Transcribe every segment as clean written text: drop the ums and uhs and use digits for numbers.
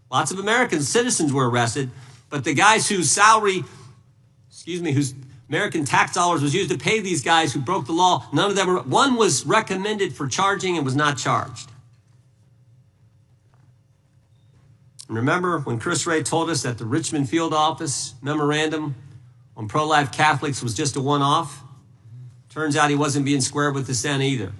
Lots of American citizens were arrested, but the guys whose whose American tax dollars was used to pay these guys who broke the law, none of them were, one was recommended for charging and was not charged. And remember when Chris Wray told us that the Richmond field office memorandum on pro-life Catholics was just a one-off? Turns out he wasn't being square with the Senate either.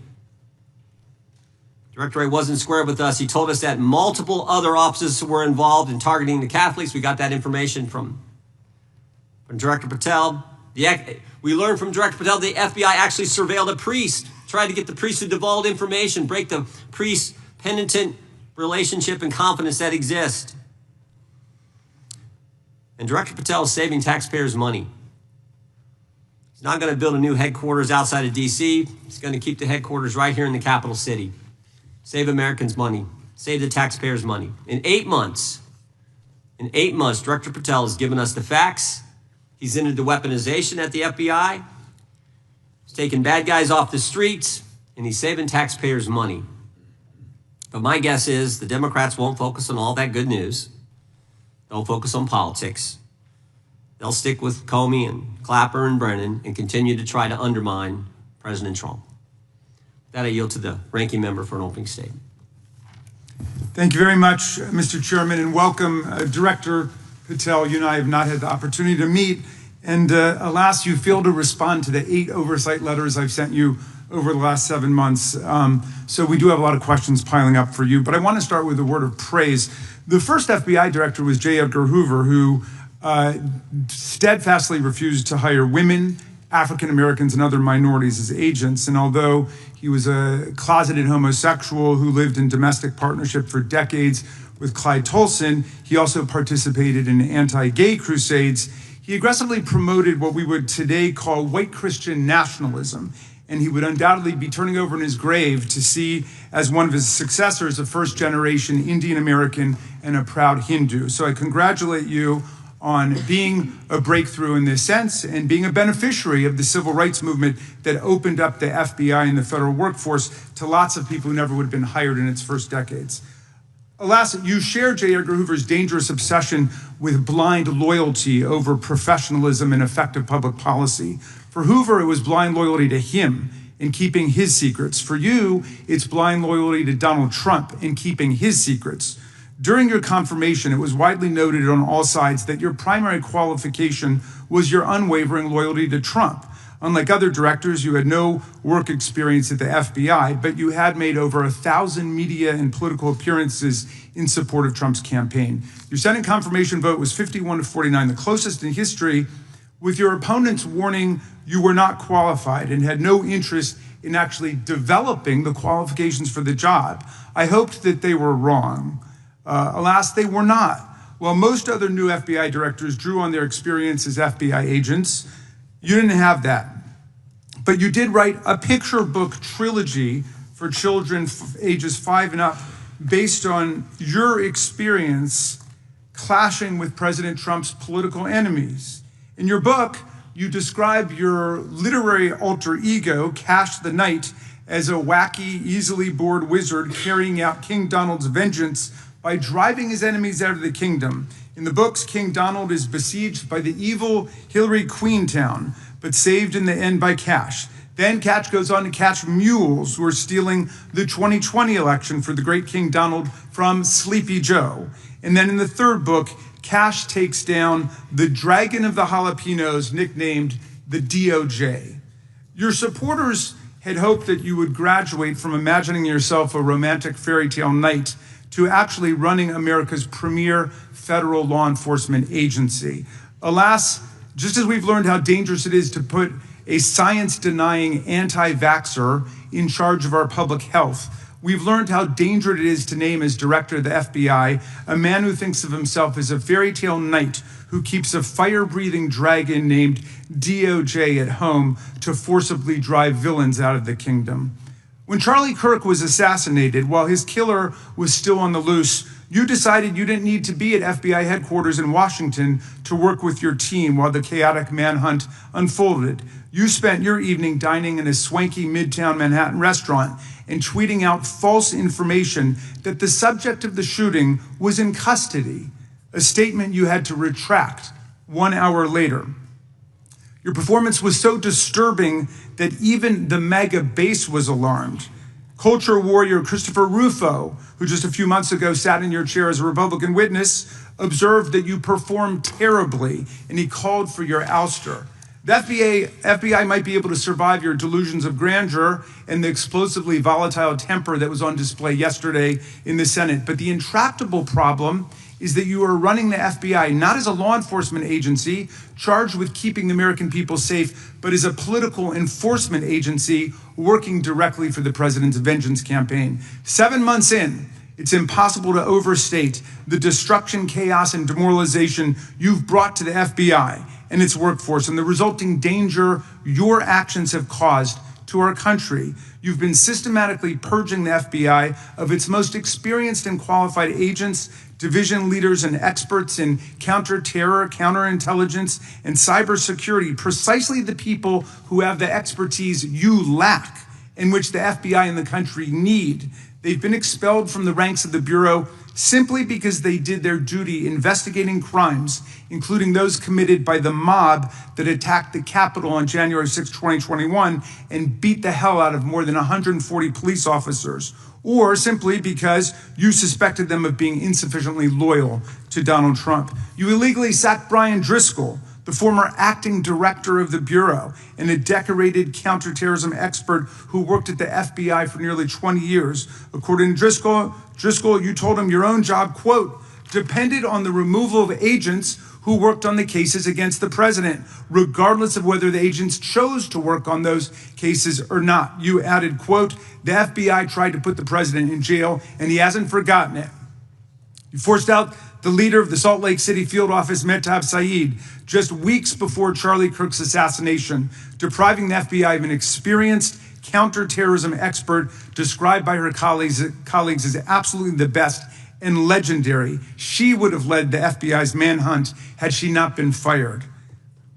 Director Wray wasn't square with us. He told us that multiple other offices were involved in targeting the Catholics. We got that information from Director Patel. We learned from Director Patel the FBI actually surveilled a priest, tried to get the priest to divulge information, break the priest-penitent relationship and confidence that exists. And Director Patel is saving taxpayers money. He's not going to build a new headquarters outside of D.C. He's going to keep the headquarters right here in the capital city. Save Americans money. Save the taxpayers money. In 8 months, Director Patel has given us the facts. He's ended the weaponization at the FBI. He's taking bad guys off the streets, and he's saving taxpayers money. But my guess is the Democrats won't focus on all that good news. They'll focus on politics. They'll stick with Comey and Clapper and Brennan and continue to try to undermine President Trump. With that, I yield to the ranking member for an opening statement. Thank you very much, Mr. Chairman, and welcome, Director Patel. You and I have not had the opportunity to meet, and alas, you failed to respond to the 8 oversight letters I've sent you over the last 7 months. So we do have a lot of questions piling up for you, but I want to start with a word of praise. The first FBI director was J. Edgar Hoover, who steadfastly refused to hire women, African Americans, and other minorities as agents. And although he was a closeted homosexual who lived in domestic partnership for decades with Clyde Tolson, he also participated in anti-gay crusades. He aggressively promoted what we would today call white Christian nationalism, and he would undoubtedly be turning over in his grave to see as one of his successors a first-generation Indian American and a proud Hindu. So I congratulate you on being a breakthrough in this sense and being a beneficiary of the civil rights movement that opened up the FBI and the federal workforce to lots of people who never would have been hired in its first decades. Alas, you share J. Edgar Hoover's dangerous obsession with blind loyalty over professionalism and effective public policy. For Hoover, it was blind loyalty to him in keeping his secrets. For you, it's blind loyalty to Donald Trump in keeping his secrets. During your confirmation, it was widely noted on all sides that your primary qualification was your unwavering loyalty to Trump. Unlike other directors, you had no work experience at the FBI, but you had made over 1,000 media and political appearances in support of Trump's campaign. Your Senate confirmation vote was 51-49, the closest in history, with your opponents warning you were not qualified and had no interest in actually developing the qualifications for the job. I hoped that they were wrong. Alas, they were not. While most other new FBI directors drew on their experience as FBI agents, you didn't have that. But you did write a picture book trilogy for children ages 5 and up based on your experience clashing with President Trump's political enemies. In your book, you describe your literary alter ego, Kash the Knight, as a wacky, easily bored wizard carrying out King Donald's vengeance by driving his enemies out of the kingdom. In the books, King Donald is besieged by the evil Hillary Queentown, but saved in the end by Kash. Then Kash goes on to catch mules who are stealing the 2020 election for the great King Donald from Sleepy Joe. And then in the third book, Kash takes down the Dragon of the Jalapenos, nicknamed the DOJ. Your supporters had hoped that you would graduate from imagining yourself a romantic fairy tale knight to actually running America's premier federal law enforcement agency. Alas, just as we've learned how dangerous it is to put a science-denying anti-vaxxer in charge of our public health, we've learned how dangerous it is to name as director of the FBI a man who thinks of himself as a fairy tale knight who keeps a fire-breathing dragon named DOJ at home to forcibly drive villains out of the kingdom. When Charlie Kirk was assassinated, while his killer was still on the loose, you decided you didn't need to be at FBI headquarters in Washington to work with your team while the chaotic manhunt unfolded. You spent your evening dining in a swanky Midtown Manhattan restaurant, and tweeting out false information that the subject of the shooting was in custody, a statement you had to retract 1 hour later. Your performance was so disturbing that even the MAGA base was alarmed. Culture warrior Christopher Rufo, who just a few months ago sat in your chair as a Republican witness, observed that you performed terribly, and he called for your ouster. The FBI might be able to survive your delusions of grandeur and the explosively volatile temper that was on display yesterday in the Senate, but the intractable problem is that you are running the FBI not as a law enforcement agency charged with keeping the American people safe, but as a political enforcement agency working directly for the president's vengeance campaign. 7 months in, it's impossible to overstate the destruction, chaos, and demoralization you've brought to the FBI and its workforce and the resulting danger your actions have caused to our country. You've been systematically purging the FBI of its most experienced and qualified agents, division leaders, and experts in counterterror, counterintelligence, and cybersecurity, precisely the people who have the expertise you lack and which the FBI and the country need. They've been expelled from the ranks of the Bureau simply because they did their duty investigating crimes, including those committed by the mob that attacked the Capitol on January 6, 2021, and beat the hell out of more than 140 police officers, or simply because you suspected them of being insufficiently loyal to Donald Trump. You illegally sacked Brian Driscoll, the former acting director of the Bureau and a decorated counterterrorism expert who worked at the FBI for nearly 20 years. According to Driscoll, you told him your own job, quote, depended on the removal of agents who worked on the cases against the president, regardless of whether the agents chose to work on those cases or not. You added, quote, the FBI tried to put the president in jail and he hasn't forgotten it. You forced out the leader of the Salt Lake City field office, Mehtab Saeed, just weeks before Charlie Kirk's assassination, depriving the FBI of an experienced counterterrorism expert described by her colleagues as absolutely the best and legendary. She would have led the FBI's manhunt had she not been fired.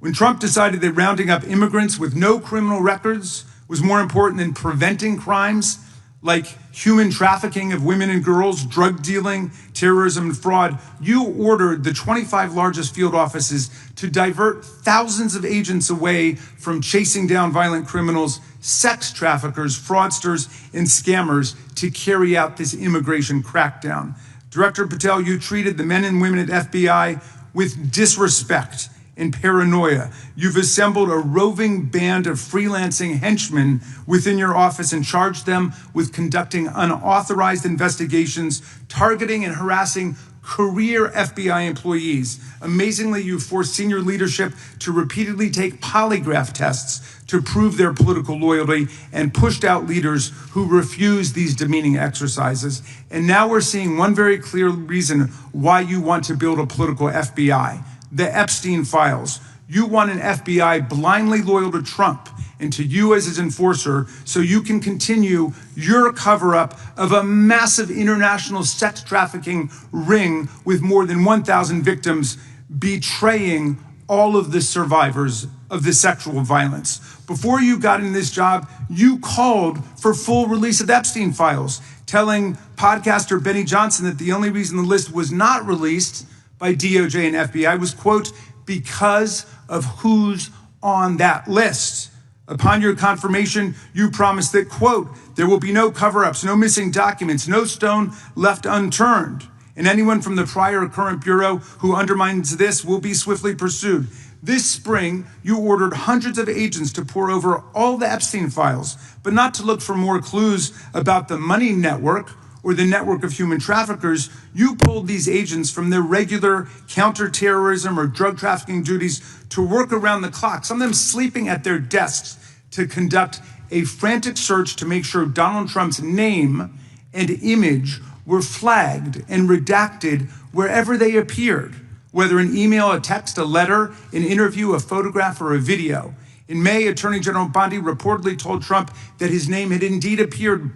When Trump decided that rounding up immigrants with no criminal records was more important than preventing crimes like human trafficking of women and girls, drug dealing, terrorism, and fraud, you ordered the 25 largest field offices to divert thousands of agents away from chasing down violent criminals, sex traffickers, fraudsters, and scammers to carry out this immigration crackdown. Director Patel, you treated the men and women at FBI with disrespect and paranoia. You've assembled a roving band of freelancing henchmen within your office and charged them with conducting unauthorized investigations, targeting and harassing career FBI employees. Amazingly, you forced senior leadership to repeatedly take polygraph tests to prove their political loyalty and pushed out leaders who refused these demeaning exercises. And now we're seeing one very clear reason why you want to build a political FBI. The Epstein files. You want an FBI blindly loyal to Trump and to you as his enforcer so you can continue your cover-up of a massive international sex trafficking ring with more than 1,000 victims, betraying all of the survivors of the sexual violence. Before you got in this job, you called for full release of the Epstein files, telling podcaster Benny Johnson that the only reason the list was not released by DOJ and FBI was, quote, because of who's on that list. Upon your confirmation, you promised that, quote, there will be no cover-ups, no missing documents, no stone left unturned. And anyone from the prior or current Bureau who undermines this will be swiftly pursued. This spring, you ordered hundreds of agents to pore over all the Epstein files, but not to look for more clues about the money network or the network of human traffickers. You pulled these agents from their regular counterterrorism or drug trafficking duties to work around the clock, some of them sleeping at their desks, to conduct a frantic search to make sure Donald Trump's name and image were flagged and redacted wherever they appeared, whether an email, a text, a letter, an interview, a photograph, or a video. In May, Attorney General Bondi reportedly told Trump that his name had indeed appeared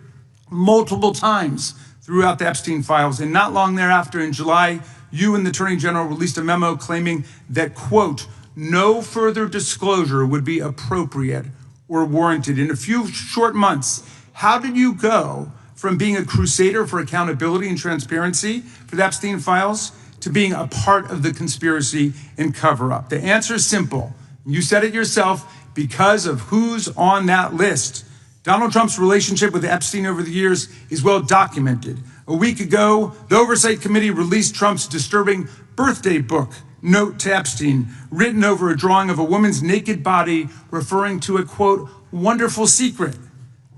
multiple times throughout the Epstein files. And not long thereafter, in July, you and the Attorney General released a memo claiming that, quote, no further disclosure would be appropriate or warranted. In a few short months, How did you go from being a crusader for accountability and transparency for the Epstein files to being a part of the conspiracy and cover-up? The answer is simple. You said it yourself, because of who's on that list. Donald Trump's relationship with Epstein over the years is well documented. A week ago, the Oversight Committee released Trump's disturbing birthday book, Note to Epstein, written over a drawing of a woman's naked body, referring to a, quote, wonderful secret.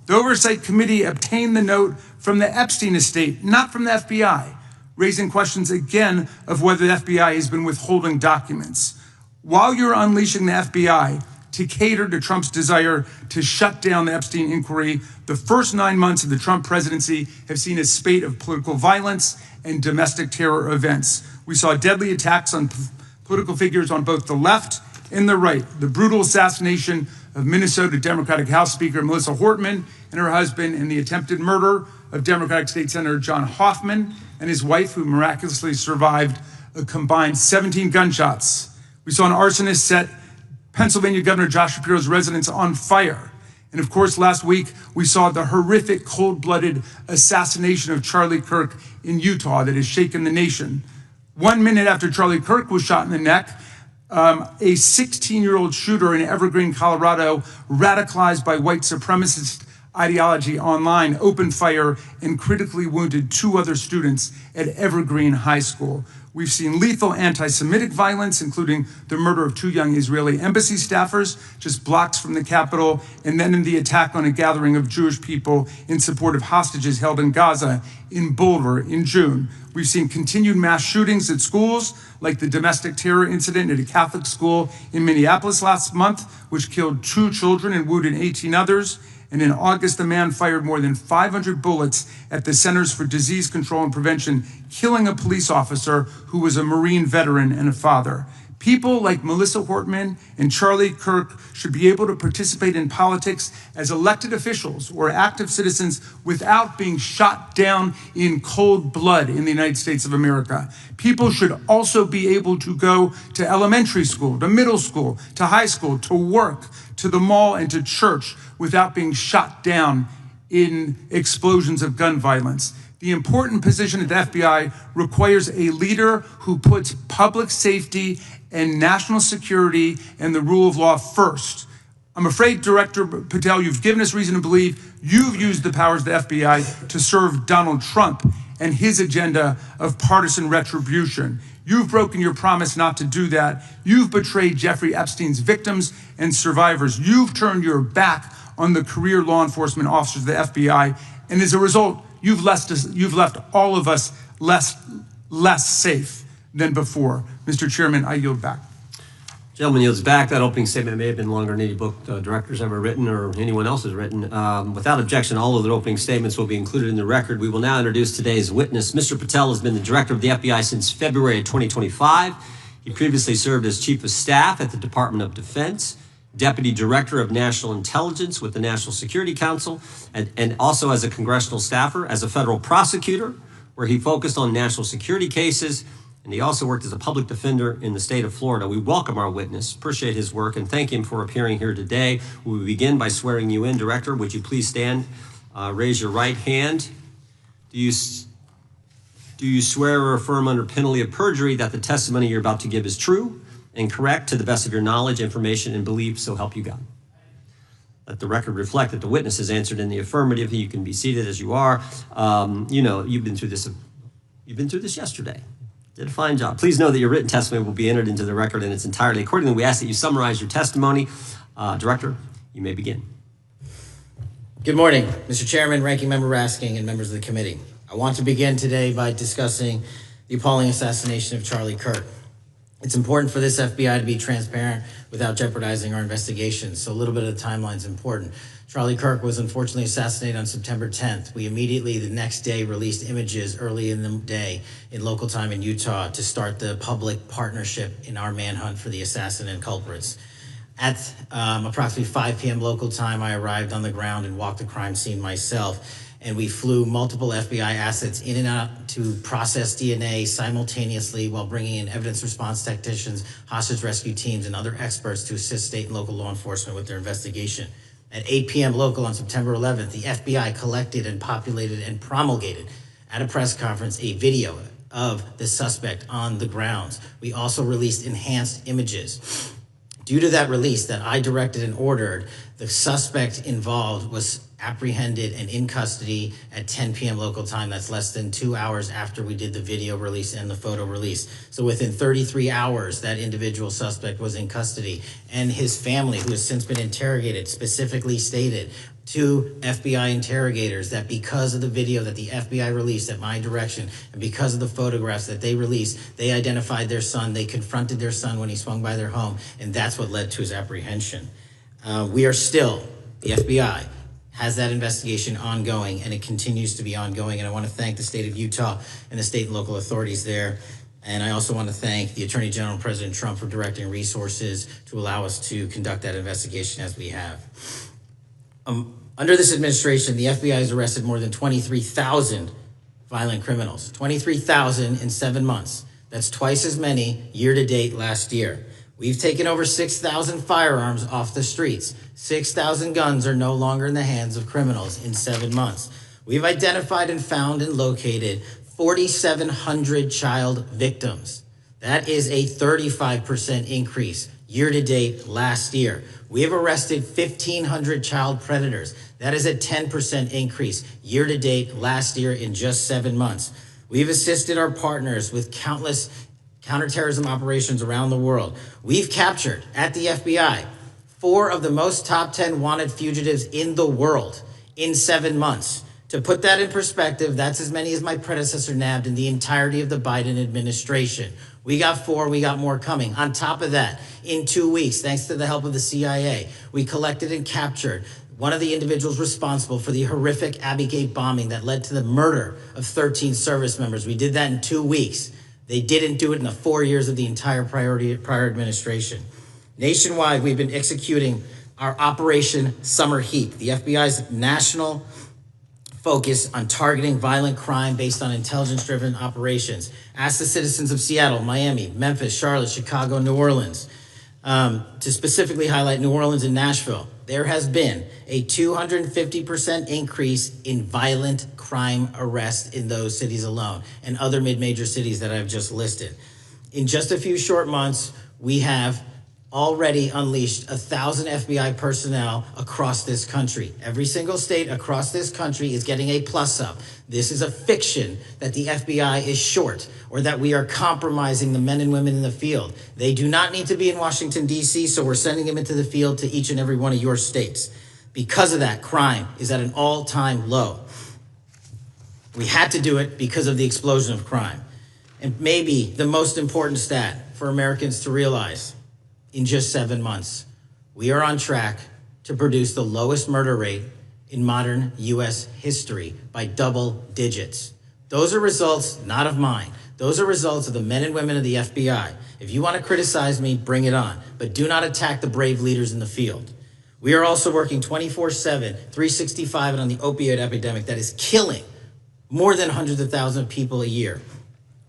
The Oversight Committee obtained the note from the Epstein estate, not from the FBI, raising questions again of whether the FBI has been withholding documents. While you're unleashing the FBI to cater to Trump's desire to shut down the Epstein inquiry, the first 9 months of the Trump presidency have seen a spate of political violence and domestic terror events. We saw deadly attacks on political figures on both the left and the right. The brutal assassination of Minnesota Democratic House Speaker Melissa Hortman and her husband, and the attempted murder of Democratic State Senator John Hoffman and his wife, who miraculously survived a combined 17 gunshots. We saw an arsonist set Pennsylvania Governor Josh Shapiro's residence on fire. And of course, last week, we saw the horrific, cold-blooded assassination of Charlie Kirk in Utah that has shaken the nation. 1 minute after Charlie Kirk was shot in the neck, a 16-year-old shooter in Evergreen, Colorado, radicalized by white supremacist ideology online, opened fire and critically wounded 2 other students at Evergreen High School. We've seen lethal anti-Semitic violence, including the murder of 2 young Israeli embassy staffers just blocks from the Capitol, and then in the attack on a gathering of Jewish people in support of hostages held in Gaza in Boulder in June. We've seen continued mass shootings at schools, like the domestic terror incident at a Catholic school in Minneapolis last month, which killed 2 children and wounded 18 others. And in August, a man fired more than 500 bullets at the Centers for Disease Control and Prevention, killing a police officer who was a Marine veteran and a father. People like Melissa Hortman and Charlie Kirk should be able to participate in politics as elected officials or active citizens without being shot down in cold blood in the United States of America. People should also be able to go to elementary school, to middle school, to high school, to work, to the mall, and to church without being shot down in explosions of gun violence. The important position at the FBI requires a leader who puts public safety and national security and the rule of law first. I'm afraid, Director Patel, you've given us reason to believe you've used the powers of the FBI to serve Donald Trump and his agenda of partisan retribution. You've broken your promise not to do that. You've betrayed Jeffrey Epstein's victims and survivors. You've turned your back on the career law enforcement officers of the FBI, and as a result, you've left all of us less safe than before. Mr. Chairman, I yield back. Gentleman yields back. That opening statement may have been longer than any book director's ever written or anyone else has written. Without objection, all of the opening statements will be included in the record. We will now introduce today's witness. Mr. Patel has been the director of the FBI since February of 2025. He previously served as chief of staff at the Department of Defense, deputy director of national intelligence with the National Security Council, and also as a congressional staffer, as a federal prosecutor, where he focused on national security cases. And he also worked as a public defender in the state of Florida. We welcome our witness, appreciate his work, and thank him for appearing here today. We will begin by swearing you in. Director, would you please stand, raise your right hand. Do you swear or affirm under penalty of perjury that the testimony you're about to give is true and correct to the best of your knowledge, information, and belief, so help you God? Let the record reflect that the witness has answered in the affirmative. You can be seated as you are. You've been through this yesterday. Did a fine job. Please know that your written testimony will be entered into the record in its entirety. Accordingly, we ask that you summarize your testimony. Director, you may begin. Good morning, Mr. Chairman, Ranking Member Raskin, and members of the committee. I want to begin today by discussing the appalling assassination of Charlie Kirk. It's important for this FBI to be transparent without jeopardizing our investigation, so a little bit of the timeline is important. Charlie Kirk was unfortunately assassinated on September 10th. We immediately, the next day, released images early in the day in local time in Utah to start the public partnership in our manhunt for the assassin and culprits. At approximately 5 p.m. local time, I arrived on the ground and walked the crime scene myself. And we flew multiple FBI assets in and out to process DNA simultaneously while bringing in evidence response technicians, hostage rescue teams, and other experts to assist state and local law enforcement with their investigation. At 8 p.m. local on September 11th, the FBI collected and populated and promulgated at a press conference a video of the suspect on the grounds. We also released enhanced images. Due to that release that I directed and ordered, the suspect involved was apprehended and in custody at 10 p.m. local time. That's less than 2 hours after we did the video release and the photo release. So within 33 hours, that individual suspect was in custody, and his family, who has since been interrogated, specifically stated to FBI interrogators that because of the video that the FBI released at my direction and because of the photographs that they released, they identified their son, they confronted their son when he swung by their home, and that's what led to his apprehension. We are still, the FBI has that investigation ongoing, and it continues to be ongoing, and I want to thank the state of Utah and the state and local authorities there. And I also want to thank the Attorney General and President Trump for directing resources to allow us to conduct that investigation as we have. Under this administration, the FBI has arrested more than 23,000 violent criminals. 23,000 in 7 months. That's twice as many year to date last year. We've taken over 6,000 firearms off the streets. 6,000 guns are no longer in the hands of criminals in 7 months. We've identified and found and located 4,700 child victims. That is a 35% increase year to date last year. We have arrested 1,500 child predators. That is a 10% increase year to date last year in just 7 months. We've assisted our partners with countless counterterrorism operations around the world. We've captured at the FBI 4 of the most top 10 wanted fugitives in the world in 7 months. To put that in perspective, that's as many as my predecessor nabbed in the entirety of the Biden administration. We got 4, we got more coming. On top of that, in 2 weeks, thanks to the help of the CIA, we collected and captured one of the individuals responsible for the horrific Abbey Gate bombing that led to the murder of 13 service members. We did that in 2 weeks. They didn't do it in the 4 years of the entire prior administration. Nationwide, we've been executing our Operation Summer Heat, the FBI's national focus on targeting violent crime based on intelligence-driven operations. Ask the citizens of Seattle, Miami, Memphis, Charlotte, Chicago, New Orleans, to specifically highlight New Orleans and Nashville. There has been a 250% increase in violent crime arrests in those cities alone and other mid-major cities that I've just listed. In just a few short months, we have already unleashed 1,000 FBI personnel across this country. Every single state across this country is getting a plus up. This is a fiction that the FBI is short or that we are compromising the men and women in the field. They do not need to be in Washington, D.C., so we're sending them into the field to each and every one of your states. Because of that, crime is at an all-time low. We had to do it because of the explosion of crime. And maybe the most important stat for Americans to realize: in just 7 months, we are on track to produce the lowest murder rate in modern U.S. history by double digits. Those are results not of mine. Those are results of the men and women of the FBI. If you want to criticize me, bring it on, but do not attack the brave leaders in the field. We are also working 24/7, 365 on the opioid epidemic that is killing more than hundreds of thousands of people a year.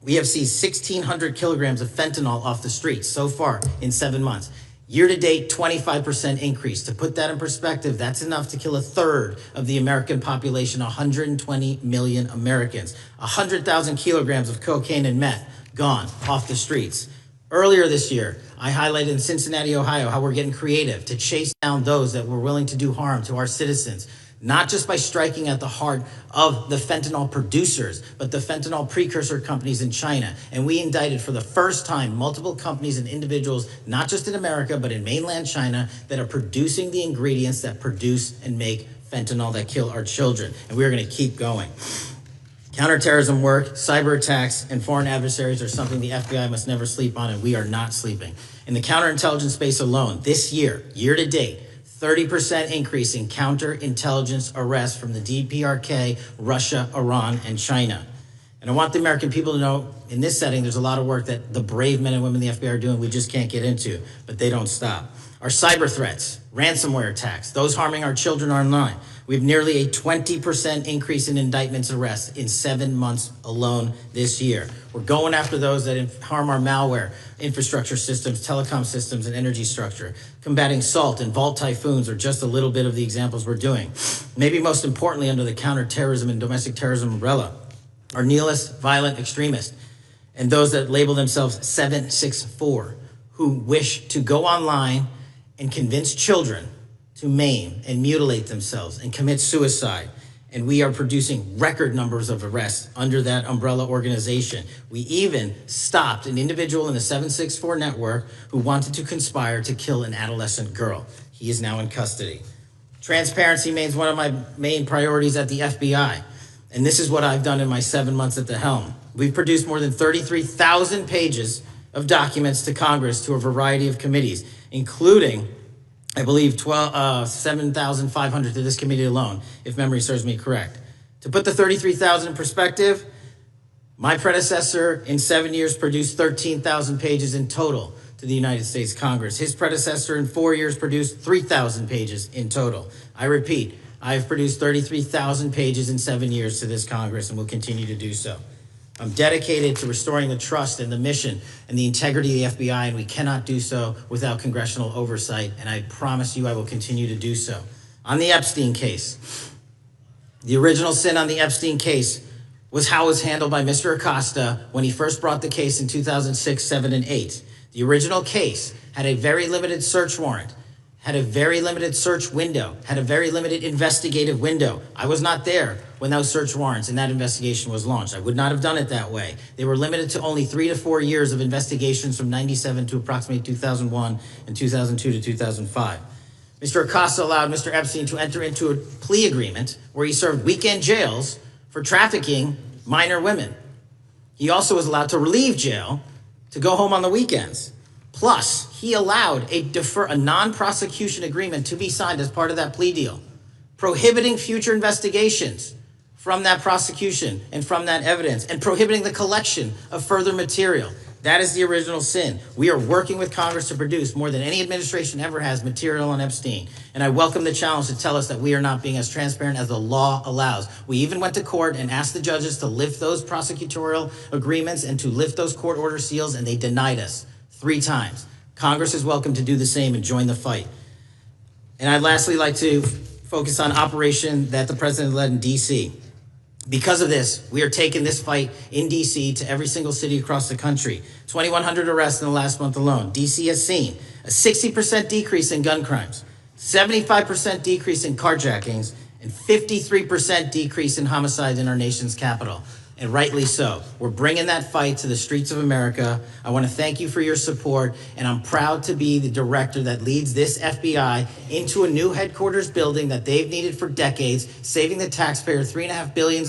We have seized 1,600 kilograms of fentanyl off the streets so far in 7 months. Year to date, 25% increase. To put that in perspective, that's enough to kill a third of the American population, 120 million Americans. 100,000 kilograms of cocaine and meth gone off the streets. Earlier this year, I highlighted in Cincinnati, Ohio, how we're getting creative to chase down those that were willing to do harm to our citizens, not just by striking at the heart of the fentanyl producers, but the fentanyl precursor companies in China. And we indicted for the first time multiple companies and individuals, not just in America, but in mainland China, that are producing the ingredients that produce and make fentanyl that kill our children. And we're going to keep going. Counterterrorism work, cyber attacks, and foreign adversaries are something the FBI must never sleep on, and we are not sleeping. In the counterintelligence space alone, this year, year to date, 30% increase in counterintelligence arrests from the DPRK, Russia, Iran, and China. And I want the American people to know, in this setting, there's a lot of work that the brave men and women in the FBI are doing we just can't get into, but they don't stop. Our cyber threats, ransomware attacks, those harming our children online. We have nearly a 20% increase in indictments and arrests in 7 months alone this year. We're going after those that harm our malware, infrastructure systems, telecom systems, and energy structure. Combating SALT and Vault typhoons are just a little bit of the examples we're doing. Maybe most importantly, under the counterterrorism and domestic terrorism umbrella, are nihilist, violent extremists, and those that label themselves 764, who wish to go online and convince children to maim and mutilate themselves and commit suicide. And we are producing record numbers of arrests under that umbrella organization. We even stopped an individual in the 764 network who wanted to conspire to kill an adolescent girl. He is now in custody. Transparency remains one of my main priorities at the FBI. And this is what I've done in my 7 months at the helm. We've produced more than 33,000 pages of documents to Congress to a variety of committees, including, I believe, 7,500 to this committee alone, if memory serves me correct. To put the 33,000 in perspective, my predecessor in 7 years produced 13,000 pages in total to the United States Congress. His predecessor in 4 years produced 3,000 pages in total. I repeat, I have produced 33,000 pages in 7 years to this Congress and will continue to do so. I'm dedicated to restoring the trust and the mission and the integrity of the FBI, and we cannot do so without congressional oversight, and I promise you I will continue to do so. On the Epstein case, the original sin on the Epstein case was how it was handled by Mr. Acosta when he first brought the case in 2006, 7, and 8. The original case had a very limited search warrant, had a very limited search window, had a very limited investigative window. I was not there when those search warrants and that investigation was launched. I would not have done it that way. They were limited to only 3 to 4 years of investigations from 97 to approximately 2001 and 2002 to 2005. Mr. Acosta allowed Mr. Epstein to enter into a plea agreement where he served weekend jails for trafficking minor women. He also was allowed to relieve jail to go home on the weekends. Plus, he allowed a non-prosecution agreement to be signed as part of that plea deal, prohibiting future investigations from that prosecution and from that evidence, and prohibiting the collection of further material. That is the original sin. We are working with Congress to produce more than any administration ever has material on Epstein. And I welcome the challenge to tell us that we are not being as transparent as the law allows. We even went to court and asked the judges to lift those prosecutorial agreements and to lift those court order seals, and they denied us 3 times. Congress is welcome to do the same and join the fight. And I'd lastly like to focus on operation that the president led in DC. Because of this, we are taking this fight in DC to every single city across the country. 2,100 arrests in the last month alone. DC has seen a 60% decrease in gun crimes, 75% decrease in carjackings, and 53% decrease in homicides in our nation's capital. And rightly so. We're bringing that fight to the streets of America. I want to thank you for your support, and I'm proud to be the director that leads this FBI into a new headquarters building that they've needed for decades, saving the taxpayer $3.5 billion,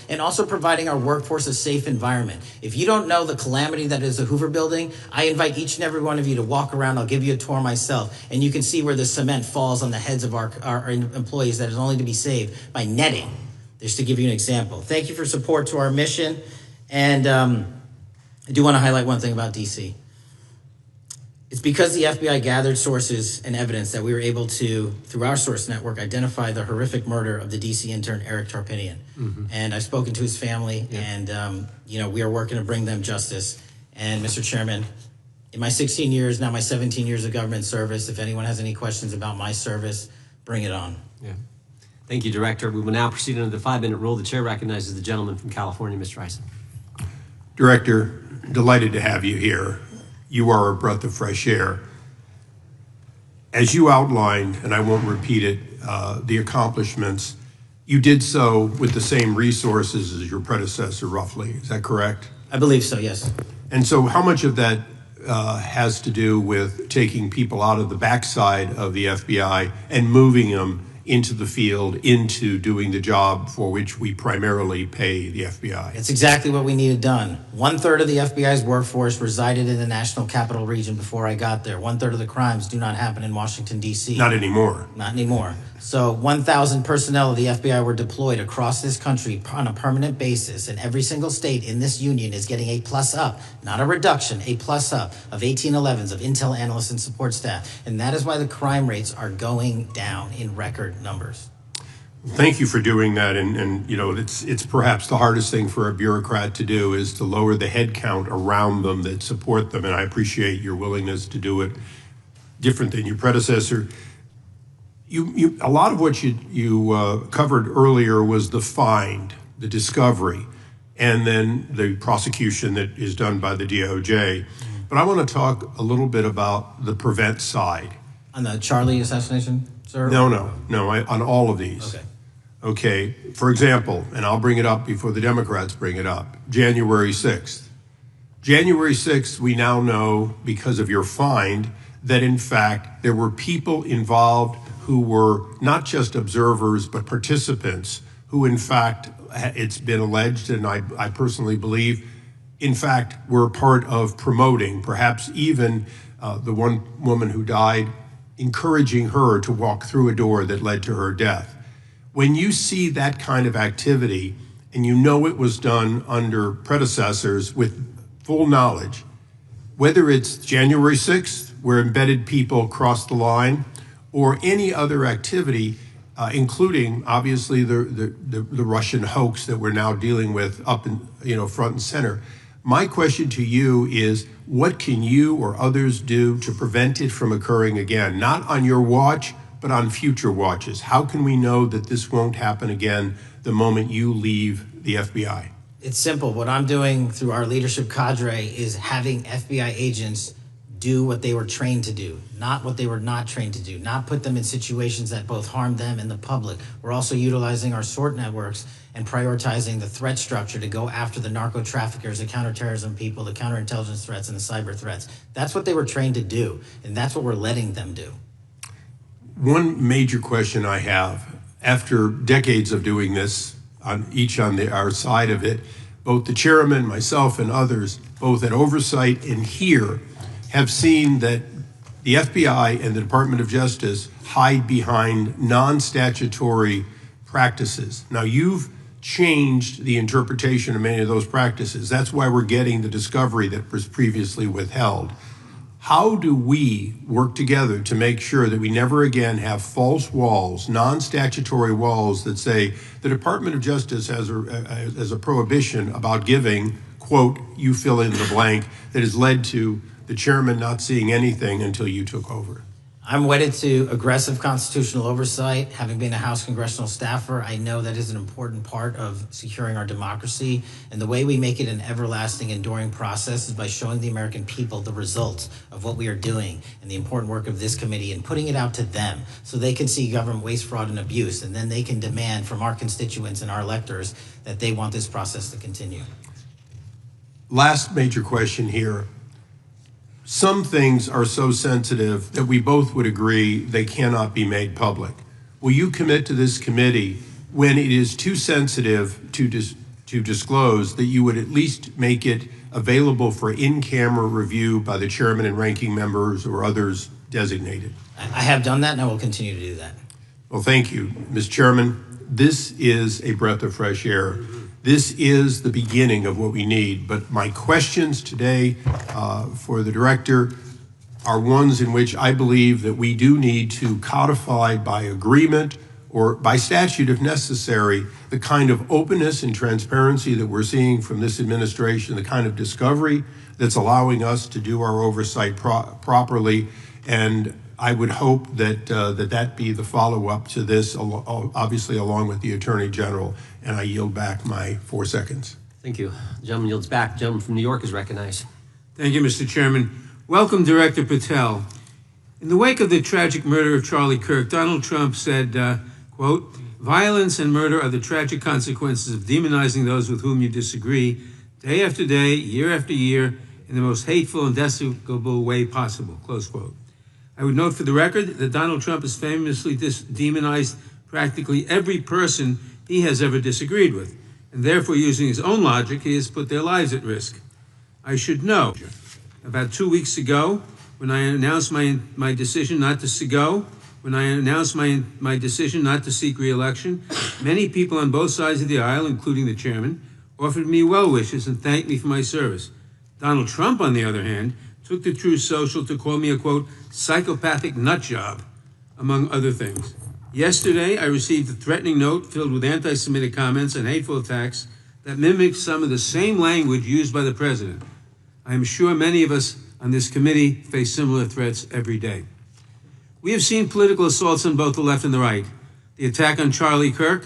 and also providing our workforce a safe environment. If you don't know the calamity that is the Hoover Building, I invite each and every one of you to walk around. I'll give you a tour myself, and you can see where the cement falls on the heads of our employees that is only to be saved by netting. Just to give you an example. Thank you for support to our mission. And I do want to highlight one thing about DC. It's because the FBI gathered sources and evidence that we were able to, through our source network, identify the horrific murder of the DC intern, Eric Tarpinian. Mm-hmm. And I've spoken to his family, and we are working to bring them justice. And Mr. Chairman, in my 16 years, now my 17 years of government service, if anyone has any questions about my service, bring it on. Yeah. Thank you, Director. We will now proceed under the 5-minute rule. The chair recognizes the gentleman from California, Mr. Ison. Director, delighted to have you here. You are a breath of fresh air. As you outlined, and I won't repeat it, the accomplishments, you did so with the same resources as your predecessor, roughly. Is that correct? I believe so, yes. And so how much of that has to do with taking people out of the backside of the FBI and moving them into the field, into doing the job for which we primarily pay the FBI? It's exactly what we needed done. 1/3 of the FBI's workforce resided in the National Capital Region before I got there. 1/3 of the crimes do not happen in Washington, D.C. Not anymore. Not anymore. So 1,000 personnel of the FBI were deployed across this country on a permanent basis, and every single state in this union is getting a plus up, not a reduction, a plus up of 1811s of intel analysts and support staff. And that is why the crime rates are going down in record numbers. Thank you for doing that, and you know, it's perhaps the hardest thing for a bureaucrat to do is to lower the head count around them that support them, and I appreciate your willingness to do it different than your predecessor. A lot of what you covered earlier was the find, the discovery, and then the prosecution that is done by the DOJ. But I want to talk a little bit about the prevent side. On the Charlie assassination, sir? No, on all of these. Okay. Okay, for example, and I'll bring it up before the Democrats bring it up, January 6th. January 6th, we now know, because of your find, that in fact there were people involved who were not just observers, but participants who in fact, it's been alleged, and I personally believe, in fact, were part of promoting, perhaps even the one woman who died, encouraging her to walk through a door that led to her death. When you see that kind of activity, and you know it was done under predecessors with full knowledge, whether it's January 6th, where embedded people crossed the line, or any other activity, including obviously the Russian hoax that we're now dealing with up in, front and center. My question to you is, what can you or others do to prevent it from occurring again? Not on your watch, but on future watches. How can we know that this won't happen again the moment you leave the FBI? It's simple. What I'm doing through our leadership cadre is having FBI agents do what they were trained to do, not what they were not trained to do, not put them in situations that both harm them and the public. We're also utilizing our SORT networks and prioritizing the threat structure to go after the narco traffickers, the counterterrorism people, the counterintelligence threats, and the cyber threats. That's what they were trained to do, and that's what we're letting them do. One major question I have, after decades of doing this, on our side of it, both the chairman, myself, and others, both at Oversight and here, have seen that the FBI and the Department of Justice hide behind non-statutory practices. Now, you've changed the interpretation of many of those practices. That's why we're getting the discovery that was previously withheld. How do we work together to make sure that we never again have false walls, non-statutory walls that say the Department of Justice has a prohibition about giving, quote, you fill in the blank, that has led to the chairman not seeing anything until you took over? I'm wedded to aggressive constitutional oversight. Having been a House congressional staffer, I know that is an important part of securing our democracy. And the way we make it an everlasting, enduring process is by showing the American people the results of what we are doing and the important work of this committee and putting it out to them so they can see government waste, fraud, and abuse. And then they can demand from our constituents and our electors that they want this process to continue. Last major question here. Some things are so sensitive that we both would agree they cannot be made public. Will you commit to this committee, when it is too sensitive to disclose, that you would at least make it available for in-camera review by the chairman and ranking members or others designated? I have done that, and I will continue to do that. Well, thank you, Mr. Chairman. This is a breath of fresh air. This is the beginning of what we need. But my questions today for the director are ones in which I believe that we do need to codify by agreement or by statute if necessary, the kind of openness and transparency that we're seeing from this administration, the kind of discovery that's allowing us to do our oversight properly. And I would hope that that be the follow-up to this, obviously along with the Attorney General. And I yield back my 4 seconds. Thank you. The gentleman yields back. The gentleman from New York is recognized. Thank you, Mr. Chairman. Welcome, Director Patel. In the wake of the tragic murder of Charlie Kirk, Donald Trump said, quote, "Violence and murder are the tragic consequences of demonizing those with whom you disagree, day after day, year after year, in the most hateful and despicable way possible," close quote. I would note for the record that Donald Trump has famously demonized practically every person he has ever disagreed with, and therefore, using his own logic, he has put their lives at risk. I should know, about 2 weeks ago, when I announced my decision not to my decision not to seek re-election, many people on both sides of the aisle, including the chairman, offered me well wishes and thanked me for my service. Donald Trump, on the other hand, took to Truth Social to call me a, quote, psychopathic nut job, among other things. Yesterday, I received a threatening note filled with anti-Semitic comments and hateful attacks that mimic some of the same language used by the president. I am sure many of us on this committee face similar threats every day. We have seen political assaults on both the left and the right. The attack on Charlie Kirk,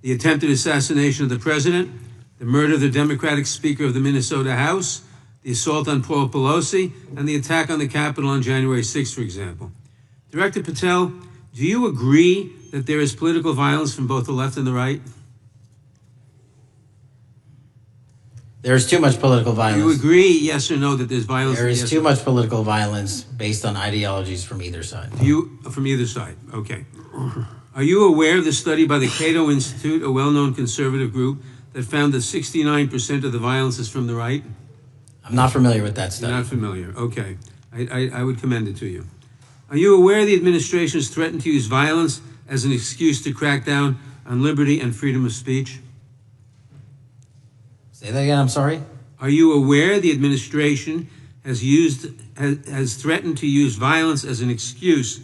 the attempted assassination of the president, the murder of the Democratic Speaker of the Minnesota House, the assault on Paul Pelosi, and the attack on the Capitol on January 6th, for example. Director Patel, do you agree that there is political violence from both the left and the right? There is too much political violence. Do you agree, yes or no, that there's violence? There is yes too much political violence based on ideologies from either side. From either side, okay. Are you aware of the study by the Cato Institute, a well-known conservative group, that found that 69% of the violence is from the right? I'm not familiar with that study. You're not familiar, okay. I would commend it to you. Are you aware the administration has threatened to use violence as an excuse to crack down on liberty and freedom of speech? Say that again, I'm sorry? Are you aware the administration has threatened to use violence as an excuse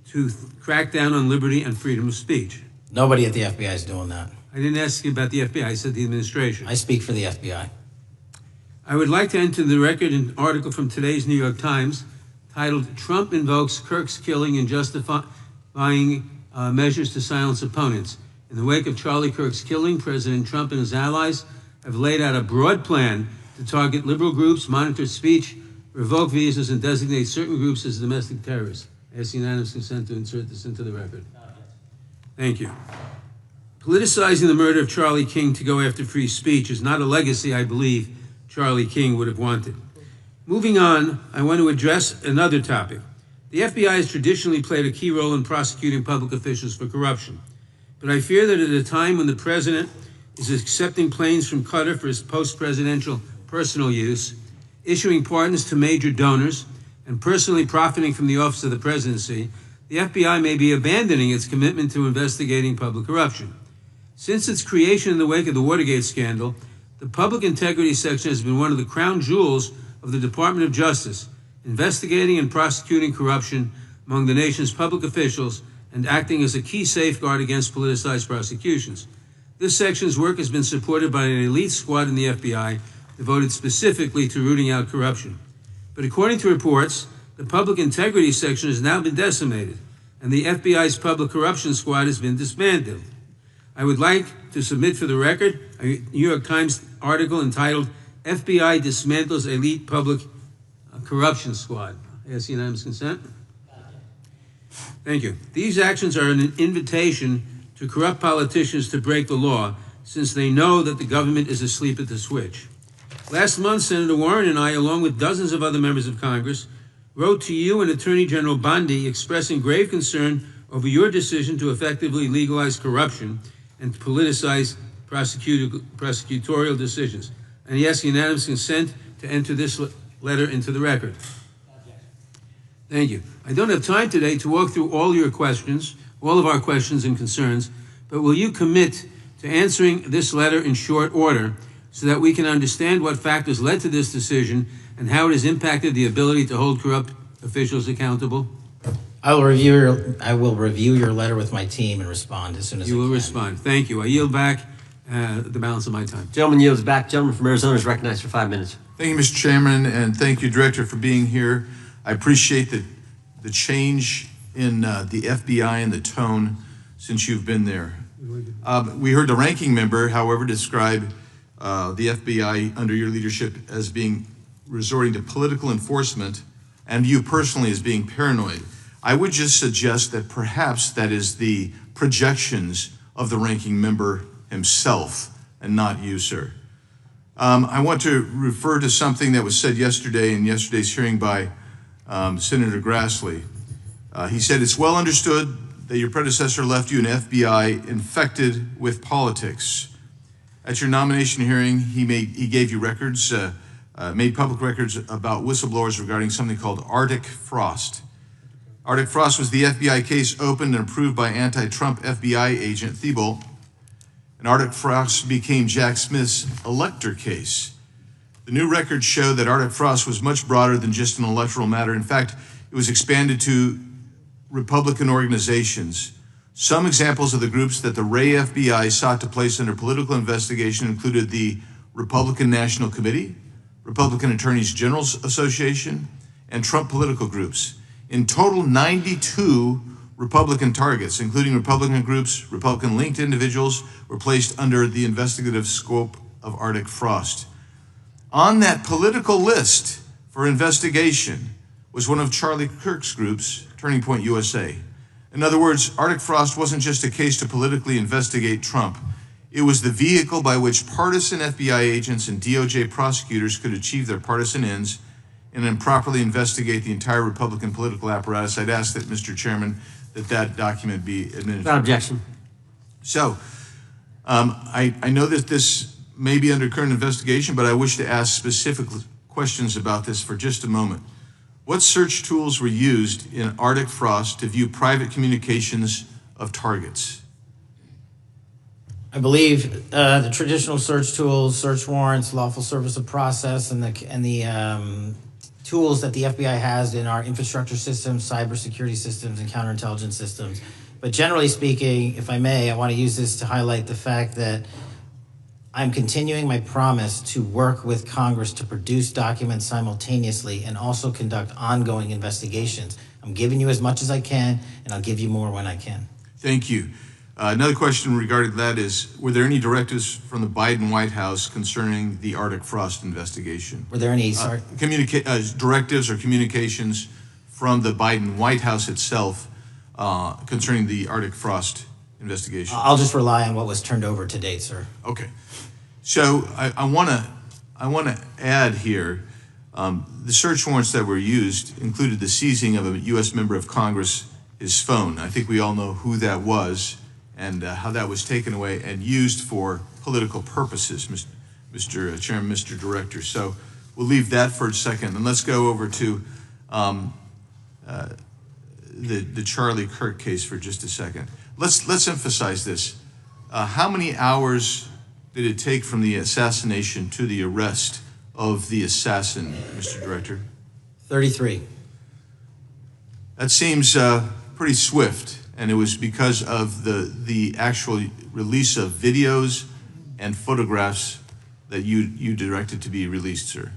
to crack down on liberty and freedom of speech? Nobody at the FBI is doing that. I didn't ask you about the FBI, I said the administration. I speak for the FBI. I would like to enter the record an article from today's New York Times titled, "Trump Invokes Kirk's Killing and Justifying Measures to Silence Opponents." In the wake of Charlie Kirk's killing, President Trump and his allies have laid out a broad plan to target liberal groups, monitor speech, revoke visas, and designate certain groups as domestic terrorists. I ask unanimous consent to insert this into the record. Thank you. Politicizing the murder of Charlie King to go after free speech is not a legacy I believe Charlie King would have wanted. Moving on, I want to address another topic. The FBI has traditionally played a key role in prosecuting public officials for corruption. But I fear that at a time when the president is accepting planes from Qatar for his post-presidential personal use, issuing pardons to major donors, and personally profiting from the office of the presidency, the FBI may be abandoning its commitment to investigating public corruption. Since its creation in the wake of the Watergate scandal, the Public Integrity Section has been one of the crown jewels of the Department of Justice, investigating and prosecuting corruption among the nation's public officials and acting as a key safeguard against politicized prosecutions. This section's work has been supported by an elite squad in the FBI devoted specifically to rooting out corruption. But according to reports, the Public Integrity Section has now been decimated, and the FBI's Public Corruption Squad has been disbanded. I would like to submit for the record a New York Times article entitled, "FBI Dismantles Elite Public Corruption Squad." I ask unanimous consent. Thank you. These actions are an invitation to corrupt politicians to break the law, since they know that the government is asleep at the switch. Last month, Senator Warren and I, along with dozens of other members of Congress, wrote to you and Attorney General Bondi expressing grave concern over your decision to effectively legalize corruption and to politicize prosecutorial decisions. And he asks unanimous consent to enter this letter into the record. Thank you. I don't have time today to walk through all your questions, all of our questions and concerns, but will you commit to answering this letter in short order so that we can understand what factors led to this decision and how it has impacted the ability to hold corrupt officials accountable? I will review your letter with my team and respond as soon as I can. You will respond. Thank you. I yield back the balance of my time. Gentleman yields back. Gentleman from Arizona is recognized for 5 minutes. Thank you, Mr. Chairman, and thank you, Director, for being here. I appreciate the change in the FBI and the tone since you've been there. We heard the ranking member, however, describe the FBI under your leadership as being resorting to political enforcement and you personally as being paranoid. I would just suggest that perhaps that is the projections of the ranking member himself and not you, sir. I want to refer to something that was said yesterday in yesterday's hearing by Senator Grassley. He said, "It's well understood that your predecessor left you an FBI infected with politics." At your nomination hearing, he gave you records, made public records about whistleblowers regarding something called Arctic Frost. Arctic Frost was the FBI case opened and approved by anti-Trump FBI agent Thibault. And Arctic Frost became Jack Smith's elector case. The new records show that Arctic Frost was much broader than just an electoral matter. In fact, it was expanded to Republican organizations. Some examples of the groups that the Ray FBI sought to place under political investigation included the Republican National Committee, Republican Attorneys General's Association, and Trump political groups. In total, 92 Republican targets, including Republican groups, Republican-linked individuals, were placed under the investigative scope of Arctic Frost. On that political list for investigation was one of Charlie Kirk's groups, Turning Point USA. In other words, Arctic Frost wasn't just a case to politically investigate Trump. It was the vehicle by which partisan FBI agents and DOJ prosecutors could achieve their partisan ends and improperly investigate the entire Republican political apparatus. I'd ask that, Mr. Chairman, that document be administered. Without objection. So, I know that this may be under current investigation, but I wish to ask specific questions about this for just a moment. What search tools were used in Arctic Frost to view private communications of targets? I believe the traditional search tools, search warrants, lawful service of process, and the tools that the FBI has in our infrastructure systems, cybersecurity systems, and counterintelligence systems. But generally speaking, if I may, I want to use this to highlight the fact that I'm continuing my promise to work with Congress to produce documents simultaneously and also conduct ongoing investigations. I'm giving you as much as I can, and I'll give you more when I can. Thank you. Another question regarding that is, were there any directives from the Biden White House concerning the Arctic Frost investigation? Were there any, directives or communications from the Biden White House itself concerning the Arctic Frost investigation? I'll just rely on what was turned over to date, sir. Okay. So I want to add here, the search warrants that were used included the seizing of a U.S. member of Congress, his phone. I think we all know who that was and how that was taken away and used for political purposes, Mr. Chairman, Mr. Director. So we'll leave that for a second, and let's go over to the Charlie Kirk case for just a second. Let's emphasize this. How many hours did it take from the assassination to the arrest of the assassin, Mr. Director? 33. That seems pretty swift, and it was because of the actual release of videos and photographs that you directed to be released, sir.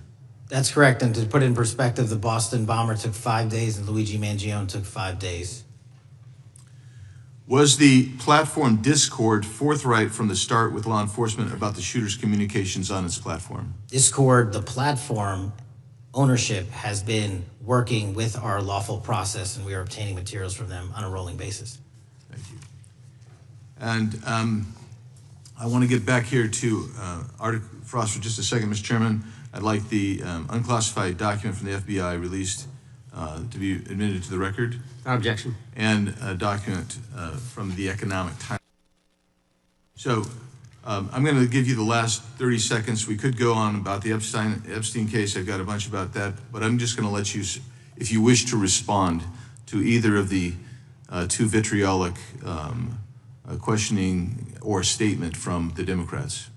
That's correct, and to put it in perspective, the Boston bomber took 5 days and Luigi Mangione took 5 days. Was the platform Discord forthright from the start with law enforcement about the shooter's communications on its platform? Discord, the platform ownership, has been working with our lawful process, and we are obtaining materials from them on a rolling basis. Thank you. And I want to get back here to Arctic Frost for just a second, Mr. Chairman. I'd like the unclassified document from the FBI released to be admitted to the record. Without objection. And a document from the Economic Times. So I'm going to give you the last 30 seconds. We could go on about the Epstein case. I've got a bunch about that, but I'm just going to let you, if you wish to respond to either of the two vitriolic questioning or statement from the Democrats.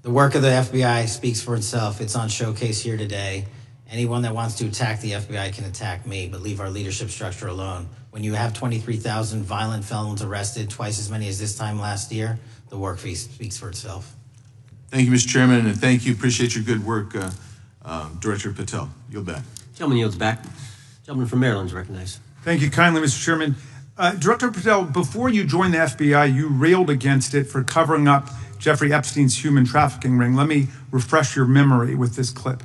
The work of the FBI speaks for itself. It's on showcase here today. Anyone that wants to attack the FBI can attack me, but leave our leadership structure alone. When you have 23,000 violent felons arrested, twice as many as this time last year, the work speaks for itself. Thank you, Mr. Chairman, and thank you. Appreciate your good work, Director Patel. Yield back. Gentleman yields back. Gentleman from Maryland is recognized. Thank you kindly, Mr. Chairman. Director Patel, before you joined the FBI, you railed against it for covering up Jeffrey Epstein's human trafficking ring. Let me refresh your memory with this clip.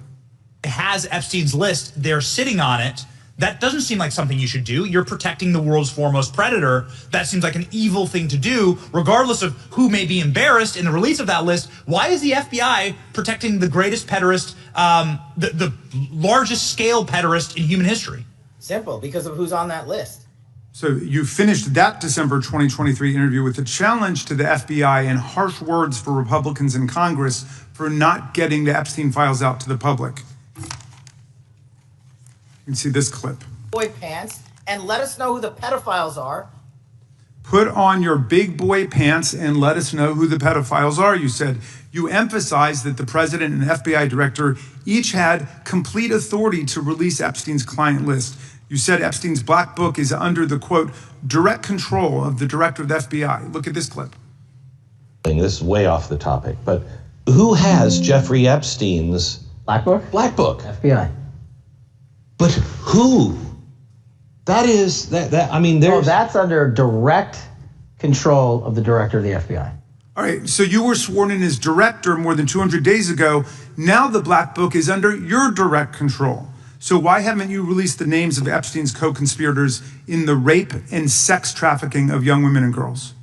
It has Epstein's list. They're sitting on it. That doesn't seem like something you should do. You're protecting the world's foremost predator. That seems like an evil thing to do, regardless of who may be embarrassed in the release of that list. Why is the FBI protecting the greatest pederast, the largest scale pederast in human history? Simple, because of who's on that list. So you finished that December 2023 interview with a challenge to the FBI and harsh words for Republicans in Congress for not getting the Epstein files out to the public. You can see this clip. Boy pants, and let us know who the pedophiles are. Put on your big boy pants and let us know who the pedophiles are, you said. You emphasized that the president and FBI director each had complete authority to release Epstein's client list. You said Epstein's black book is under the, quote, direct control of the director of the FBI. Look at this clip. This is way off the topic, but who has Jeffrey Epstein's Black book? black book? FBI. But who? That is, I mean, there's... that's under direct control of the director of the FBI. All right, so you were sworn in as director more than 200 days ago. Now the black book is under your direct control. So why haven't you released the names of Epstein's co-conspirators in the rape and sex trafficking of young women and girls?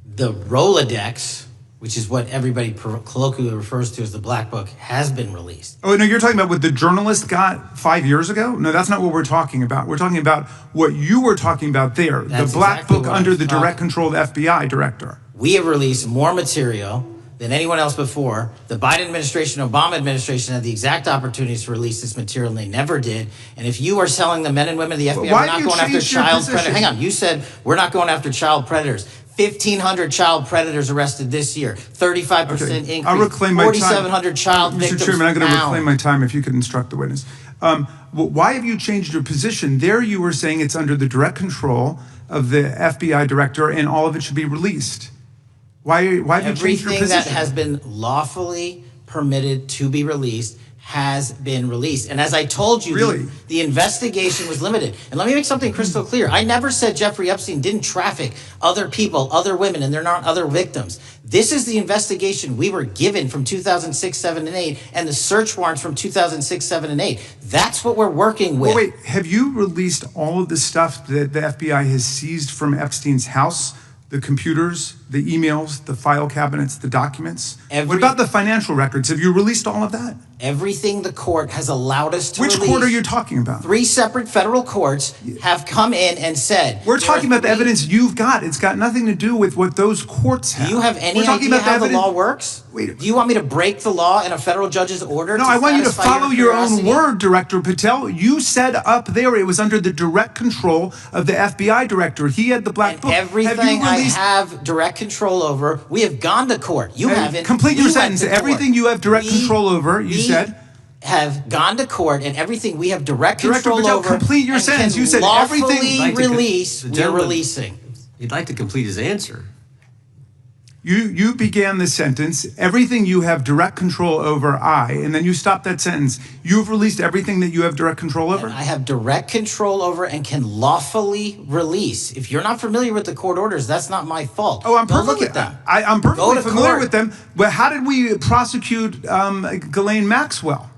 The Rolodex, which is what everybody colloquially refers to as the black book, has been released. Oh, no, you're talking about what the journalist got 5 years ago? No, that's not what we're talking about. We're talking about what you were talking about there, That's the black exactly book what under I'm the talking- direct control of the FBI director. We have released more material than anyone else before. The Biden administration, Obama administration had the exact opportunities to release this material, and they never did. And if you are telling the men and women of the FBI, Why we're not do you going after change your child position? predators. Hang on, you said we're not going after child predators. 1,500 child predators arrested this year, 35% Okay, increase, I'll reclaim my time. 4,700 child victims Mr. Chairman, I'm going to found. reclaim my time if you could instruct the witness. Why have you changed your position? There you were saying it's under the direct control of the FBI director and all of it should be released. Why have you changed your Everything position? that has been lawfully permitted to be released has been released. And as I told you, Really? the investigation was limited. And let me make something crystal clear. I never said Jeffrey Epstein didn't traffic other people, other women, and they're not other victims. This is the investigation we were given from 2006, 7, and 8, and the search warrants from 2006, 7, and 8. That's what we're working with. Well, wait, have you released all of the stuff that the FBI has seized from Epstein's house? The computers, the emails, the file cabinets, the documents? What about the financial records? Have you released all of that? Everything the court has allowed us to Which release. court are you talking about? 3 separate federal courts have come in and said... We're talking about the 3 evidence you've got. It's got nothing to do with what those courts have. Do you have any We're talking idea about how the evidence- law works? Wait. Do you want me to break the law in a federal judge's order? No, I want you to satisfy follow your own curiosity? word, Director Patel. You said up there it was under the direct control of the FBI director. He had the black And book. everything I have direct control over, we have gone to court. You haven't. Complete your We went sentence. to court. Everything you have direct control over, you said. Have gone to court, and everything we have direct Director control Patel, over. complete your and sentence. can You said lawfully everything- I'd like to release. the We're gentleman- releasing. He'd like to complete his answer. You began the sentence, everything you have direct control over, and then you stopped that sentence. You've released everything that you have direct control over? I have direct control over and can lawfully release. If you're not familiar with the court orders, that's not my fault. Oh, I'm Go perfectly, look at them. I'm Go perfectly to familiar court. with them. But how did we prosecute Ghislaine Maxwell?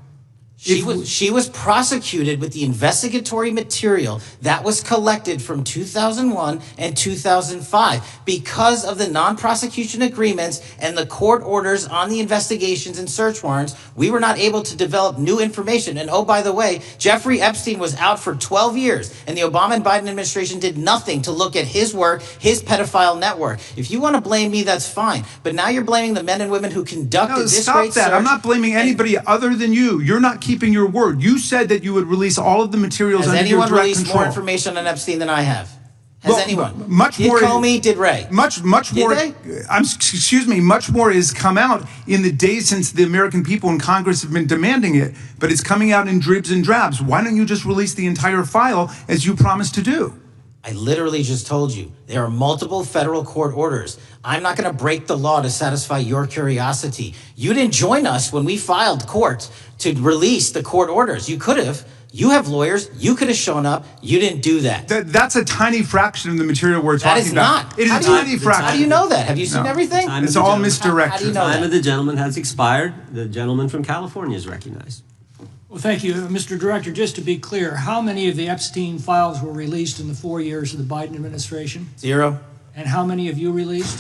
She was prosecuted with the investigatory material that was collected from 2001 and 2005 because of the non-prosecution agreements and the court orders on the investigations and search warrants. We were not able to develop new information. And oh, by the way, Jeffrey Epstein was out for 12 years and the Obama and Biden administration did nothing to look at his work, his pedophile network. If you want to blame me, that's fine. But now you're blaming the men and women who conducted No, this stop great that. search. I'm not blaming anybody other than you. You're not keeping your word. You said that you would release all of the materials Has under your anyone direct released control. more information on Epstein than I have? Has Well, anyone? much did more- Comey, did Ray? Much Did more. they? Excuse me. Much more has come out in the days since the American people in Congress have been demanding it, but it's coming out in dribs and drabs. Why don't you just release the entire file as you promised to do? I literally just told you there are multiple federal court orders. I'm not going to break the law to satisfy your curiosity. You didn't join us when we filed court to release the court orders. You could have. You have lawyers. You could have shown up. You didn't do that. That's a tiny fraction of the material we're That talking is about. not. It is How a do you- tiny fraction. How do you know that? Have you seen No. everything? Time It's of the all gentleman. misdirected. How do you know Time that? of the gentleman has expired. The gentleman from California is recognized. Well, thank you, Mr. Director. Just to be clear, how many of the Epstein files were released in the 4 years of the Biden administration? 0. And how many have you released?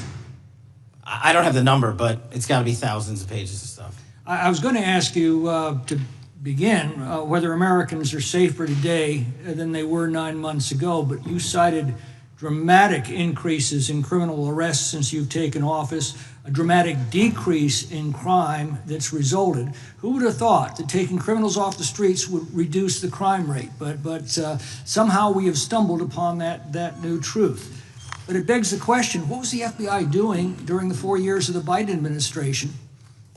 I don't have the number, but it's got to be thousands of pages of stuff. I was going to ask you to begin whether Americans are safer today than they were 9 months ago, but you cited dramatic increases in criminal arrests since you've taken office, a dramatic decrease in crime that's resulted. Who would have thought that taking criminals off the streets would reduce the crime rate? But somehow we have stumbled upon that new truth. But it begs the question, what was the FBI doing during the 4 years of the Biden administration?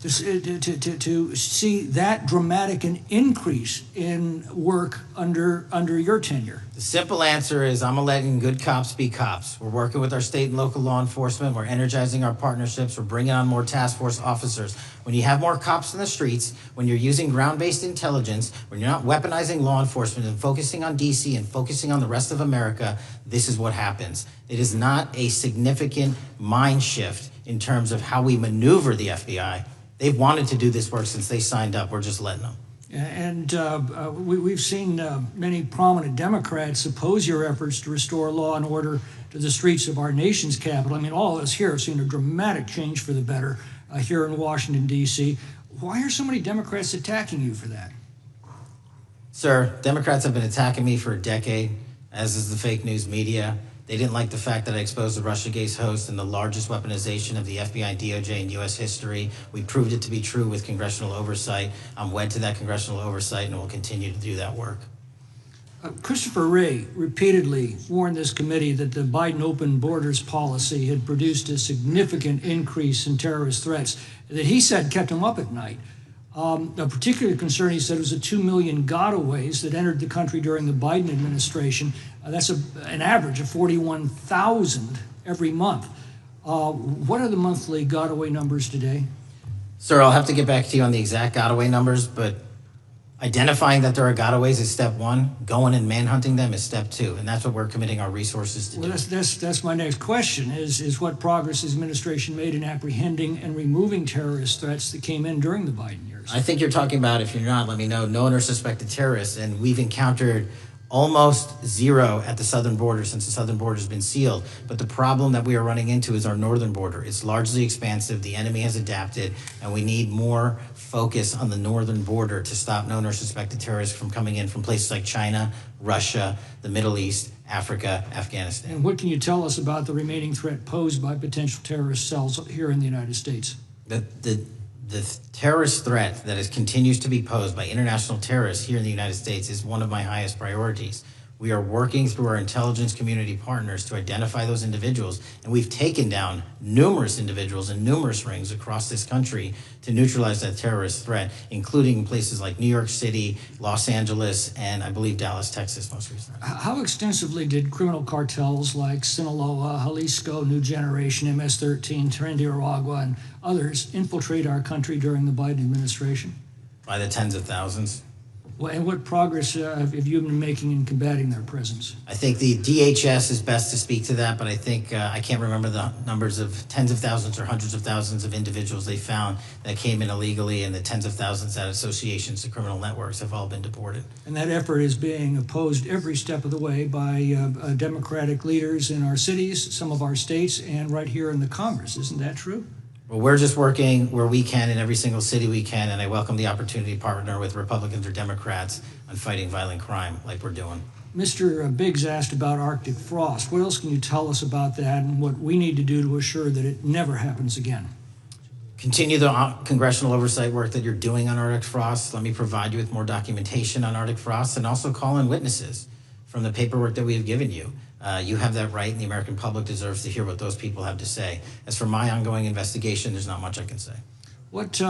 to see that dramatic an increase in work under your tenure? The simple answer is I'm letting good cops be cops. We're working with our state and local law enforcement. We're energizing our partnerships. We're bringing on more task force officers. When you have more cops in the streets, when you're using ground-based intelligence, when you're not weaponizing law enforcement and focusing on DC and focusing on the rest of America, this is what happens. It is not a significant mind shift in terms of how we maneuver the FBI. They've wanted to do this work since they signed up. We're just letting them. And we've seen many prominent Democrats oppose your efforts to restore law and order to the streets of our nation's capital. I mean, all of us here have seen a dramatic change for the better here in Washington, D.C. Why are so many Democrats attacking you for that? Sir, Democrats have been attacking me for a decade, as is the fake news media. They didn't like the fact that I exposed the Russiagate host and the largest weaponization of the FBI, DOJ, and U.S. history. We proved it to be true with congressional oversight. I'm wed to that congressional oversight and will continue to do that work. Christopher Wray repeatedly warned this committee that the Biden open borders policy had produced a significant increase in terrorist threats that he said kept him up at night. A particular concern, he said, was the 2 million gotaways that entered the country during the Biden administration. That's an average of 41,000 every month. What are the monthly gotaway numbers today? Sir, I'll have to get back to you on the exact gotaway numbers, but identifying that there are gotaways is step one. Going and manhunting them is step two, and that's what we're committing our resources to do. Well, that's my next question, is what progress his administration made in apprehending and removing terrorist threats that came in during the Biden years? I think you're talking about, if you're not, let me know, known or suspected terrorists, and we've encountered almost zero at the southern border since the southern border has been sealed. But the problem that we are running into is our northern border. It's largely expansive. The enemy has adapted, and we need more focus on the northern border to stop known or suspected terrorists from coming in from places like China, Russia, the Middle East, Africa, Afghanistan. And what can you tell us about the remaining threat posed by potential terrorist cells here in the United States? The terrorist threat that continues to be posed by international terrorists here in the United States is one of my highest priorities. We are working through our intelligence community partners to identify those individuals, and we've taken down numerous individuals in numerous rings across this country to neutralize that terrorist threat, including places like New York City, Los Angeles, and I believe Dallas, Texas most recently. How extensively did criminal cartels like Sinaloa, Jalisco, New Generation, MS-13, Trinidad, and others infiltrate our country during the Biden administration? By the tens of thousands. Well, and what progress have you been making in combating their presence? I think the DHS is best to speak to that, but I think I can't remember the numbers of tens of thousands or hundreds of thousands of individuals they found that came in illegally, and the tens of thousands that associations to criminal networks have all been deported. And that effort is being opposed every step of the way by Democratic leaders in our cities, some of our states, and right here in the Congress. Isn't that true? Well, we're just working where we can in every single city we can, and I welcome the opportunity to partner with Republicans or Democrats on fighting violent crime like we're doing. Mr. Biggs asked about Arctic frost. What else can you tell us about that and what we need to do to assure that it never happens again? Continue the congressional oversight work that you're doing on Arctic frost. Let me provide you with more documentation on Arctic frost, and also call in witnesses from the paperwork that we have given you. You have that right, and the American public deserves to hear what those people have to say. As for my ongoing investigation, there's not much I can say. What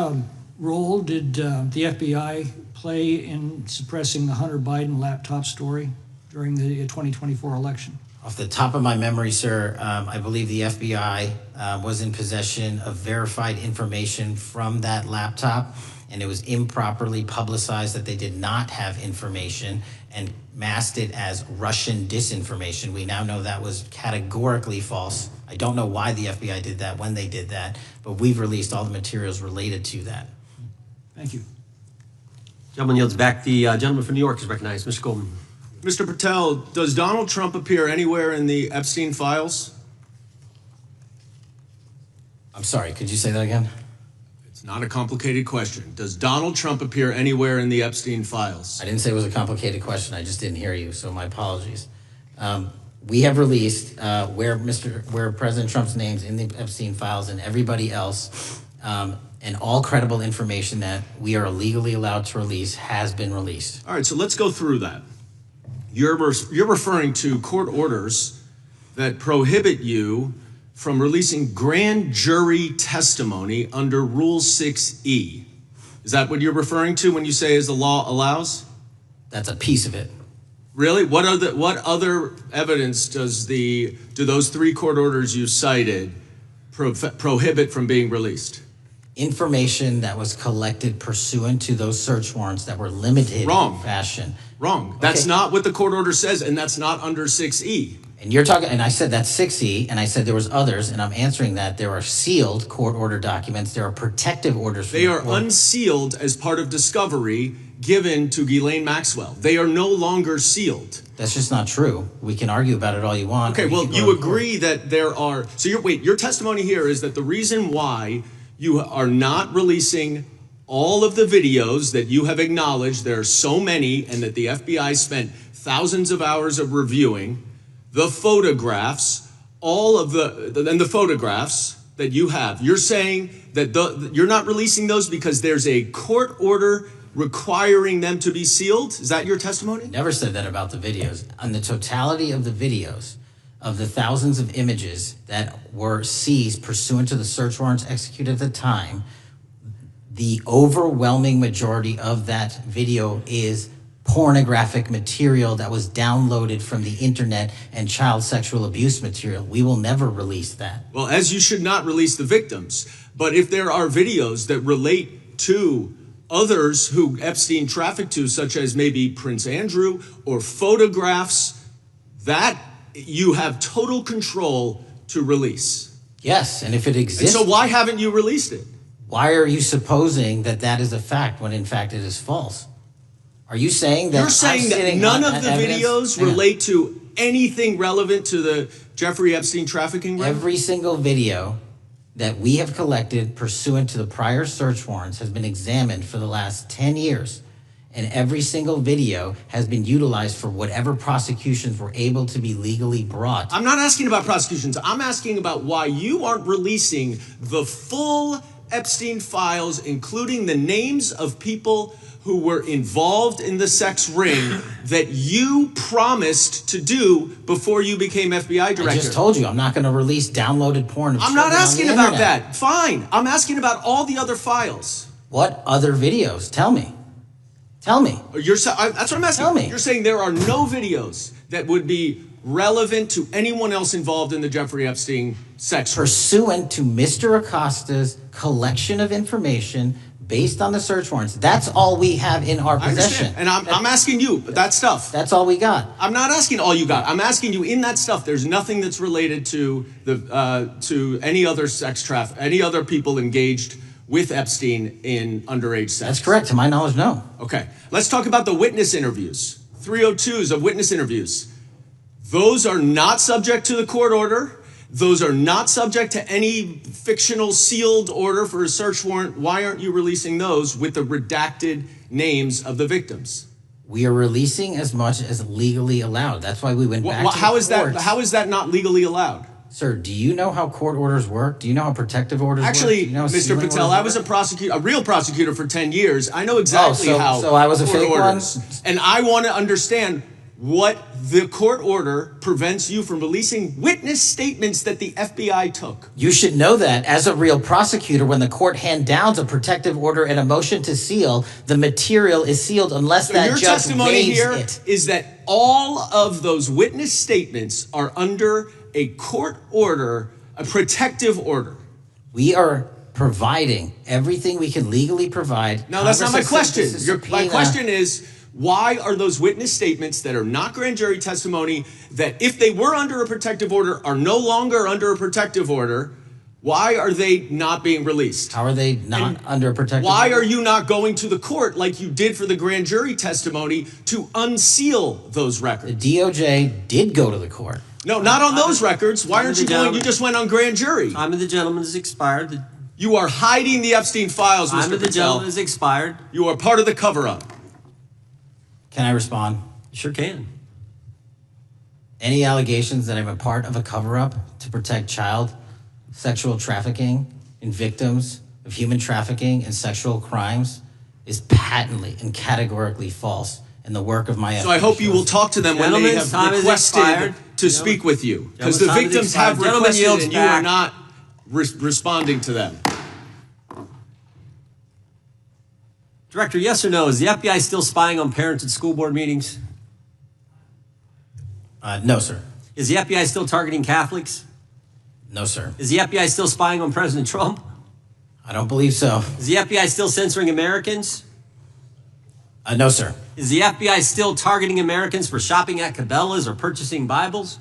role did the FBI play in suppressing the Hunter Biden laptop story during the 2024 election? Off the top of my memory, sir, I believe the FBI was in possession of verified information from that laptop, and it was improperly publicized that they did not have information and masked it as Russian disinformation. We now know that was categorically false. I don't know why the FBI did that, when they did that, but we've released all the materials related to that. Thank you. Gentleman yields back. The gentleman from New York is recognized. Mr. Goldman. Mr. Patel, does Donald Trump appear anywhere in the Epstein files? I'm sorry, could you say that again? It's not a complicated question. Does Donald Trump appear anywhere in the Epstein files? I didn't say it was a complicated question. I just didn't hear you, so my apologies. We have released where President Trump's name's in the Epstein files and everybody else, and all credible information that we are legally allowed to release has been released. All right, so let's go through that. You're referring to court orders that prohibit you from releasing grand jury testimony under Rule 6E. Is that what you're referring to when you say as the law allows? That's a piece of it. Really? What other evidence do those 3 court orders you cited prohibit from being released? Information that was collected pursuant to those search warrants that were limited Wrong. in fashion. Wrong. That's not what the court order says, and that's not under 6E. And you're talking, and I said that's 6E, and I said there was others, and I'm answering that. There are sealed court order documents. There are protective orders. They are unsealed as part of discovery given to Ghislaine Maxwell. They are no longer sealed. That's just not true. We can argue about it all you want. Okay, well, you agree that there are, so your testimony here is that the reason why you are not releasing all of the videos that you have acknowledged, there are so many, and that the FBI spent thousands of hours of reviewing, the photographs, the photographs that you have. You're saying that you're not releasing those because there's a court order requiring them to be sealed? Is that your testimony? Never said that about the videos. On the totality of the videos, of the thousands of images that were seized pursuant to the search warrants executed at the time, the overwhelming majority of that video is pornographic material that was downloaded from the internet and child sexual abuse material. We will never release that. Well, as you should not release the victims. But if there are videos that relate to others who Epstein trafficked to, such as maybe Prince Andrew, or photographs, that you have total control to release. Yes, and if it exists... And so why haven't you released it? Why are you supposing that that is a fact when in fact it is false? Are you saying that... You're saying that none of the videos relate to anything relevant to the Jeffrey Epstein trafficking ring? Every single video that we have collected pursuant to the prior search warrants has been examined for the last 10 years. And every single video has been utilized for whatever prosecutions were able to be legally brought. I'm not asking about prosecutions. I'm asking about why you aren't releasing the full Epstein files, including the names of people who were involved in the sex ring that you promised to do before you became FBI director. I just told you I'm not going to release downloaded porn. I'm not asking about that. Fine. I'm asking about all the other files. What other videos? Tell me. Tell me. That's what I'm asking. Tell me. You're saying there are no videos that would be relevant to anyone else involved in the Jeffrey Epstein sex ring. Pursuant to Mr. Acosta's collection of information based on the search warrants. That's all we have in our possession. And I'm asking you that stuff. That's all we got. I'm not asking all you got. I'm asking you in that stuff. There's nothing that's related to to any other sex traffic, any other people engaged with Epstein in underage sex. That's correct. To my knowledge, no. Okay. Let's talk about the witness interviews. 302s of witness interviews. Those are not subject to the court order. Those are not subject to any fictional sealed order for a search warrant. Why aren't you releasing those with the redacted names of the victims? We are releasing as much as legally allowed. That's why we went back to the courts. How is that not legally allowed? Sir, do you know how court orders work? Do you know how protective orders work? Actually, Do you know how Mr. sealing Patel, orders I was a real prosecutor for 10 years. I know exactly how. So I was a fake one? And I want to understand what the court order prevents you from releasing witness statements that the FBI took. You should know that as a real prosecutor, when the court hand downs a protective order and a motion to seal, the material is sealed unless So that your judge testimony waives here it. is that all of those witness statements are under a court order, a protective order. We are providing everything we can legally provide. No, that's not my question. My Subpoena. question is, why are those witness statements that are not grand jury testimony, that if they were under a protective order are no longer under a protective order, why are they not being released? How are they not under a protective Why order? are you not going to the court like you did for the grand jury testimony to unseal those records? The DOJ did go to the court. No, not on those records. Why aren't you going? You just went on grand jury. Time of the gentleman has expired. You are hiding the Epstein files, Mr. Time of the Patel. gentleman has expired. You are part of the cover-up. Can I respond? Sure can. Any allegations that I'm a part of a cover-up to protect child sexual trafficking and victims of human trafficking and sexual crimes is patently and categorically false. And and the work of my So I hope you will talk to them when they have requested to speak with you. Because the victims have requested and you are not responding to them. Director, yes or no, is the FBI still spying on parents at school board meetings? No, sir. Is the FBI still targeting Catholics? No, sir. Is the FBI still spying on President Trump? I don't believe so. Is the FBI still censoring Americans? No, sir. Is the FBI still targeting Americans for shopping at Cabela's or purchasing Bibles?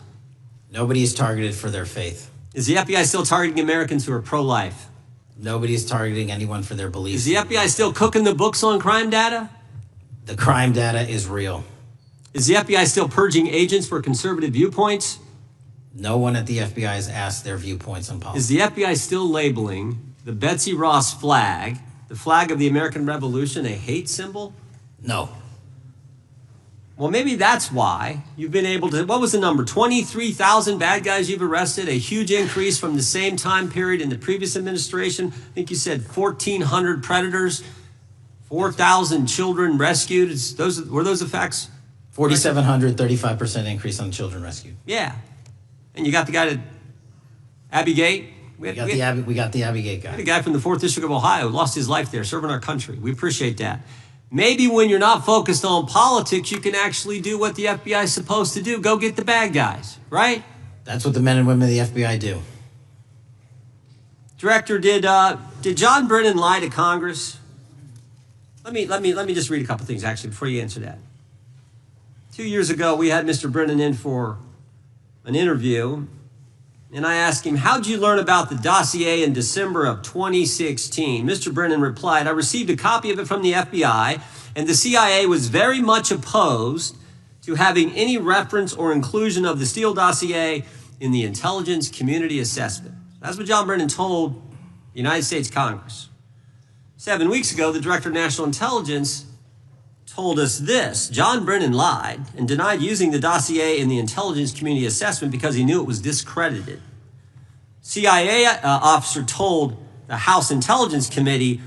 Nobody is targeted for their faith. Is the FBI still targeting Americans who are pro-life? Nobody is targeting anyone for their beliefs. Is the FBI still cooking the books on crime data? The crime data is real. Is the FBI still purging agents for conservative viewpoints? No one at the FBI has asked their viewpoints on politics. Is the FBI still labeling the Betsy Ross flag, the flag of the American Revolution, a hate symbol? No. Well, maybe that's why you've been able to, what was the number? 23,000 bad guys you've arrested, a huge increase from the same time period in the previous administration. I think you said 1,400 predators, 4,000 children rescued. Were those the facts? 4,700, 35% increase on children rescued. Yeah. And you got the guy to Abbey Gate? We got the Abbey Gate guy. The guy from the 4th District of Ohio who lost his life there serving our country. We appreciate that. Maybe when you're not focused on politics, you can actually do what the FBI is supposed to do. Go get the bad guys, right? That's what the men and women of the FBI do. Director, did John Brennan lie to Congress? Let me just read a couple things actually before you answer that. 2 years ago, we had Mr. Brennan in for an interview, and I asked him, how'd you learn about the dossier in December of 2016? Mr. Brennan replied, I received a copy of it from the FBI, and the CIA was very much opposed to having any reference or inclusion of the Steele dossier in the intelligence community assessment. That's what John Brennan told the United States Congress. 7 weeks ago, the Director of National Intelligence told us this. John Brennan lied and denied using the dossier in the intelligence community assessment because he knew it was discredited. CIA officer told the House Intelligence Committee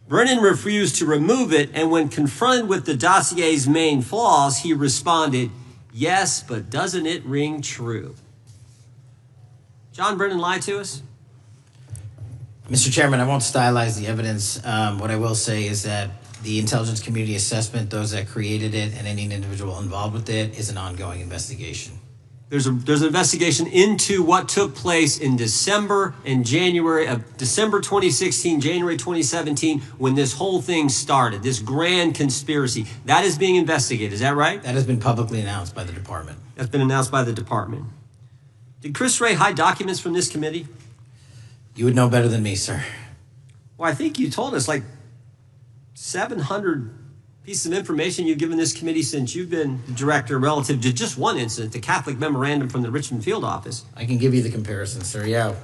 Brennan refused to remove it, and when confronted with the dossier's main flaws, he responded, yes, but doesn't it ring true? John Brennan lied to us? Mr. Chairman, I won't stylize the evidence. What I will say is that the intelligence community assessment, those that created it and any individual involved with it, is an ongoing investigation. There's an investigation into what took place in December and January of December 2016, January 2017, when this whole thing started, this grand conspiracy. That is being investigated. Is that right? That has been publicly announced by the department. That's been announced by the department. Did Chris Wray hide documents from this committee? You would know better than me, sir. Well, I think you told us like 700 pieces of information you've given this committee since you've been the director relative to just one incident, the Catholic memorandum from the Richmond field office. I can give you the comparison, sir. Yeah,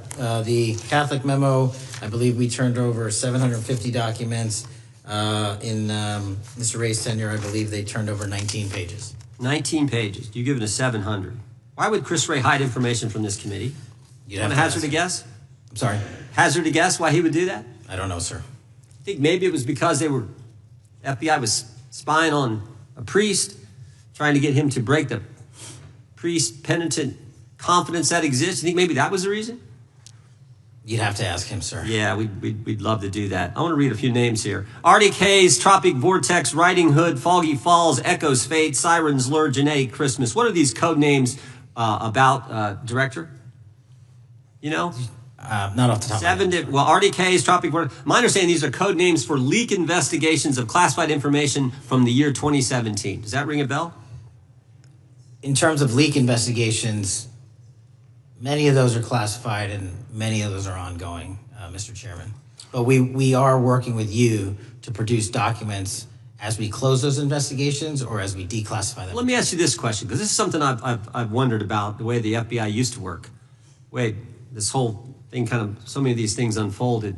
the Catholic memo, I believe we turned over 750 documents. In Mr. Ray's tenure, I believe they turned over 19 pages. 19 pages. You've given us 700. Why would Chris Wray hide information from this committee? You want to hazard a guess? I'm sorry? Hazard a guess why he would do that? I don't know, sir. I think maybe it was because FBI was spying on a priest, trying to get him to break the priest penitent confidence that exists. You think maybe that was the reason? You'd have to ask him, sir. Yeah, we'd love to do that. I want to read a few names here. Arctic Haze, Tropic Vortex, Riding Hood, Foggy Falls, Echoes Fate, Sirens Lure, Genetic Christmas. What are these code names about, Director? You know? Not off the top of my head. Well, Arctic Haze, Tropic Vortex. My understanding, these are code names for leak investigations of classified information from the year 2017. Does that ring a bell? In terms of leak investigations, many of those are classified and many of those are ongoing, Mr. Chairman. But we are working with you to produce documents as we close those investigations or as we declassify them. Let me ask you this question, because this is something I've wondered about, the way the FBI used to work. Wait, this whole thing so many of these things unfolded.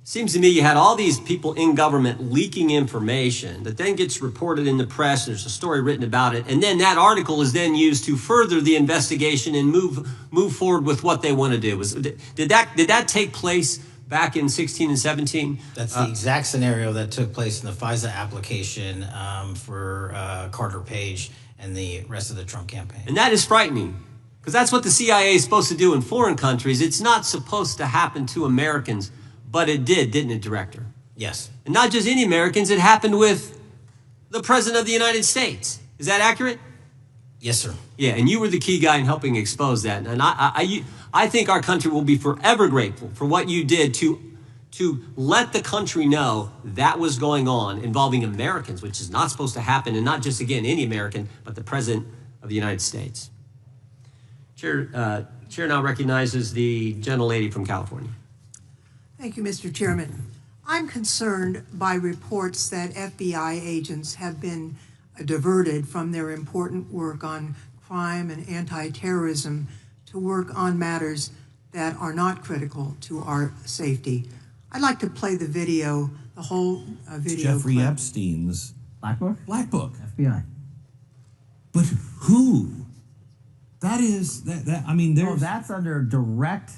Seems to me you had all these people in government leaking information that then gets reported in the press. There's a story written about it. And then that article is then used to further the investigation and move forward with what they want to do. Did that take place back in 16 and 17. That's the exact scenario that took place in the FISA application for Carter Page and the rest of the Trump campaign. And that is frightening, because that's what the CIA is supposed to do in foreign countries. It's not supposed to happen to Americans, but it did, didn't it, Director? Yes. And not just any Americans, it happened with the President of the United States. Is that accurate? Yes, sir. Yeah, and you were the key guy in helping expose that. And I think our country will be forever grateful for what you did to let the country know that was going on involving Americans, which is not supposed to happen, and not just, again, any American, but the President of the United States. Chair now recognizes the gentlelady from California. Thank you, Mr. Chairman. I'm concerned by reports that FBI agents have been diverted from their important work on crime and anti-terrorism to work on matters that are not critical to our safety. I'd like to play the video, the whole video. Jeffrey clip. Epstein's Black Book? Black Book. FBI. But who? That is, I mean, No, there's... that's under direct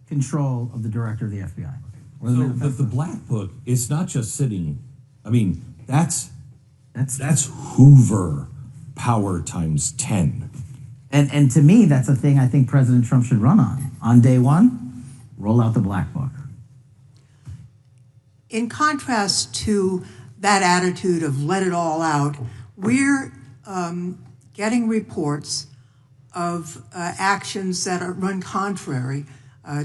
control of the director of the FBI. Or So, but the Black Book, it's not just sitting, I mean, that's Hoover power times 10. And to me, that's a thing I think President Trump should run on. On day one, roll out the Black Book. In contrast to that attitude of let it all out, we're getting reports of actions that run contrary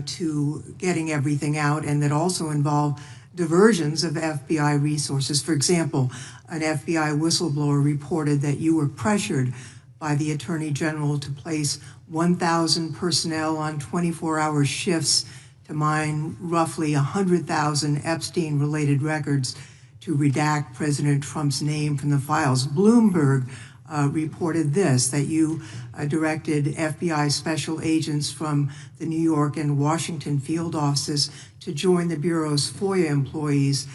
to getting everything out, and that also involve diversions of FBI resources. For example, an FBI whistleblower reported that you were pressured by the Attorney General to place 1,000 personnel on 24-hour shifts to mine roughly 100,000 Epstein-related records to redact President Trump's name from the files. Bloomberg reported this, that you directed FBI special agents from the New York and Washington field offices to join the Bureau's FOIA employees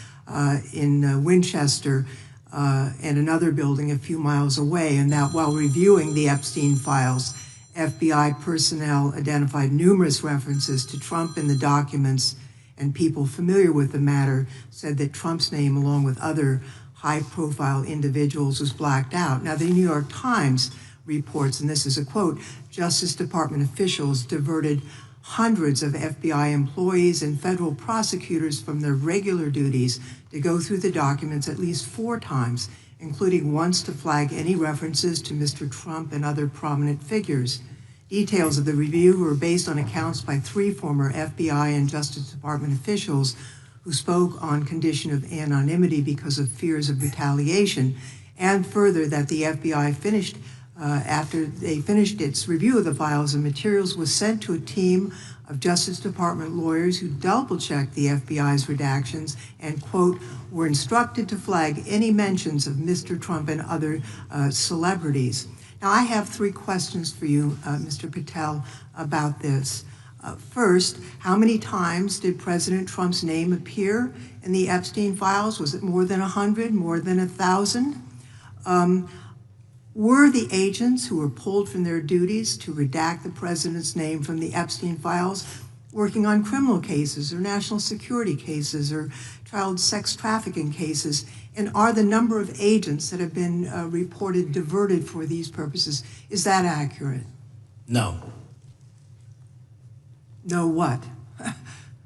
in Winchester and another building a few miles away, and that while reviewing the Epstein files, FBI personnel identified numerous references to Trump in the documents, and people familiar with the matter said that Trump's name, along with other high-profile individuals, was blacked out. Now, the New York Times reports, and this is a quote, Justice Department officials diverted hundreds of FBI employees and federal prosecutors from their regular duties to go through the documents at least 4 times, including once to flag any references to Mr. Trump and other prominent figures. Details of the review were based on accounts by 3 former FBI and Justice Department officials who spoke on condition of anonymity because of fears of retaliation, and further that the FBI finished, after they finished its review of the files and materials, was sent to a team of Justice Department lawyers who double-checked the FBI's redactions and, quote, were instructed to flag any mentions of Mr. Trump and other celebrities. Now, I have 3 questions for you, Mr. Patel, about this. First, how many times did President Trump's name appear in the Epstein files? Was it more than 100, more than 1,000? Were the agents who were pulled from their duties to redact the president's name from the Epstein files working on criminal cases or national security cases or child sex trafficking cases? And are the number of agents that have been reported diverted for these purposes, is that accurate? No. No what?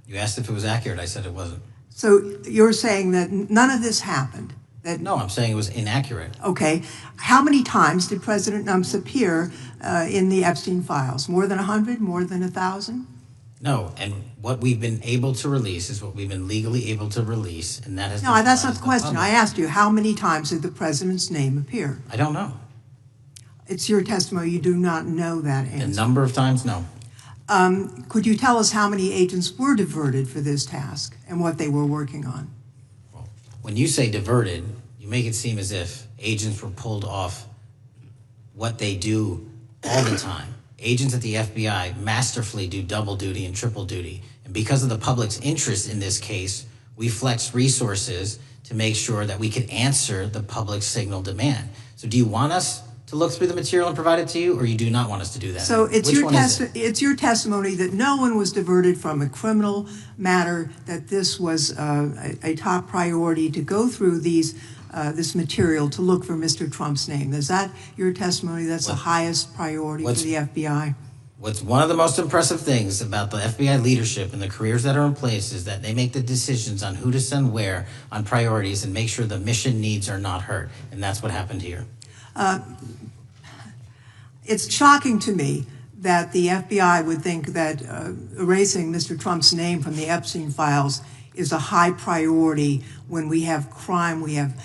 You asked if it was accurate. I said it wasn't. So you're saying that none of this happened? That, No, I'm saying it was inaccurate. okay. How many times did President Trump appear in the Epstein files? More than 100? More than 1,000? No, and what we've been able to release is what we've been legally able to release, and that has No, been that's provided not to the question. public. I asked you, how many times did the president's name appear? I don't know. It's your testimony. You do not know that The answer. number of times, no. Could you tell us how many agents were diverted for this task and what they were working on? When you say diverted, you make it seem as if agents were pulled off what they do all the time. Agents at the FBI masterfully do double duty and triple duty. And because of the public's interest in this case, we flex resources to make sure that we can answer the public's signal demand. So do you want us to look through the material and provide it to you, or you do not want us to do that? So it's Which your one is it? it's your testimony that no one was diverted from a criminal matter, that this was a top priority to go through this material to look for Mr. Trump's name. Is that your testimony? That's the highest priority for the FBI? What's one of the most impressive things about the FBI leadership and the careers that are in place is that they make the decisions on who to send where on priorities and make sure the mission needs are not hurt. And that's what happened here. It's shocking to me that the FBI would think that erasing Mr. Trump's name from the Epstein files is a high priority when we have crime, we have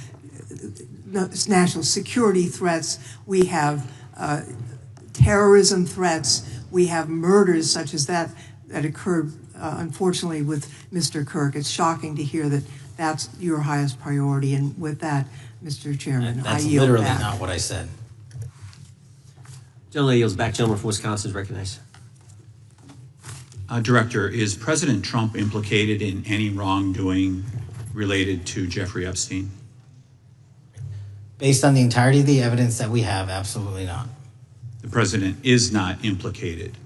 national security threats, we have terrorism threats, we have murders such as that occurred, unfortunately, with Mr. Kirk. It's shocking to hear that that's your highest priority. And with that, Mr. Chairman, I yield back. That's literally not what I said. Gentleman yields back. Gentleman from Wisconsin is recognized. Director, is President Trump implicated in any wrongdoing related to Jeffrey Epstein? Based on the entirety of the evidence that we have, absolutely not. The president is not implicated.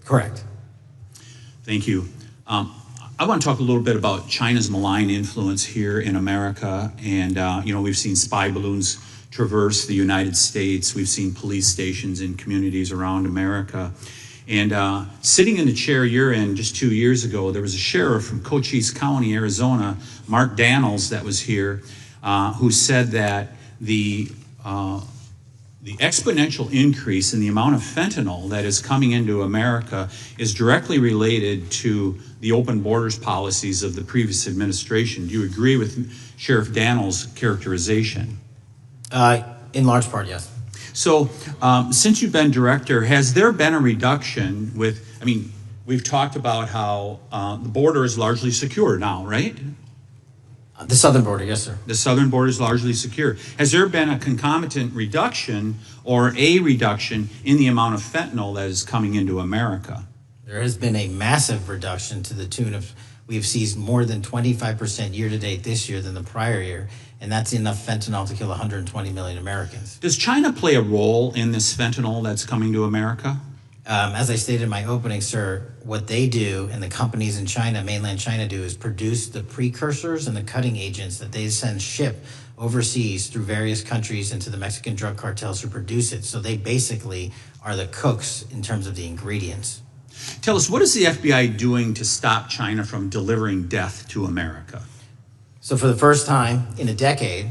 Correct. Thank you. I want to talk a little bit about China's malign influence here in America. And, we've seen spy balloons traverse the United States. We've seen police stations in communities around America. And sitting in the chair you're in just 2 years ago, there was a sheriff from Cochise County, Arizona, Mark Daniels, that was here, who said that the exponential increase in the amount of fentanyl that is coming into America is directly related to the open borders policies of the previous administration. Do you agree with Sheriff Daniels' characterization? In large part, yes. So, since you've been director, has there been a reduction we've talked about how the border is largely secure now, right? The southern border, yes, sir. The southern border is largely secure. Has there been a concomitant reduction or a reduction in the amount of fentanyl that is coming into America? There has been a massive reduction to the tune of, we've seized more than 25% year to date this year than the prior year, and that's enough fentanyl to kill 120 million Americans. Does China play a role in this fentanyl that's coming to America? As I stated in my opening, sir, what they do and the companies in China, mainland China, do is produce the precursors and the cutting agents that they ship overseas through various countries into the Mexican drug cartels who produce it. So they basically are the cooks in terms of the ingredients. Tell us, what is the FBI doing to stop China from delivering death to America? So for the first time in a decade,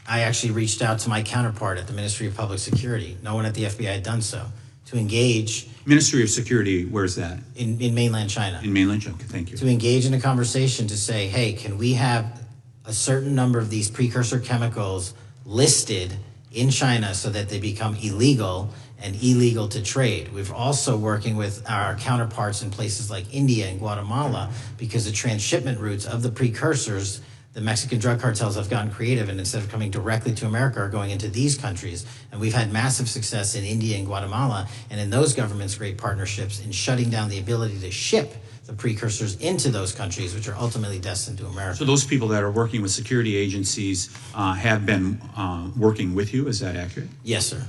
I actually reached out to my counterpart at the Ministry of Public Security. No one at the FBI had done so. To engage. Ministry of Security, where's that? In mainland China. In mainland China, thank you. To engage in a conversation to say, hey, can we have a certain number of these precursor chemicals listed in China so that they become illegal and illegal to trade. We're also working with our counterparts in places like India and Guatemala because the transshipment routes of the precursors, the Mexican drug cartels have gotten creative, and instead of coming directly to America are going into these countries. And we've had massive success in India and Guatemala, and in those governments, great partnerships in shutting down the ability to ship the precursors into those countries, which are ultimately destined to America. So those people that are working with security agencies have been working with you, is that accurate? Yes, sir.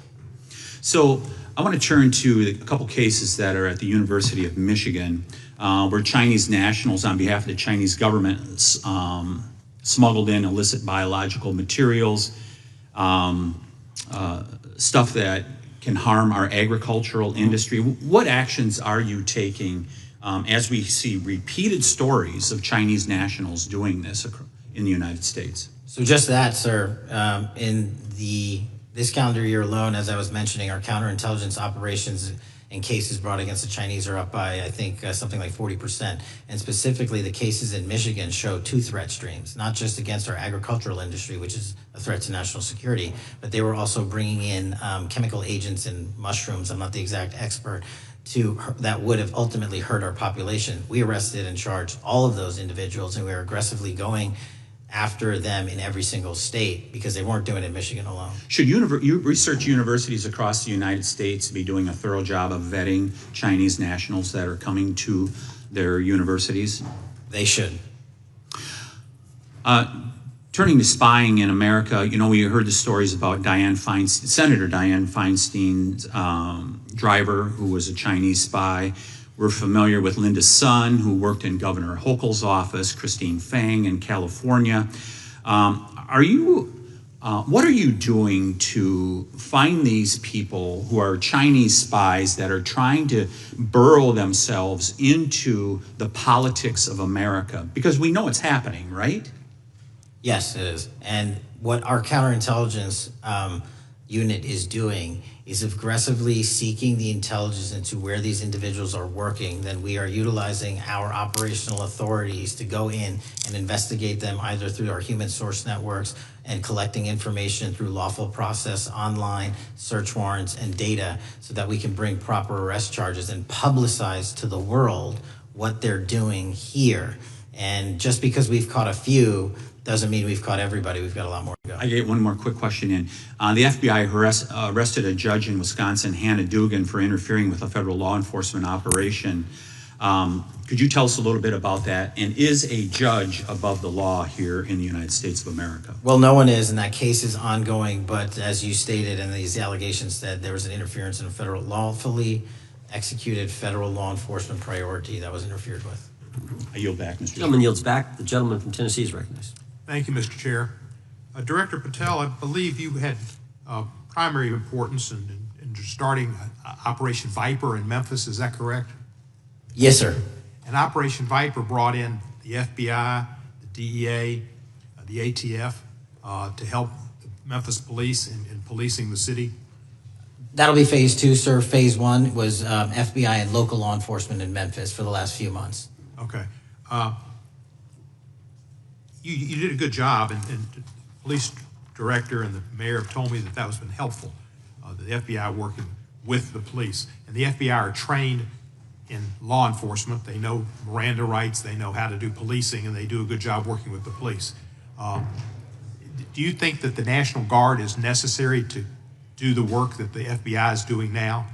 So I want to turn to a couple cases that are at the University of Michigan, where Chinese nationals on behalf of the Chinese government smuggled in illicit biological materials, stuff that can harm our agricultural industry. What actions are you taking as we see repeated stories of Chinese nationals doing this in the United States? So just that, sir. In this calendar year alone, as I was mentioning, our counterintelligence operations and cases brought against the Chinese are up by, I think, something like 40%. And specifically, the cases in Michigan show two threat streams, not just against our agricultural industry, which is a threat to national security, but they were also bringing in chemical agents and mushrooms, I'm not the exact expert, that would have ultimately hurt our population. We arrested and charged all of those individuals, and we are aggressively going after them in every single state because they weren't doing it in Michigan alone. Should research universities across the United States be doing a thorough job of vetting Chinese nationals that are coming to their universities? They should. turning to spying in America, you know, we heard the stories about Senator Dianne Feinstein's driver, who was a Chinese spy. We're familiar with Linda's son, who worked in Governor Hochul's office, Christine Fang in California. What are you doing to find these people who are Chinese spies that are trying to burrow themselves into the politics of America? Because we know it's happening, right? Yes, it is. And what our counterintelligence unit is doing is aggressively seeking the intelligence into where these individuals are working. Then we are utilizing our operational authorities to go in and investigate them either through our human source networks and collecting information through lawful process, online search warrants and data, so that we can bring proper arrest charges and publicize to the world what they're doing here. And just because we've caught a few doesn't mean we've caught everybody. We've got a lot more to go. I get one more quick question in. The FBI arrested a judge in Wisconsin, Hannah Dugan, for interfering with a federal law enforcement operation. Could you tell us a little bit about that? And is a judge above the law here in the United States of America? Well, no one is, and that case is ongoing. But as you stated, and these allegations said, there was an interference in a federal lawfully executed federal law enforcement priority that was interfered with. I yield back, Mr. Gentleman yields back. The gentleman from Tennessee is recognized. Thank you, Mr. Chair. Director Patel, I believe you had primary importance in starting Operation Viper in Memphis. Is that correct? Yes, sir. And Operation Viper brought in the FBI, the DEA, the ATF to help the Memphis police in policing the city. That'll be phase 2, sir. Phase 1 was FBI and local law enforcement in Memphis for the last few months. Okay. You did a good job, and the police director and the mayor have told me that was been helpful, the FBI working with the police. And the FBI are trained in law enforcement. They know Miranda rights, they know how to do policing, and they do a good job working with the police. Do you think that the National Guard is necessary to do the work that the FBI is doing now?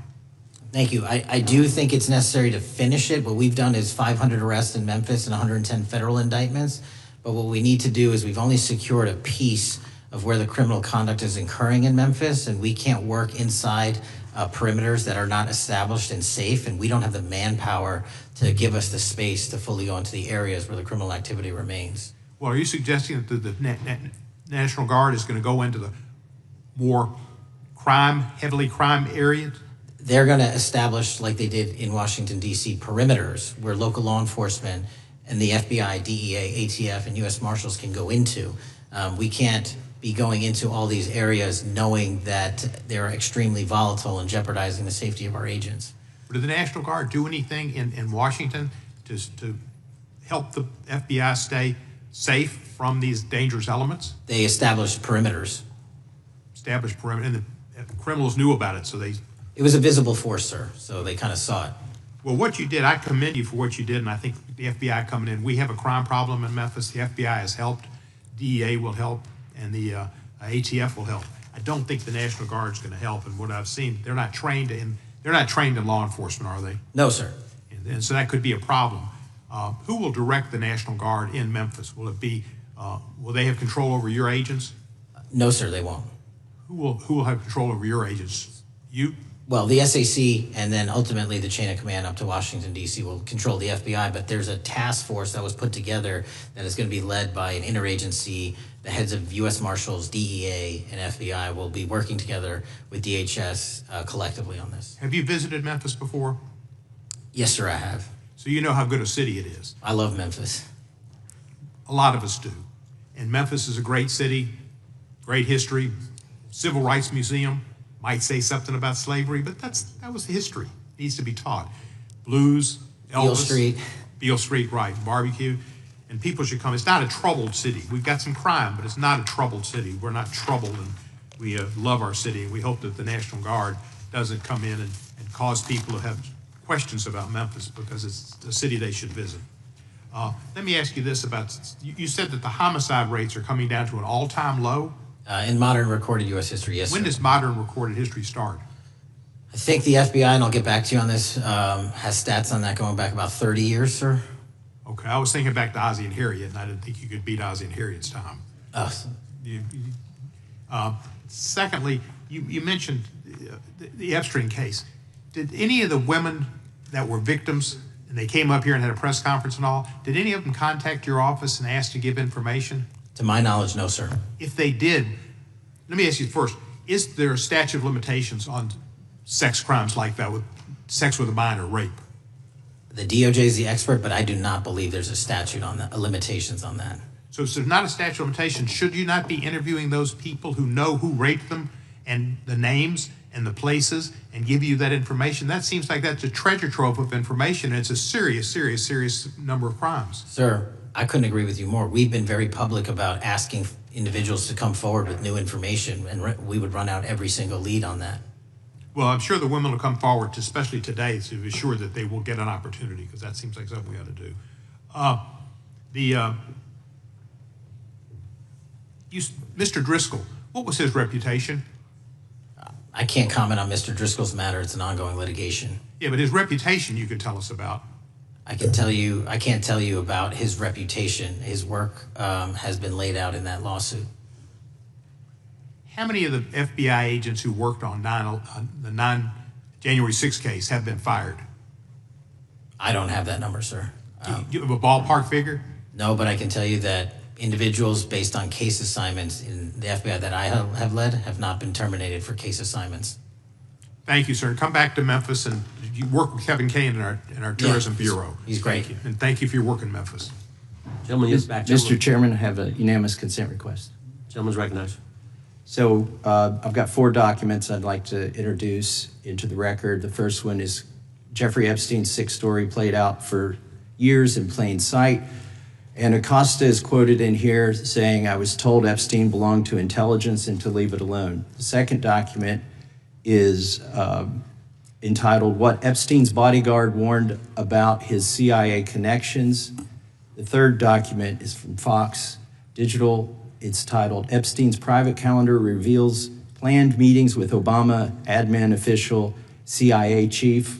Thank you. I do think it's necessary to finish it. What we've done is 500 arrests in Memphis and 110 federal indictments. But what we need to do is we've only secured a piece of where the criminal conduct is occurring in Memphis, and we can't work inside perimeters that are not established and safe, and we don't have the manpower to give us the space to fully go into the areas where the criminal activity remains. Well, are you suggesting that the National Guard is going to go into the more heavily crime areas? They're going to establish, like they did in Washington, D.C., perimeters where local law enforcement and the FBI, DEA, ATF, and U.S. Marshals can go into. We can't be going into all these areas knowing that they're extremely volatile and jeopardizing the safety of our agents. Did the National Guard do anything in Washington to help the FBI stay safe from these dangerous elements? They established perimeters. Established perimeter, and the criminals knew about it, so they... It was a visible force, sir, so they kind of saw it. Well, what you did, I commend you for what you did, and I think the FBI coming in, we have a crime problem in Memphis. The FBI has helped, DEA will help, and the ATF will help. I don't think the National Guard is going to help, and what I've seen, they're not trained in law enforcement, are they? No, sir. And so that could be a problem. Who will direct the National Guard in Memphis? Will it be? Will they have control over your agents? No, sir, they won't. Who will have control over your agents? You? Well, the SAC and then ultimately the chain of command up to Washington, D.C. will control the FBI, but there's a task force that was put together that is going to be led by an interagency. The heads of U.S. Marshals, DEA, and FBI will be working together with DHS collectively on this. Have you visited Memphis before? Yes, sir, I have. So you know how good a city it is. I love Memphis. A lot of us do. And Memphis is a great city, great history, civil rights museum. Might say something about slavery, but that was history. It needs to be taught. Blues, Elvis. Beale Street. Beale Street, right. Barbecue. And people should come. It's not a troubled city. We've got some crime, but it's not a troubled city. We're not troubled, and we love our city. And we hope that the National Guard doesn't come in and cause people to have questions about Memphis, because it's a city they should visit. Let me ask you this about, you said that the homicide rates are coming down to an all-time low? In modern recorded U.S. history, yes, When sir. does modern recorded history start? I think the FBI, and I'll get back to you on this, has stats on that going back about 30 years, sir. Okay, I was thinking back to Ozzie and Harriet, and I didn't think you could beat Ozzie and Harriet's time. Secondly, you mentioned the Epstein case. Did any of the women that were victims, and they came up here and had a press conference and all, did any of them contact your office and ask to give information? To my knowledge, no, sir. If they did, let me ask you first, is there a statute of limitations on sex crimes like that, with sex with a minor, rape? The DOJ is the expert, but I do not believe there's a statute on that, limitations on that. So if there's not a statute of limitations, should you not be interviewing those people who know who raped them and the names and the places and give you that information? That seems like that's a treasure trove of information, and it's a serious number of crimes. Sir, I couldn't agree with you more. We've been very public about asking individuals to come forward with new information, and we would run out every single lead on that. Well, I'm sure the women will come forward, especially today, to be sure that they will get an opportunity, because that seems like something we ought to do. Mr. Driscoll, what was his reputation? I can't comment on Mr. Driscoll's matter. It's an ongoing litigation. Yeah, but his reputation you could tell us about. I can't tell you about his reputation. His work has been laid out in that lawsuit. How many of the FBI agents who worked on the January 6th case have been fired? I don't have that number, sir. Do you have a ballpark figure? No, but I can tell you that individuals based on case assignments in the FBI that I have led have not been terminated for case assignments. Thank you, sir. Come back to Memphis, and you work with Kevin Kane in our Tourism Bureau. He's great. Thank you. And thank you for your work in Memphis. Gentleman, yes, back. Mr. Chairman, I have a unanimous consent request. Gentleman's recognized. So I've got 4 documents I'd like to introduce into the record. The first one is Jeffrey Epstein's 6 story played out for years in plain sight. And Acosta is quoted in here saying, "I was told Epstein belonged to intelligence and to leave it alone." The second document is entitled, "What Epstein's Bodyguard Warned About His CIA Connections." The third document is from Fox Digital. It's titled, "Epstein's Private Calendar Reveals Planned Meetings with Obama Admin Official CIA Chief."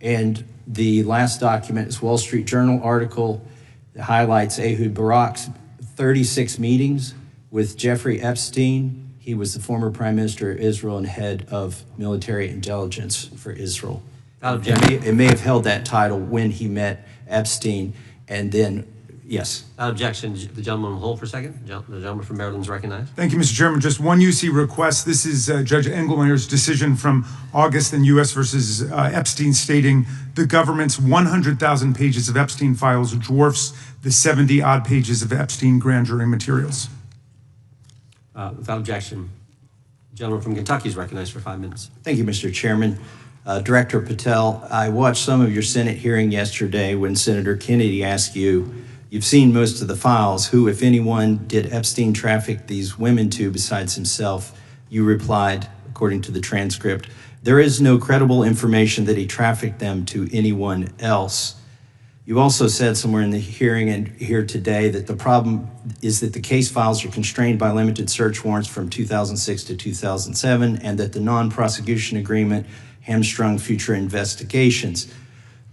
And the last document is Wall Street Journal article that highlights Ehud Barak's 36 meetings with Jeffrey Epstein. He was the former Prime Minister of Israel and head of military intelligence for Israel. It may have held that title when he met Epstein, and then, yes. Without objection, the gentleman will hold for a second. The gentleman from Maryland is recognized. Thank you, Mr. Chairman. Just one UC request. This is Judge Engelmeyer's decision from August in U.S. versus Epstein, stating the government's 100,000 pages of Epstein files dwarfs the 70-odd pages of Epstein grand jury materials. Without objection, the gentleman from Kentucky is recognized for 5 minutes. Thank you, Mr. Chairman. Director Patel, I watched some of your Senate hearing yesterday when Senator Kennedy asked you, "You've seen most of the files. Who, if anyone, did Epstein traffic these women to besides himself?" You replied, according to the transcript, "There is no credible information that he trafficked them to anyone else." You also said somewhere in the hearing and here today that the problem is that the case files are constrained by limited search warrants from 2006 to 2007, and that the non-prosecution agreement hamstrung future investigations.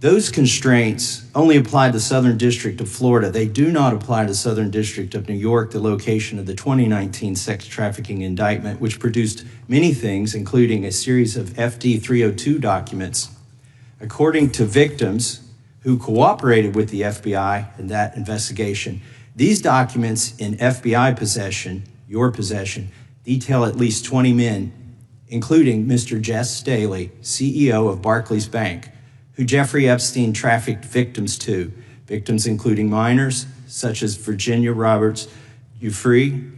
Those constraints only apply to the Southern District of Florida. They do not apply to the Southern District of New York, the location of the 2019 sex trafficking indictment, which produced many things, including a series of FD 302 documents. According to victims who cooperated with the FBI in that investigation, these documents in FBI possession, your possession, detail at least 20 men, including Mr. Jess Staley, CEO of Barclays Bank, who Jeffrey Epstein trafficked victims to, victims including minors such as Virginia Roberts Giuffre,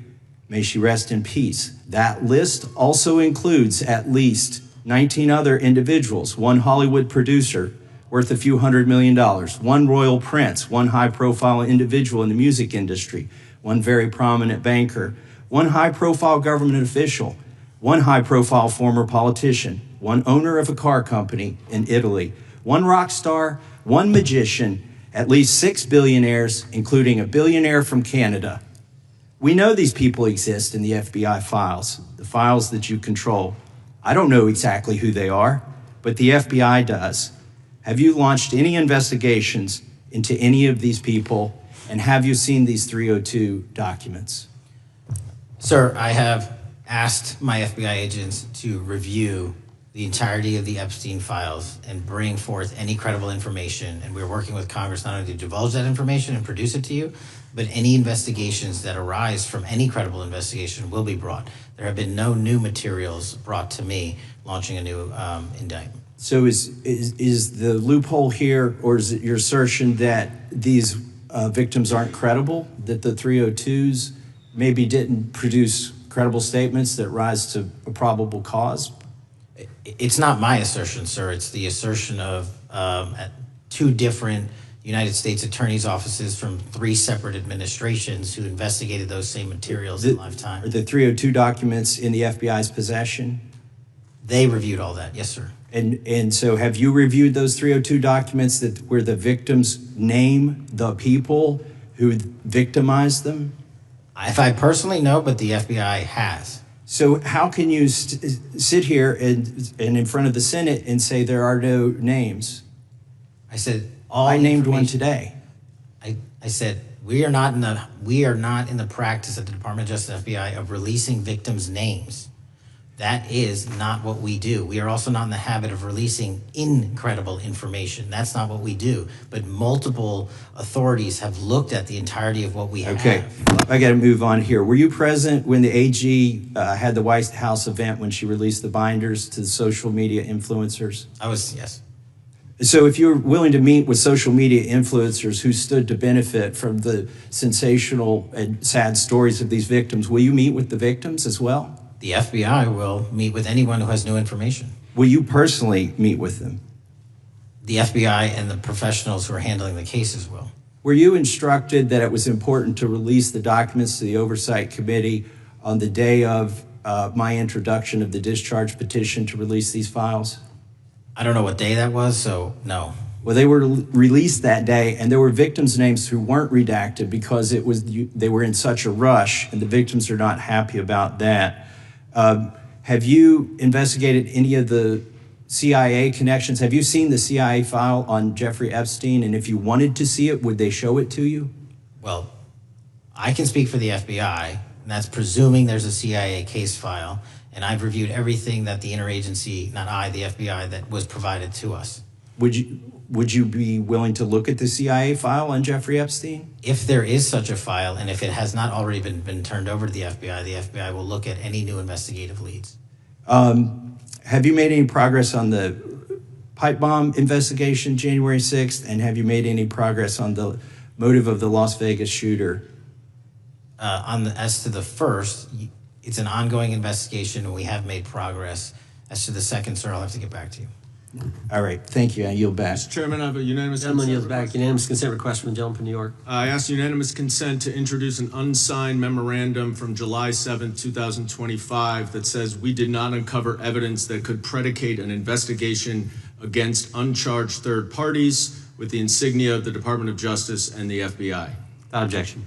may she rest in peace. That list also includes at least 19 other individuals, one Hollywood producer worth a few $100 million, one royal prince, one high-profile individual in the music industry, one very prominent banker, one high-profile government official, one high-profile former politician, one owner of a car company in Italy, one rock star, one magician, at least 6 billionaires, including a billionaire from Canada. We know these people exist in the FBI files, the files that you control. I don't know exactly who they are, but the FBI does. Have you launched any investigations into any of these people And have you seen these 302 documents? Sir, I have asked my FBI agents to review the entirety of the Epstein files and bring forth any credible information. And we're working with Congress not only to divulge that information and produce it to you, but any investigations that arise from any credible investigation will be brought. There have been no new materials brought to me launching a new indictment. So is the loophole here, or is it your assertion that these victims aren't credible, that the 302s maybe didn't produce credible statements that rise to a probable cause? It's not my assertion, sir. It's the assertion of two different United States attorneys' offices from 3 separate administrations who investigated those same materials in lifetime. Are the 302 documents in the FBI's possession? They reviewed all that, yes, sir. And so have you reviewed those 302 documents where the victims name the people who victimized them? If I personally know, but the FBI has. So how can you sit here and in front of the Senate and say there are no names? I said I named one today. I said we are not in the practice at the Department of Justice FBI of releasing victims' names. That is not what we do. We are also not in the habit of releasing incredible information. That's not what we do. But multiple authorities have looked at the entirety of what we have. Okay, I got to move on here. Were you present when the AG had the White House event when she released the binders to the social media influencers? I was, yes. So if you're willing to meet with social media influencers who stood to benefit from the sensational and sad stories of these victims, will you meet with the victims as well? The FBI will meet with anyone who has new information. Will you personally meet with them? The FBI and the professionals who are handling the cases will. Were you instructed that it was important to release the documents to the Oversight Committee on the day of my introduction of the discharge petition to release these files? I don't know what day that was, so no. Well, they were released that day, and there were victims' names who weren't redacted because they were in such a rush, and the victims are not happy about that. Have you investigated any of the CIA connections? Have you seen the CIA file on Jeffrey Epstein? And if you wanted to see it, would they show it to you? Well, I can speak for the FBI, and that's presuming there's a CIA case file. And I've reviewed everything that the interagency, not I, the FBI, that was provided to us. Would you be willing to look at the CIA file on Jeffrey Epstein? If there is such a file, and if it has not already been turned over to the FBI will look at any new investigative leads. Have you made any progress on the pipe bomb investigation January 6th? And have you made any progress on the motive of the Las Vegas shooter? As to the first, it's an ongoing investigation, and we have made progress. As to the second, sir, I'll have to get back to you. All right, thank you. I yield back. Mr. Chairman, I have a unanimous Gentleman consent yields back. request. Unanimous consent request from the gentleman from New York. I ask unanimous consent to introduce an unsigned memorandum from July 7th, 2025 that says we did not uncover evidence that could predicate an investigation against uncharged third parties with the insignia of the Department of Justice and the FBI. Without objection.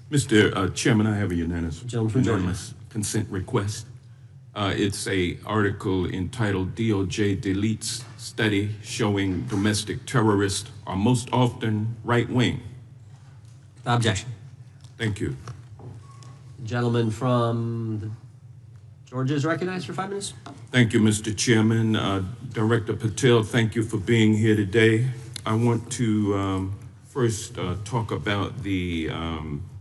Mr. Chairman, I have a unanimous Gentleman from Georgia. consent request. It's a article entitled DOJ Deletes Study Showing Domestic Terrorists Are Most Often Right-Wing. Without objection. Thank you. The gentleman from Georgia is recognized for 5 minutes. Thank you, Mr. Chairman. Director Patel, thank you for being here today. I want to first talk about the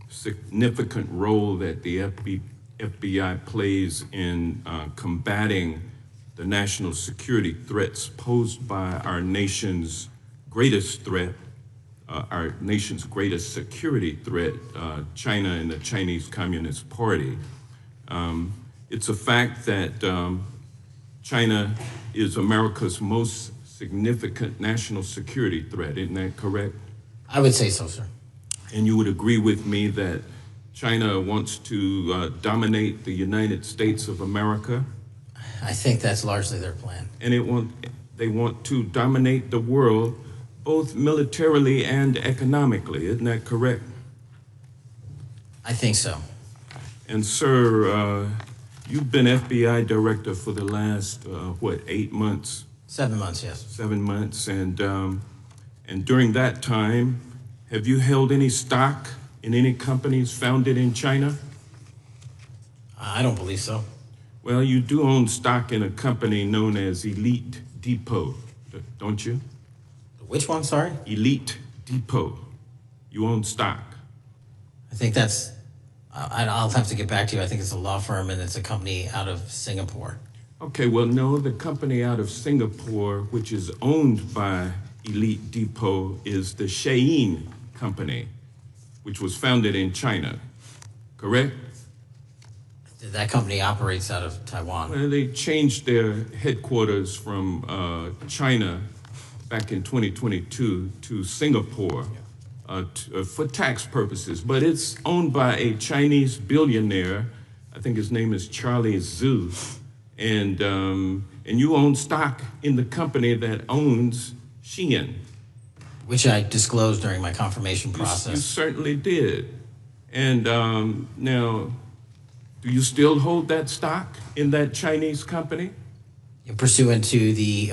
significant role that the FBI plays in combating the national security threats posed by our nation's greatest threat, our nation's greatest security threat, China and the Chinese Communist Party. It's a fact that China is America's most significant national security threat, isn't that correct? I would say so, sir. And you would agree with me that China wants to dominate the United States of America? I think that's largely their plan. And they want to dominate the world, both militarily and economically, isn't that correct? I think so. And sir, you've been FBI director for the last, 8 months? 7 months, yes. 7 months, and during that time, Have you held any stock in any companies founded in China? I don't believe so. Well, you do own stock in a company known as Elite Depot, don't you? Which one, sorry? Elite Depot. You own stock. I think that's, I'll have to get back to you. I think it's a law firm and it's a company out of Singapore. Okay, well, no, the company out of Singapore, which is owned by Elite Depot, is the Shein Company, which was founded in China, correct? That company operates out of Taiwan. Well, they changed their headquarters from China back in 2022 to Singapore for tax purposes, but it's owned by a Chinese billionaire. I think his name is Charlie Zhu, and you own stock in the company that owns Shein. Which I disclosed during my confirmation process. You certainly did. And now, do you still hold that stock in that Chinese company? Pursuant to the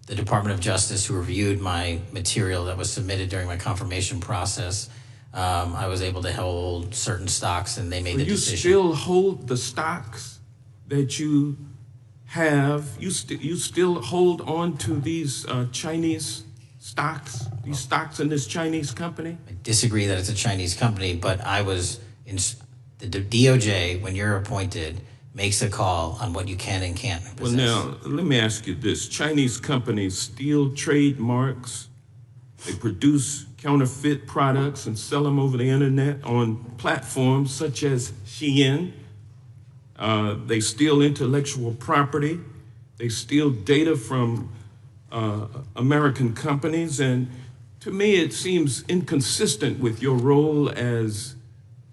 Department of Justice, who reviewed my material that was submitted during my confirmation process, I was able to hold certain stocks, and they made the decision. You still hold the stocks that you have? You still hold on to these Chinese stocks, these stocks in this Chinese company? I disagree that it's a Chinese company, but I was in the DOJ, when you're appointed, makes a call on what you can and can't possess. Well, now, let me ask you this. Chinese companies steal trademarks, they produce counterfeit products and sell them over the internet on platforms such as Shein. They steal intellectual property. They steal data from American companies. And to me, it seems inconsistent with your role as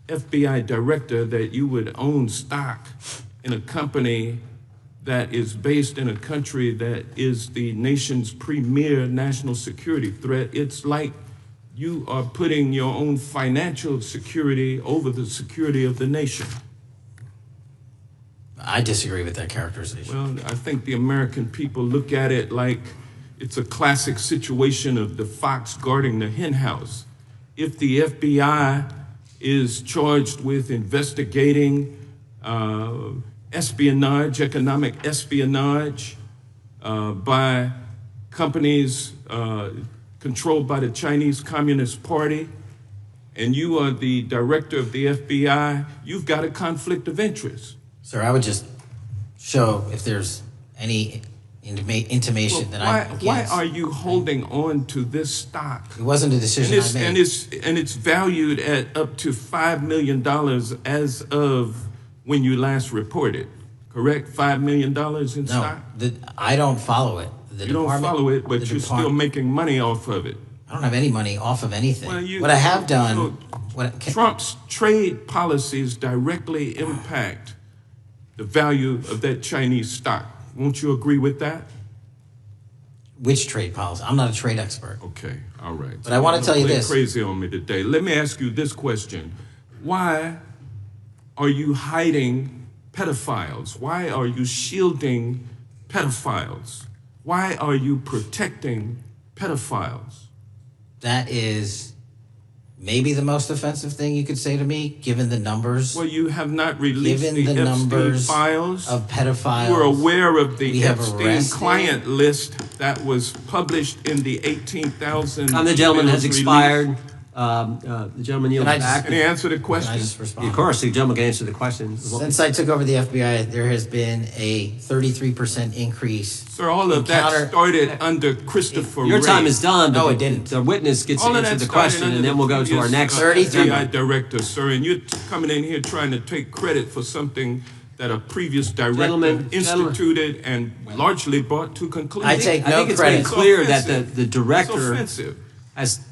FBI director that you would own stock in a company that is based in a country that is the nation's premier national security threat. It's like you are putting your own financial security over the security of the nation. I disagree with that characterization. Well, I think the American people look at it like it's a classic situation of the fox guarding the hen house. If the FBI is charged with investigating espionage, economic espionage by companies controlled by the Chinese Communist Party, and you are the director of the FBI, you've got a conflict of interest. Sir, I would just show if there's any intimation that I'm against. Why are you holding on to this stock? It wasn't a decision I made. And it's valued at up to $5 million as of when you last reported, correct? $5 million in stock? No, I don't follow it. You don't follow it, but you're still making money off of it. I don't have any money off of anything. Well, what I have done... Trump's trade policies directly impact the value of that Chinese stock. Won't you agree with that? Which trade policy? I'm not a trade expert. Okay, all right. But I want to tell you this. Crazy on me today. Let me ask you this question. Why are you hiding pedophiles? Why are you shielding pedophiles? Why are you protecting pedophiles? That is maybe the most offensive thing you could say to me, given the numbers. Well, you have not released given the Epstein numbers files of pedophiles. You are aware of the Epstein client list that was published in the 18,000. The gentleman has expired. The gentleman yields back. Can he answer the question? Can I just respond? Of course, the gentleman can answer the question. Since I took over the FBI, there has been a 33% increase. Sir, all of that started under Christopher Your Wray. time is done. No, it didn't. The witness gets to answer the question, and then we'll go to our next FBI director, sir. And you're coming in here trying to take credit for something that a previous director instituted and largely brought to conclusion. I take no credit. credit. It's clear that the director has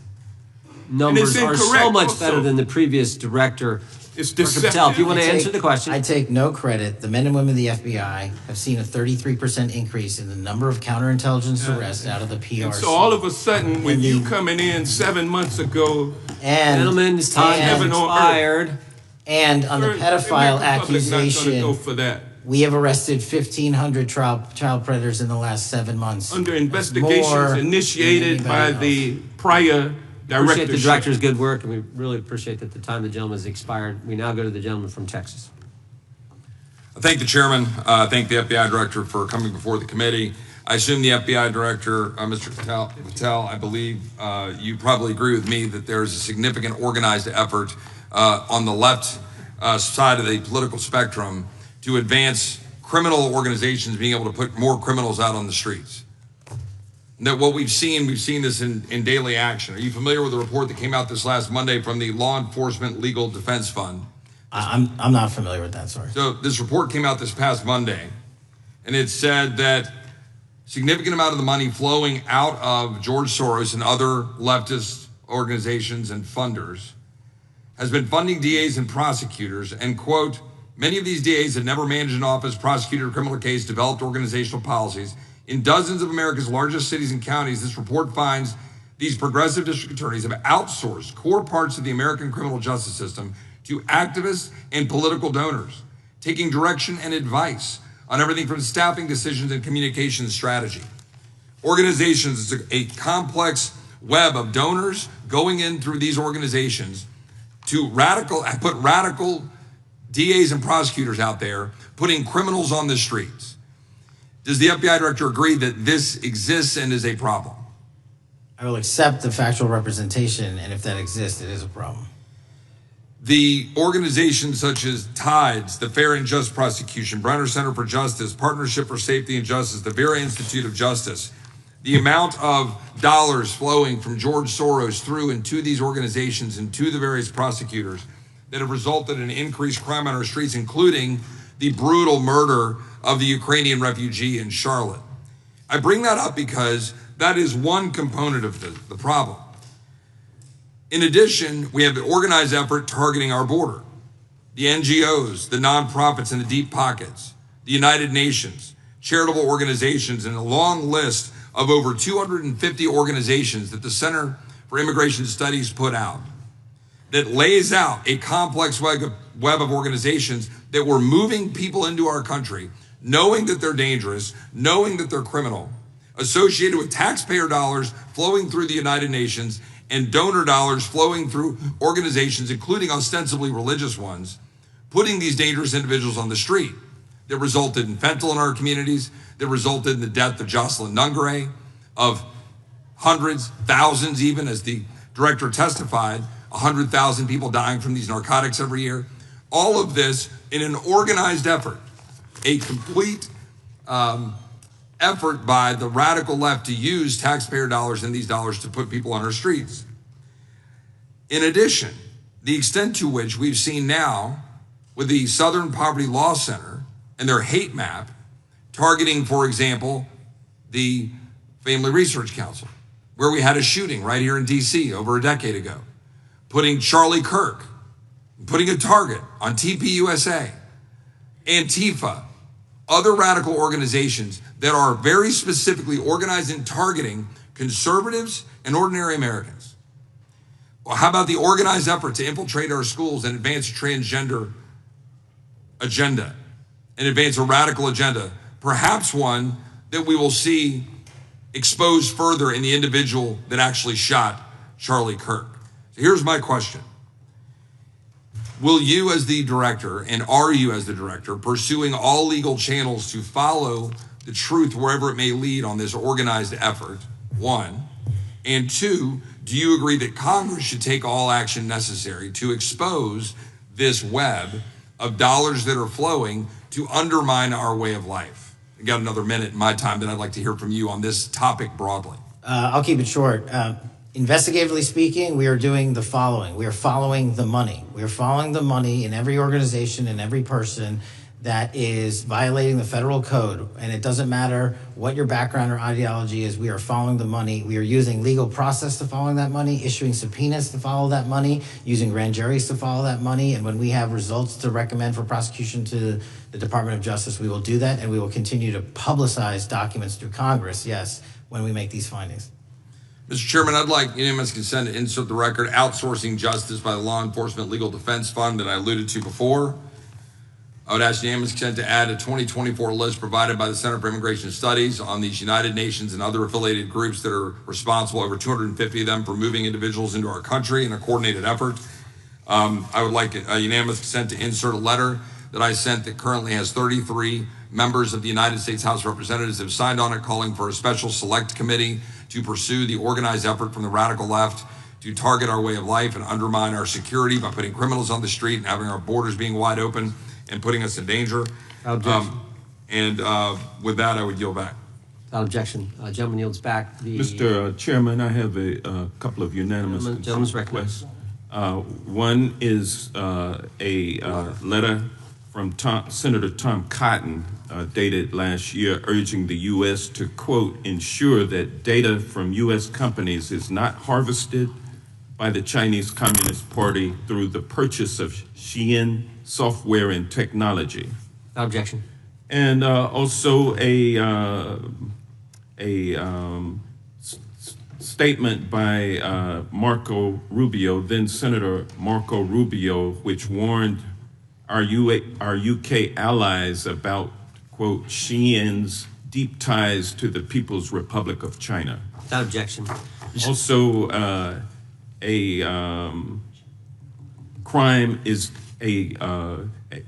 numbers are so much better than the previous director. It's Patel, if you want to answer the question. I take no credit. The men and women of the FBI have seen a 33% increase in the number of counterintelligence arrests out of the PRC. And so all of a sudden, when you coming in 7 months ago, gentlemen, his time has expired. And on the pedophile accusation, go for that. we have arrested 1,500 child predators in the last 7 months. Under investigations initiated by the prior Appreciate the Director director's good work, and we really appreciate that the time of the gentleman has expired. We now go to the gentleman from Texas. I thank the chairman. I thank the FBI director for coming before the committee. I assume the FBI director, Mr. Patel, I believe you probably agree with me that there's a significant organized effort on the left side of the political spectrum to advance criminal organizations being able to put more criminals out on the streets. That what we've seen this in daily action. Are you familiar with the report that came out this last Monday from the Law Enforcement Legal Defense Fund? I'm not familiar with that, sorry. So this report came out this past Monday, and it said that significant amount of the money flowing out of George Soros and other leftist organizations and funders has been funding DAs and prosecutors, and quote, many of these DAs had never managed an office, prosecuted a criminal case, developed organizational policies. In dozens of America's largest cities and counties, this report finds these progressive district attorneys have outsourced core parts of the American criminal justice system to activists and political donors, taking direction and advice on everything from staffing decisions and communication strategy. Organizations is a complex web of donors going in through these organizations to put radical DAs and prosecutors out there, putting criminals on the streets. Does the FBI director agree that this exists and is a problem? I will accept the factual representation, and if that exists, it is a problem. The organizations such as TIDES, the Fair and Just Prosecution, Brenner Center for Justice, Partnership for Safety and Justice, the Vera Institute of Justice, the amount of dollars flowing from George Soros through and to these organizations and to the various prosecutors that have resulted in increased crime on our streets, including the brutal murder of the Ukrainian refugee in Charlotte. I bring that up because that is one component of the problem. In addition, we have the organized effort targeting our border, the NGOs, the nonprofits, and the deep pockets, the United Nations, charitable organizations, and a long list of over 250 organizations that the Center for Immigration Studies put out that lays out a complex web of organizations that were moving people into our country, knowing that they're dangerous, knowing that they're criminal, associated with taxpayer dollars flowing through the United Nations and donor dollars flowing through organizations, including ostensibly religious ones, putting these dangerous individuals on the street that resulted in fentanyl in our communities, that resulted in the death of Jocelyn Nungare, of hundreds, thousands even, as the director testified, 100,000 people dying from these narcotics every year. All of this in an organized effort, a complete effort by the radical left to use taxpayer dollars and these dollars to put people on our streets. In addition, the extent to which we've seen now with the Southern Poverty Law Center and their hate map targeting, for example, the Family Research Council, where we had a shooting right here in DC over a decade ago, putting Charlie Kirk, putting a target on TPUSA, Antifa, other radical organizations that are very specifically organized in targeting conservatives and ordinary Americans. Well, how about the organized effort to infiltrate our schools and advance a transgender agenda and advance a radical agenda, perhaps one that we will see exposed further in the individual that actually shot Charlie Kirk. So here's my question. Will you as the director, and are you as the director, pursuing all legal channels to follow the truth wherever it may lead on this organized effort, one? And two, do you agree that Congress should take all action necessary to expose this web of dollars that are flowing to undermine our way of life? I got another minute in my time that I'd like to hear from you on this topic broadly. I'll keep it short. Investigatively speaking, we are doing the following. We are following the money. We are following the money in every organization and every person that is violating the federal code. And it doesn't matter what your background or ideology is, we are following the money. We are using legal process to follow that money, issuing subpoenas to follow that money, using grand juries to follow that money. And when we have results to recommend for prosecution to the Department of Justice, we will do that. And we will continue to publicize documents through Congress, yes, when we make these findings. Mr. Chairman, I'd like unanimous consent to insert the record outsourcing justice by the Law Enforcement Legal Defense Fund that I alluded to before. I would ask unanimous consent to add a 2024 list provided by the Center for Immigration Studies on these United Nations and other affiliated groups that are responsible, over 250 of them, for moving individuals into our country in a coordinated effort. I would like a unanimous consent to insert a letter that I sent that currently has 33 members of the United States House of Representatives have signed on it, calling for a special select committee to pursue the organized effort from the radical left to target our way of life and undermine our security by putting criminals on the street and having our borders being wide open and putting us in danger. With that, I would yield back. Without objection. Gentleman yields back. Mr. Chairman, I have a couple of unanimous Gentleman's recognized. One is a letter from Senator Tom Cotton, dated last year, urging the U.S. to, quote, ensure that data from U.S. companies is not harvested by the Chinese Communist Party through the purchase of Xi'an software and technology. Without objection. And also a statement by Marco Rubio, then Senator Marco Rubio, which warned our UK allies about, quote, Xi'an's deep ties to the People's Republic of China. Without objection. Also,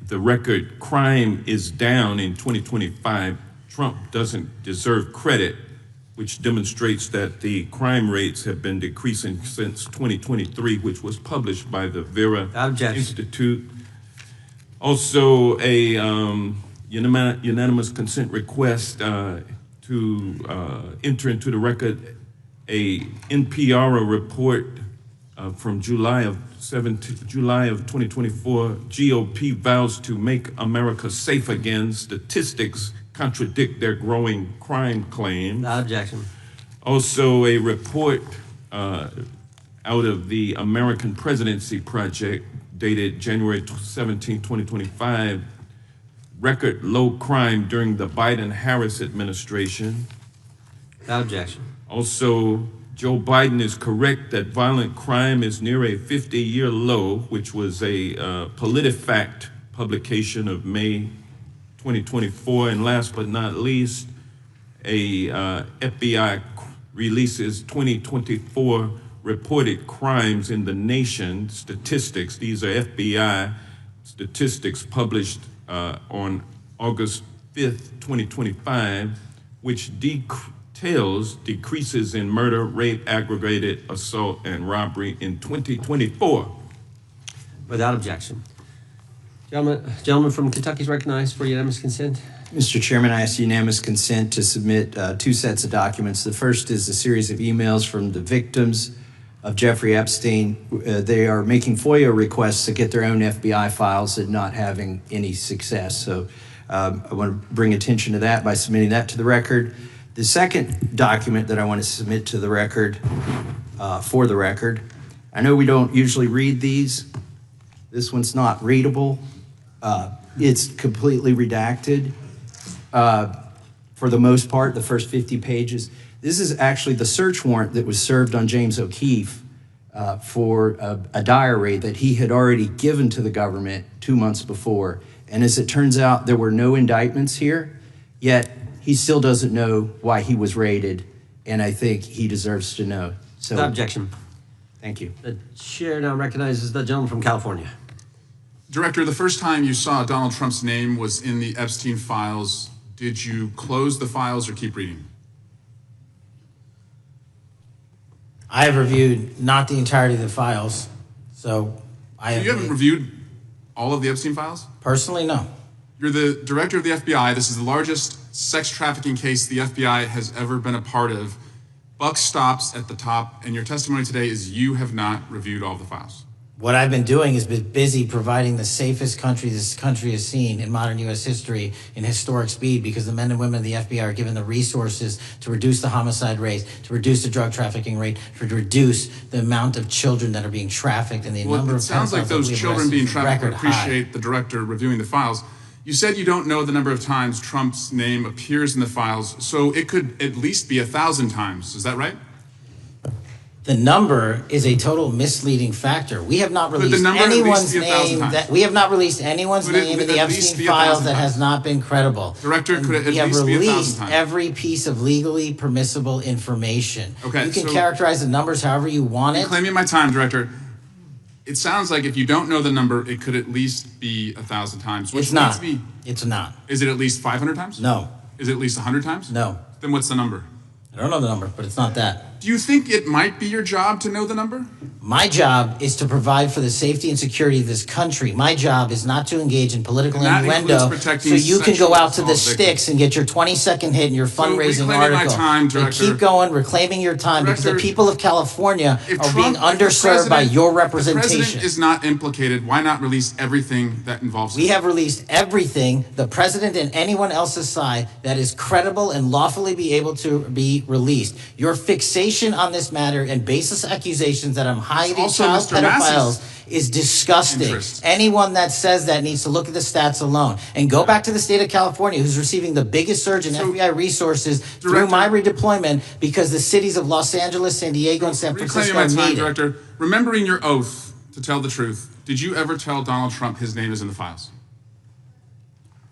the record crime is down in 2025. Trump doesn't deserve credit, which demonstrates that the crime rates have been decreasing since 2023, which was published by the Vera Institute. Also, a unanimous consent request to enter into the record a NPR report from July of 2024. GOP vows to make America safe again. Statistics contradict their growing crime claims. Without objection. Also, a report out of the American Presidency Project dated January 17, 2025, record low crime during the Biden-Harris administration. Without objection. Also, Joe Biden is correct that violent crime is near a 50-year low, which was a PolitiFact publication of May 2024. And last but not least, a FBI releases 2024 reported crimes in the nation statistics. These are FBI statistics published on August 5th, 2025, which details decreases in murder, rape, aggravated assault, and robbery in 2024. Without objection. Gentleman from Kentucky is recognized for unanimous consent. Mr. Chairman, I ask unanimous consent to submit two sets of documents. The first is a series of emails from the victims of Jeffrey Epstein. They are making FOIA requests to get their own FBI files and not having any success. So I want to bring attention to that by submitting that to the record. The second document that I want to submit to the record, for the record, I know we don't usually read these. This one's not readable. It's completely redacted. For the most part, the first 50 pages. This is actually the search warrant that was served on James O'Keefe for a diary that he had already given to the government 2 months before. And as it turns out, there were no indictments here, yet he still doesn't know why he was raided, and I think he deserves to know. So, Without objection. Thank you. The chair now recognizes the gentleman from California. Director, the first time you saw Donald Trump's name was in the Epstein files. Did you close the files or keep reading? I have reviewed not the entirety of the files, so I have. You haven't reviewed all of the Epstein files? Personally, no. You're the director of the FBI. This is the largest sex trafficking case the FBI has ever been a part of. Buck stops at the top, and your testimony today is you have not reviewed all the files. What I've been doing is been busy providing the safest country this country has seen in modern U.S. history in historic speed, because the men and women of the FBI are given the resources to reduce the homicide rate, to reduce the drug trafficking rate, to reduce the amount of children that are being trafficked, and the number of. It sounds like those children being trafficked would appreciate the director reviewing the files. You said you don't know the number of times Trump's name appears in the files, so it could at least be 1,000 times. Is that right? The number is a total misleading factor. We have not Could the released number at least anyone's be 1,000 name times? that we have not released anyone's Could it name in at the least Epstein be files 1,000 that has times? not been credible. Director, could it at We have least be 1,000 released times? every piece of legally permissible information. Okay, You can so- characterize the numbers however you want it. Claiming my time, Director. It sounds like if you don't know the number, it could at least be 1,000 times. Which It's not. leads me- It's not. Is it at least 500 times? No. Is it at least 100 times? No. Then what's the number? I don't know the number, but it's not that. Do you think it might be your job to know the number? My job is to provide for the safety and security of this country. My job is not to engage in political And that innuendo includes so protecting you can go sexual out to the assault victims. sticks and get your 20-second hit in your fundraising reclaiming my article. time, And Director. keep going, reclaiming your time, because the Director, people of California If are being Trump- if the underserved by president- your The representation. president is not implicated. Why not release everything that involves We him? have released everything, the president and anyone else's side, that is credible and lawfully be able to be released. Your fixation on this matter and baseless accusations that I'm hiding also child Mr. Massey's pedophiles is disgusting. interest. Anyone that says that needs to look at the stats alone. And go back to the state of California, who's receiving the biggest surge in FBI resources through Director- my redeployment because the cities of Los Angeles, San Diego, and San Reclaiming Francisco my time, need it. Director. Remembering your oath to tell the truth, did you ever tell Donald Trump his name is in the files?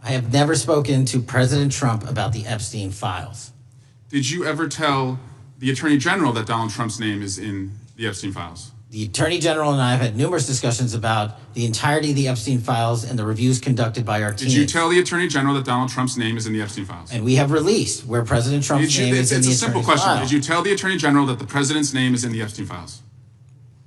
I have never spoken to President Trump about the Epstein files. Did you ever tell the Attorney General that Donald Trump's name is in the Epstein files? The Attorney General and I have had numerous discussions about the entirety of the Epstein files and the reviews conducted by our team. Did you tell the Attorney General that Donald Trump's name is in the Epstein files? And we have released where President Trump's Did you, name it's is in it's the a simple attorney's question. file. Did you tell the Attorney General that the President's name is in the Epstein files?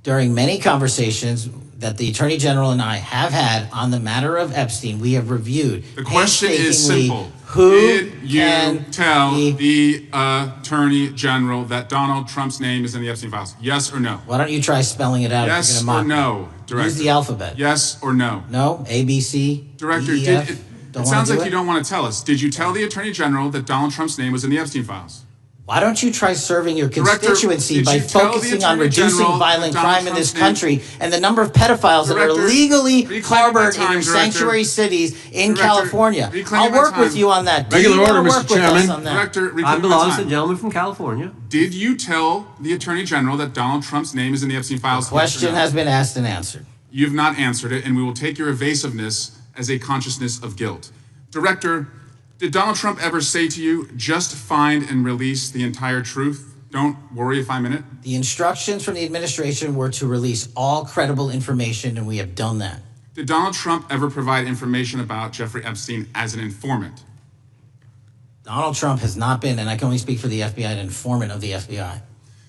During many conversations that the Attorney General and I have had on the matter of Epstein, we have reviewed. The question is painstakingly simple. Who Did you can tell be- the Attorney General that Donald Trump's name is in the Epstein files? Yes or no? Why don't you try spelling it out Yes if or you're going to mock no, me? Director? Use the alphabet. Yes or no? No? A, B, C, Director, D, E, did F? it Don't sounds wanna like do you don't want to tell us. Did you tell the Attorney General that Donald Trump's name was in the Epstein files? Why don't you try serving your Director, constituency did by you tell the focusing on Attorney reducing General violent that Donald crime in this Trump's country and the number of pedophiles that are Director, legally reclaiming harbored my time, in your Director. sanctuary cities in Director, California? reclaiming I'll my work with time. you on that. Do Regular you wanna order, work Mr. with us Chairman. on that? Director, I reclaiming my belong to the time. gentleman from California. Did you tell the Attorney General that Donald Trump's name is in the Epstein files? The question Yes or no? has been asked and answered. You've not answered it, and we will take your evasiveness as a consciousness of guilt. Director, did Donald Trump ever say to you, just find and release the entire truth? Don't worry if I'm in it? The instructions from the administration were to release all credible information, and we have done that. Did Donald Trump ever provide information about Jeffrey Epstein as an informant? Donald Trump has not been, and I can only speak for the FBI, an informant of the FBI.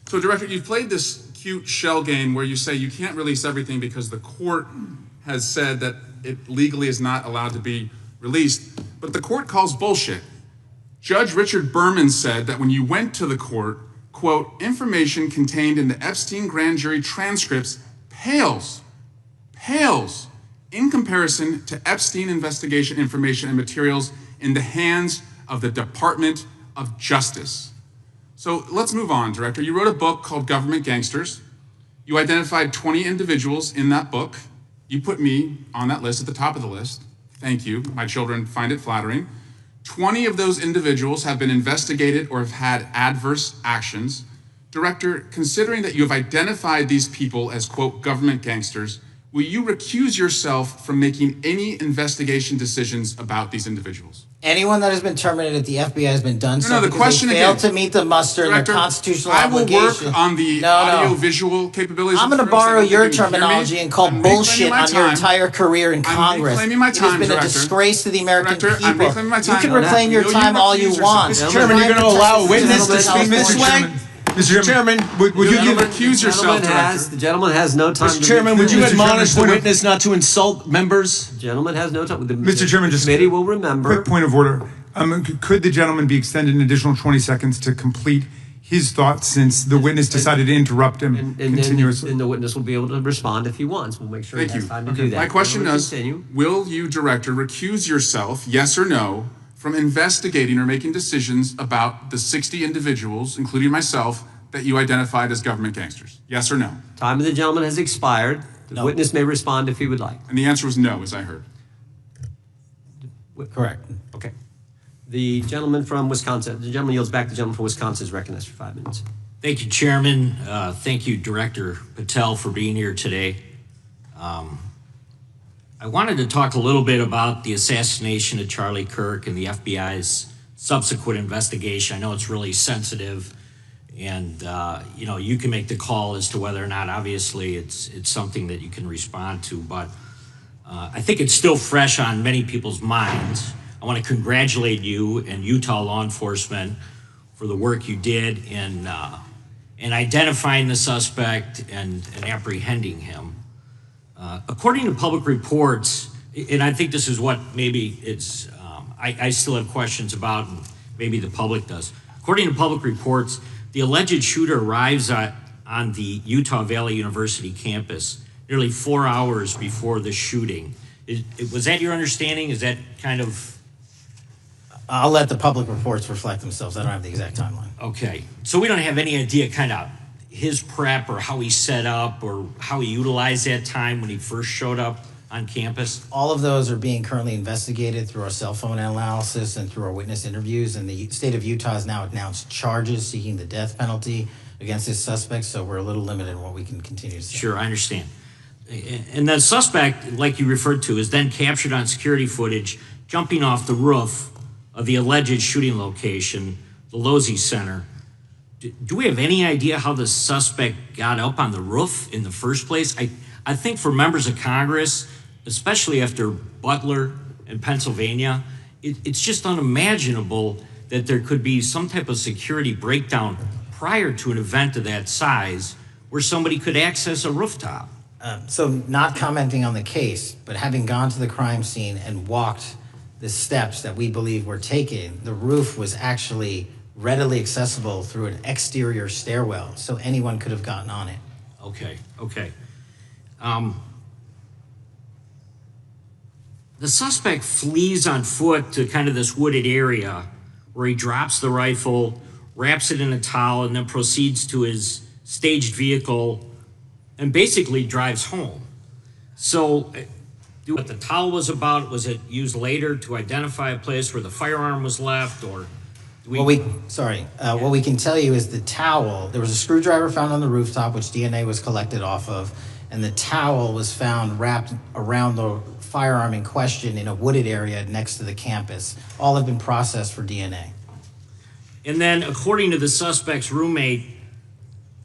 So, Director, you've played this cute shell game where you say you can't release everything because the court has said that it legally is not allowed to be released, but the court calls bullshit. Judge Richard Berman said that when you went to the court, quote, information contained in the Epstein grand jury transcripts pales in comparison to Epstein investigation information and materials in the hands of the Department of Justice. So let's move on, Director. You wrote a book called Government Gangsters. You identified 20 individuals in that book. You put me on that list at the top of the list. Thank you. My children find it flattering. 20 of those individuals have been investigated or have had adverse actions. Director, considering that you have identified these people as, quote, government gangsters, will you recuse yourself from making any investigation decisions about these individuals? Anyone that has been terminated at the FBI has been done so the because question they failed again. to meet the muster and Director, their constitutional I will obligation. work on the No. audio-visual capabilities. I'm of going to the borrow forensic. your You can hear me. terminology and call I'm bullshit reclaiming my on your time. entire career in Congress. reclaiming my It has time, been a Director. disgrace to the American Director, I'm people. reclaiming my You time. can reclaim your Will you time all you recuse want. yourself? Mr. Chairman, you're going to allow a witness to speak this way? Mr. Chairman, would you give recuse yourself, Director? The gentleman has no time. Mr. Chairman, would you Mr. admonish the Chairman, point of- witness not to insult members? The gentleman has no time. Mr. Chairman, the just committee will remember. quick point of order. Could the gentleman be extended an additional 20 seconds to complete his thoughts since the witness decided to interrupt him And continuously? then the witness will be able to respond if he wants. We'll make sure Thank he has you. time to do that. My question Then we'll is, continue. will you, Director, recuse yourself, yes or no, from investigating or making decisions about the 60 individuals, including myself, that you identified as government gangsters? Yes or no? Time of the gentleman has expired. The witness may respond if he would like. And the answer was no, as I heard. Correct. Okay. The gentleman from Wisconsin, the gentleman yields back. The gentleman from Wisconsin is recognized for 5 minutes. Thank you, Chairman. Thank you, Director Patel, for being here today. I wanted to talk a little bit about the assassination of Charlie Kirk and the FBI's subsequent investigation. I know it's really sensitive, and you can make the call as to whether or not, obviously, it's something that you can respond to, but I think it's still fresh on many people's minds. I want to congratulate you and Utah law enforcement for the work you did in identifying the suspect and apprehending him. According to public reports, and I think this is what maybe it's, I still have questions about, and maybe the public does. According to public reports, the alleged shooter arrives on the Utah Valley University campus nearly 4 hours before the shooting. Was that your understanding? Is that kind of? I'll let the public reports reflect themselves. I don't have the exact timeline. Okay, so we don't have any idea kind of his prep or how he set up or how he utilized that time when he first showed up on campus? All of those are being currently investigated through our cell phone analysis and through our witness interviews, and the state of Utah has now announced charges seeking the death penalty against this suspect, so we're a little limited in what we can continue to say. Sure, I understand. And the suspect, like you referred to, is then captured on security footage jumping off the roof of the alleged shooting location, the Losey Center. Do we have any idea how the suspect got up on the roof in the first place? I think for members of Congress, especially after Butler and Pennsylvania, it's just unimaginable that there could be some type of security breakdown prior to an event of that size where somebody could access a rooftop. So not commenting on the case, but having gone to the crime scene and walked the steps that we believe were taken, the roof was actually readily accessible through an exterior stairwell, so anyone could have gotten on it. Okay. The suspect flees on foot to kind of this wooded area where he drops the rifle, wraps it in a towel, and then proceeds to his staged vehicle and basically drives home. So what the towel was about, was it used later to identify a place where the firearm was left, or? What we can tell you is the towel, there was a screwdriver found on the rooftop, which DNA was collected off of, and the towel was found wrapped around the firearm in question in a wooded area next to the campus. All have been processed for DNA. And then, according to the suspect's roommate,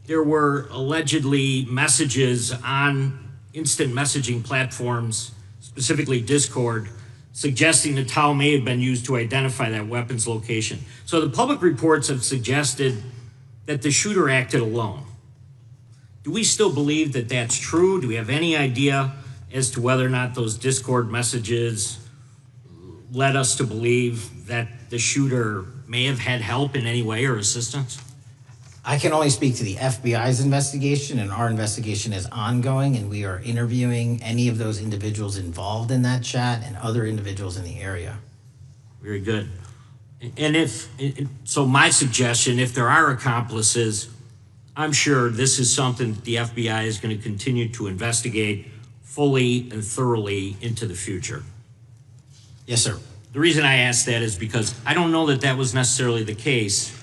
there were allegedly messages on instant messaging platforms, specifically Discord, suggesting the towel may have been used to identify that weapon's location. So the public reports have suggested that the shooter acted alone. Do we still believe that that's true? Do we have any idea as to whether or not those Discord messages led us to believe that the shooter may have had help in any way or assistance? I can only speak to the FBI's investigation, and our investigation is ongoing, and we are interviewing any of those individuals involved in that chat and other individuals in the area. Very good. And so my suggestion, if there are accomplices, I'm sure this is something that the FBI is going to continue to investigate fully and thoroughly into the future. Yes, sir. The reason I ask that is because I don't know that that was necessarily the case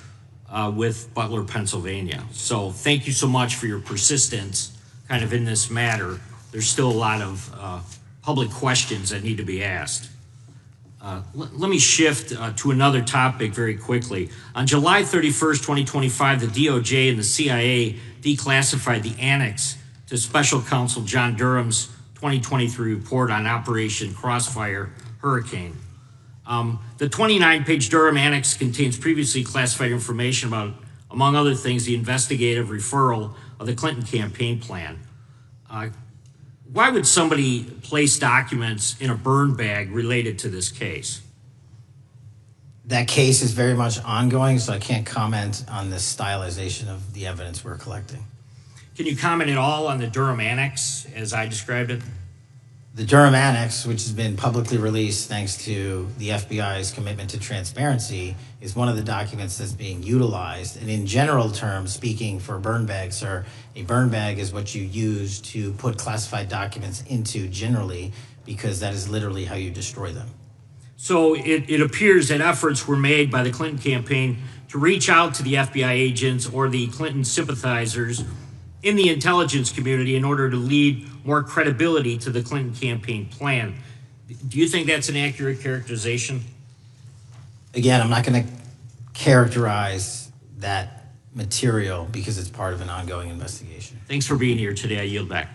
with Butler, Pennsylvania. So thank you so much for your persistence kind of in this matter. There's still a lot of public questions that need to be asked. Let me shift to another topic very quickly. On July 31st, 2025, the DOJ and the CIA declassified the annex to Special Counsel John Durham's 2023 report on Operation Crossfire Hurricane. The 29-page Durham Annex contains previously classified information about, among other things, the investigative referral of the Clinton campaign plan. Why would somebody place documents in a burn bag related to this case? That case is very much ongoing, so I can't comment on the stylization of the evidence we're collecting. Can you comment at all on the Durham Annex as I described it? The Durham Annex, which has been publicly released thanks to the FBI's commitment to transparency, is one of the documents that's being utilized. And in general terms, speaking for burn bags, sir, a burn bag is what you use to put classified documents into generally, because that is literally how you destroy them. So it appears that efforts were made by the Clinton campaign to reach out to the FBI agents or the Clinton sympathizers in the intelligence community in order to lead more credibility to the Clinton campaign plan. Do you think that's an accurate characterization? Again, I'm not going to characterize that material because it's part of an ongoing investigation. Thanks for being here today. I yield back.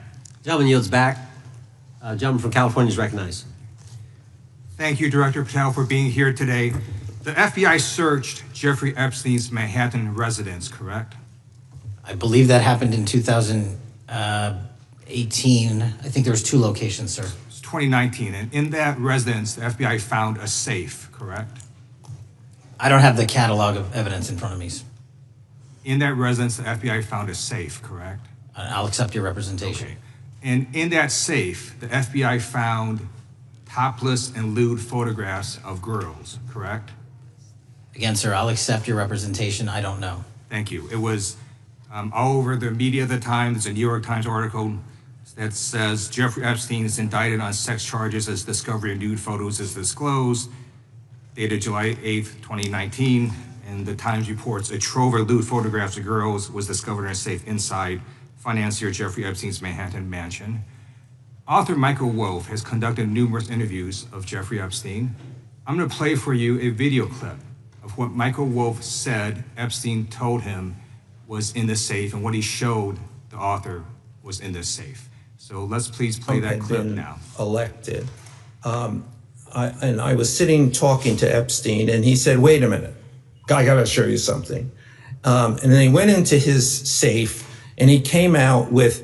Gentleman yields back. Gentleman from California is recognized. Thank you, Director Patel, for being here today. The FBI searched Jeffrey Epstein's Manhattan residence, correct? I believe that happened in 2018. I think there was 2 locations, sir. It's 2019, and in that residence, the FBI found a safe, correct? I don't have the catalog of evidence in front of me. In that residence, the FBI found a safe, correct? I'll accept your representation. Okay. And in that safe, the FBI found topless and lewd photographs of girls, correct? Again, sir, I'll accept your representation. I don't know. Thank you. It was all over the media at the time. There's a New York Times article that says Jeffrey Epstein is indicted on sex charges as discovery of nude photos is disclosed, dated July 8th, 2019. And the Times reports a trove of lewd photographs of girls was discovered in a safe inside financier Jeffrey Epstein's Manhattan mansion. Author Michael Wolff has conducted numerous interviews of Jeffrey Epstein. I'm going to play for you a video clip of what Michael Wolff said Epstein told him was in the safe and what he showed the author was in this safe. So let's please play that clip now. Elected. And I was sitting talking to Epstein, and he said, "Wait a minute, I got to show you something." And then he went into his safe, and he came out with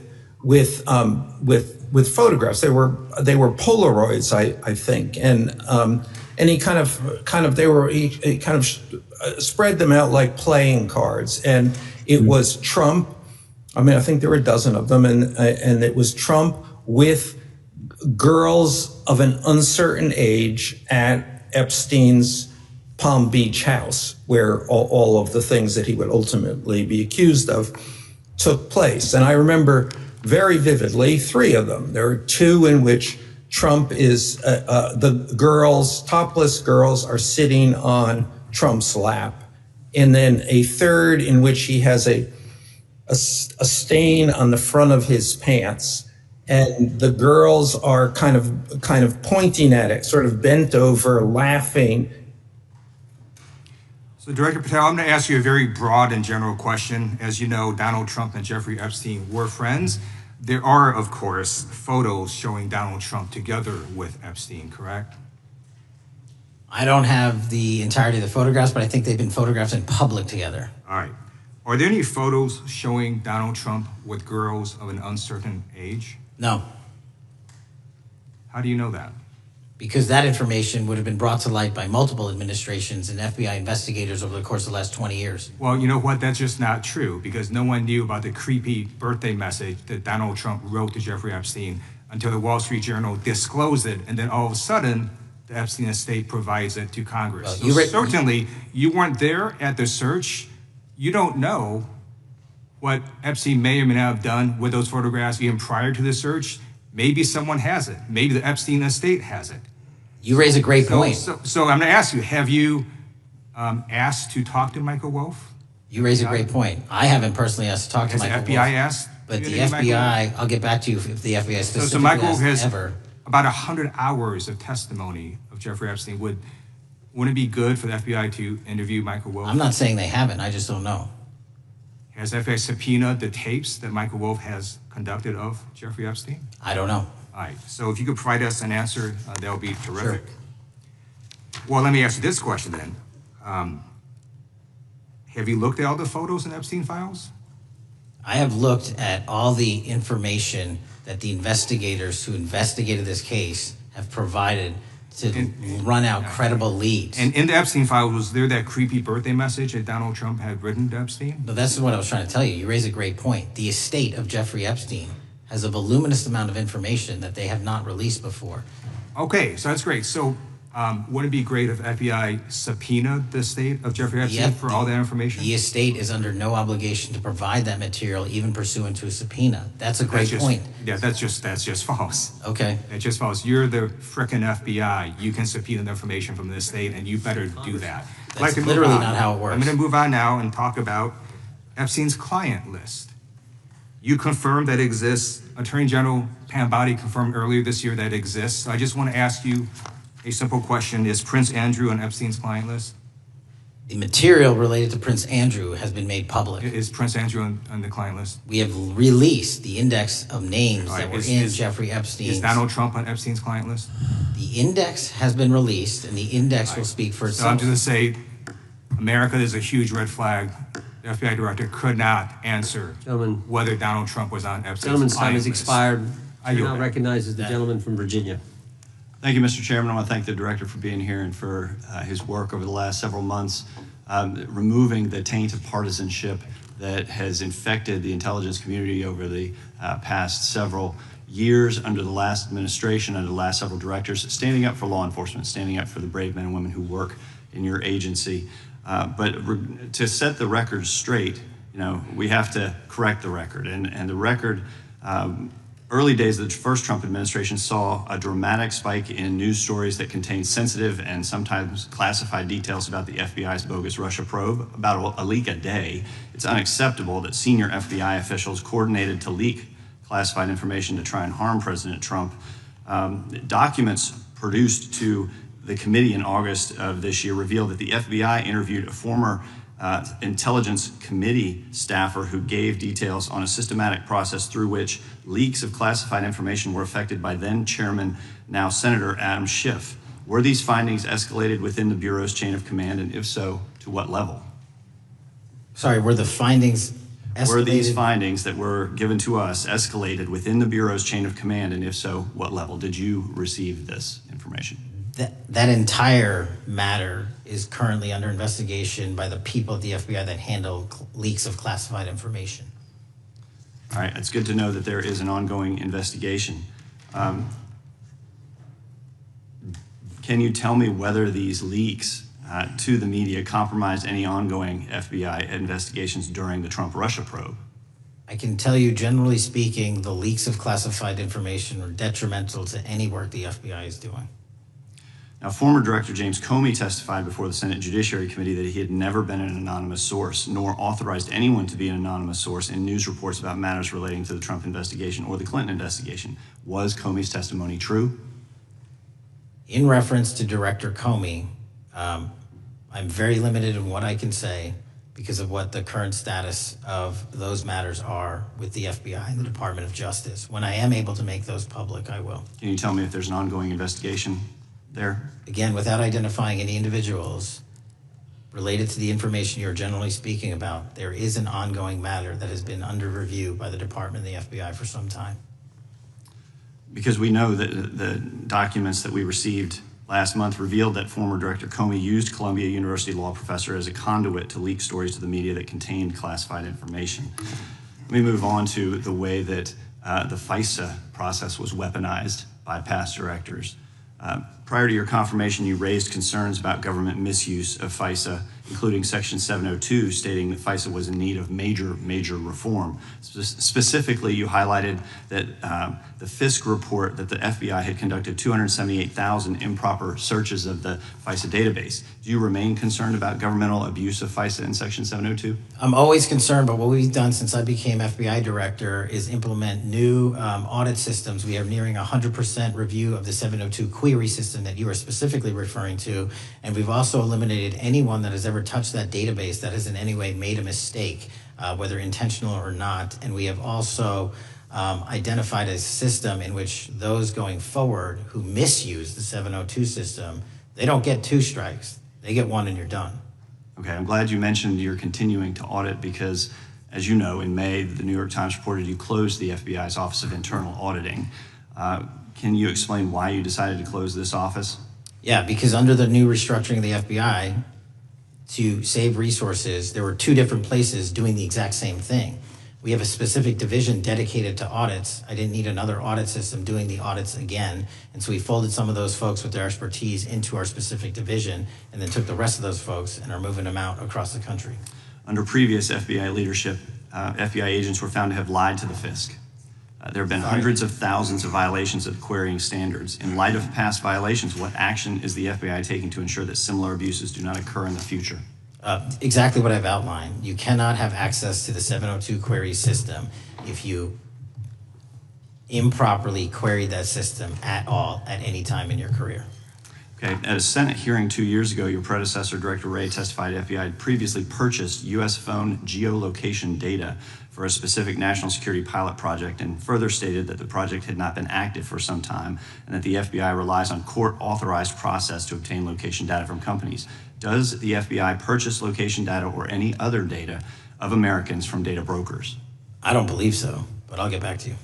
photographs. They were Polaroids, I think, and he kind of spread them out like playing cards, and it was Trump. I mean, I think there were a dozen of them, and it was Trump with girls of an uncertain age at Epstein's Palm Beach house, where all of the things that he would ultimately be accused of took place. And I remember very vividly 3 of them. There are 2 in which Trump is, the girls, topless girls, are sitting on Trump's lap. And then a 3rd in which he has a stain on the front of his pants. And the girls are kind of pointing at it, sort of bent over, laughing. So Director Patel, I'm going to ask you a very broad and general question. As you know, Donald Trump and Jeffrey Epstein were friends. There are, of course, photos showing Donald Trump together with Epstein, correct? I don't have the entirety of the photographs, but I think they've been photographed in public together. All right. Are there any photos showing Donald Trump with girls of an uncertain age? No. How do you know that? Because that information would have been brought to light by multiple administrations and FBI investigators over the course of the last 20 years. Well, you know what? That's just not true, because no one knew about the creepy birthday message that Donald Trump wrote to Jeffrey Epstein until the Wall Street Journal disclosed it, and then all of a sudden, the Epstein estate provides it to Congress. So certainly, you weren't there at the search. You don't know what Epstein may or may not have done with those photographs even prior to the search. Maybe someone has it. Maybe the Epstein estate has it. You raise a great point. So I'm going to ask you, have you asked to talk to Michael Wolff? You raise a great point. I haven't personally asked to talk to Michael Wolff. Has the FBI asked? But the FBI, I'll get back to you if the FBI specifically so Michael asked has ever. About 100 hours of testimony of Jeffrey Epstein. Wouldn't it be good for the FBI to interview Michael Wolff? I'm not saying they haven't. I just don't know. Has FBI subpoenaed the tapes that Michael Wolff has conducted of Jeffrey Epstein? I don't know. All right. So if you could provide us an answer, that would be terrific. Sure. Well, let me ask you this question then. Have you looked at all the photos in Epstein files? I have looked at all the information that the investigators who investigated this case have provided to run out credible leads. And in the Epstein file, was there that creepy birthday message that Donald Trump had written to Epstein? No, that's what I was trying to tell you. You raise a great point. The estate of Jeffrey Epstein has a voluminous amount of information that they have not released before. Okay, so that's great. So Wouldn't it be great if FBI subpoenaed the estate of Jeffrey Epstein for all that information? The estate is under no obligation to provide that material, even pursuant to a subpoena. That's a great point. Yeah, that's just false. Okay. That's just false. You're the frickin' FBI. You can subpoena the information from the estate, and you better do that. That's literally not how it works. I'm going to move on now and talk about Epstein's client list. You confirmed that it exists. Attorney General Pam Bondi confirmed earlier this year that it exists. So I just want to ask you a simple question. Is Prince Andrew on Epstein's client list? The material related to Prince Andrew has been made public. Is Prince Andrew on the client list? We have released the index of names that were in Jeffrey Epstein's. Is Donald Trump on Epstein's client list? The index has been released, and the index will speak for itself. So I'm just going to say, America is a huge red flag. The FBI director could not answer whether Donald Trump was on Epstein's Gentleman's time client has list. expired. I You're yield now back. recognized as the gentleman from Virginia. Thank you, Mr. Chairman. I want to thank the director for being here and for his work over the last several months, removing the taint of partisanship that has infected the intelligence community over the past several years under the last administration, under the last several directors, standing up for law enforcement, standing up for the brave men and women who work in your agency. But to set the record straight, we have to correct the record. And the record, early days of the first Trump administration saw a dramatic spike in news stories that contained sensitive and sometimes classified details about the FBI's bogus Russia probe, about a leak a day. It's unacceptable that senior FBI officials coordinated to leak classified information to try and harm President Trump. Documents produced to the committee in August of this year revealed that the FBI interviewed a former intelligence committee staffer who gave details on a systematic process through which leaks of classified information were affected by then Chairman, now Senator Adam Schiff. Were these findings escalated within the Bureau's chain of command, and if so, to what level? Sorry, were the findings escalated? Were these findings that were given to us escalated within the Bureau's chain of command, and if so, what level? Did you receive this information? That entire matter is currently under investigation by the people at the FBI that handle leaks of classified information. All right, it's good to know that there is an ongoing investigation. Can you tell me whether these leaks to the media compromised any ongoing FBI investigations during the Trump-Russia probe? I can tell you, generally speaking, the leaks of classified information are detrimental to any work the FBI is doing. Now, former Director James Comey testified before the Senate Judiciary Committee that he had never been an anonymous source, nor authorized anyone to be an anonymous source in news reports about matters relating to the Trump investigation or the Clinton investigation. Was Comey's testimony true? In reference to Director Comey, I'm very limited in what I can say because of what the current status of those matters are with the FBI and the Department of Justice. When I am able to make those public, I will. Can you tell me if there's an ongoing investigation there? Again, without identifying any individuals related to the information you're generally speaking about, there is an ongoing matter that has been under review by the Department and the FBI for some time. Because we know that the documents that we received last month revealed that former Director Comey used Columbia University law professor as a conduit to leak stories to the media that contained classified information. Let me move on to the way that the FISA process was weaponized by past directors. Prior to your confirmation, you raised concerns about government misuse of FISA, including Section 702, stating that FISA was in need of major reform. Specifically, you highlighted that the Fisk report that the FBI had conducted 278,000 improper searches of the FISA database. Do you remain concerned about governmental abuse of FISA in Section 702? I'm always concerned, but what we've done since I became FBI director is implement new audit systems. We are nearing 100% review of the 702 query system that you are specifically referring to, and we've also eliminated anyone that has ever touched that database that has in any way made a mistake, whether intentional or not. And we have also identified a system in which those going forward who misuse the 702 system, they don't get 2 strikes, they get 1 and you're done. Okay, I'm glad you mentioned you're continuing to audit because, as you know, in May, the New York Times reported you closed the FBI's Office of Internal Auditing. Can you explain why you decided to close this office? Yeah, because under the new restructuring of the FBI, to save resources, there were 2 different places doing the exact same thing. We have a specific division dedicated to audits. I didn't need another audit system doing the audits again. And so we folded some of those folks with their expertise into our specific division and then took the rest of those folks and are moving them out across the country. Under previous FBI leadership, FBI agents were found to have lied to the FISC. There have been hundreds of thousands of violations of querying standards. In light of past violations, what action is the FBI taking to ensure that similar abuses do not occur in the future? Exactly what I've outlined. You cannot have access to the 702 query system if you improperly query that system at all at any time in your career. Okay, at a Senate hearing 2 years ago, your predecessor, Director Wray, testified FBI had previously purchased U.S. phone geolocation data for a specific national security pilot project and further stated that the project had not been active for some time and that the FBI relies on court-authorized process to obtain location data from companies. Does the FBI purchase location data or any other data of Americans from data brokers? I don't believe so, but I'll get back to you.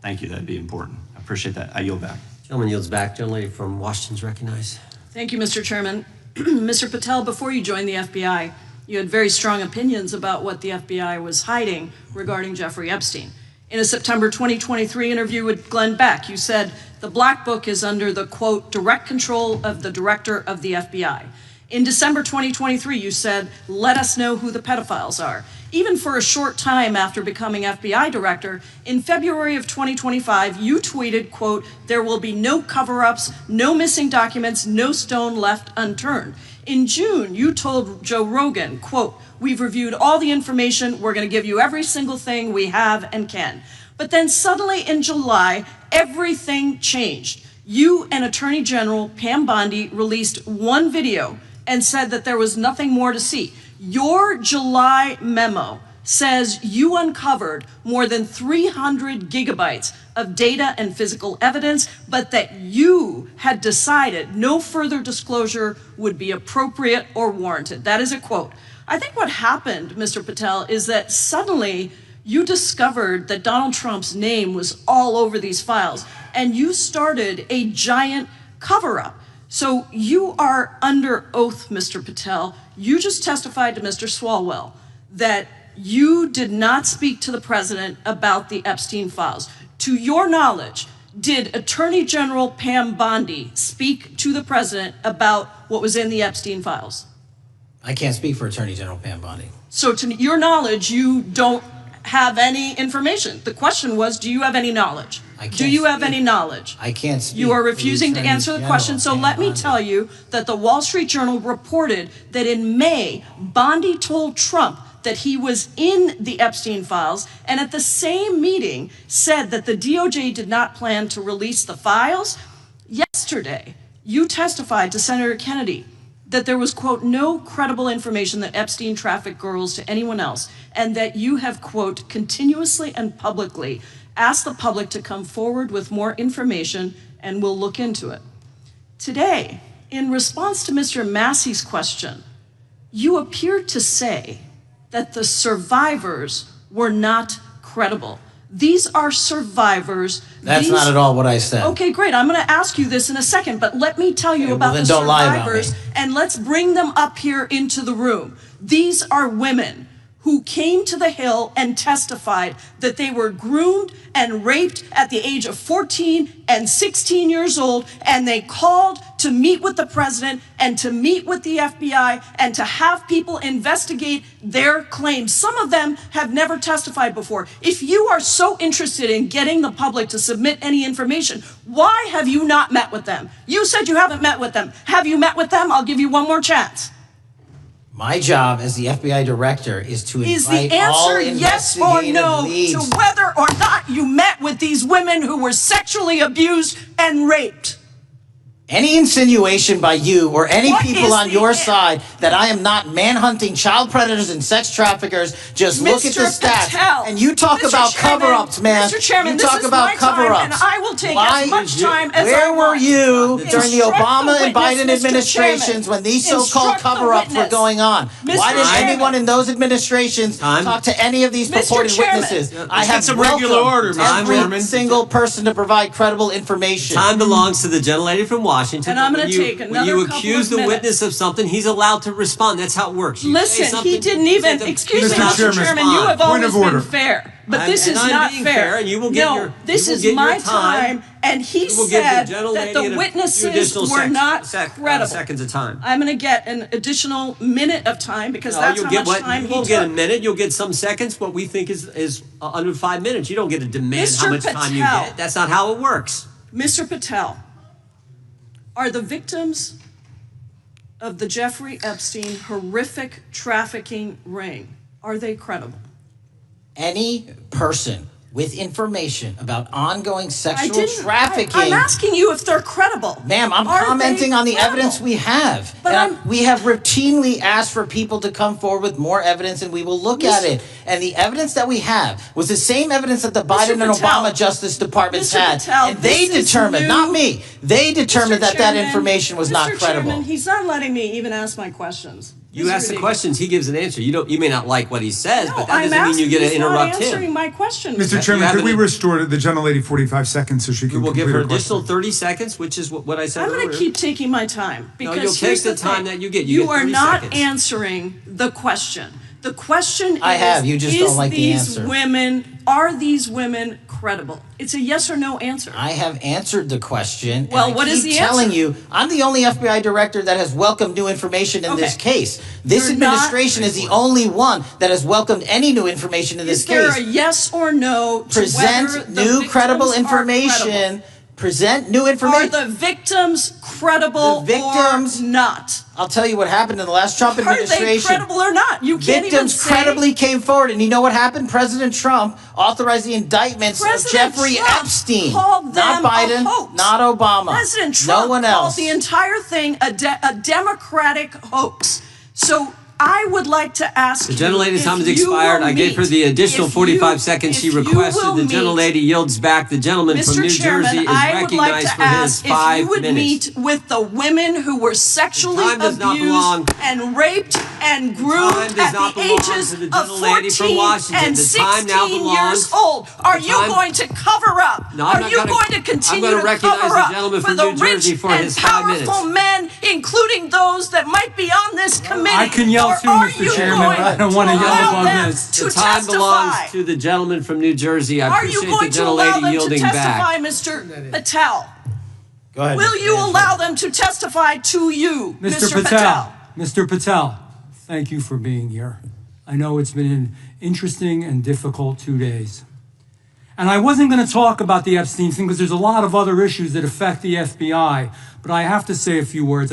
Thank you, that'd be important. I appreciate that. I yield back. Gentleman yields back. Gentlelady from Washington's recognized. Thank you, Mr. Chairman. Mr. Patel, before you joined the FBI, you had very strong opinions about what the FBI was hiding regarding Jeffrey Epstein. In a September 2023 interview with Glenn Beck, you said the Black Book is under the, quote, direct control of the director of the FBI. In December 2023, you said, let us know who the pedophiles are. Even for a short time after becoming FBI director, in February of 2025, you tweeted, quote, there will be no cover-ups, no missing documents, no stone left unturned. In June, you told Joe Rogan, quote, we've reviewed all the information, we're gonna give you every single thing we have and can. But then suddenly in July, everything changed. You and Attorney General Pam Bondi released one video and said that there was nothing more to see. Your July memo says you uncovered more than 300 gigabytes of data and physical evidence, but that you had decided no further disclosure would be appropriate or warranted. That is a quote. I think what happened, Mr. Patel, is that suddenly you discovered that Donald Trump's name was all over these files, and you started a giant cover-up. So you are under oath, Mr. Patel. You just testified to Mr. Swalwell that you did not speak to the president about the Epstein files. To your knowledge, did Attorney General Pam Bondi speak to the president about what was in the Epstein files? I can't speak for Attorney General Pam Bondi. So to your knowledge, you don't have any information. The question was, do you have any knowledge? Do you have any knowledge? I can't speak. You are refusing to answer the question, so let me tell you that the Wall Street Journal reported that in May, Bondi told Trump that he was in the Epstein files, and at the same meeting said that the DOJ did not plan to release the files. Yesterday, you testified to Senator Kennedy that there was, quote, no credible information that Epstein trafficked girls to anyone else, and that you have, quote, continuously and publicly asked the public to come forward with more information and we'll look into it. Today, in response to Mr. Massey's question, you appeared to say that the survivors were not credible. These are survivors. That's not at all what I said. Okay, great. I'm going to ask you this in a second, but let me tell you about the survivors, and let's bring them up here into the room. These are women who came to the Hill and testified that they were groomed and raped at the age of 14 and 16 years old, and they called to meet with the president and to meet with the FBI and to have people investigate their claims. Some of them have never testified before. If you are so interested in getting the public to submit any information, why have you not met with them? You said you haven't met with them. Have you met with them? I'll give you one more chance. My job as the FBI director is to invite all investigative yes or no leads. to whether or not you met with these women who were sexually abused and raped? Any insinuation by you or any people on your side that I am not manhunting child predators and sex traffickers, just look at the stats. Patel, and you talk about cover-ups, man. Mr. Chairman, you talk about cover-ups. And I will take as much time as Where I were want. you during the Obama and witness, Biden Mr. administrations Chairman. when these so-called Instruct the cover-ups were witness. going on? Why did Chairman. anyone in those administrations talk to any of these purported witnesses? I have some regular order, Mr. every Chairman. single person to provide credible information. Time belongs to the gentlelady from Washington. Washington. And I'm but going to take when another you couple accuse of the minutes. witness of something, he's allowed to respond. That's how it works. You say Listen, something, he didn't you say even, the- excuse me, Mr. Mr. Chairman, Chairman, you have point always of order. been fair, but this And is I'm not being fair. and you will get No, your, this you will is get my your time, and he You will give the said gentlelady that the a few witnesses additional were not credible. seconds of time. I'm going to get an additional minute of time because No, that's you'll how get much time you he won't get a took. minute. You'll get some seconds. What we think is under 5 minutes. You don't get to demand how Mr. much time you Patel. get. That's not how it works. Mr. Patel, are the victims of the Jeffrey Epstein horrific trafficking ring, are they credible? Any person with information about ongoing I sexual didn't. trafficking. I'm asking you if they're credible. Ma'am, I'm Are commenting they on the credible? evidence we have. But And we have routinely asked for people to come forward with more evidence, and we will look at it. And the evidence that we have was the same evidence that the Biden and Patel, Obama Justice Departments Mr. had. Patel, And they this is determined, new. not me, they determined that that Chairman, information was not Mr. credible. Chairman, he's not letting me even ask my questions. You This is ask the ridiculous. questions, he gives an answer. You may not like what he says, No, but that I'm doesn't mean you get to asking, he's not interrupt answering him. my question. Mr. Chairman, could we restore the gentlelady 45 seconds so she can We'll complete give her her question? additional 30 seconds, which is what I said I'm earlier. going to keep taking my time No, because you'll here's take the time thing. that you get. You get are 30 not seconds. answering the question. The question is, I have, you just don't like the answer. Are these women credible? It's a yes or no answer. I have answered the question. Well, and what I is keep the telling answer? you, I'm the only FBI director that has welcomed new information in this case. This You're not- administration is the only one that has welcomed any new information in this Is there case. a yes or no to whether Present the new credible victims are credible? information. Present new Are information. the victims credible or not? I'll tell you what happened in the last Trump Are they administration. credible or not? You can't even Victims say. credibly came forward, and you know what happened? President Trump authorized the indictments of President Jeffrey Trump Epstein, called not them a Biden, hoax. not Obama, President Trump no one called else. the entire thing a Democratic hoax. So I would like to ask The you gentlelady's if time has you expired. will I gave her the meet- additional if 45 you- seconds she if you requested. will The meet- gentlelady yields back. The gentleman from Mr. New Chairman, Jersey is I would like recognized to for his ask if 5 you would minutes. meet with the women who were sexually time does not belong- abused and raped and groomed time does at not the belong ages to the of gentlelady from 14 Washington. and The time now 16 belongs- years old. Are the you time- going to cover up? No, I'm Are not you gonna- going to I'm continue gonna to recognize cover the up gentleman for from the New Jersey rich for and his 5 minutes. powerful men, including those that might be on this committee? I can yell Or too, are Mr. you Chairman, going but I don't want to to yell allow above them this. to The time testify? belongs to the gentleman from New Jersey. I Are you appreciate going the to allow gentlelady them to yielding testify, back. Mr. Patel? Go ahead. Will you allow them to testify to you, Mr. Patel, Mr. Patel, thank you for being here. I know it's been an interesting and difficult 2 days. And I wasn't going to talk about the Epstein thing because there's a lot of other issues that affect the FBI, but I have to say a few words.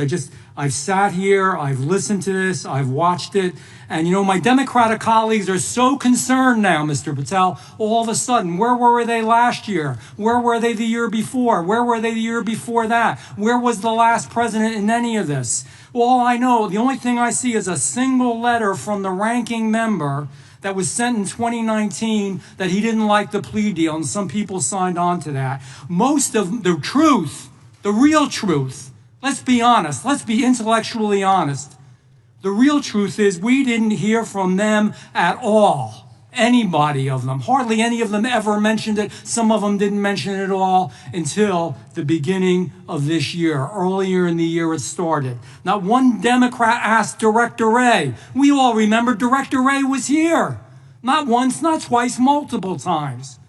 I've sat here, I've listened to this, I've watched it, and my Democratic colleagues are so concerned now, Mr. Patel, all of a sudden. Where were they last year? Where were they the year before? Where were they the year before that? Where was the last president in any of this? All I know, the only thing I see is a single letter from the ranking member that was sent in 2019 that he didn't like the plea deal, and some people signed on to that. Most of the truth, the real truth, let's be honest, let's be intellectually honest. The real truth is we didn't hear from them at all. Anybody of them. Hardly any of them ever mentioned it. Some of them didn't mention it at all until the beginning of this year. Earlier in the year it started. Not one Democrat asked Director Wray. We all remember Director Wray was here. Not once, not twice, multiple times.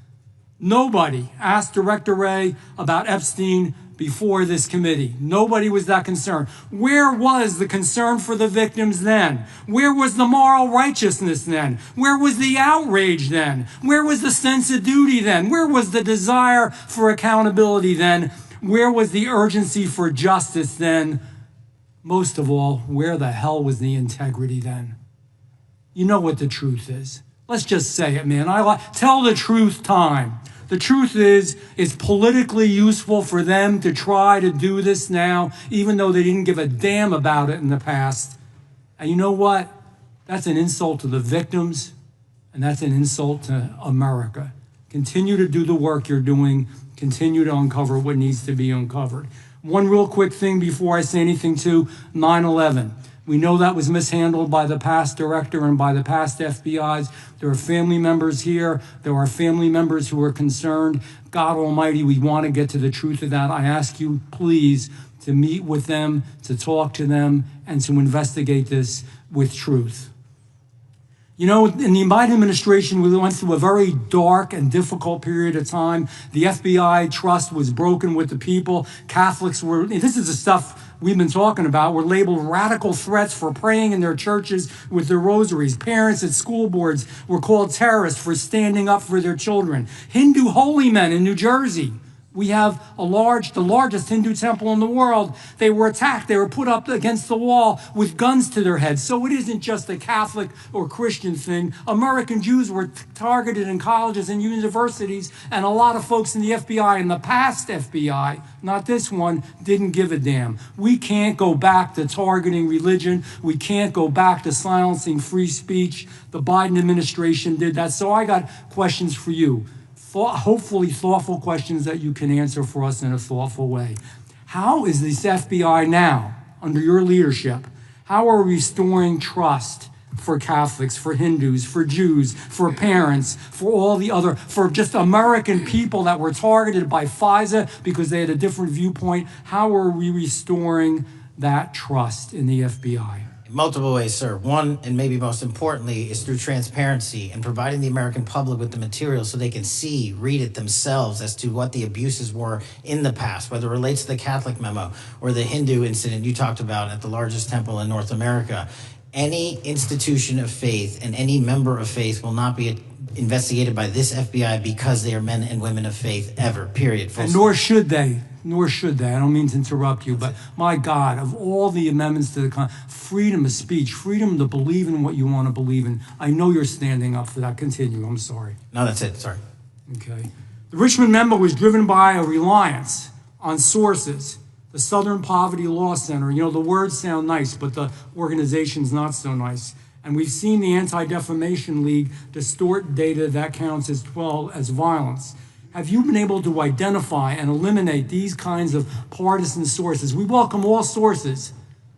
Nobody asked Director Wray about Epstein before this committee. Nobody was that concerned. Where was the concern for the victims then? Where was the moral righteousness then? Where was the outrage then? Where was the sense of duty then? Where was the desire for accountability then? Where was the urgency for justice then? Most of all, where the hell was the integrity then? You know what the truth is. Let's just say it, man. Tell the truth time. The truth is, it's politically useful for them to try to do this now, even though they didn't give a damn about it in the past. And you know what? That's an insult to the victims, and that's an insult to America. Continue to do the work you're doing. Continue to uncover what needs to be uncovered. One real quick thing before I say anything to 9/11. We know that was mishandled by the past director and by the past FBIs. There are family members here. There are family members who are concerned. God Almighty, we want to get to the truth of that. I ask you, please, to meet with them, to talk to them, and to investigate this with truth. You know, in the Biden administration, we went through a very dark and difficult period of time. The FBI trust was broken with the people. Catholics were, this is the stuff we've been talking about, were labeled radical threats for praying in their churches with their rosaries. Parents at school boards were called terrorists for standing up for their children. Hindu holy men in New Jersey. We have the largest Hindu temple in the world. They were attacked. They were put up against the wall with guns to their heads. So it isn't just a Catholic or Christian thing. American Jews were targeted in colleges and universities, and a lot of folks in the FBI, in the past FBI, not this one, didn't give a damn. We can't go back to targeting religion. We can't go back to silencing free speech. The Biden administration did that. So I got questions for you. Hopefully thoughtful questions that you can answer for us in a thoughtful way. How is this FBI now, under your leadership, how are we restoring trust for Catholics, for Hindus, for Jews, for parents, for all the other, for just American people that were targeted by FISA because they had a different viewpoint? How are we restoring that trust in the FBI? In multiple ways, sir. One, and maybe most importantly, is through transparency and providing the American public with the material so they can see, read it themselves as to what the abuses were in the past, whether it relates to the Catholic memo or the Hindu incident you talked about at the largest temple in North America. Any institution of faith and any member of faith will not be investigated by this FBI because they are men and women of faith ever, period. And nor should they. Nor should they. I don't mean to interrupt you, but my God, of all the amendments to the freedom of speech, freedom to believe in what you want to believe in, I know you're standing up for that. Continue. I'm sorry. No, that's it. Sorry. Okay. The Richmond memo was driven by a reliance on sources. The Southern Poverty Law Center, you know, the words sound nice, but the organization's not so nice. And we've seen the Anti-Defamation League distort data that counts as violence. Have you been able to identify and eliminate these kinds of partisan sources? We welcome all sources,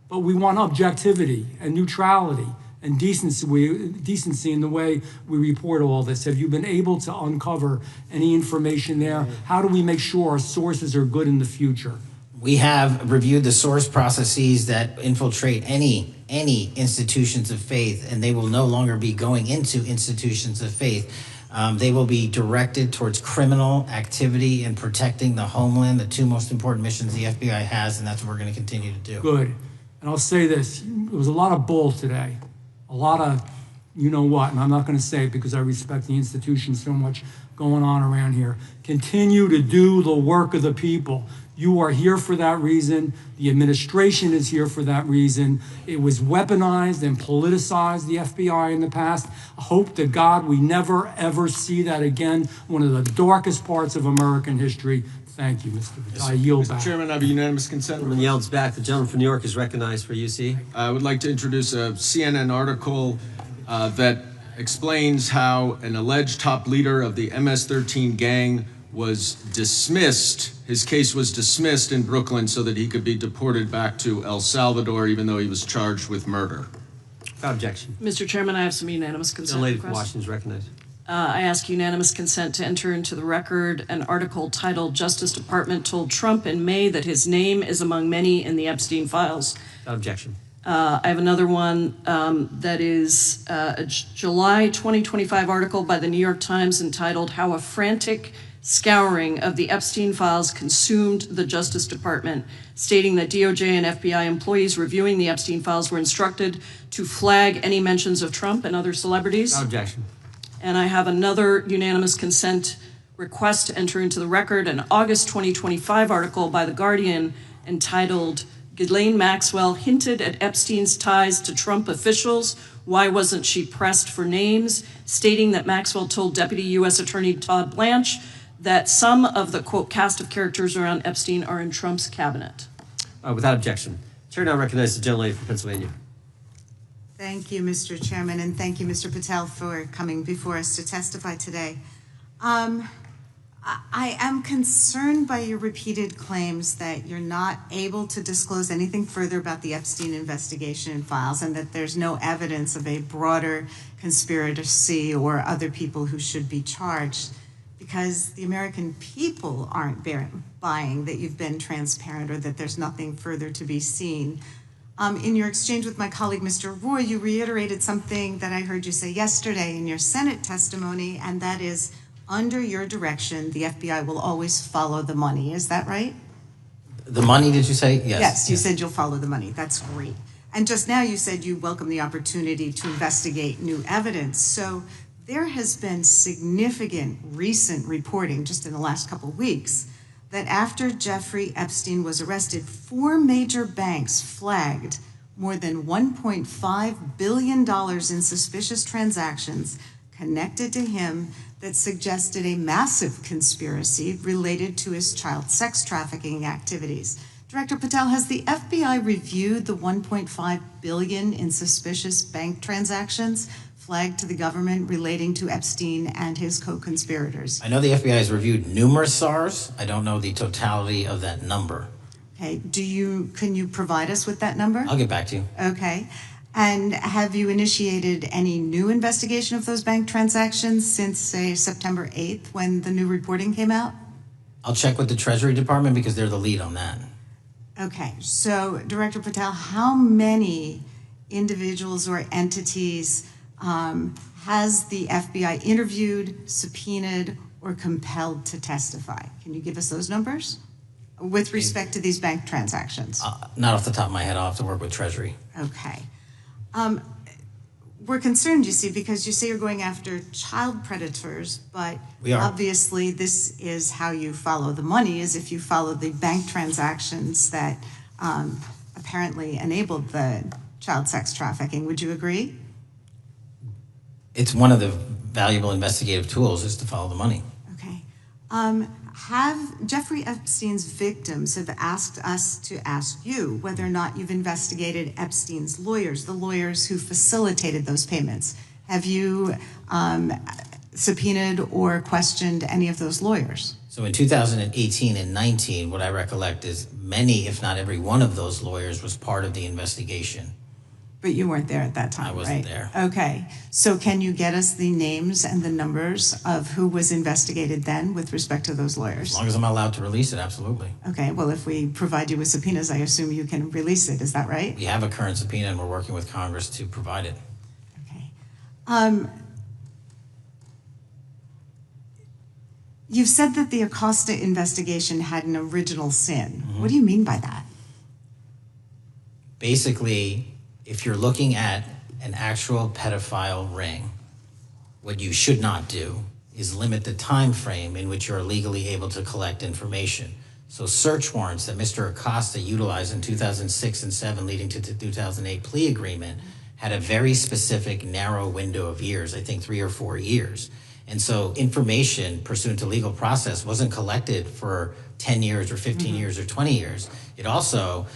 but we want objectivity and neutrality and decency in the way we report all this. Have you been able to uncover any information there? How do we make sure our sources are good in the future? We have reviewed the source processes that infiltrate any institutions of faith, and they will no longer be going into institutions of faith. They will be directed towards criminal activity and protecting the homeland, the two most important missions the FBI has, and that's what we're going to continue to do. Good. And I'll say this, there was a lot of bull today, a lot of you know what, and I'm not going to say it because I respect the institution so much going on around here. Continue to do the work of the people. You are here for that reason. The administration is here for that reason. It was weaponized and politicized, the FBI, in the past. I hope to God we never, ever see that again. One of the darkest parts of American history. Thank you, Mr. Patel. I yield back. Mr. Chairman, I have a unanimous consent. Gentleman yields back. The gentleman from New York is recognized for UC. I would like to introduce a CNN article that explains how an alleged top leader of the MS-13 gang was dismissed. His case was dismissed in Brooklyn so that he could be deported back to El Salvador, even though he was charged with murder. Without objection. Mr. Chairman, I have some unanimous consent. The lady from requests. Washington is recognized. I ask unanimous consent to enter into the record an article titled "Justice Department Told Trump in May that his name is among many in the Epstein files." Without objection. I have another one that is a July 2025 article by the New York Times entitled "How a Frantic Scouring of the Epstein Files Consumed the Justice Department," stating that DOJ and FBI employees reviewing the Epstein files were instructed to flag any mentions of Trump and other celebrities. Without objection. And I have another unanimous consent request to enter into the record an August 2025 article by The Guardian entitled "Ghislaine Maxwell Hinted at Epstein's Ties to Trump Officials. Why Wasn't She Pressed for Names?" stating that Maxwell told Deputy U.S. Attorney Todd Blanche that some of the, quote, cast of characters around Epstein are in Trump's cabinet. Without objection. Chair now recognizes the gentlelady from Pennsylvania. Thank you, Mr. Chairman, and thank you, Mr. Patel, for coming before us to testify today. I am concerned by your repeated claims that you're not able to disclose anything further about the Epstein investigation and files, and that there's no evidence of a broader conspiracy or other people who should be charged. because the American people aren't buying that you've been transparent or that there's nothing further to be seen. In your exchange with my colleague, Mr. Roy, you reiterated something that I heard you say yesterday in your Senate testimony, and that is, under your direction, the FBI will always follow the money. Is that right? The money, did you say? Yes. Yes, you said you'll follow the money. That's great. And just now you said you welcome the opportunity to investigate new evidence. So there has been significant recent reporting just in the last couple of weeks that after Jeffrey Epstein was arrested, 4 major banks flagged more than $1.5 billion in suspicious transactions connected to him that suggested a massive conspiracy related to his child sex trafficking activities. Director Patel, has the FBI reviewed the $1.5 billion in suspicious bank transactions flagged to the government relating to Epstein and his co-conspirators? I know the FBI has reviewed numerous SARs. I don't know the totality of that number. Okay, can you provide us with that number? I'll get back to you. Okay. And have you initiated any new investigation of those bank transactions since, say, September 8th when the new reporting came out? I'll check with the Treasury Department because they're the lead on that. Okay, so Director Patel, how many individuals or entities has the FBI interviewed, subpoenaed, or compelled to testify? Can you give us those numbers with respect to these bank transactions? Not off the top of my head. I'll have to work with Treasury. Okay. We're concerned, you see, because you say you're going after child predators, but we are. Obviously this is how you follow the money, is if you follow the bank transactions that apparently enabled the child sex trafficking. Would you agree? It's one of the valuable investigative tools is to follow the money. Okay. Have Jeffrey Epstein's victims have asked us to ask you whether or not you've investigated Epstein's lawyers, the lawyers who facilitated those payments. Have you subpoenaed or questioned any of those lawyers? So in 2018 and 19, what I recollect is many, if not every one of those lawyers was part of the investigation. But you weren't there at that time, I wasn't right? there. Okay. So can you get us the names and the numbers of who was investigated then with respect to those lawyers? As long as I'm allowed to release it, absolutely. Okay. Well, if we provide you with subpoenas, I assume you can release it. Is that right? We have a current subpoena and we're working with Congress to provide it. Okay. You've said that the Acosta investigation had an original sin. Mm-hmm. What do you mean by that? Basically, if you're looking at an actual pedophile ring, what you should not do is limit the time frame in which you're legally able to collect information. So search warrants that Mr. Acosta utilized in 2006 and 7 leading to the 2008 plea agreement had a very specific narrow window of years, I think 3 or 4 years. And so information pursuant to legal process wasn't collected for 10 years or 15 years or 20 years. It also,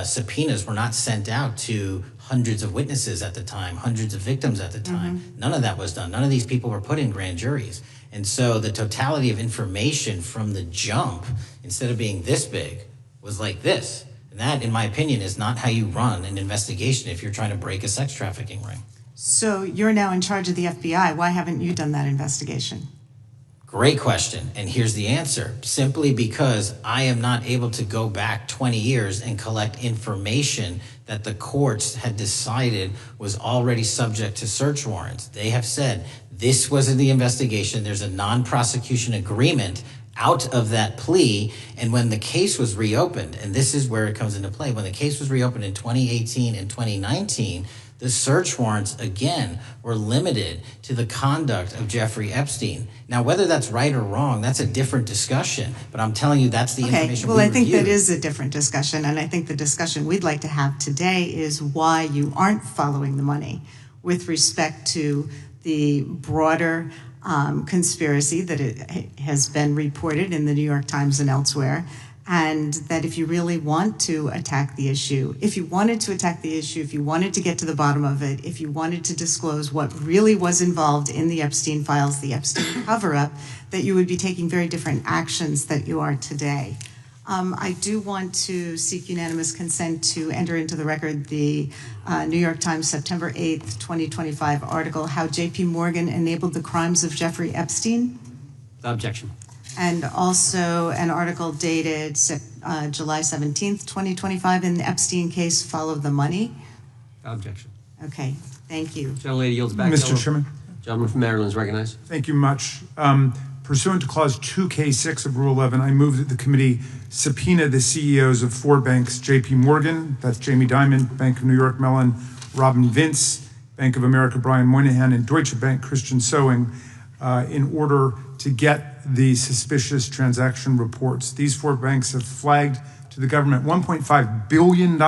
subpoenas were not sent out to hundreds of witnesses at the time, hundreds of victims at the time. None of that was done. None of these people were put in grand juries. And so the totality of information from the jump, instead of being this big, was like this. And that, in my opinion, is not how you run an investigation if you're trying to break a sex trafficking ring. So you're now in charge of the FBI. Why haven't you done that investigation? Great question, and here's the answer. Simply because I am not able to go back 20 years and collect information that the courts had decided was already subject to search warrants. They have said this was in the investigation, there's a non-prosecution agreement out of that plea, and when the case was reopened, and this is where it comes into play, when the case was reopened in 2018 and 2019, the search warrants, again, were limited to the conduct of Jeffrey Epstein. Now, whether that's right or wrong, that's a different discussion, but I'm telling you that's the information well, we I think reviewed. that is a different discussion, and I think the discussion we'd like to have today is why you aren't following the money with respect to the broader conspiracy that it has been reported in the New York Times and elsewhere, and that if you really want to attack the issue, if you wanted to attack the issue, if you wanted to get to the bottom of it, if you wanted to disclose what really was involved in the Epstein files, the Epstein cover-up, that you would be taking very different actions that you are today. I do want to seek unanimous consent to enter into the record the New York Times September 8th, 2025 article, How J.P. Morgan Enabled the Crimes of Jeffrey Epstein. Without objection. And also an article dated July 17th, 2025 in the Epstein case, Follow the Money. Without objection. Okay, thank you. Gentlelady yields back. Mr. Chairman. Gentleman from Maryland is recognized. Thank you much. Pursuant to Clause 2K6 of Rule 11, I move that the committee subpoena the CEOs of 4 banks, JP Morgan, that's Jamie Dimon, Bank of New York Mellon, Robin Vince, Bank of America, Brian Moynihan, and Deutsche Bank, Christian Sowing, in order to get the suspicious transaction reports. These 4 banks have flagged to the government $1.5 billion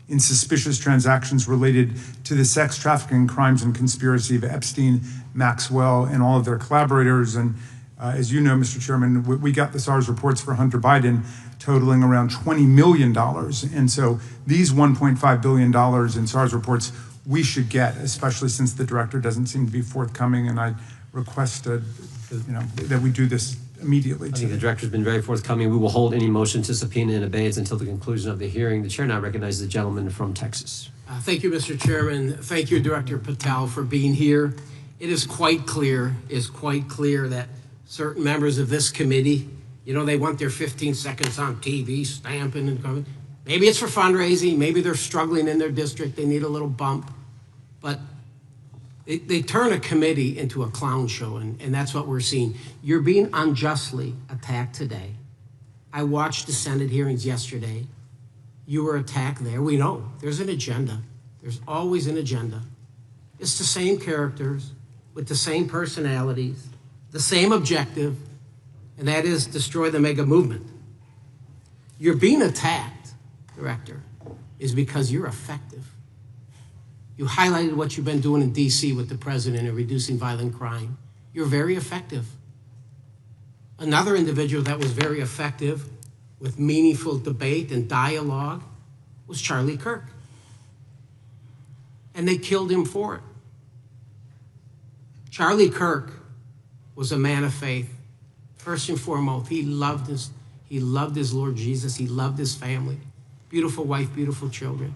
in suspicious transactions related to the sex trafficking crimes and conspiracy of Epstein, Maxwell, and all of their collaborators. And as you know, Mr. Chairman, we got the SARS reports for Hunter Biden totaling around $20 million. And so these $1.5 billion in SARS reports we should get, especially since the director doesn't seem to be forthcoming. And I request that we do this immediately. I think the director's been very forthcoming. We will hold any motion to subpoena in abeyance until the conclusion of the hearing. The chair now recognizes the gentleman from Texas. Thank you, Mr. Chairman. Thank you, Director Patel, for being here. It is quite clear that certain members of this committee, they want their 15 seconds on TV, stamping and coming. Maybe it's for fundraising. Maybe they're struggling in their district. They need a little bump. But they turn a committee into a clown show, and that's what we're seeing. You're being unjustly attacked today. I watched the Senate hearings yesterday. You were attacked there. We know there's an agenda. There's always an agenda. It's the same characters with the same personalities, the same objective, and that is destroy the mega movement. You're being attacked, Director, is because you're effective. You highlighted what you've been doing in D.C. with the president in reducing violent crime. You're very effective. Another individual that was very effective with meaningful debate and dialogue was Charlie Kirk. And they killed him for it. Charlie Kirk was a man of faith. First and foremost, he loved his Lord Jesus. He loved his family. Beautiful wife, beautiful children.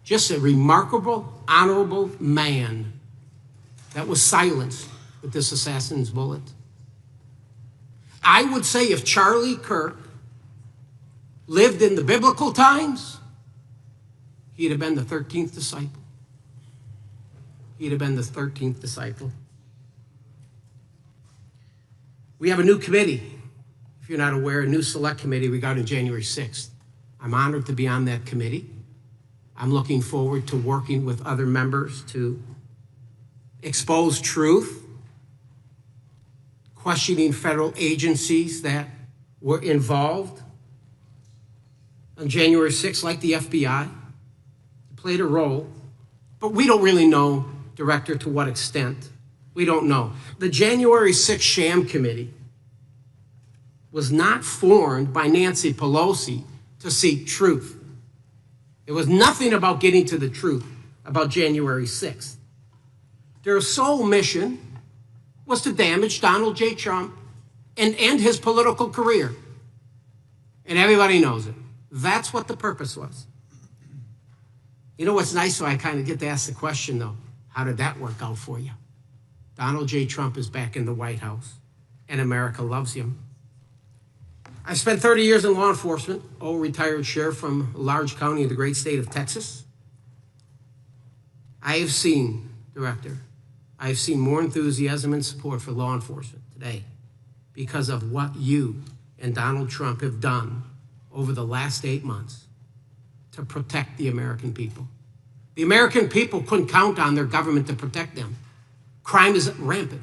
Just a remarkable, honorable man that was silenced with this assassin's bullet. I would say if Charlie Kirk lived in the biblical times, he'd have been the 13th disciple. He'd have been the 13th disciple. We have a new committee, if you're not aware, a new select committee regarding January 6th. I'm honored to be on that committee. I'm looking forward to working with other members to expose truth, questioning federal agencies that were involved on January 6th, like the FBI, played a role, but we don't really know, Director, to what extent. We don't know. The January 6th sham committee was not formed by Nancy Pelosi to seek truth. It was nothing about getting to the truth about January 6th. Their sole mission was to damage Donald J. Trump and end his political career. And everybody knows it. That's what the purpose was. You know what's nice, so I kind of get to ask the question, though, how did that work out for you? Donald J. Trump is back in the White House, and America loves him. I spent 30 years in law enforcement, retired sheriff from a large county in the great state of Texas. I have seen, Director, I have seen more enthusiasm and support for law enforcement today because of what you and Donald Trump have done over the last 8 months to protect the American people. The American people couldn't count on their government to protect them. Crime is rampant.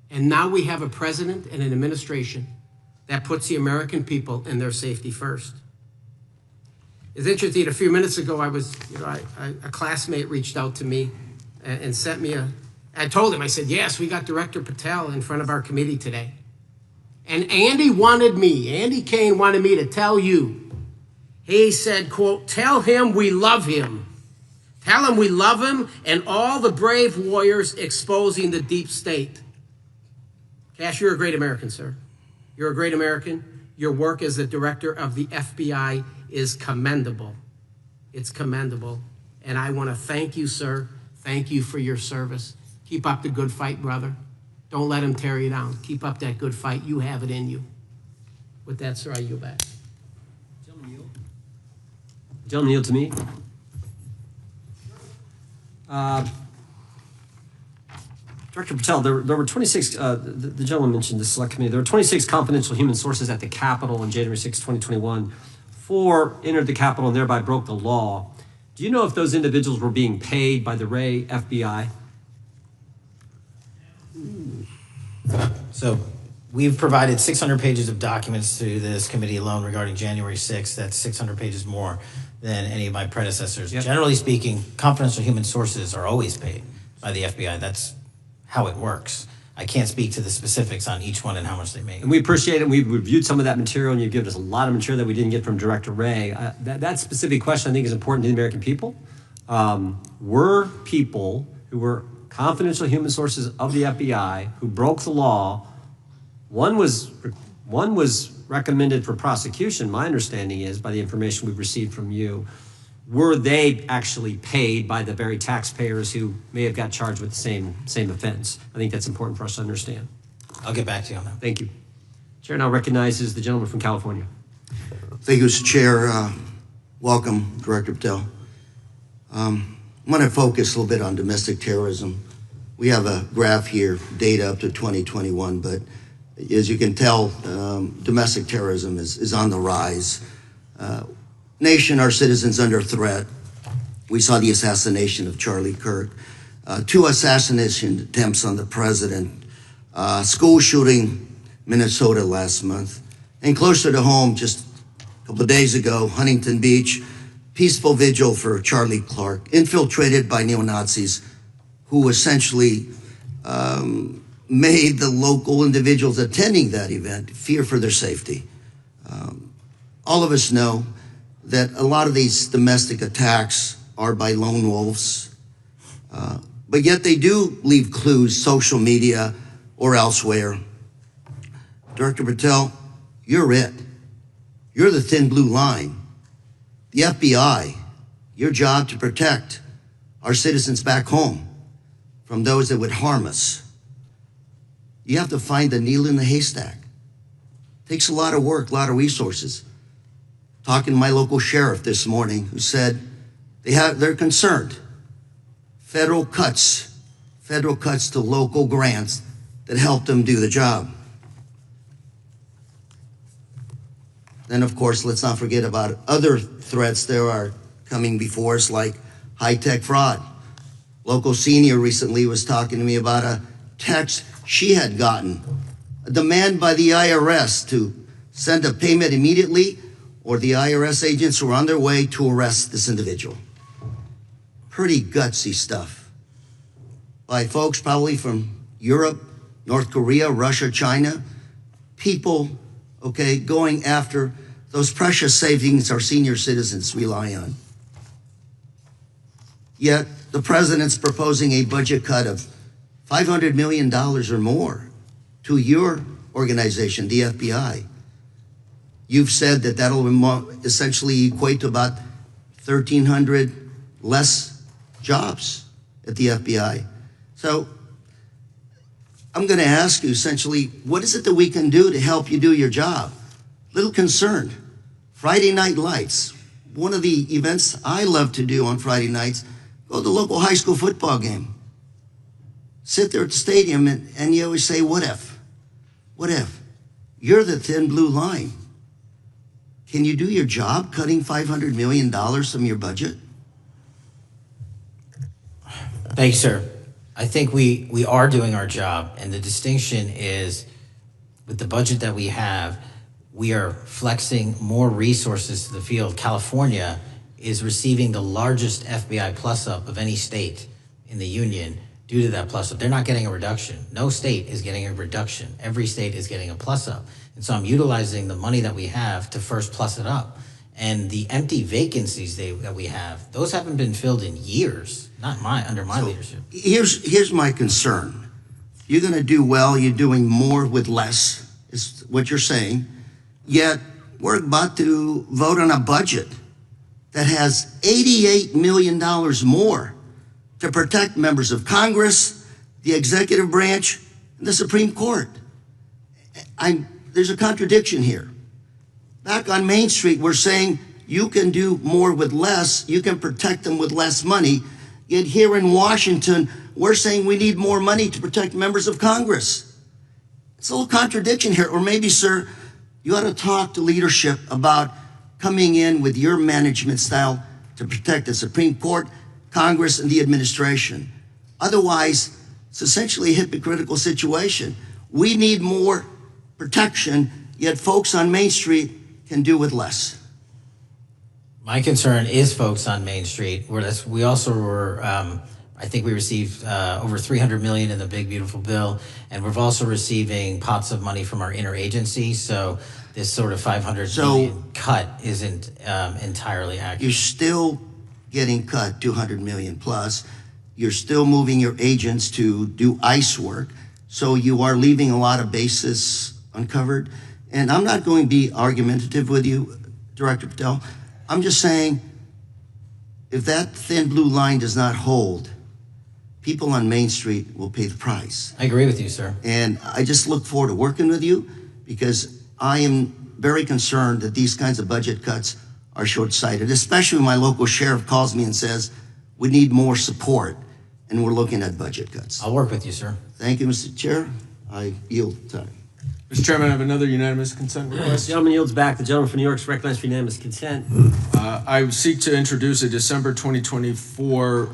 And now we have a president and an administration that puts the American people and their safety first. It's interesting, a few minutes ago, a classmate reached out to me and sent me I told him, I said, yes, we got Director Patel in front of our committee today. And Andy Kane wanted me to tell you, he said, quote, tell him we love him. Tell him we love him and all the brave warriors exposing the deep state. Cash, you're a great American, sir. You're a great American. Your work as the director of the FBI is commendable. It's commendable. And I want to thank you, sir. Thank you for your service. Keep up the good fight, brother. Don't let them tear you down. Keep up that good fight. You have it in you. With that, sir, I yield back. Gentleman, yield to me. Director Patel, there were 26, the gentleman mentioned the select committee, there were 26 confidential human sources at the Capitol on January 6, 2021. 4 entered the Capitol and thereby broke the law. Do you know if those individuals were being paid by the Ray FBI? So we've provided 600 pages of documents to this committee alone regarding January 6th. That's 600 pages more than any of my predecessors. Yep. Generally speaking, confidential human sources are always paid by the FBI. That's how it works. I can't speak to the specifics on each one and how much they make. And we appreciate it. We've reviewed some of that material, and you've given us a lot of material that we didn't get from Director Ray. That specific question, I think, is important to the American people. Were people who were confidential human sources of the FBI who broke the law, one was recommended for prosecution, my understanding is, by the information we've received from you. Were they actually paid by the very taxpayers who may have got charged with the same offense? I think that's important for us to understand. I'll get back to you on that. Thank you. Chair now recognizes the gentleman from California. Thank you, Mr. Chair. Welcome, Director Patel. I'm going to focus a little bit on domestic terrorism. We have a graph here, data up to 2021, but as you can tell, domestic terrorism is on the rise. Nation, our citizens under threat. We saw the assassination of Charlie Kirk, 2 assassination attempts on the president, school shooting, Minnesota last month, and closer to home, just a couple of days ago, Huntington Beach, peaceful vigil for Charlie Clark, infiltrated by neo-Nazis who essentially made the local individuals attending that event fear for their safety. All of us know that a lot of these domestic attacks are by lone wolves, but yet they do leave clues, social media or elsewhere. Director Patel, you're it. You're the thin blue line. The FBI, your job to protect our citizens back home from those that would harm us. You have to find the needle in the haystack. Takes a lot of work, a lot of resources. Talking to my local sheriff this morning, who said they're concerned. Federal cuts to local grants that help them do the job. Then, of course, let's not forget about other threats that are coming before us, like high-tech fraud. Local senior recently was talking to me about a text she had gotten, a demand by the IRS to send a payment immediately, or the IRS agents were on their way to arrest this individual. Pretty gutsy stuff by folks probably from Europe, North Korea, Russia, China. People, okay, going after those precious savings our senior citizens rely on. Yet the president's proposing a budget cut of $500 million or more to your organization, the FBI. You've said that that'll essentially equate to about 1,300 less jobs at the FBI. So I'm going to ask you essentially, what is it that we can do to help you do your job? Little concerned. Friday night lights. One of the events I love to do on Friday nights, go to the local high school football game. Sit there at the stadium and you always say, what if? What if? You're the thin blue line. Can you do your job cutting $500 million from your budget? Thank you, sir. I think we are doing our job, and the distinction is with the budget that we have, we are flexing more resources to the field. California is receiving the largest FBI plus-up of any state in the union due to that plus-up. They're not getting a reduction. No state is getting a reduction. Every state is getting a plus-up. And so I'm utilizing the money that we have to first plus it up. And the empty vacancies that we have, those haven't been filled in years, not under my leadership. Here's my concern. You're going to do well. You're doing more with less, is what you're saying. Yet we're about to vote on a budget that has $88 million more to protect members of Congress, the executive branch, and and the Supreme Court. There's a contradiction here. Back on Main Street, we're saying you can do more with less, you can protect them with less money. Yet here in Washington, we're saying we need more money to protect members of Congress. It's a little contradiction here. Or maybe, sir, you ought to talk to leadership about coming in with your management style to protect the Supreme Court, Congress, and the administration. Otherwise, it's essentially a hypocritical situation. We need more protection, yet folks on Main Street can do with less. My concern is folks on Main Street. We also were, I think we received over $300 million in the big, beautiful bill, and we're also receiving pots of money from our interagency. So this sort of $500 million cut isn't entirely accurate. You're still getting cut $200 million plus. You're still moving your agents to do ICE work. So you are leaving a lot of bases uncovered. And I'm not going to be argumentative with you, Director Patel. I'm just saying, if that thin blue line does not hold, people on Main Street will pay the price. I agree with you, sir. And I just look forward to working with you, because I am very concerned that these kinds of budget cuts are short-sighted, especially when my local sheriff calls me and says, we need more support, and we're looking at budget cuts. I'll work with you, sir. Thank you, Mr. Chair. I yield time. Mr. Chairman, I have another unanimous consent request. The gentleman yields back. The gentleman from New York is recognized for unanimous consent. I seek to introduce a December 2024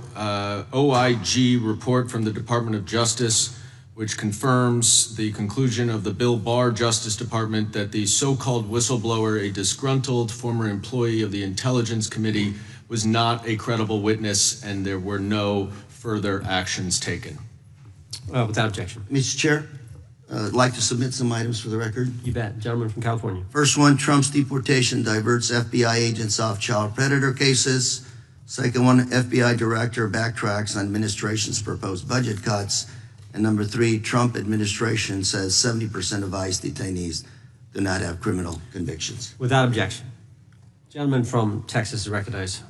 OIG report from the Department of Justice, which confirms the conclusion of the Bill Barr Justice Department that the so-called whistleblower, a disgruntled former employee of the Intelligence Committee, was not a credible witness, and there were no further actions taken. Without objection. Mr. Chair, I'd like to submit some items for the record. You bet. Gentleman from California. First one, Trump's deportation diverts FBI agents off child predator cases. Second one, FBI director backtracks on administration's proposed budget cuts. And number three, Trump administration says 70% of ICE detainees do not have criminal convictions. Without objection. Gentleman from Texas is recognized.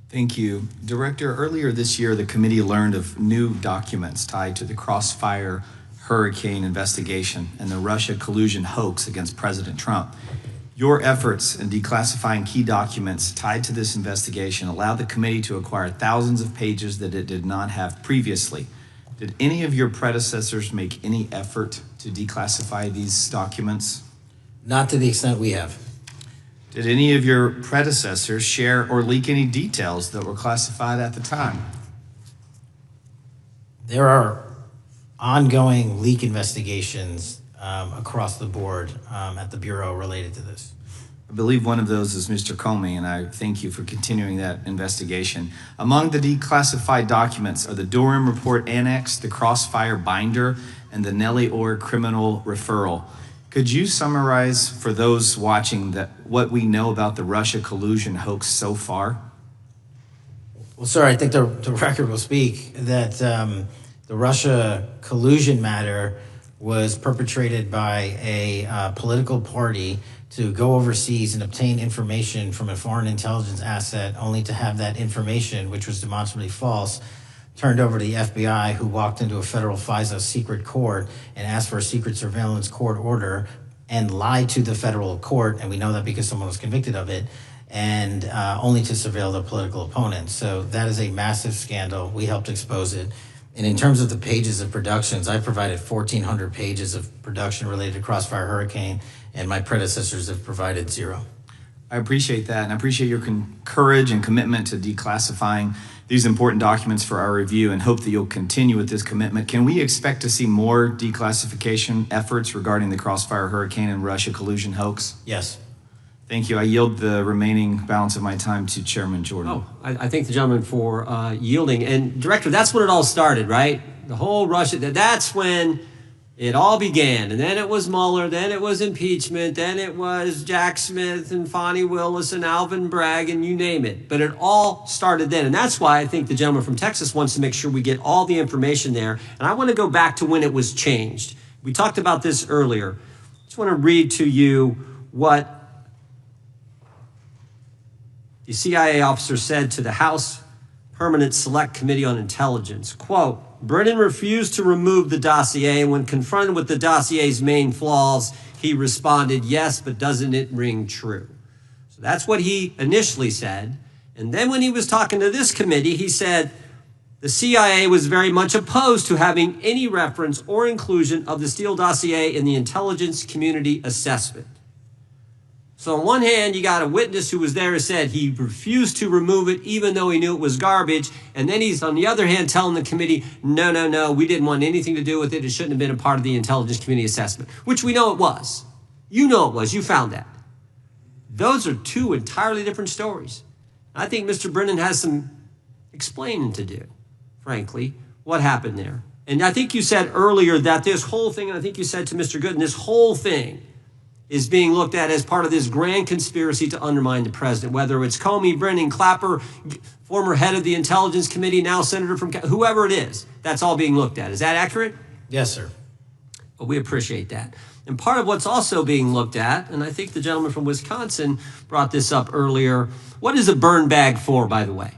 Thank you. Director, earlier this year, the committee learned of new documents tied to the Crossfire Hurricane investigation and the Russia collusion hoax against President Trump. Your efforts in declassifying key documents tied to this investigation allowed the committee to acquire thousands of pages that it did not have previously. Did any of your predecessors make any effort to declassify these documents? Not to the extent we have. Did any of your predecessors share or leak any details that were classified at the time? There are ongoing leak investigations across the board at the Bureau related to this. I believe one of those is Mr. Comey, and I thank you for continuing that investigation. Among the declassified documents are the Durham Report Annex, the Crossfire Binder, and the Nellie Orr Criminal Referral. Could you summarize for those watching what we know about the Russia collusion hoax so far? Well, sir, I think the record will speak that the Russia collusion matter was perpetrated by a political party to go overseas and obtain information from a foreign intelligence asset, only to have that information, which was demonstrably false, turned over to the FBI, who walked into a federal FISA secret court and asked for a secret surveillance court order and lied to the federal court, and we know that because someone was convicted of it, and only to surveil the political opponent. So that is a massive scandal. We helped expose it. And in terms of the pages of productions, I provided 1,400 pages of production related to Crossfire Hurricane, and my predecessors have provided 0. I appreciate that, and I appreciate your courage and commitment to declassifying these important documents for our review, and hope that you'll continue with this commitment. Can we expect to see more declassification efforts regarding the Crossfire Hurricane and Russia collusion hoax? Yes. Thank you. I yield the remaining balance of my time to Chairman Jordan. Oh, I thank the gentleman for yielding. And Director, that's when it all started, right? The whole Russia, that's when it all began. And then it was Mueller, then it was impeachment, then it was Jack Smith and Fonnie Willis and Alvin Bragg and you name it. But it all started then. And that's why I think the gentleman from Texas wants to make sure we get all the information there. And I want to go back to when it was changed. We talked about this earlier. I just want to read to you what the CIA officer said to the House Permanent Select Committee on Intelligence. Quote, Brennan refused to remove the dossier, and when confronted with the dossier's main flaws, he responded, yes, but doesn't it ring true? So that's what he initially said. And then when he was talking to this committee, he said the CIA was very much opposed to having any reference or inclusion of the Steele dossier in the intelligence community assessment. So on one hand, you got a witness who was there who said he refused to remove it even though he knew it was garbage. And then he's, on the other hand, telling the committee, no, we didn't want anything to do with it. It shouldn't have been a part of the intelligence community assessment, which we know it was. You know it was. You found that. Those are two entirely different stories. I think Mr. Brennan has some explaining to do, frankly, what happened there. And I think you said earlier that this whole thing, and I think you said to Mr. Gooden, this whole thing is being looked at as part of this grand conspiracy to undermine the president, whether it's Comey, Brennan, Clapper, former head of the Intelligence Committee, now senator from, whoever it is, that's all being looked at. Is that accurate? Yes, sir. Well, we appreciate that. And part of what's also being looked at, and I think the gentleman from Wisconsin brought this up earlier, what is a burn bag for, by the way?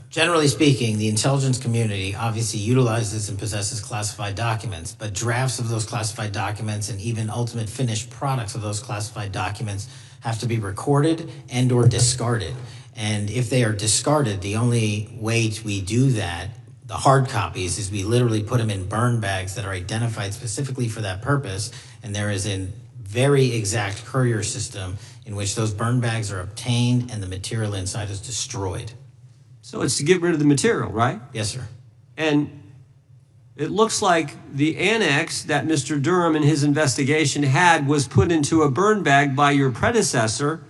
Generally speaking, the intelligence community obviously utilizes and possesses classified documents, but drafts of those classified documents and even ultimate finished products of those classified documents have to be recorded and or discarded. And if they are discarded, the only way we do that, the hard copies, is we literally put them in burn bags that are identified specifically for that purpose. And there is a very exact courier system in which those burn bags are obtained and the material inside is destroyed. So it's to get rid of the material, right? Yes, sir. And it looks like the annex that Mr. Durham in his investigation had was put into a burn bag by your predecessor,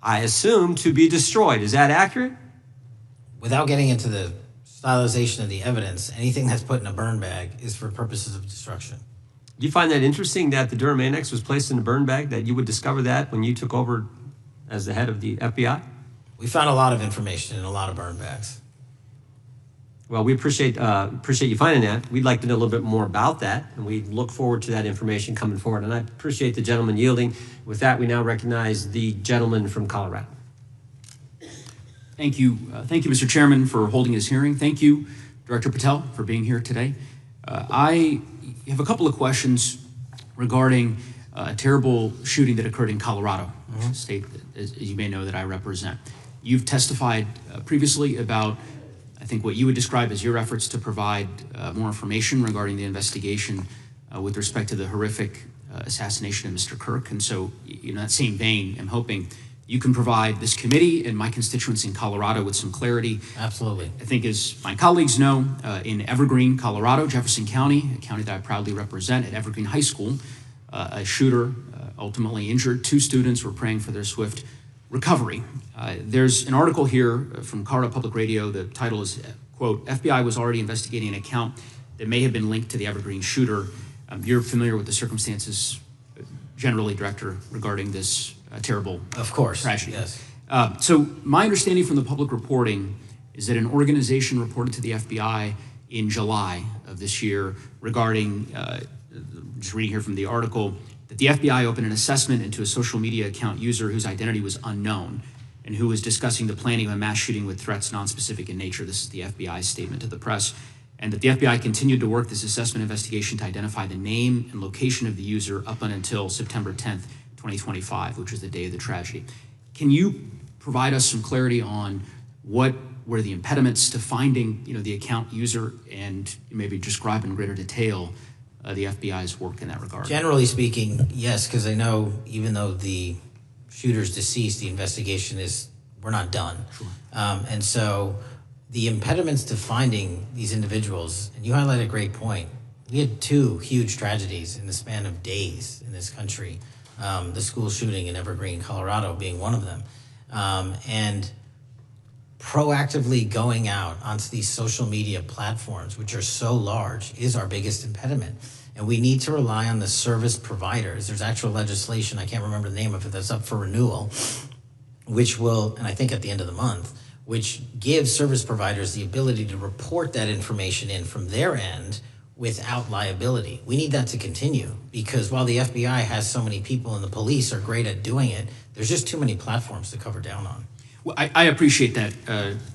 I assume, to be destroyed. Is that accurate? Without getting into the stylization of the evidence, anything that's put in a burn bag is for purposes of destruction. Do you find that interesting that the Durham annex was placed in a burn bag, that you would discover that when you took over as the head of the FBI? We found a lot of information in a lot of burn bags. Well, we appreciate you finding that. We'd like to know a little bit more about that, and we look forward to that information coming forward. And I appreciate the gentleman yielding. With that, we now recognize the gentleman from Colorado. Thank you, Mr. Chairman, for holding this hearing. Thank you, Director Patel, for being here today. I have a couple of questions regarding a terrible shooting that occurred in Colorado, which is a state, as you may know, that I represent. You've testified previously about, I think, what you would describe as your efforts to provide more information regarding the investigation with respect to the horrific assassination of Mr. Kirk. And so, in that same vein, I'm hoping you can provide this committee and my constituents in Colorado with some clarity. Absolutely. I think, as my colleagues know, in Evergreen, Colorado, Jefferson County, a county that I proudly represent, at Evergreen High School, a shooter ultimately injured. 2 students were praying for their swift recovery. There's an article here from Colorado Public Radio. The title is, quote, FBI was already investigating an account that may have been linked to the Evergreen shooter. You're familiar with the circumstances generally, Director, regarding this terrible tragedy. Yes. So my understanding from the public reporting is that an organization reported to the FBI in July of this year regarding, just reading here from the article, that the FBI opened an assessment into a social media account user whose identity was unknown and who was discussing the planning of a mass shooting with threats nonspecific in nature. This is the FBI's statement to the press. And that the FBI continued to work this assessment investigation to identify the name and location of the user up until September 10th, 2025, which was the day of the tragedy. Can you provide us some clarity on what were the impediments to finding, the account user, and maybe describe in greater detail the FBI's work in that regard? Generally speaking, yes, because I know even though the shooter's deceased, the investigation we're not done. Sure. And so the impediments to finding these individuals, and you highlight a great point. We had 2 huge tragedies in the span of days in this country. The school shooting in Evergreen, Colorado being one of them. And proactively going out onto these social media platforms, which are so large, is our biggest impediment. And we need to rely on the service providers. There's actual legislation, I can't remember the name of it, that's up for renewal, which will, and I think at the end of the month, which gives service providers the ability to report that information in from their end without liability. We need that to continue, because while the FBI has so many people and the police are great at doing it, there's just too many platforms to cover down on. Well, I appreciate that,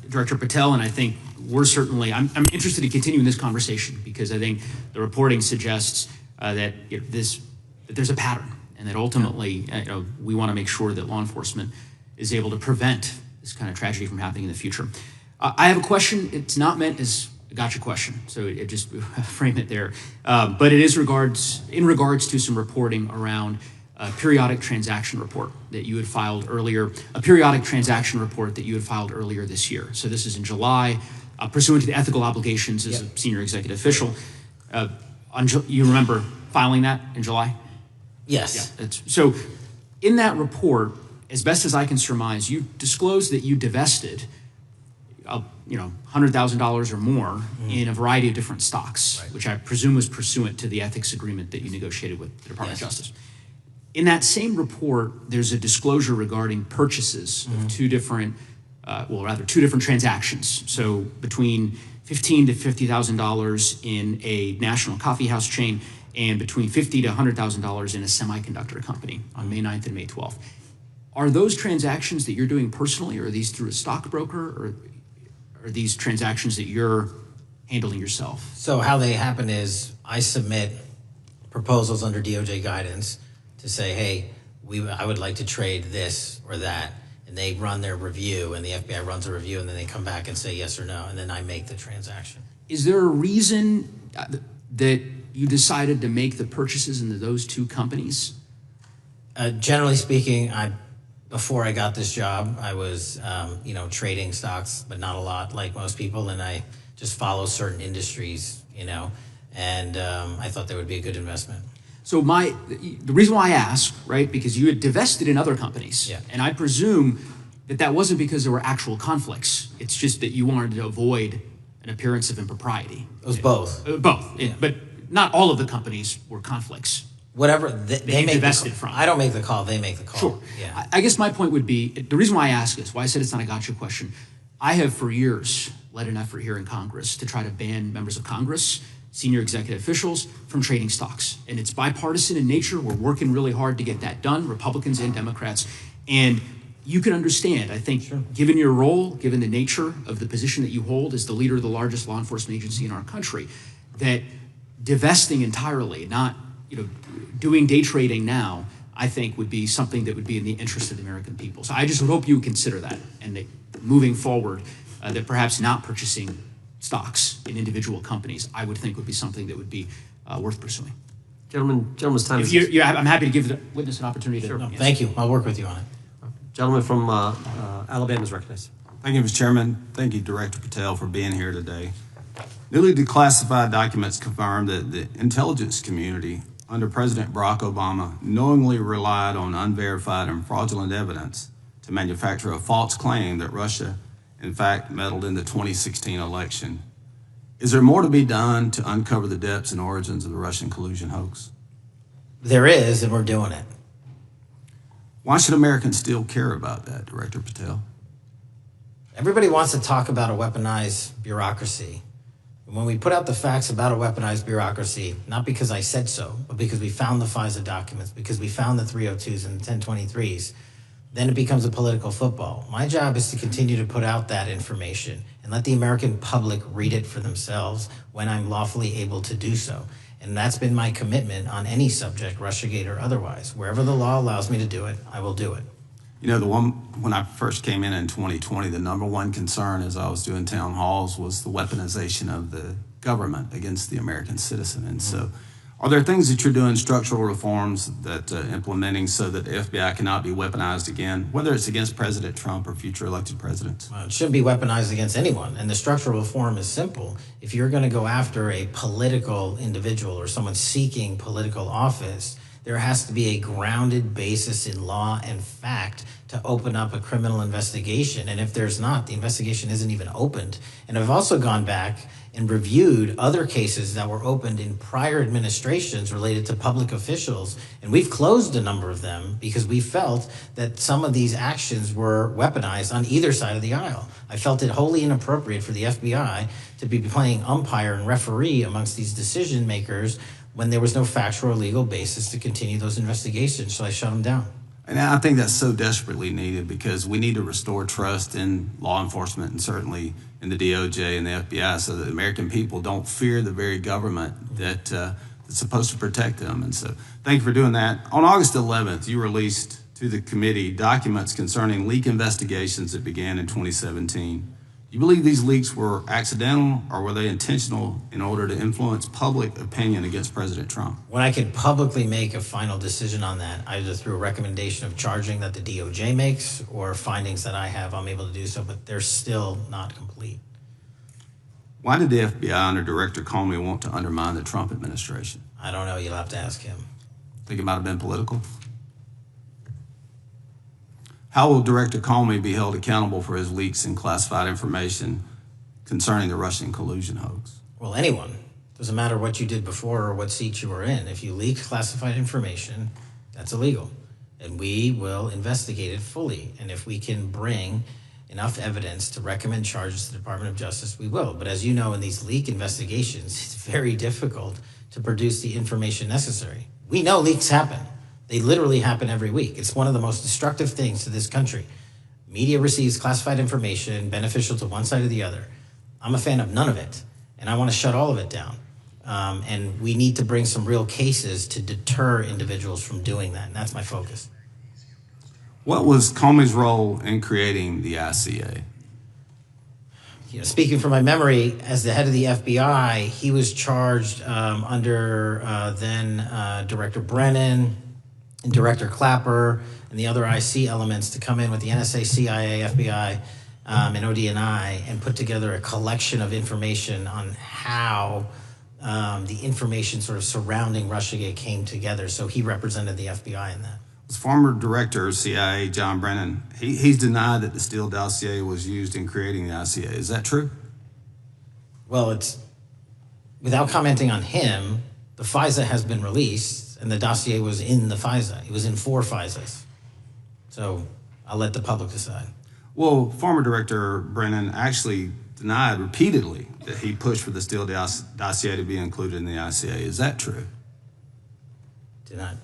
Director Patel, and I think we're certainly, I'm interested in continuing this conversation because I think the reporting suggests that that there's a pattern and that ultimately we want to make sure that law enforcement is able to prevent this kind of tragedy from happening in the future. I have a question. It's not meant as a gotcha question, so it just frame it there. But it is in regards to some reporting around a periodic transaction report that you had filed earlier, this year. So this is in July, pursuant to the ethical obligations as a senior executive official. You remember filing that in July? Yes. Yeah, so in that report, as best as I can surmise, you disclosed that you divested $100,000 or more in a variety of different stocks, which I presume was pursuant to the ethics agreement that you negotiated with the Department of Justice. In that same report, there's a disclosure regarding purchases of two different transactions. So between $15,000 to $50,000 in a national coffee house chain and between $50,000 to $100,000 in a semiconductor company on May 9th and May 12th. Are those transactions that you're doing personally, or are these through a stockbroker, or are these transactions that you're handling yourself? So how they happen is I submit proposals under DOJ guidance to say, hey, I would like to trade this or that, and they run their review, and the FBI runs a review, and then they come back and say yes or no, and then I make the transaction. Is there a reason that you decided to make the purchases into those two companies? Generally speaking, before I got this job, I was, trading stocks, but not a lot, like most people, and I just follow certain industries, and I thought they would be a good investment. So the reason why I ask, right, because you had divested in other companies, and I presume that wasn't because there were actual conflicts. It's just that you wanted to avoid an appearance of impropriety. It was both. Both, but not all of the companies were conflicts. Whatever they make divested from. I don't make the call; they make the call. Sure. Yeah. I guess my point would be, the reason why I ask this, why I said it's not a gotcha question, I have for years led an effort here in Congress to try to ban members of Congress, senior executive officials, from trading stocks. And it's bipartisan in nature. We're working really hard to get that done, Republicans and Democrats. And you can understand, I think, given your role, given the nature of the position that you hold as the leader of the largest law enforcement agency in our country, that divesting entirely, not doing day trading now, I think would be something that would be in the interest of the American people. So I just would hope you would consider that, and that moving forward, that perhaps not purchasing stocks in individual companies, I would think would be something that would be worth pursuing. Gentleman's time. I'm happy to give the witness an opportunity to. Sure. No, thank you. I'll work with you on it. Gentleman from Alabama is recognized. Thank you, Mr. Chairman. Thank you, Director Patel, for being here today. Newly declassified documents confirm that the intelligence community under President Barack Obama knowingly relied on unverified and fraudulent evidence to manufacture a false claim that Russia, in fact, meddled in the 2016 election. Is there more to be done to uncover the depths and origins of the Russian collusion hoax? There is, and we're doing it. Why should Americans still care about that, Director Patel? Everybody wants to talk about a weaponized bureaucracy. When we put out the facts about a weaponized bureaucracy, not because I said so, but because we found the FISA documents, because we found the 302s and the 1023s, then it becomes a political football. My job is to continue to put out that information and let the American public read it for themselves when I'm lawfully able to do so. And that's been my commitment on any subject, Russiagate or otherwise. Wherever the law allows me to do it, I will do it. When I first came in 2020, the number one concern as I was doing town halls was the weaponization of the government against the American citizen. And so are there things that you're doing, structural reforms that implementing so that the FBI cannot be weaponized again, whether it's against President Trump or future elected presidents? Well, it shouldn't be weaponized against anyone. And the structural reform is simple. If you're going to go after a political individual or someone seeking political office, there has to be a grounded basis in law and fact to open up a criminal investigation. And if there's not, the investigation isn't even opened. And I've also gone back and reviewed other cases that were opened in prior administrations related to public officials. And we've closed a number of them because we felt that some of these actions were weaponized on either side of the aisle. I felt it wholly inappropriate for the FBI to be playing umpire and referee amongst these decision makers when there was no factual or legal basis to continue those investigations, so I shut them down. And I think that's so desperately needed because we need to restore trust in law enforcement and certainly in the DOJ and the FBI so that the American people don't fear the very government that's supposed to protect them. And so thank you for doing that. On August 11th, you released to the committee documents concerning leak investigations that began in 2017. Do you believe these leaks were accidental or were they intentional in order to influence public opinion against President Trump? When I can publicly make a final decision on that, either through a recommendation of charging that the DOJ makes or findings that I have, I'm able to do so, but they're still not complete. Why did the FBI under Director Comey want to undermine the Trump administration? I don't know. You'll have to ask him. Think it might have been political? How will Director Comey be held accountable for his leaks and classified information concerning the Russian collusion hoax? Well, anyone. Doesn't matter what you did before or what seat you were in. If you leak classified information, that's illegal. And we will investigate it fully. And if we can bring enough evidence to recommend charges to the Department of Justice, we will. But as you know, in these leak investigations, it's very difficult to produce the information necessary. We know leaks happen. They literally happen every week. It's one of the most destructive things to this country. Media receives classified information beneficial to one side or the other. I'm a fan of none of it, and I want to shut all of it down. And we need to bring some real cases to deter individuals from doing that, and that's my focus. What was Comey's role in creating the ICA? Speaking from my memory, as the head of the FBI, he was charged under then Director Brennan and Director Clapper and the other IC elements to come in with the NSA, CIA, FBI, and ODNI and put together a collection of information on how the information sort of surrounding Russiagate came together. So he represented the FBI in that. Was former Director of CIA John Brennan, he's denied that the Steele dossier was used in creating the ICA. Is that true? Well, it's, without commenting on him, the FISA has been released and the dossier was in the FISA. It was in 4 FISAs. So I'll let the public decide. Well, former Director Brennan actually denied repeatedly that he pushed for the Steele dossier to be included in the ICA. Is that true? Denied.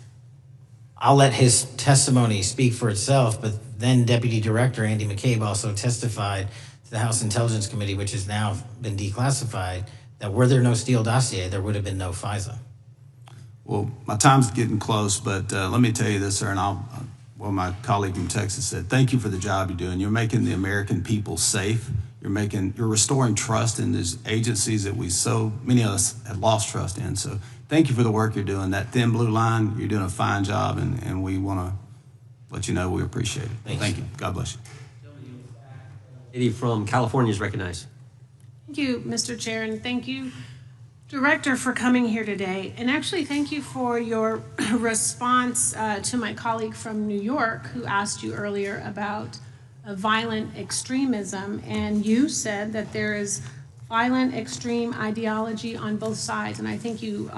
I'll let his testimony speak for itself, but then Deputy Director Andy McCabe also testified to the House Intelligence Committee, which has now been declassified, that were there no Steele dossier, there would have been no FISA. Well, my time's getting close, but let me tell you this, sir, and well, my colleague from Texas said, thank you for the job you're doing. You're making the American people safe. You're restoring trust in these agencies that so many of us have lost trust in. So thank you for the work you're doing. That thin blue line, you're doing a fine job, and we want to let you know we appreciate it. Thank you. God bless you. Lady from California is recognized. Thank you, Mr. Chair, and thank you, Director, for coming here today. And actually, thank you for your response to my colleague from New York who asked you earlier about violent extremism. And you said that there is violent extreme ideology on both sides. And I think you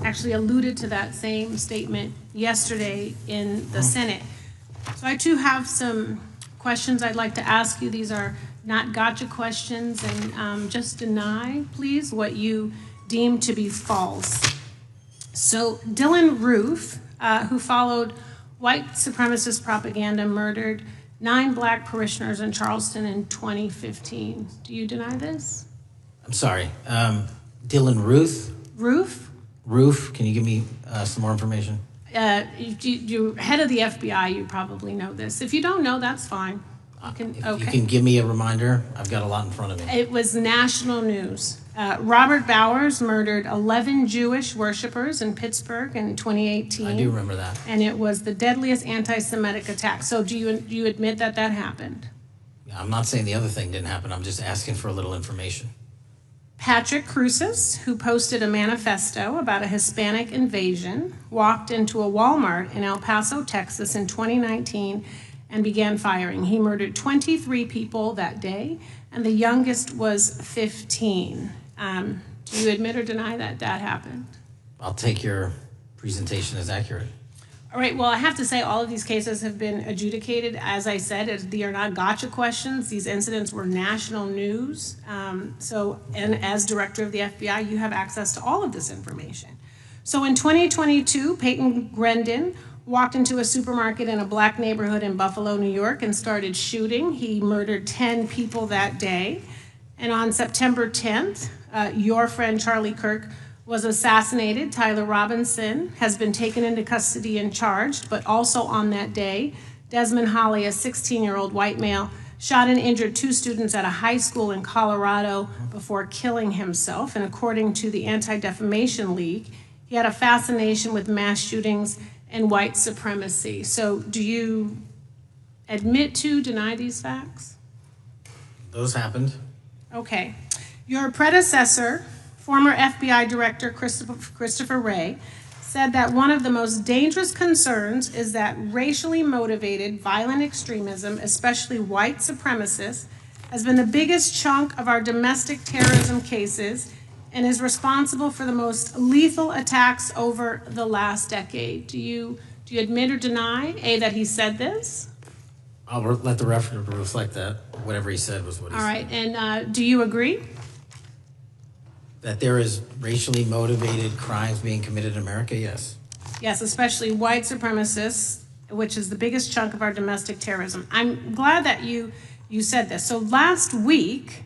actually alluded to that same statement yesterday in the Senate. So I too have some questions I'd like to ask you. These are not gotcha questions, and just deny, please, what you deem to be false. So Dylan Roof, who followed white supremacist propaganda, murdered 9 black parishioners in Charleston in 2015. Do you deny this? I'm sorry, Dylan Ruth? Roof? Roof, can you give me some more information? You're head of the FBI, you probably know this. If you don't know, that's fine. You can give me a reminder, I've got a lot in front of me. It was national news. Robert Bowers murdered 11 Jewish worshipers in Pittsburgh in 2018. I do remember that. And it was the deadliest anti-Semitic attack. So do you admit that that happened? Yeah, I'm not saying the other thing didn't happen, I'm just asking for a little information. Patrick Cruces, who posted a manifesto about a Hispanic invasion, walked into a Walmart in El Paso, Texas in 2019 and began firing. He murdered 23 people that day, and the youngest was 15. Do you admit or deny that that happened? I'll take your presentation as accurate. All right, well, I have to say all of these cases have been adjudicated. As I said, they are not gotcha questions. These incidents were national news. And as director of the FBI, you have access to all of this information. So in 2022, Peyton Grendon walked into a supermarket in a black neighborhood in Buffalo, New York, and started shooting. He murdered 10 people that day. And on September 10th, your friend Charlie Kirk was assassinated. Tyler Robinson has been taken into custody and charged, but also on that day, Desmond Holley, a 16-year-old white male, shot and injured 2 students at a high school in Colorado before killing himself. And according to the Anti-Defamation League, he had a fascination with mass shootings and white supremacy. So do you admit to, deny these facts? Those happened. Okay. Your predecessor, former FBI Director Christopher Wray, said that one of the most dangerous concerns is that racially motivated violent extremism, especially white supremacists, has been the biggest chunk of our domestic terrorism cases and is responsible for the most lethal attacks over the last decade. Do you admit or deny, A, that he said this? I'll let the record reflect that. Whatever he said was what he said. All right, and do you agree? That there is racially motivated crimes being committed in America, yes. Yes, especially white supremacists, which is the biggest chunk of our domestic terrorism. I'm glad that you said this. So last week,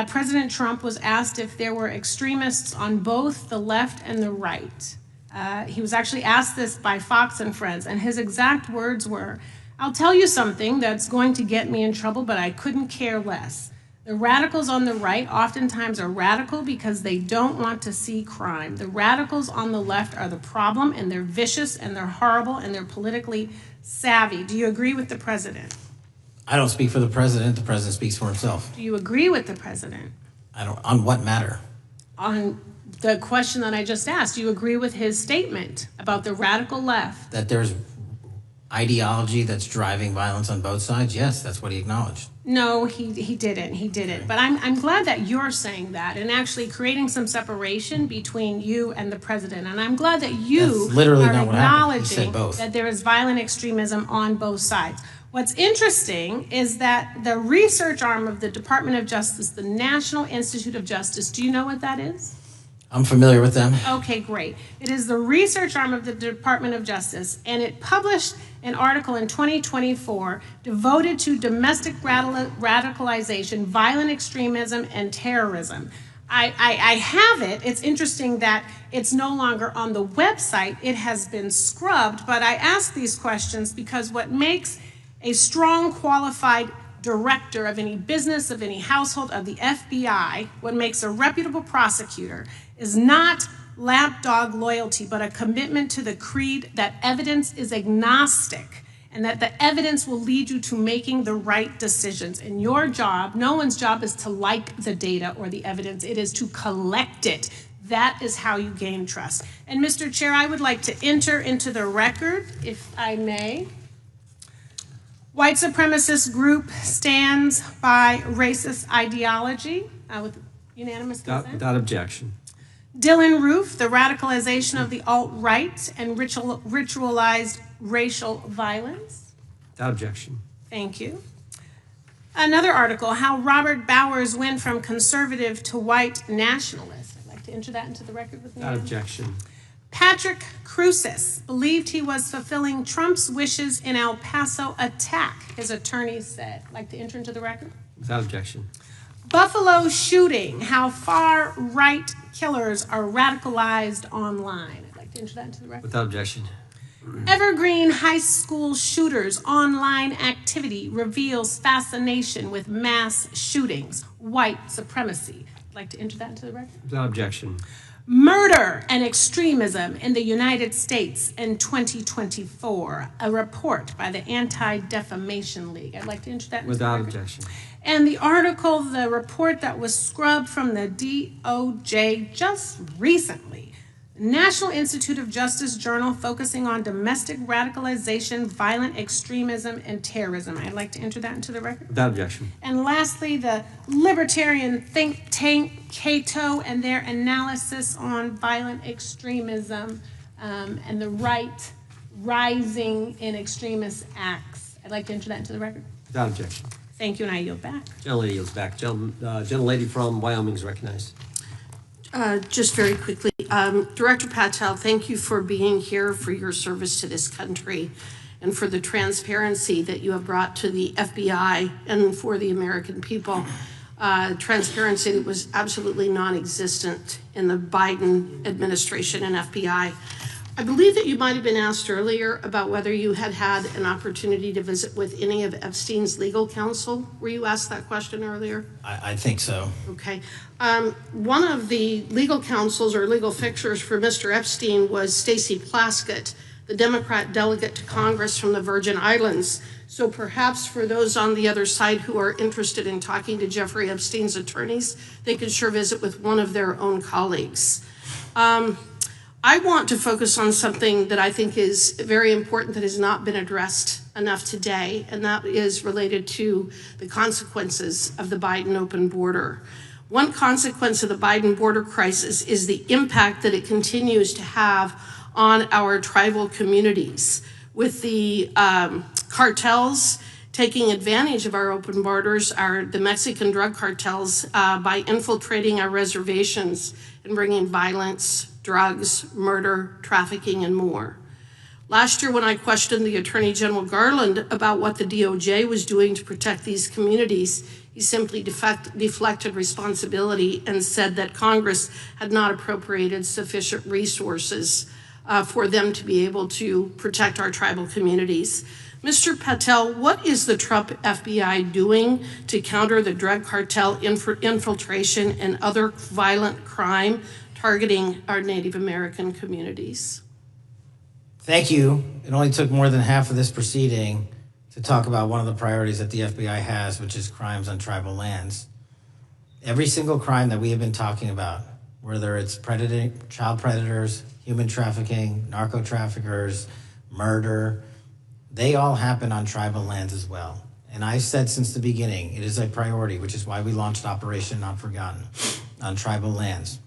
President Trump was asked if there were extremists on both the left and the right. He was actually asked this by Fox and Friends, and his exact words were, "I'll tell you something that's going to get me in trouble, but I couldn't care less. The radicals on the right oftentimes are radical because they don't want to see crime. The radicals on the left are the problem, and they're vicious, and they're horrible, and they're politically savvy." Do you agree with the president? I don't speak for the president. The president speaks for himself. Do you agree with the president? I don't. On what matter? On the question that I just asked, do you agree with his statement about the radical left? That there's ideology that's driving violence on both sides? Yes, that's what he acknowledged. No, he didn't. He didn't. But I'm glad that you're saying that and actually creating some separation between you and the president. And I'm glad that you That's literally are not what happened. He said acknowledging both. that there is violent extremism on both sides. What's interesting is that the research arm of the Department of Justice, the National Institute of Justice, do you know what that is? I'm familiar with them. Okay, great. It is the research arm of the Department of Justice, and it published an article in 2024 devoted to domestic radicalization, violent extremism, and terrorism. I have it. It's interesting that it's no longer on the website. It has been scrubbed, but I ask these questions because what makes a strong, qualified director of any business, of any household, of the FBI, what makes a reputable prosecutor is not lapdog loyalty, but a commitment to the creed that evidence is agnostic and that the evidence will lead you to making the right decisions. And your job, no one's job is to like the data or the evidence, it is to collect it. That is how you gain trust. And Mr. Chair, I would like to enter into the record, if I may. White supremacist group stands by racist ideology with unanimous consent. Without objection. Dylan Roof, the radicalization of the alt-right and ritualized racial violence. Without objection. Thank you. Another article, how Robert Bowers went from conservative to white nationalist. I'd like to enter that into the record with me. Without objection. Patrick Crucis believed he was fulfilling Trump's wishes in El Paso attack, his attorney said. I'd like to enter into the record. Without objection. Buffalo shooting, how far-right killers are radicalized online. I'd like to enter that into the record. Without objection. Evergreen high school shooters online activity reveals fascination with mass shootings, white supremacy. I'd like to enter that into the record. Without objection. Murder and extremism in the United States in 2024, a report by the Anti-Defamation League. I'd like to enter that into the record. Without objection. And the article, the report that was scrubbed from the DOJ just recently, National Institute of Justice Journal focusing on domestic radicalization, violent extremism, and terrorism. I'd like to enter that into the record. Without objection. And lastly, the libertarian think tank Cato and their analysis on violent extremism and the right rising in extremist acts. I'd like to enter that into the record. Without objection. Thank you, and I yield back. Gentlelady yields back. Gentlelady from Wyoming is recognized. Just very quickly, Director Patel, thank you for being here, for your service to this country, and for the transparency that you have brought to the FBI and for the American people. Transparency that was absolutely non-existent in the Biden administration and FBI. I believe that you might have been asked earlier about whether you had had an opportunity to visit with any of Epstein's legal counsel. Were you asked that question earlier? I think so. Okay. One of the legal counsels or legal fixers for Mr. Epstein was Stacey Plaskett, the Democrat delegate to Congress from the Virgin Islands. So perhaps for those on the other side who are interested in talking to Jeffrey Epstein's attorneys, they could sure visit with one of their own colleagues. I want to focus on something that I think is very important that has not been addressed enough today, and that is related to the consequences of the Biden open border. One consequence of the Biden border crisis is the impact that it continues to have on our tribal communities, with the cartels taking advantage of our open borders, the Mexican drug cartels, by infiltrating our reservations and bringing violence, drugs, murder, trafficking, and more. Last year, when I questioned the Attorney General Garland about what the DOJ was doing to protect these communities, he simply deflected responsibility and said that Congress had not appropriated sufficient resources for them to be able to protect our tribal communities. Mr. Patel, what is the Trump FBI doing to counter the drug cartel infiltration and other violent crime targeting our Native American communities? Thank you. It only took more than half of this proceeding to talk about one of the priorities that the FBI has, which is crimes on tribal lands. Every single crime that we have been talking about, whether it's child predators, human trafficking, narco traffickers, murder, they all happen on tribal lands as well. And I've said since the beginning, it is a priority, which is why we launched Operation Not Forgotten on tribal lands.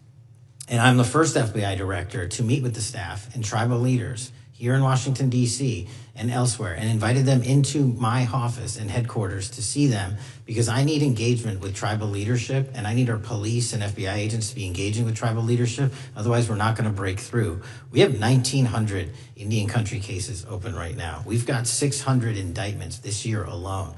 And I'm the first FBI director to meet with the staff and tribal leaders here in Washington, D.C. and elsewhere, and invited them into my office and headquarters to see them, because I need engagement with tribal leadership, and I need our police and FBI agents to be engaging with tribal leadership. Otherwise, we're not going to break through. We have 1,900 Indian country cases open right now. We've got 600 indictments this year alone.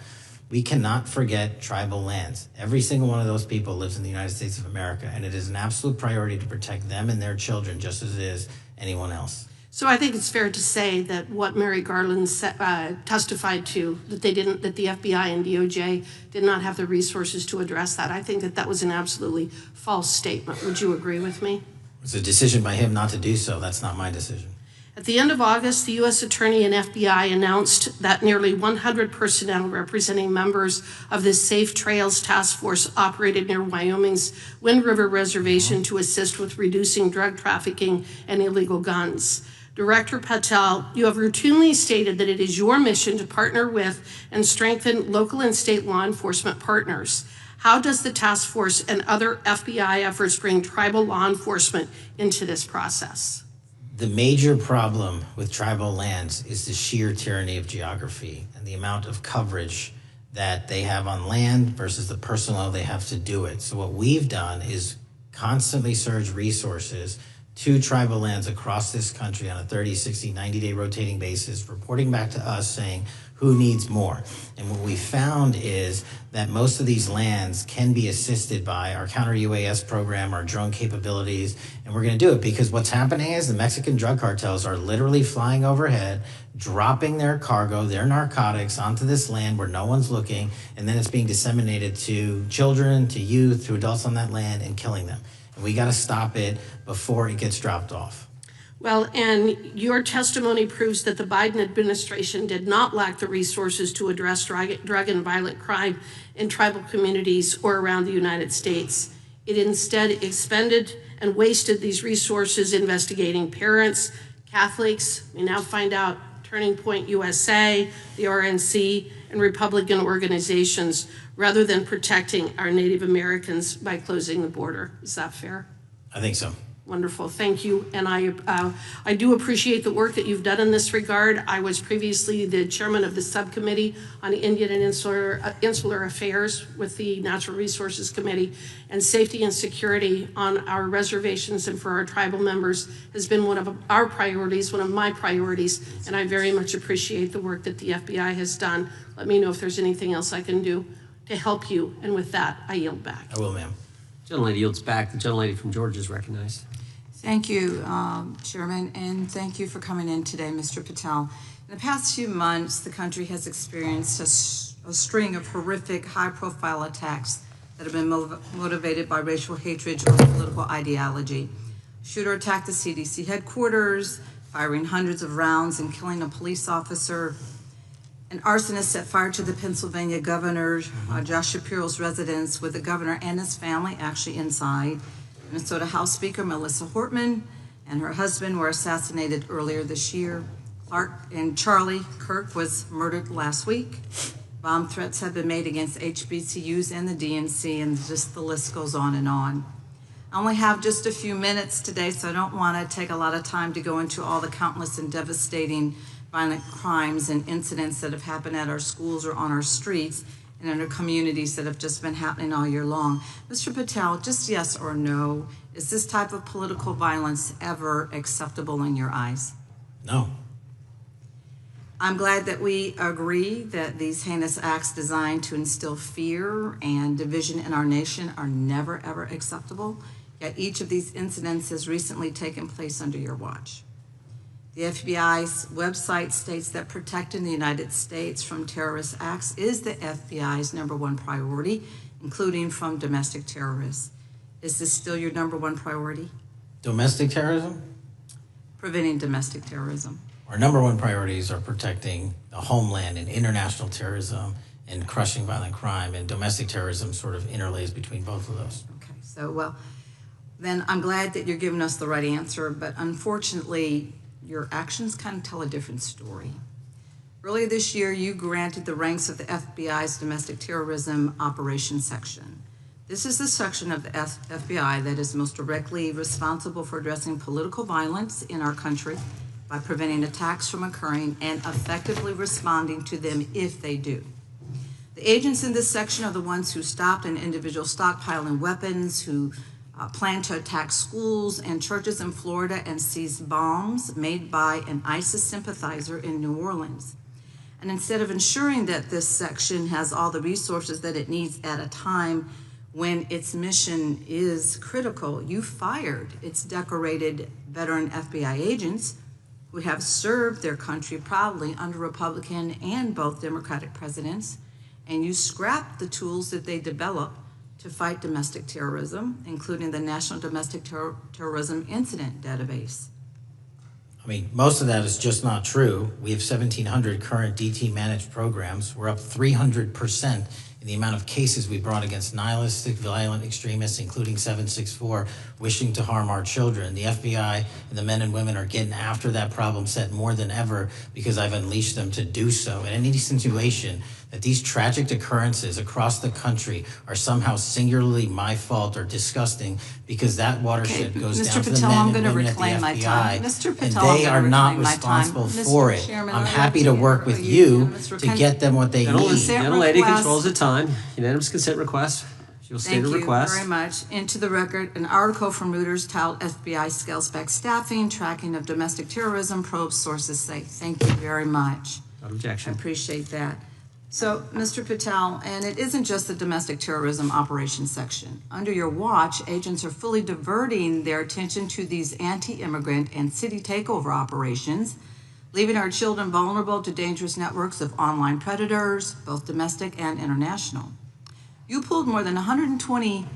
We cannot forget tribal lands. Every single one of those people lives in the United States of America, and it is an absolute priority to protect them and their children just as it is anyone else. So I think it's fair to say that what Mary Garland testified to, that the FBI and DOJ did not have the resources to address that. I think that that was an absolutely false statement. Would you agree with me? It's a decision by him not to do so. That's not my decision. At the end of August, the U.S. Attorney and FBI announced that nearly 100 personnel representing members of the Safe Trails Task Force operated near Wyoming's Wind River Reservation to assist with reducing drug trafficking and illegal guns. Director Patel, you have routinely stated that it is your mission to partner with and strengthen local and state law enforcement partners. How does the task force and other FBI efforts bring tribal law enforcement into this process? The major problem with tribal lands is the sheer tyranny of geography and the amount of coverage that they have on land versus the personnel they have to do it. So what we've done is constantly surge resources to tribal lands across this country on a 30, 60, 90-day rotating basis, reporting back to us saying who needs more. And what we found is that most of these lands can be assisted by our counter-UAS program, our drone capabilities, and we're gonna do it because what's happening is the Mexican drug cartels are literally flying overhead, dropping their cargo, their narcotics onto this land where no one's looking, and then it's being disseminated to children, to youth, to adults on that land and killing them. And we gotta stop it before it gets dropped off. Well, and your testimony proves that the Biden administration did not lack the resources to address drug and violent crime in tribal communities or around the United States. It instead expended and wasted these resources investigating parents, Catholics, we now find out Turning Point USA, the RNC, and Republican organizations, rather than protecting our Native Americans by closing the border. Is that fair? I think so. Wonderful, thank you. And I do appreciate the work that you've done in this regard. I was previously the chairman of the subcommittee on Indian and Insular Affairs with the Natural Resources Committee, and safety and security on our reservations and for our tribal members has been one of our priorities, one of my priorities, and I very much appreciate the work that the FBI has done. Let me know if there's anything else I can do to help you, and with that, I yield back. I will, ma'am. Gentlelady yields back. The gentlelady from Georgia is recognized. Thank you, Chairman, and thank you for coming in today, Mr. Patel. In the past few months, the country has experienced a string of horrific, high-profile attacks that have been motivated by racial hatred or political ideology. A shooter attacked the CDC headquarters, firing hundreds of rounds and killing a police officer. An arsonist set fire to the Pennsylvania governor, Josh Shapiro's residence, with the governor and his family actually inside. Minnesota House Speaker Melissa Hortman and her husband were assassinated earlier this year. Clark and Charlie Kirk was murdered last week. Bomb threats have been made against HBCUs and the DNC, and just the list goes on and on. I only have just a few minutes today, so I don't want to take a lot of time to go into all the countless and devastating violent crimes and incidents that have happened at our schools or on our streets and in our communities that have just been happening all year long. Mr. Patel, just yes or no, is this type of political violence ever acceptable in your eyes? No. I'm glad that we agree that these heinous acts designed to instill fear and division in our nation are never, ever acceptable. Yet each of these incidents has recently taken place under your watch. The FBI's website states that protecting the United States from terrorist acts is the FBI's #1 priority, including from domestic terrorists. Is this still your #1 priority? Domestic terrorism? Preventing domestic terrorism. Our #1 priorities are protecting the homeland and international terrorism and crushing violent crime, and domestic terrorism sort of interlays between both of those. Okay, so well, then I'm glad that you're giving us the right answer, but unfortunately, your actions kind of tell a different story. Earlier this year, you granted the ranks of the FBI's Domestic Terrorism Operations Section. This is the section of the FBI that is most directly responsible for addressing political violence in our country by preventing attacks from occurring and effectively responding to them if they do. The agents in this section are the ones who stopped an individual stockpiling weapons, who planned to attack schools and churches in Florida and seized bombs made by an ISIS sympathizer in New Orleans. And instead of ensuring that this section has all the resources that it needs at a time when its mission is critical, you fired its decorated veteran FBI agents who have served their country proudly under Republican and both Democratic presidents, and you scrapped the tools that they developed to fight domestic terrorism, including the National Domestic Terrorism Incident Database. I mean, most of that is just not true. We have 1,700 current DT managed programs. We're up 300% in the amount of cases we brought against nihilistic, violent extremists, including 764, wishing to harm our children. The FBI and the men and women are getting after that problem set more than ever because I've unleashed them to do so. And any insinuation that these tragic occurrences across the country are somehow singularly my fault or disgusting because that watershed goes Mr. down to the Patel, men I'm and going to women at the reclaim my time. FBI, Mr. and Patel, they are not responsible for it. Chairman, I'm I'd happy like to work with you to get them what they need. Gentlelady controls the time. Unanimous consent request. She'll state a request. Thank you very much. Into the record, an article from Reuters titled FBI Scales Back Staffing, Tracking of Domestic Terrorism, Probes Sources Say. Thank you very much. Without objection. I appreciate that. So, Mr. Patel, and it isn't just the domestic terrorism operations section. Under your watch, agents are fully diverting their attention to these anti-immigrant and city takeover operations, leaving our children vulnerable to dangerous networks of online predators, both domestic and international. You pulled more than 120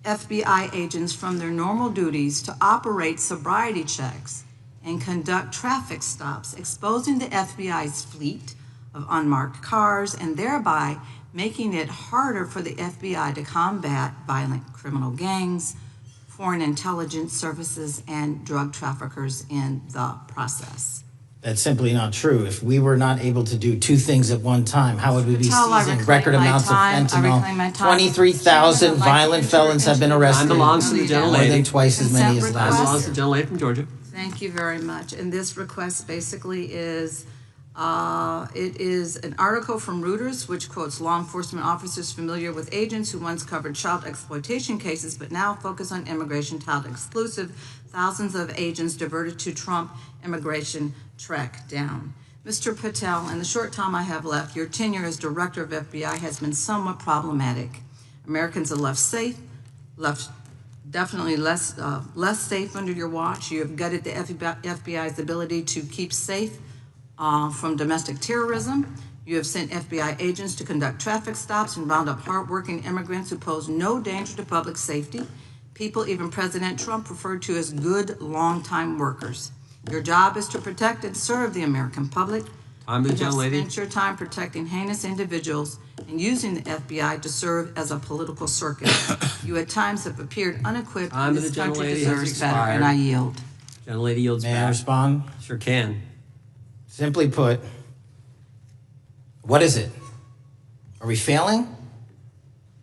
FBI agents from their normal duties to operate sobriety checks and conduct traffic stops, exposing the FBI's fleet of unmarked cars and thereby making it harder for the FBI to combat violent criminal gangs, foreign intelligence services, and drug traffickers in the process. That's simply not true. If we were not able to do two things at one time, how would we be Patel, I seizing reclaim record my amounts of time. I reclaim my fentanyl? time. 23,000 Chairman, I'd like to violent felons have been arrested. Time belongs to the gentlelady. More than twice as many as Consent Time last belongs year. to the gentlelady from Georgia. Thank you very much. And this request basically is, it is an article from Reuters, which quotes law enforcement officers familiar with agents who once covered child exploitation cases, but now focus on immigration child exclusive. Thousands of agents diverted to Trump immigration track down. Mr. Patel, in the short time I have left, your tenure as director of FBI has been somewhat problematic. Americans are left safe, left definitely less safe under your watch. You have gutted the FBI's ability to keep safe from domestic terrorism. You have sent FBI agents to conduct traffic stops and round up hardworking immigrants who pose no danger to public safety. People even President Trump referred to as good longtime workers. Your job is to protect and serve the American public. Time to the gentlelady. You have spent your time protecting heinous individuals and using the FBI to serve as a political circus. You at times have appeared unequipped, Time and to this the country gentlelady has deserves better, expired. and I yield. Gentlelady yields May I back. respond? Sure can. Simply put, what is it? Are we failing?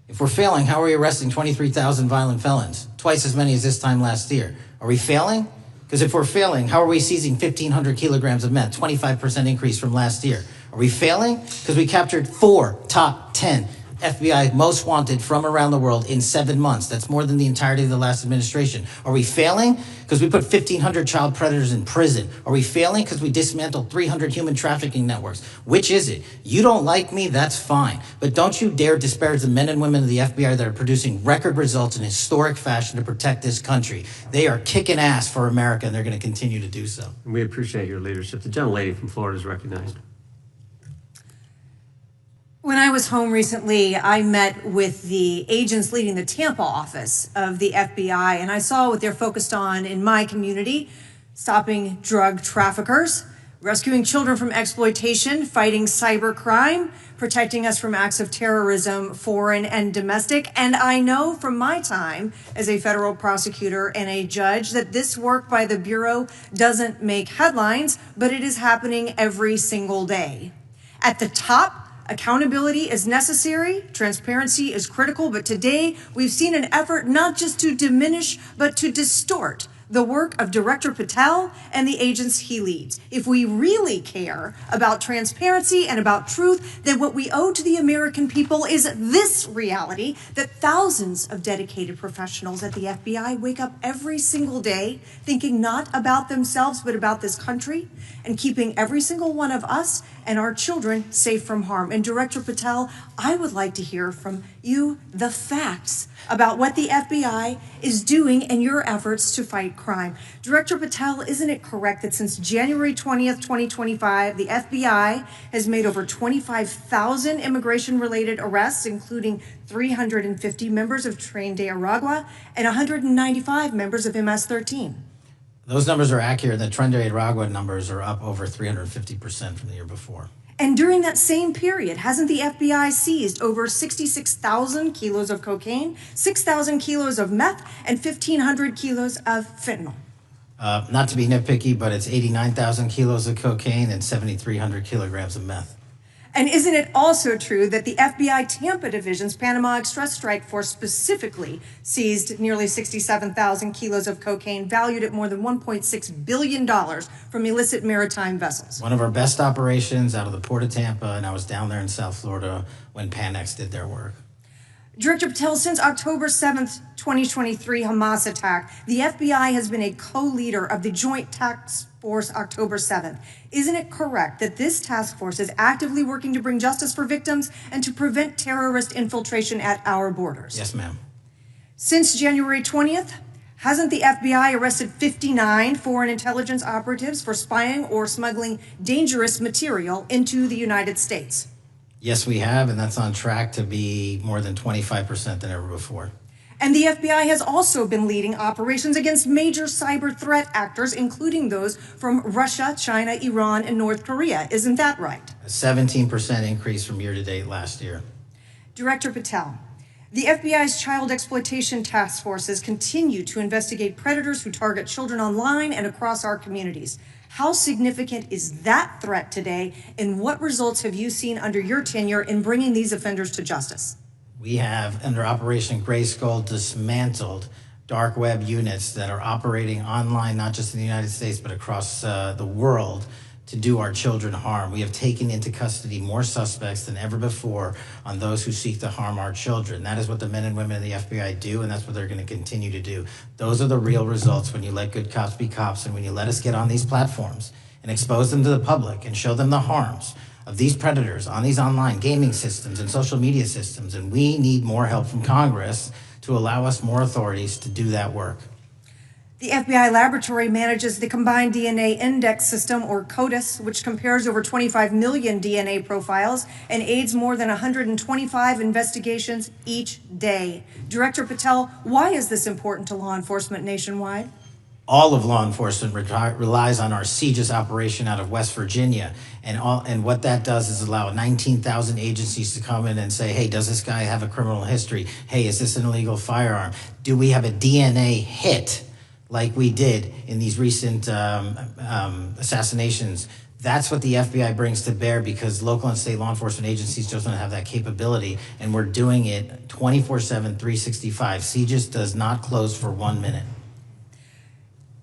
If we're failing, how are we arresting 23,000 violent felons? Twice as many as this time last year. Are we failing? Because if we're failing, how are we seizing 1,500 kilograms of meth, 25% increase from last year? Are we failing? Because we captured 4 top 10 FBI most wanted from around the world in 7 months. That's more than the entirety of the last administration. Are we failing? Because we put 1,500 child predators in prison. Are we failing? Because we dismantled 300 human trafficking networks. Which is it? You don't like me, that's fine. But don't you dare disparage the men and women of the FBI that are producing record results in historic fashion to protect this country. They are kicking ass for America, and they're going to continue to do so. And we appreciate your leadership. The gentlelady from Florida is recognized. When I was home recently, I met with the agents leading the Tampa office of the FBI, and I saw what they're focused on in my community: stopping drug traffickers, rescuing children from exploitation, fighting cybercrime, protecting us from acts of terrorism, foreign and domestic. And I know from my time as a federal prosecutor and a judge that this work by the Bureau doesn't make headlines, but it is happening every single day. At the top, accountability is necessary, transparency is critical, but today we've seen an effort not just to diminish, but to distort the work of Director Patel and the agents he leads. If we really care about transparency and about truth, then what we owe to the American people is this reality: that thousands of dedicated professionals at the FBI wake up every single day thinking not about themselves, but about this country, and keeping every single one of us and our children safe from harm. And Director Patel, I would like to hear from you the facts about what the FBI is doing in your efforts to fight crime. Director Patel, isn't it correct that since January 20th, 2025, the FBI has made over 25,000 immigration-related arrests, including 350 members of Tren de Aragua and 195 members of MS-13? Those numbers are accurate. The Tren de Aragua numbers are up over 350% from the year before. And during that same period, hasn't the FBI seized over 66,000 kilos of cocaine, 6,000 kilos of meth, and 1,500 kilos of fentanyl? Not to be nitpicky, but it's 89,000 kilos of cocaine and 7,300 kilograms of meth. And isn't it also true that the FBI Tampa Division's Panama Express Strike Force specifically seized nearly 67,000 kilos of cocaine valued at more than $1.6 billion from illicit maritime vessels? One of our best operations out of the Port of Tampa, and I was down there in South Florida when Panex did their work. Director Patel, since October 7th, 2023 Hamas attack, the FBI has been a co-leader of the Joint Task Force October 7th. Isn't it correct that this task force is actively working to bring justice for victims and to prevent terrorist infiltration at our borders? Yes, ma'am. Since January 20th, hasn't the FBI arrested 59 foreign intelligence operatives for spying or smuggling dangerous material into the United States? Yes, we have, and that's on track to be more than 25% than ever before. And the FBI has also been leading operations against major cyber threat actors, including those from Russia, China, Iran, and North Korea. Isn't that right? A 17% increase from year to date last year. Director Patel, The FBI's Child Exploitation Task Forces continue to investigate predators who target children online and across our communities. How significant is that threat today, and what results have you seen under your tenure in bringing these offenders to justice? We have, under Operation Grayskull, dismantled dark web units that are operating online, not just in the United States, but across the world, to do our children harm. We have taken into custody more suspects than ever before on those who seek to harm our children. That is what the men and women of the FBI do, and that's what they're going to continue to do. Those are the real results when you let good cops be cops, and when you let us get on these platforms and expose them to the public and show them the harms of these predators on these online gaming systems and social media systems. And we need more help from Congress to allow us more authorities to do that work. The FBI laboratory manages the Combined DNA Index System, or CODIS, which compares over 25 million DNA profiles and aids more than 125 investigations each day. Director Patel, why is this important to law enforcement nationwide? All of law enforcement relies on our CJIS operation out of West Virginia. And what that does is allow 19,000 agencies to come in and say, hey, does this guy have a criminal history? Hey, is this an illegal firearm? Do we have a DNA hit like we did in these recent assassinations? That's what the FBI brings to bear, because local and state law enforcement agencies just don't have that capability, and we're doing it 24/7, 365. CJIS does not close for 1 minute.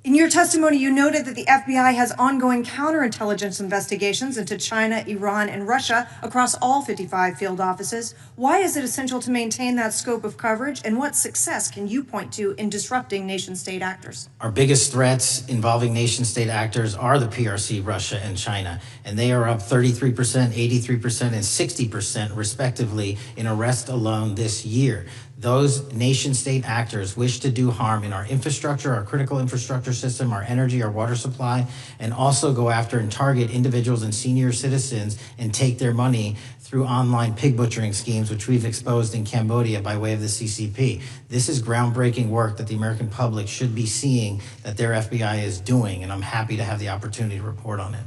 In your testimony, you noted that the FBI has ongoing counterintelligence investigations into China, Iran, and Russia across all 55 field offices. Why is it essential to maintain that scope of coverage, and what success can you point to in disrupting nation-state actors? Our biggest threats involving nation-state actors are the PRC, Russia, and China, and they are up 33%, 83%, and 60% respectively in arrest alone this year. Those nation-state actors wish to do harm in our infrastructure, our critical infrastructure system, our energy, our water supply, and also go after and target individuals and senior citizens and take their money through online pig butchering schemes, which we've exposed in Cambodia by way of the CCP. This is groundbreaking work that the American public should be seeing that their FBI is doing, and I'm happy to have the opportunity to report on it.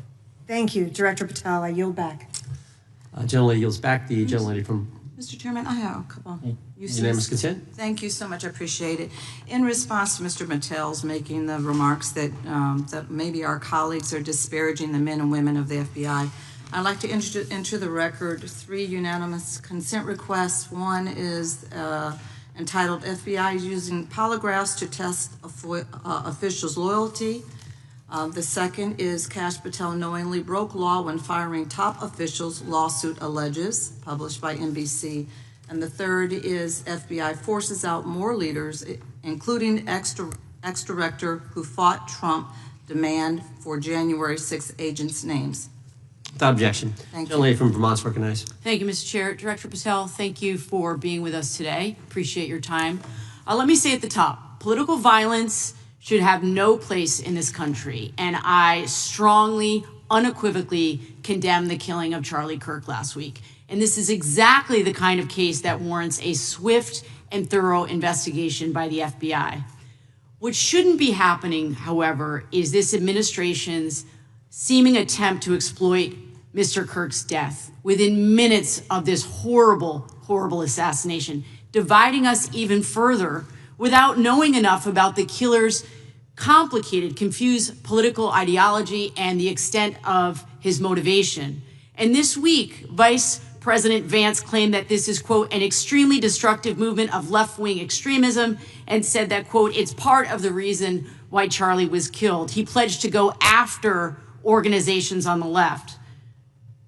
Thank you, Director Patel. I yield back. Gentlelady yields back. The gentlelady from... Mr. Chairman, I have a couple. Unanimous consent? Thank you so much. I appreciate it. In response to Mr. Patel's making the remarks that that maybe our colleagues are disparaging the men and women of the FBI, I'd like to enter the record 3 unanimous consent requests. One is entitled FBI using polygraphs to test officials' loyalty. The second is Kash Patel knowingly broke law when firing top officials, lawsuit alleges, published by NBC. And the third is FBI forces out more leaders, including ex-director who fought Trump, demand for January 6 agents' names. Without objection. Thank you. Gentlelady from Vermont's recognized. Thank you, Mr. Chair. Director Patel, thank you for being with us today. Appreciate your time. Let me say at the top, political violence should have no place in this country, and I strongly, unequivocally condemn the killing of Charlie Kirk last week. And this is exactly the kind of case that warrants a swift and thorough investigation by the FBI. What shouldn't be happening, however, is this administration's seeming attempt to exploit Mr. Kirk's death within minutes of this horrible, horrible assassination, dividing us even further without knowing enough about the killer's complicated, confused political ideology and the extent of his motivation. And this week, Vice President Vance claimed that this is, quote, an extremely destructive movement of left-wing extremism, and said that, quote, it's part of the reason why Charlie was killed. He pledged to go after organizations on the left.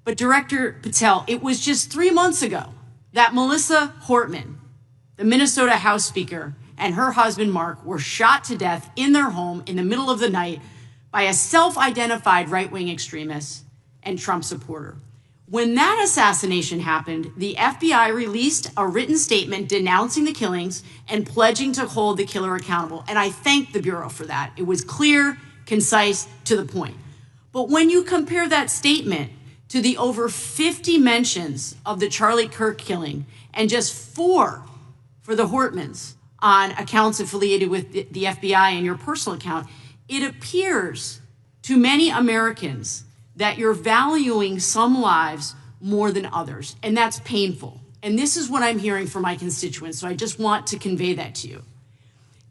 But Director Patel, it was just 3 months ago that Melissa Hortman, the Minnesota House Speaker, and her husband, Mark, were shot to death in their home in the middle of the night by a self-identified right-wing extremist and Trump supporter. When that assassination happened, the FBI released a written statement denouncing the killings and pledging to hold the killer accountable. And I thank the Bureau for that. It was clear, concise, to the point. But when you compare that statement to the over 50 mentions of the Charlie Kirk killing and just 4 for the Hortmans on accounts affiliated with the FBI and your personal account, it appears to many Americans that you're valuing some lives more than others, and that's painful. And this is what I'm hearing from my constituents, so I just want to convey that to you.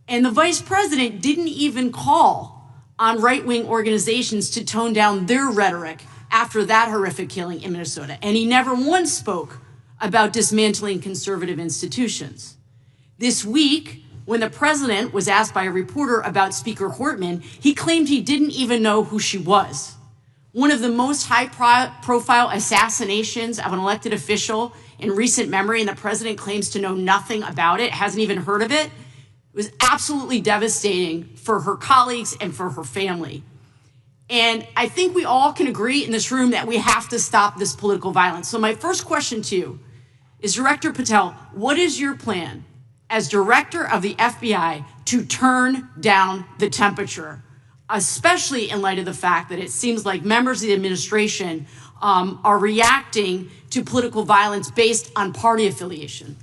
And the vice president didn't even call on right-wing organizations to tone down their rhetoric after that horrific killing in Minnesota. And he never once spoke about dismantling conservative institutions. This week, when the president was asked by a reporter about Speaker Hortman, he claimed he didn't even know who she was. One of the most high-profile assassinations of an elected official in recent memory, and the president claims to know nothing about it, hasn't even heard of it. It was absolutely devastating for her colleagues and for her family. And I think we all can agree in this room that we have to stop this political violence. So my first question to you is, Director Patel, what is your plan as director of the FBI to turn down the temperature, especially in light of the fact that it seems like members of the administration are reacting to political violence based on party affiliation?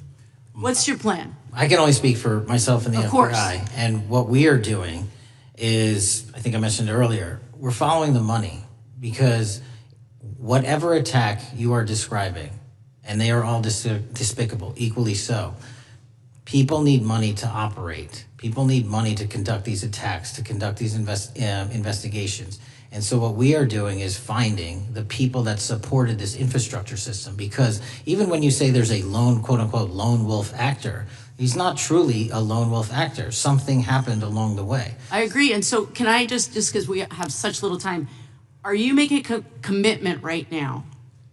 What's your plan? I can only speak for myself and the Of course. FBI. And what we are doing is, I think I mentioned earlier, we're following the money, because whatever attack you are describing, and they are all despicable, equally so, people need money to operate. People need money to conduct these attacks, to conduct these investigations. And so what we are doing is finding the people that supported this infrastructure system, because even when you say there's a lone, quote unquote, lone wolf actor, he's not truly a lone wolf actor. Something happened along the way. I agree. And so can I just because we have such little time, are you making a commitment right now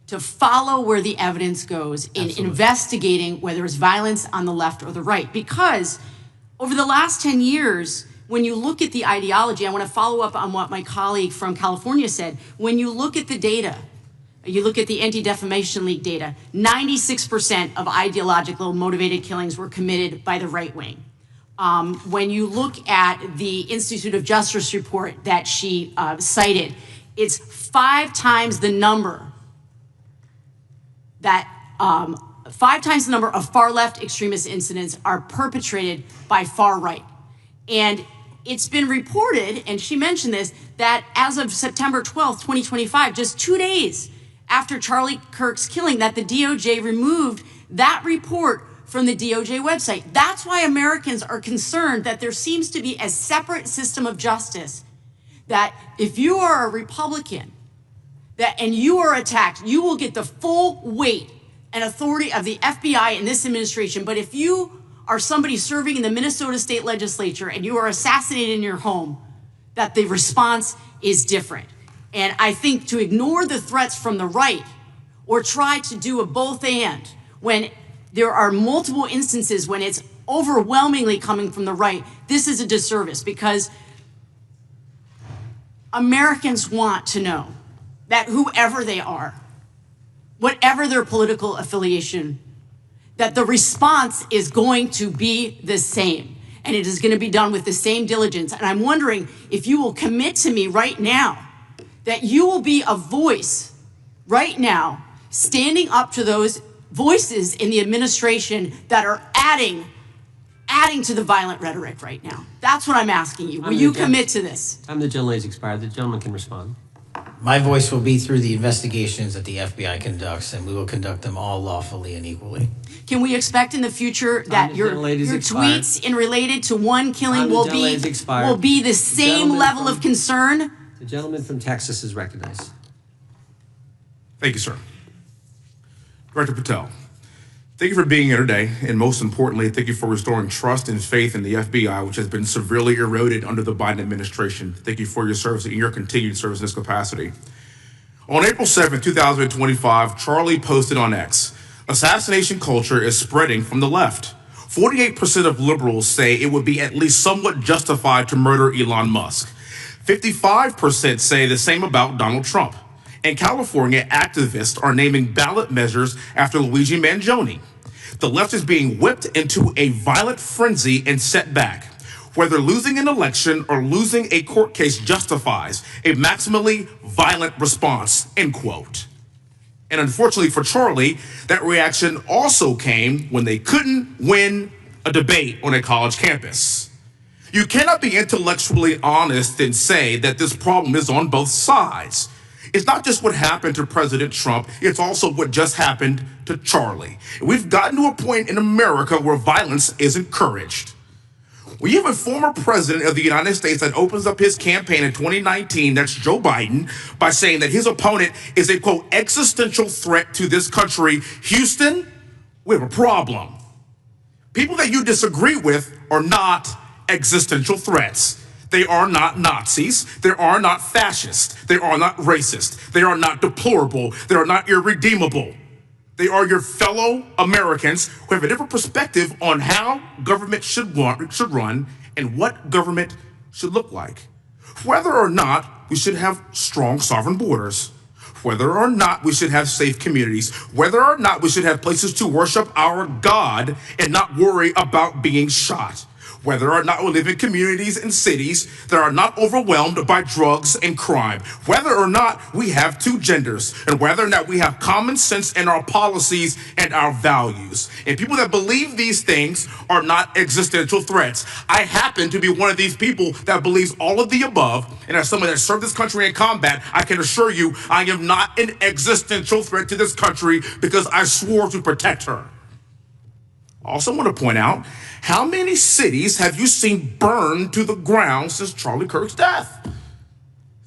to follow where the evidence goes in Absolutely. investigating whether it's violence on the left or the right? Because over the last 10 years, when you look at the ideology, I want to follow up on what my colleague from California said. When you look at the data, you look at the Anti-Defamation League data, 96% of ideological motivated killings were committed by the right wing. When you look at the Institute of Justice report that she cited, it's 5 times the number of far left extremist incidents are perpetrated by far right. And it's been reported, and she mentioned this, that as of September 12th, 2025, just 2 days after Charlie Kirk's killing, that the DOJ removed that report from the DOJ website. That's why Americans are concerned that there seems to be a separate system of justice, that if you are a Republican and you are attacked, you will get the full weight and authority of the FBI in this administration. But if you are somebody serving in the Minnesota State Legislature and you are assassinated in your home, that the response is different. And I think to ignore the threats from the right or try to do a both and when there are multiple instances when it's overwhelmingly coming from the right, this is a disservice, because Americans want to know that whoever they are, whatever their political affiliation, that the response is going to be the same, and it is going to be done with the same diligence. And I'm wondering if you will commit to me right now that you will be a voice right now standing up to those voices in the administration that are adding to the violent rhetoric right now. That's what I'm asking you. Will you commit to this? Time the gentleman has expired. The gentleman can respond. My voice will be through the investigations that the FBI conducts, and we will conduct them all lawfully and equally. Can we expect in the future that your tweets in related to one killing will be the same level of concern? The gentleman from Texas is recognized. Thank you, sir. Director Patel, thank you for being here today, and most importantly, thank you for restoring trust and faith in the FBI, which has been severely eroded under the Biden administration. Thank you for your service and your continued service in this capacity. On April 7th, 2025, Charlie posted on X, "Assassination culture is spreading from the left. 48% of liberals say it would be at least somewhat justified to murder Elon Musk. 55% say the same about Donald Trump. And California activists are naming ballot measures after Luigi Mangione. The left is being whipped into a violent frenzy and set back. Whether losing an election or losing a court case justifies a maximally violent response," end quote. And unfortunately for Charlie, that reaction also came when they couldn't win a debate on a college campus. You cannot be intellectually honest and say that this problem is on both sides. It's not just what happened to President Trump, it's also what just happened to Charlie. We've gotten to a point in America where violence is encouraged. We have a former president of the United States that opens up his campaign in 2019, that's Joe Biden, by saying that his opponent is a, quote, existential threat to this country. Houston, we have a problem. People that you disagree with are not existential threats. They are not Nazis. They are not fascists. They are not racist. They are not deplorable. They are not irredeemable. They are your fellow Americans who have a different perspective on how government should run and what government should look like. Whether or not we should have strong sovereign borders, whether or not we should have safe communities, whether or not we should have places to worship our God and not worry about being shot, whether or not we live in communities and cities that are not overwhelmed by drugs and crime, whether or not we have two genders, and whether or not we have common sense in our policies and our values. And people that believe these things are not existential threats. I happen to be one of these people that believes all of the above, and as someone that served this country in combat, I can assure you I am not an existential threat to this country because I swore to protect her. I also want to point out, how many cities have you seen burned to the ground since Charlie Kirk's death?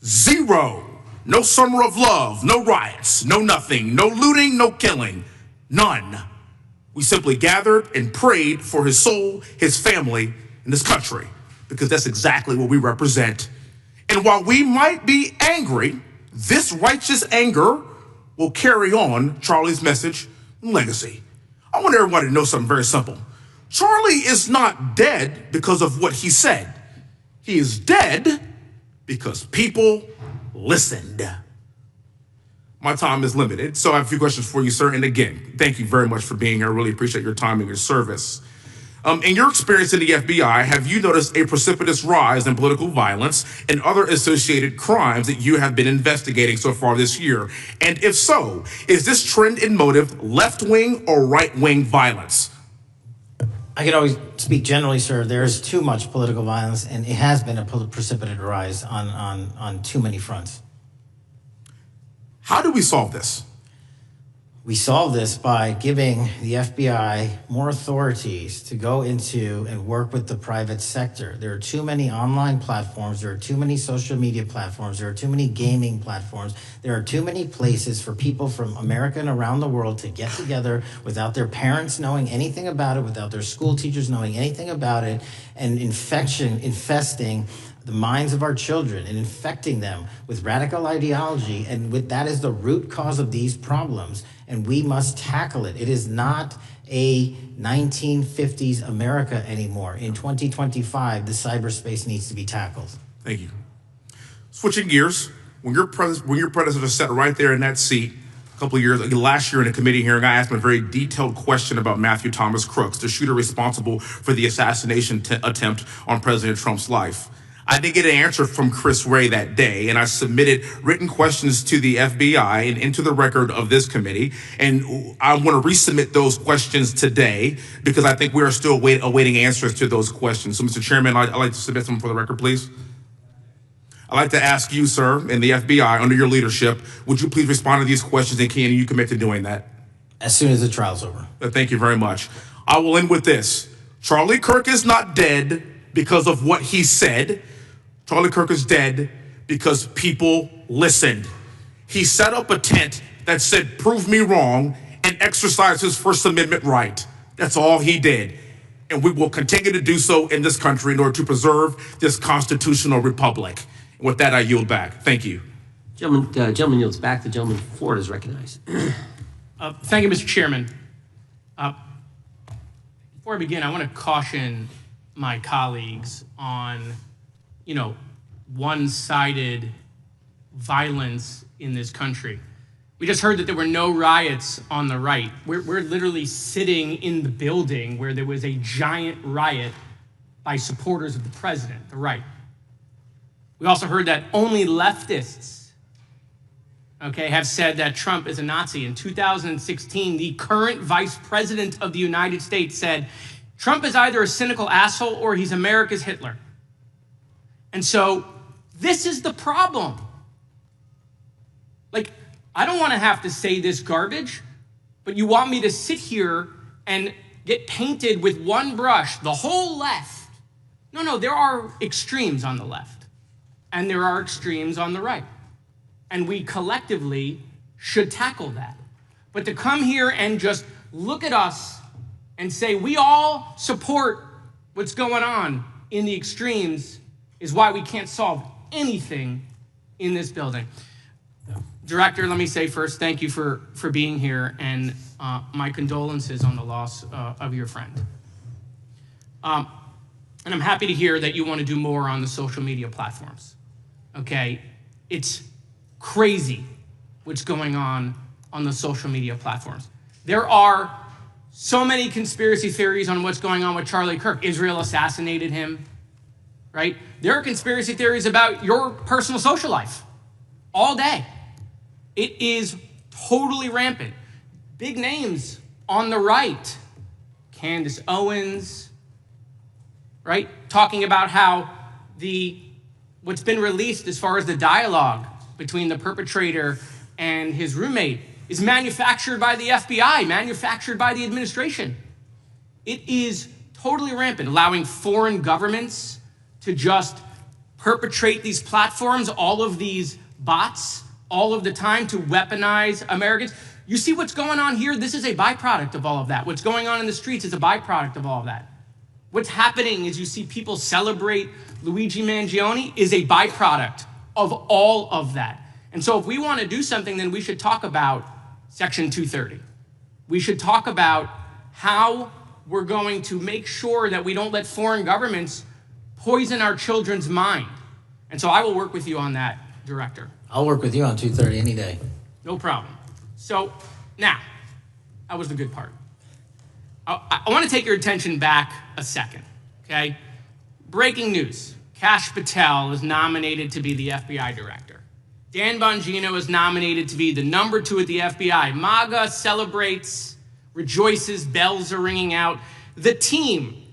0. No summer of love, no riots, no nothing, no looting, no killing, none. We simply gathered and prayed for his soul, his family, and this country, because that's exactly what we represent. And while we might be angry, this righteous anger will carry on Charlie's message and legacy. I want everybody to know something very simple. Charlie is not dead because of what he said. He is dead because people listened. My time is limited, so I have a few questions for you, sir. And again, thank you very much for being here. I really appreciate your time and your service. In your experience in the FBI, have you noticed a precipitous rise in political violence and other associated crimes that you have been investigating so far this year? And if so, is this trend in motive left-wing or right-wing violence? I can always speak generally, sir. There's too much political violence, and it has been a precipitous rise on too many fronts. How do we solve this? We solve this by giving the FBI more authorities to go into and work with the private sector. There are too many online platforms. There are too many social media platforms. There are too many gaming platforms. There are too many places for people from America and around the world to get together without their parents knowing anything about it, without their school teachers knowing anything about it, and infesting the minds of our children and infecting them with radical ideology. And that is the root cause of these problems. And we must tackle it. It is not a 1950s America anymore. In 2025, the cyberspace needs to be tackled. Thank you. Switching gears, when your predecessor sat right there in that seat a couple of years, last year in a committee hearing, I asked him a very detailed question about Matthew Thomas Crooks, the shooter responsible for the assassination attempt on President Trump's life. I didn't get an answer from Chris Wray that day, and I submitted written questions to the FBI and into the record of this committee. And I want to resubmit those questions today because I think we are still awaiting answers to those questions. So, Mr. Chairman, I'd like to submit them for the record, please. I'd like to ask you, sir, and the FBI, under your leadership, would you please respond to these questions, and can you commit to doing that? As soon as the trial's over. Thank you very much. I will end with this. Charlie Kirk is not dead because of what he said. Charlie Kirk is dead because people listened. He set up a tent that said, "Prove me wrong," and exercised his First Amendment right. That's all he did. And we will continue to do so in this country in order to preserve this constitutional republic. And with that, I yield back. Thank you. Gentleman yields back. The gentleman from Florida is recognized. Thank you, Mr. Chairman. Before I begin, I want to caution my colleagues on one-sided violence in this country. We just heard that there were no riots on the right. We're literally sitting in the building where there was a giant riot by supporters of the president, the right. We also heard that only leftists, have said that Trump is a Nazi. In 2016, the current vice president of the United States said, Trump is either a cynical asshole or he's America's Hitler. And so this is the problem. Like, I don't want to have to say this garbage, but you want me to sit here and get painted with one brush, the whole left. No, there are extremes on the left, and there are extremes on the right. And we collectively should tackle that. But to come here and just look at us and say we all support what's going on in the extremes is why we can't solve anything in this building. Director, let me say first, thank you for being here, and my condolences on the loss of your friend. And I'm happy to hear that you want to do more on the social media platforms. Okay, it's crazy what's going on the social media platforms. There are so many conspiracy theories on what's going on with Charlie Kirk. Israel assassinated him, right? There are conspiracy theories about your personal social life all day. It is totally rampant. Big names on the right, Candace Owens, right? Talking about how what's been released as far as the dialogue between the perpetrator and his roommate is manufactured by the FBI, manufactured by the administration. It is totally rampant, allowing foreign governments to just perpetrate these platforms, all of these bots, all of the time to weaponize Americans. You see what's going on here? This is a byproduct of all of that. What's going on in the streets is a byproduct of all of that. What's happening is you see people celebrate Luigi Mangione is a byproduct of all of that. And so if we want to do something, then we should talk about Section 230. We should talk about how we're going to make sure that we don't let foreign governments poison our children's mind. And so I will work with you on that, Director. I'll work with you on 230 any day. No problem. So now, that was the good part. I want to take your attention back a second, okay? Breaking news. Kash Patel is nominated to be the FBI director. Dan Bongino is nominated to be the number 2 at the FBI. MAGA celebrates, rejoices, bells are ringing out. The team,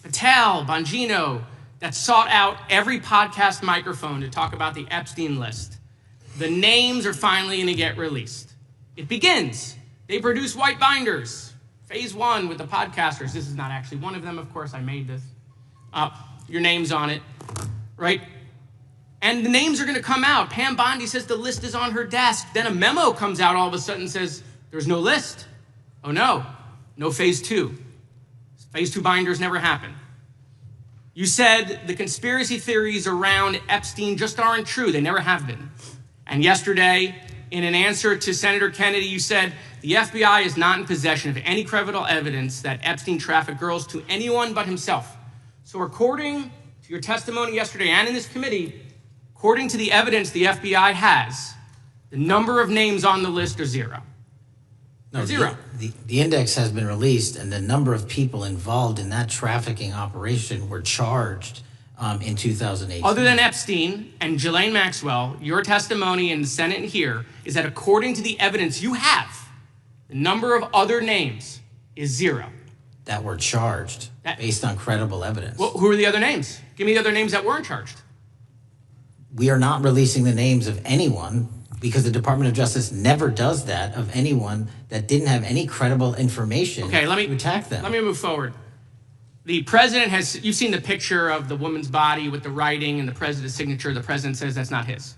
Patel, Bongino, that sought out every podcast microphone to talk about the Epstein list. The names are finally going to get released. It begins. They produce white binders. Phase 1 with the podcasters. This is not actually one of them, of course. I made this. Your name's on it, right? And the names are going to come out. Pam Bondi says the list is on her desk. Then a memo comes out all of a sudden and says, there's no list. Oh, no phase 2. Phase 2 binders never happen. You said the conspiracy theories around Epstein just aren't true. They never have been. And yesterday, in an answer to Senator Kennedy, you said the FBI is not in possession of any credible evidence that Epstein trafficked girls to anyone but himself. So according to your testimony yesterday and in this committee, according to the evidence the FBI has, the number of names on the list are 0. No, zero. The index has been released, and the number of people involved in that trafficking operation were charged in 2018. Other than Epstein and Ghislaine Maxwell, your testimony in the Senate and here is that according to the evidence you have, the number of other names is 0. That were charged based on credible evidence. Well, who are the other names? Give me the other names that weren't charged. We are not releasing the names of anyone because the Department of Justice never does that of anyone that didn't have any credible information to attack them. Let me move forward. The president has, you've seen the picture of the woman's body with the writing and the president's signature. The president says that's not his.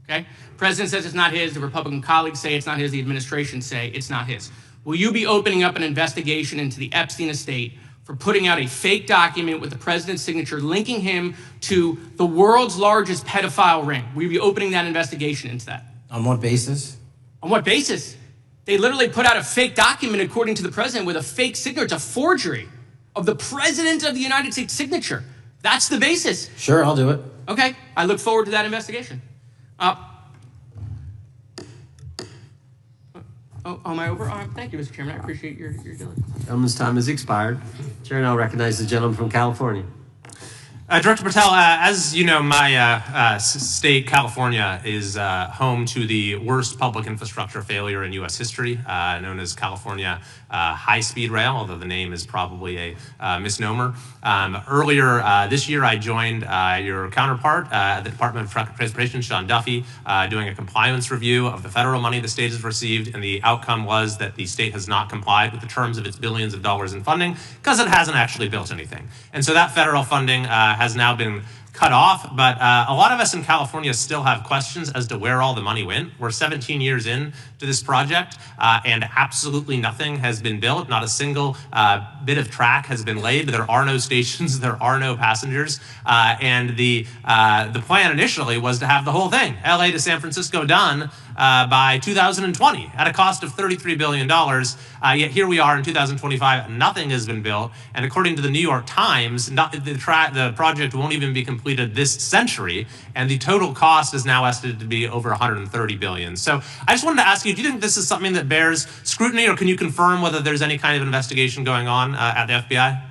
Okay? President says it's not his. The Republican colleagues say it's not his. The administration say it's not his. Will you be opening up an investigation into the Epstein estate for putting out a fake document with the president's signature linking him to the world's largest pedophile ring? Will you be opening that investigation into that? On what basis? On what basis? They literally put out a fake document, according to the president, with a fake signature. It's a forgery of the president of the United States signature. That's the basis. Sure, I'll do it. Okay, I look forward to that investigation. Am I over? Thank you, Mr. Chairman. I appreciate your diligence. Gentleman's time has expired. Chair now recognizes the gentleman from California. Director Patel, as you know, my state, California, is home to the worst public infrastructure failure in U.S. history, known as California High-Speed Rail, although the name is probably a misnomer. Earlier this year, I joined your counterpart at the Department of Transportation, Sean Duffy, doing a compliance review of the federal money the state has received, and the outcome was that the state has not complied with the terms of its billions of dollars in funding because it hasn't actually built anything. And so that federal funding has now been cut off, but a lot of us in California still have questions as to where all the money went. We're 17 years in to this project, and absolutely nothing has been built. Not a single bit of track has been laid. There are no stations, there are no passengers, and the plan initially was to have the whole thing, LA to San Francisco, done by 2020 at a cost of $33 billion. Yet here we are in 2025, nothing has been built. And according to the New York Times, the project won't even be completed this century. And the total cost is now estimated to be over $130 billion. So I just wanted to ask you, do you think this is something that bears scrutiny, or can you confirm whether there's any kind of investigation going on at the FBI?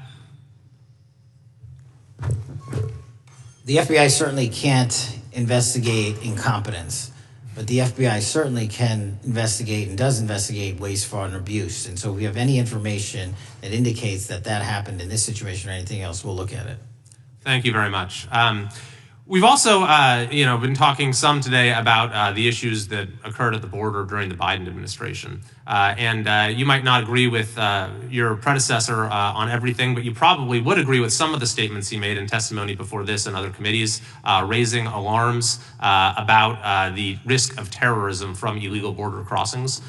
The FBI certainly can't investigate incompetence. But the FBI certainly can investigate and does investigate waste, fraud, and abuse. And so if we have any information that indicates that that happened in this situation or anything else, we'll look at it. Thank you very much. We've also, been talking some today about the issues that occurred at the border during the Biden administration. You might not agree with your predecessor on everything, but you probably would agree with some of the statements he made in testimony before this and other committees, raising alarms about the risk of terrorism from illegal border crossings.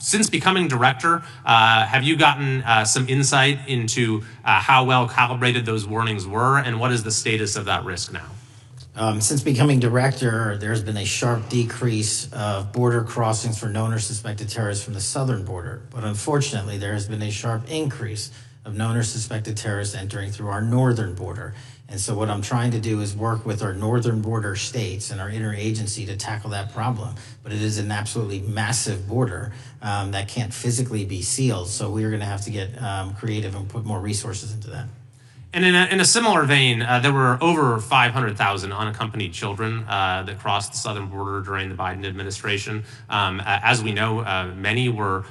Since becoming director, have you gotten some insight into how well calibrated those warnings were, and what is the status of that risk now? Since becoming director, there's been a sharp decrease of border crossings for known or suspected terrorists from the southern border. But unfortunately, there has been a sharp increase of known or suspected terrorists entering through our northern border. And so what I'm trying to do is work with our northern border states and our interagency to tackle that problem. But it is an absolutely massive border that can't physically be sealed. So we're going to have to get creative and put more resources into that. And in a similar vein, there were over 500,000 unaccompanied children that crossed the southern border during the Biden administration. As we know, many were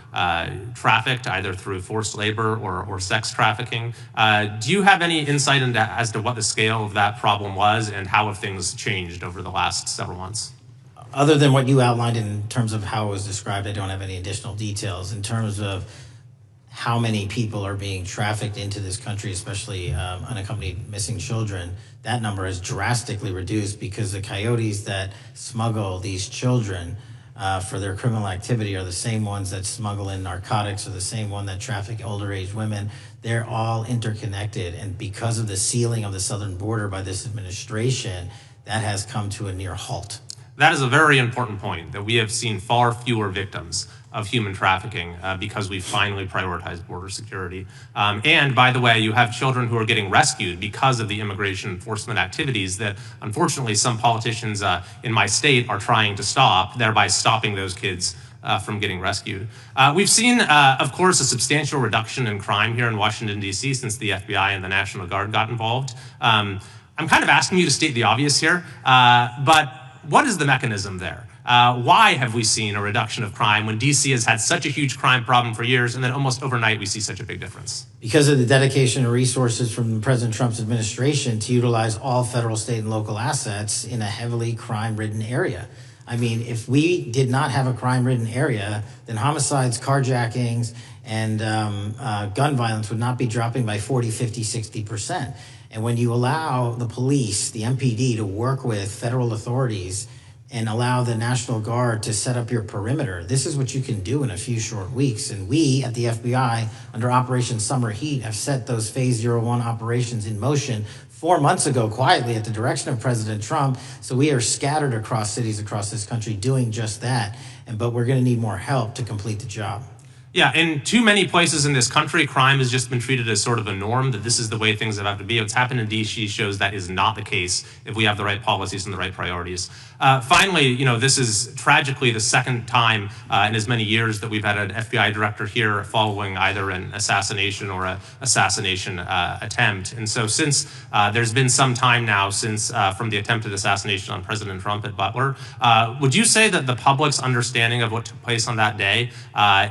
trafficked either through forced labor or sex trafficking. Do you have any insight as to what the scale of that problem was and how have things changed over the last several months? Other than what you outlined in terms of how it was described, I don't have any additional details. In terms of how many people are being trafficked into this country, especially unaccompanied missing children, that number has drastically reduced because the coyotes that smuggle these children for their criminal activity are the same ones that smuggle in narcotics, or the same one that traffic older age women. They're all interconnected. And because of the sealing of the southern border by this administration, that has come to a near halt. That is a very important point, that we have seen far fewer victims of human trafficking because we've finally prioritized border security. And by the way, you have children who are getting rescued because of the immigration enforcement activities that unfortunately some politicians in my state are trying to stop, thereby stopping those kids from getting rescued. We've seen, of course, a substantial reduction in crime here in Washington, D.C. since the FBI and the National Guard got involved. I'm kind of asking you to state the obvious here, but what is the mechanism there? Why have we seen a reduction of crime when DC has had such a huge crime problem for years, and then almost overnight we see such a big difference? Because of the dedication and resources from President Trump's administration to utilize all federal, state, and local assets in a heavily crime-ridden area. I mean, if we did not have a crime-ridden area, then homicides, carjackings, and gun violence would not be dropping by 40, 50, 60%. And when you allow the police, the MPD, to work with federal authorities and allow the National Guard to set up your perimeter, this is what you can do in a few short weeks. And we at the FBI, under Operation Summer Heat, have set those Phase 01 operations in motion 4 months ago, quietly at the direction of President Trump. So we are scattered across cities across this country doing just that. But we're going to need more help to complete the job. Yeah, in too many places in this country, crime has just been treated as sort of a norm, that this is the way things have to be. What's happened in D.C. shows that is not the case if we have the right policies and the right priorities. Finally, this is tragically the second time in as many years that we've had an FBI director here following either an assassination or an assassination attempt. And so since there's been some time now since from the attempted assassination on President Trump at Butler, would you say that the public's understanding of what took place on that day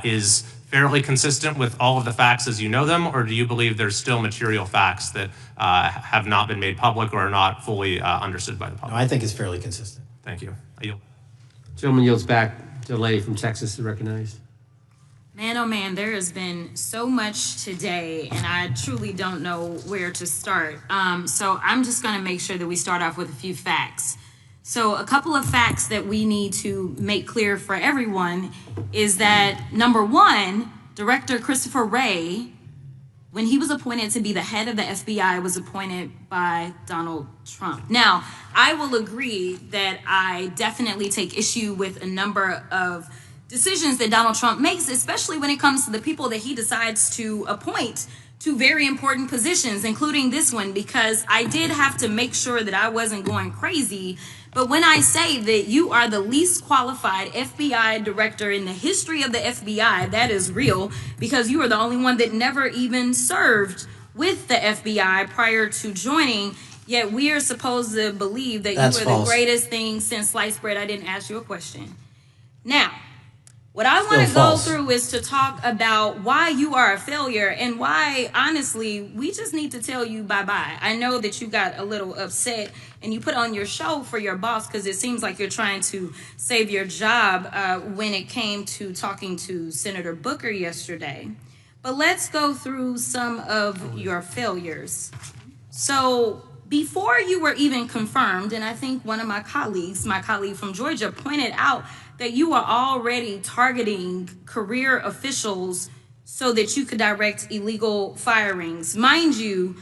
is fairly consistent with all of the facts as you know them, or do you believe there's still material facts that have not been made public or are not fully understood by the public? No, I think it's fairly consistent. Thank you. I yield. Gentleman yields back to the lady from Texas is recognized. Man, oh man, there has been so much today, and I truly don't know where to start. So I'm just going to make sure that we start off with a few facts. So a couple of facts that we need to make clear for everyone is that, number one, Director Christopher Wray, when he was appointed to be the head of the FBI, was appointed by Donald Trump. Now, I will agree that I definitely take issue with a number of decisions that Donald Trump makes, especially when it comes to the people that he decides to appoint to very important positions, including this one, because I did have to make sure that I wasn't going crazy. But when I say that you are the least qualified FBI director in the history of the FBI, that is real, because you are the only one that never even served with the FBI prior to joining, yet we are supposed to believe that That's you are false. the greatest thing since sliced bread. I didn't ask you a question. Now, what I want to Still go false. through is to talk about why you are a failure and why, honestly, we just need to tell you bye-bye. I know that you got a little upset and you put on your show for your boss because it seems like you're trying to save your job when it came to talking to Senator Booker yesterday. But let's go through some of your failures. So before you were even confirmed, and I think one of my colleague from Georgia, pointed out that you are already targeting career officials so that you could direct illegal firings. Mind you,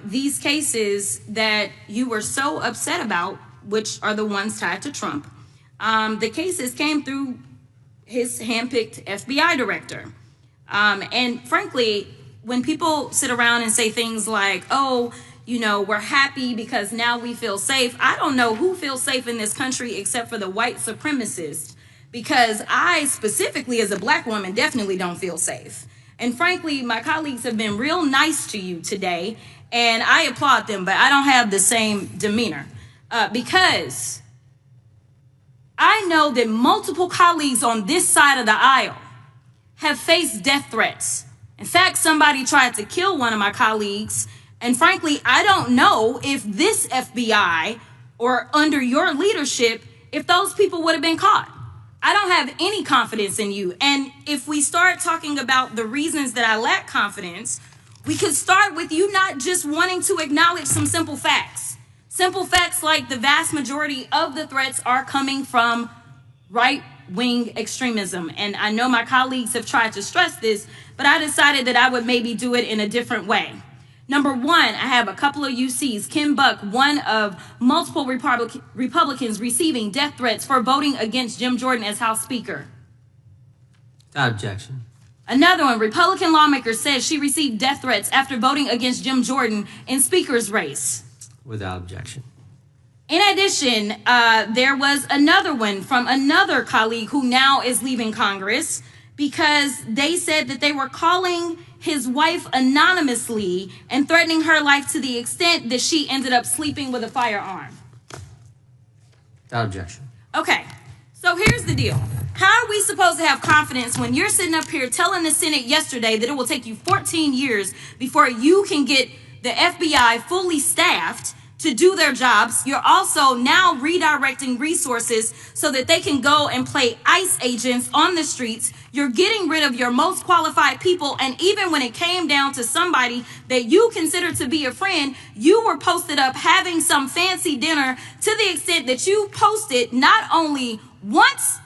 these cases that you were so upset about, which are the ones tied to Trump, the cases came through his handpicked FBI director. And frankly, when people sit around and say things like, oh, we're happy because now we feel safe. I don't know who feels safe in this country except for the white supremacists, because I specifically as a black woman definitely don't feel safe. And frankly, my colleagues have been real nice to you today, and I applaud them, but I don't have the same demeanor because I know that multiple colleagues on this side of the aisle have faced death threats. In fact, somebody tried to kill one of my colleagues. And frankly, I don't know if this FBI or under your leadership, if those people would have been caught. I don't have any confidence in you. And if we start talking about the reasons that I lack confidence, we could start with you not just wanting to acknowledge some simple facts. Simple facts like the vast majority of the threats are coming from right-wing extremism. And I know my colleagues have tried to stress this, but I decided that I would maybe do it in a different way. Number one, I have a couple of UCs. Kim Buck, one of multiple Republicans receiving death threats for voting against Jim Jordan as House Speaker. Without objection. Another one, Republican lawmaker says she received death threats after voting against Jim Jordan in Speaker's race. Without objection. In addition, there was another one from another colleague who now is leaving Congress because they said that they were calling his wife anonymously and threatening her life to the extent that she ended up sleeping with a firearm. Without objection. Okay, so here's the deal. How are we supposed to have confidence when you're sitting up here telling the Senate yesterday that it will take you 14 years before you can get the FBI fully staffed to do their jobs? You're also now redirecting resources so that they can go and play ICE agents on the streets. You're getting rid of your most qualified people. And even when it came down to somebody that you consider to be a friend, you were posted up having some fancy dinner to the extent that you posted not only once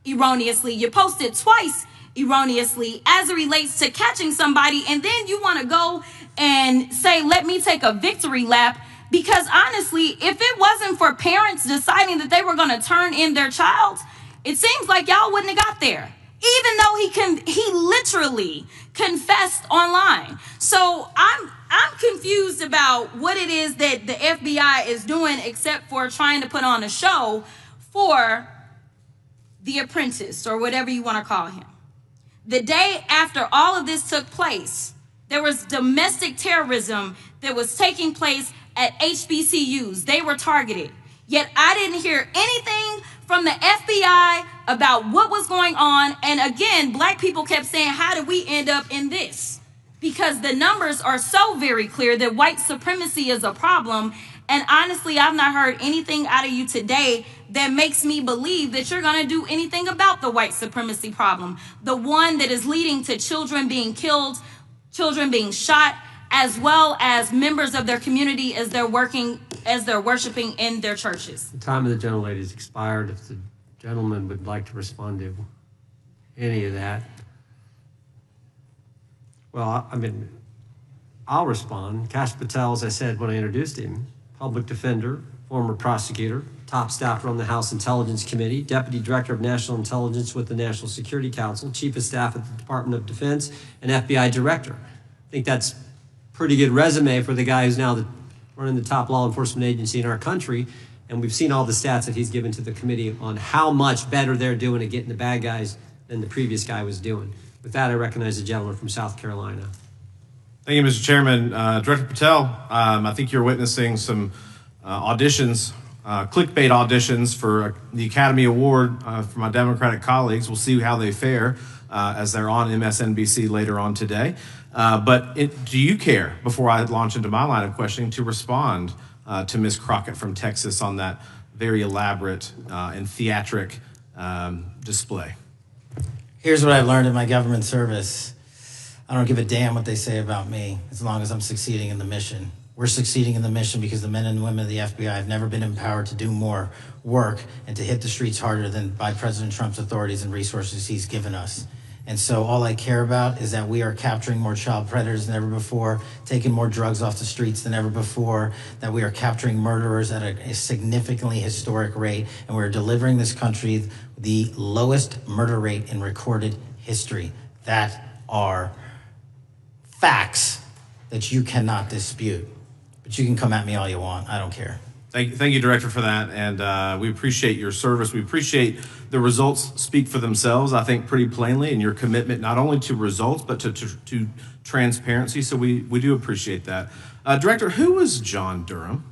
erroneously, you posted twice erroneously as it relates to catching somebody. And then you want to go and say, let me take a victory lap. Because honestly, if it wasn't for parents deciding that they were going to turn in their child, it seems like y'all wouldn't have got there. even though he literally confessed online. So I'm confused about what it is that the FBI is doing, except for trying to put on a show for the apprentice, or whatever you want to call him. The day after all of this took place, there was domestic terrorism that was taking place at HBCUs. They were targeted. Yet I didn't hear anything from the FBI about what was going on. And again, black people kept saying, how did we end up in this? Because the numbers are so very clear that white supremacy is a problem. And honestly, I've not heard anything out of you today that makes me believe that you're going to do anything about the white supremacy problem. The one that is leading to children being killed, children being shot, as well as members of their community as they're worshiping in their churches. The time of the gentlelady has expired. If the gentleman would like to respond to any of that. Well, I mean, I'll respond. Kash Patel, as I said when I introduced him, public defender, former prosecutor, top staffer on the House Intelligence Committee, deputy director of national intelligence with the National Security Council, chief of staff at the Department of Defense, and FBI director. I think that's pretty good resume for the guy who's now running the top law enforcement agency in our country. And we've seen all the stats that he's given to the committee on how much better they're doing at getting the bad guys than the previous guy was doing. With that, I recognize the gentleman from South Carolina. Thank you, Mr. Chairman. Director Patel, I think you're witnessing some auditions, clickbait auditions for the Academy Award for my Democratic colleagues. We'll see how they fare as they're on MSNBC later on today. But do you care, before I launch into my line of questioning, to respond to Ms. Crockett from Texas on that very elaborate and theatric display? Here's what I've learned in my government service. I don't give a damn what they say about me as long as I'm succeeding in the mission. We're succeeding in the mission because the men and women of the FBI have never been empowered to do more work and to hit the streets harder than by President Trump's authorities and resources he's given us. And so all I care about is that we are capturing more child predators than ever before, taking more drugs off the streets than ever before, that we are capturing murderers at a significantly historic rate, and we're delivering this country the lowest murder rate in recorded history. That are facts that you cannot dispute. But you can come at me all you want. I don't care. Thank you, Director, for that. And we appreciate your service. We appreciate the results speak for themselves, I think, pretty plainly, and your commitment not only to results, but to transparency. So we do appreciate that. Director, who was John Durham?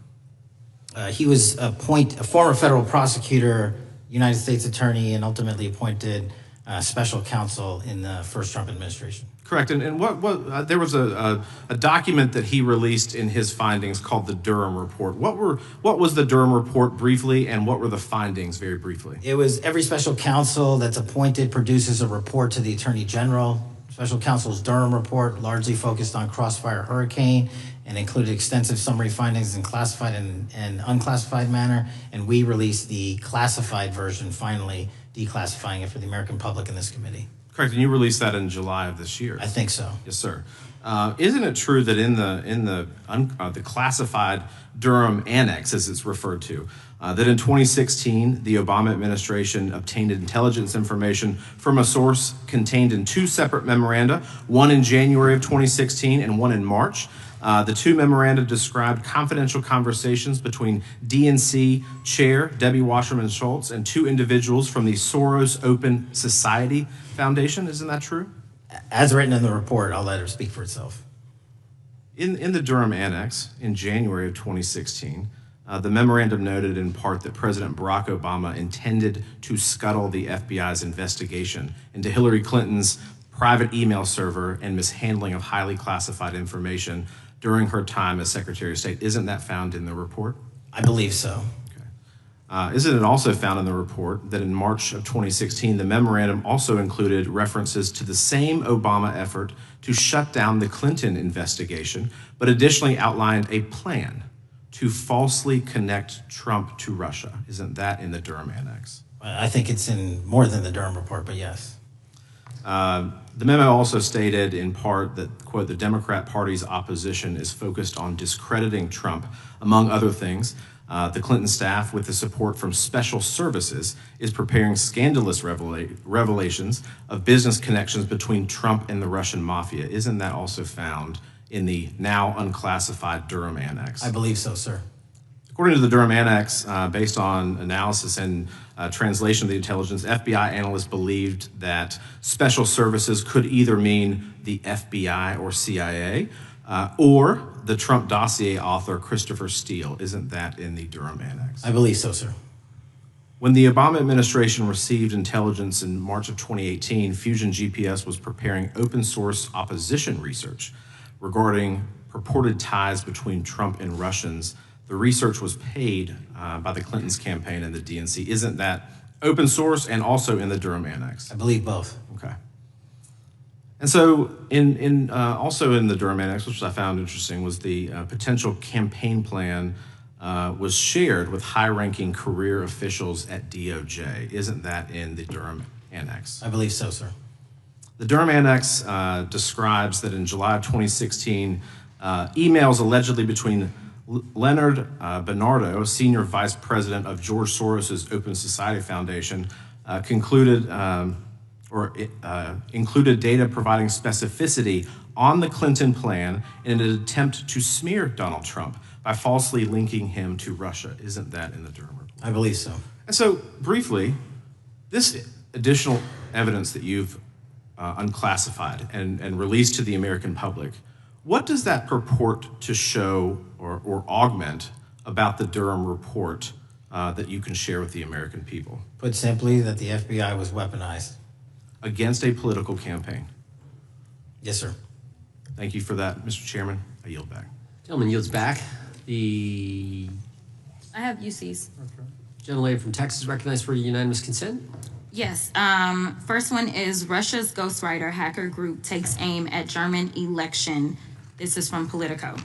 He was a former federal prosecutor, United States attorney, and ultimately appointed special counsel in the first Trump administration. Correct. And what there was a document that he released in his findings called the Durham Report. What was the Durham Report briefly, and what were the findings very briefly? It was every special counsel that's appointed produces a report to the Attorney General. Special counsel's Durham Report largely focused on Crossfire Hurricane and included extensive summary findings in classified and unclassified manner. And we released the classified version, finally declassifying it for the American public in this committee. Correct, and you released that in July of this year. I think so. Yes, sir. Isn't it true that in the classified Durham Annex, as it's referred to, that in 2016 the Obama administration obtained intelligence information from a source contained in two separate memoranda, one in January of 2016 and one in March? The two memoranda described confidential conversations between DNC Chair Debbie Wasserman Schultz and two individuals from the Soros Open Society Foundation. Isn't that true? As written in the report, I'll let her speak for itself. In the Durham Annex in January of 2016, the memorandum noted in part that President Barack Obama intended to scuttle the FBI's investigation into Hillary Clinton's private email server and mishandling of highly classified information during her time as Secretary of State. Isn't that found in the report? I believe so. Isn't it also found in the report that in March of 2016, the memorandum also included references to the same Obama effort to shut down the Clinton investigation, but additionally outlined a plan to falsely connect Trump to Russia? Isn't that in the Durham Annex? I think it's in more than the Durham Report, but yes. The memo also stated in part that, quote, the Democrat Party's opposition is focused on discrediting Trump, among other things. The Clinton staff, with the support from special services, is preparing scandalous revelations of business connections between Trump and the Russian mafia. Isn't that also found in the now unclassified Durham Annex? I believe so, sir. According to the Durham Annex, based on analysis and translation of the intelligence, FBI analysts believed that special services could either mean the FBI or CIA, or the Trump dossier author Christopher Steele. Isn't that in the Durham Annex? I believe so, sir. When the Obama administration received intelligence in March of 2018, Fusion GPS was preparing open source opposition research regarding purported ties between Trump and Russians. The research was paid by the Clintons campaign and the DNC. Isn't that open source and also in the Durham Annex? I believe both. Okay. And so also in the Durham Annex, which I found interesting, was the potential campaign plan was shared with high-ranking career officials at DOJ. Isn't that in the Durham Annex? I believe so, sir. The Durham Annex describes that in July of 2016, emails allegedly between Leonard Bernardo, senior vice president of George Soros' Open Society Foundation, included data providing specificity on the Clinton plan in an attempt to smear Donald Trump by falsely linking him to Russia. Isn't that in the Durham Report? I believe so. And so, briefly, this additional evidence that you've unclassified and released to the American public, what does that purport to show or augment about the Durham Report that you can share with the American people? Put simply, that the FBI was weaponized. Against a political campaign. Yes, sir. Thank you for that, Mr. Chairman. I yield back. Gentleman yields back. I have UCs. Gentlelady from Texas recognized for unanimous consent. Yes. First one is Russia's ghostwriter hacker group takes aim at German election. This is from Politico.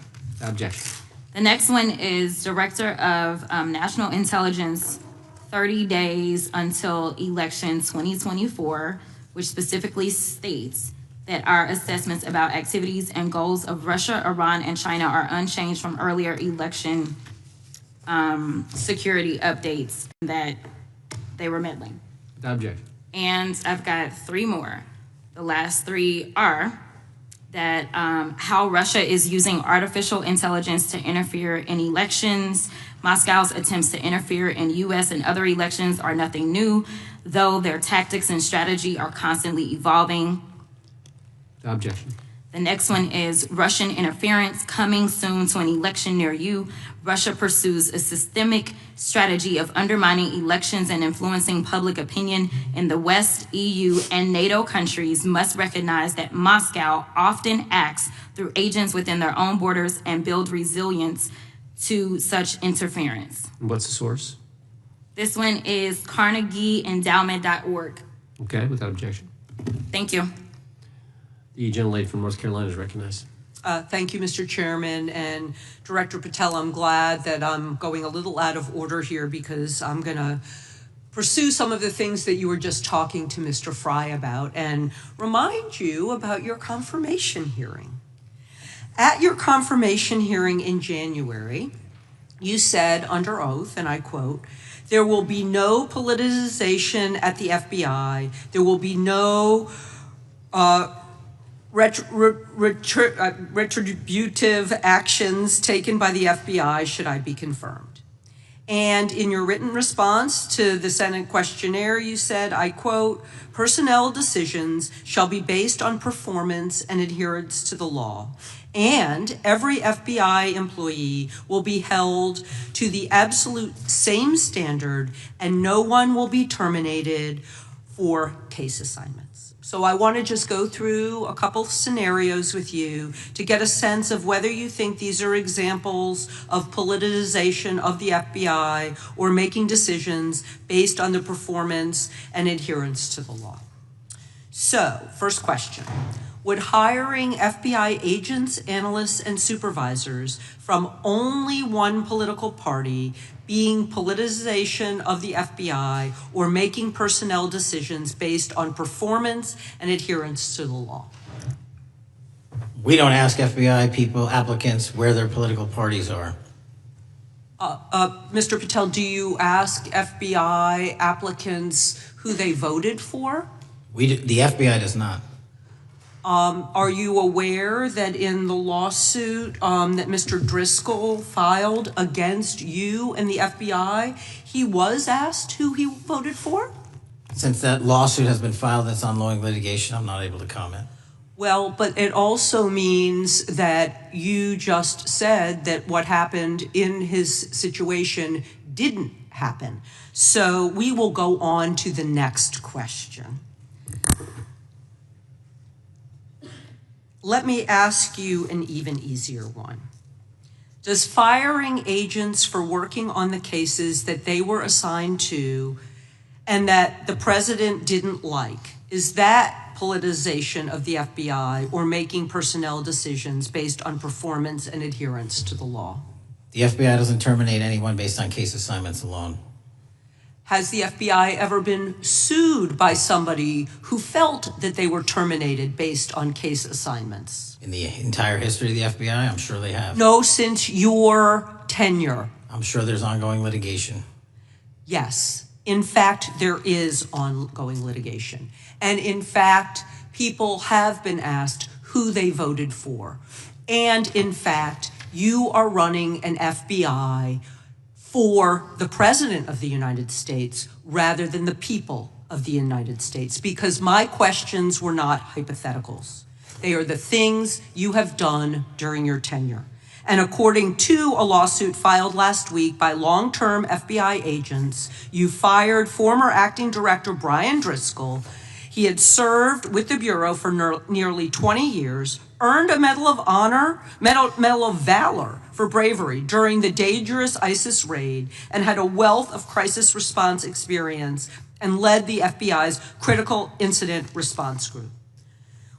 Objection. The next one is Director of National Intelligence, 30 days until election 2024, which specifically states that our assessments about activities and goals of Russia, Iran, and China are unchanged from earlier election security updates that they were meddling. Objection. And I've got three more. The last three are that how Russia is using artificial intelligence to interfere in elections. Moscow's attempts to interfere in U.S. and other elections are nothing new, though their tactics and strategy are constantly evolving. Objection. The next one is Russian interference coming soon to an election near you. Russia pursues a systemic strategy of undermining elections and influencing public opinion in the West. EU and NATO countries must recognize that Moscow often acts through agents within their own borders and build resilience to such interference. What's the source? This one is CarnegieEndowment.org. Okay, without objection. Thank you. The gentlelady from North Carolina is recognized. Thank you, Mr. Chairman, and Director Patel. I'm glad that I'm going a little out of order here because I'm going to pursue some of the things that you were just talking to Mr. Fry about and remind you about your confirmation hearing. At your confirmation hearing in January, you said under oath, and I quote, "There will be no politicization at the FBI. There will be no retributive actions taken by the FBI should I be confirmed." And in your written response to the Senate questionnaire, you said, I quote, "Personnel decisions shall be based on performance and adherence to the law. And every FBI employee will be held to the absolute same standard and no one will be terminated for case assignments." So I want to just go through a couple scenarios with you to get a sense of whether you think these are examples of politicization of the FBI or making decisions based on the performance and adherence to the law. So, first question. Would hiring FBI agents, analysts, and supervisors from only one political party being politicization of the FBI or making personnel decisions based on performance and adherence to the law? We don't ask FBI people, applicants, where their political parties are. Mr. Patel, do you ask FBI applicants who they voted for? The FBI does not. Are you aware that in the lawsuit that Mr. Driscoll filed against you and the FBI, he was asked who he voted for? Since that lawsuit has been filed, that's ongoing litigation, I'm not able to comment. Well, but it also means that you just said that what happened in his situation didn't happen. So we will go on to the next question. Let me ask you an even easier one. Does firing agents for working on the cases that they were assigned to and that the president didn't like, is that politicization of the FBI or making personnel decisions based on performance and adherence to the law? The FBI doesn't terminate anyone based on case assignments alone. Has the FBI ever been sued by somebody who felt that they were terminated based on case assignments? In the entire history of the FBI, I'm sure they have. No, since your tenure. I'm sure there's ongoing litigation. Yes. In fact, there is ongoing litigation. And in fact, people have been asked who they voted for. And in fact, you are running an FBI for the President of the United States rather than the people of the United States, because my questions were not hypotheticals. They are the things you have done during your tenure. And according to a lawsuit filed last week by long-term FBI agents, you fired former acting director Brian Driscoll. He had served with the Bureau for nearly 20 years, earned a Medal of Honor, Medal of Valor for bravery during the dangerous ISIS raid, and had a wealth of crisis response experience and led the FBI's critical incident response group.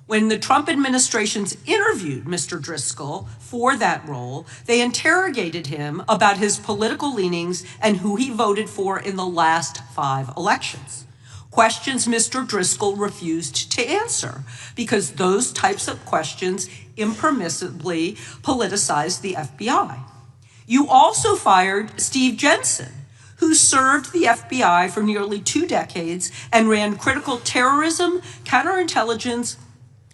When the Trump administrations interviewed Mr. Driscoll for that role, they interrogated him about his political leanings and who he voted for in the last 5 elections. Questions Mr. Driscoll refused to answer because those types of questions impermissibly politicized the FBI. You also fired Steve Jensen, who served the FBI for nearly 2 decades and ran critical terrorism, counterintelligence,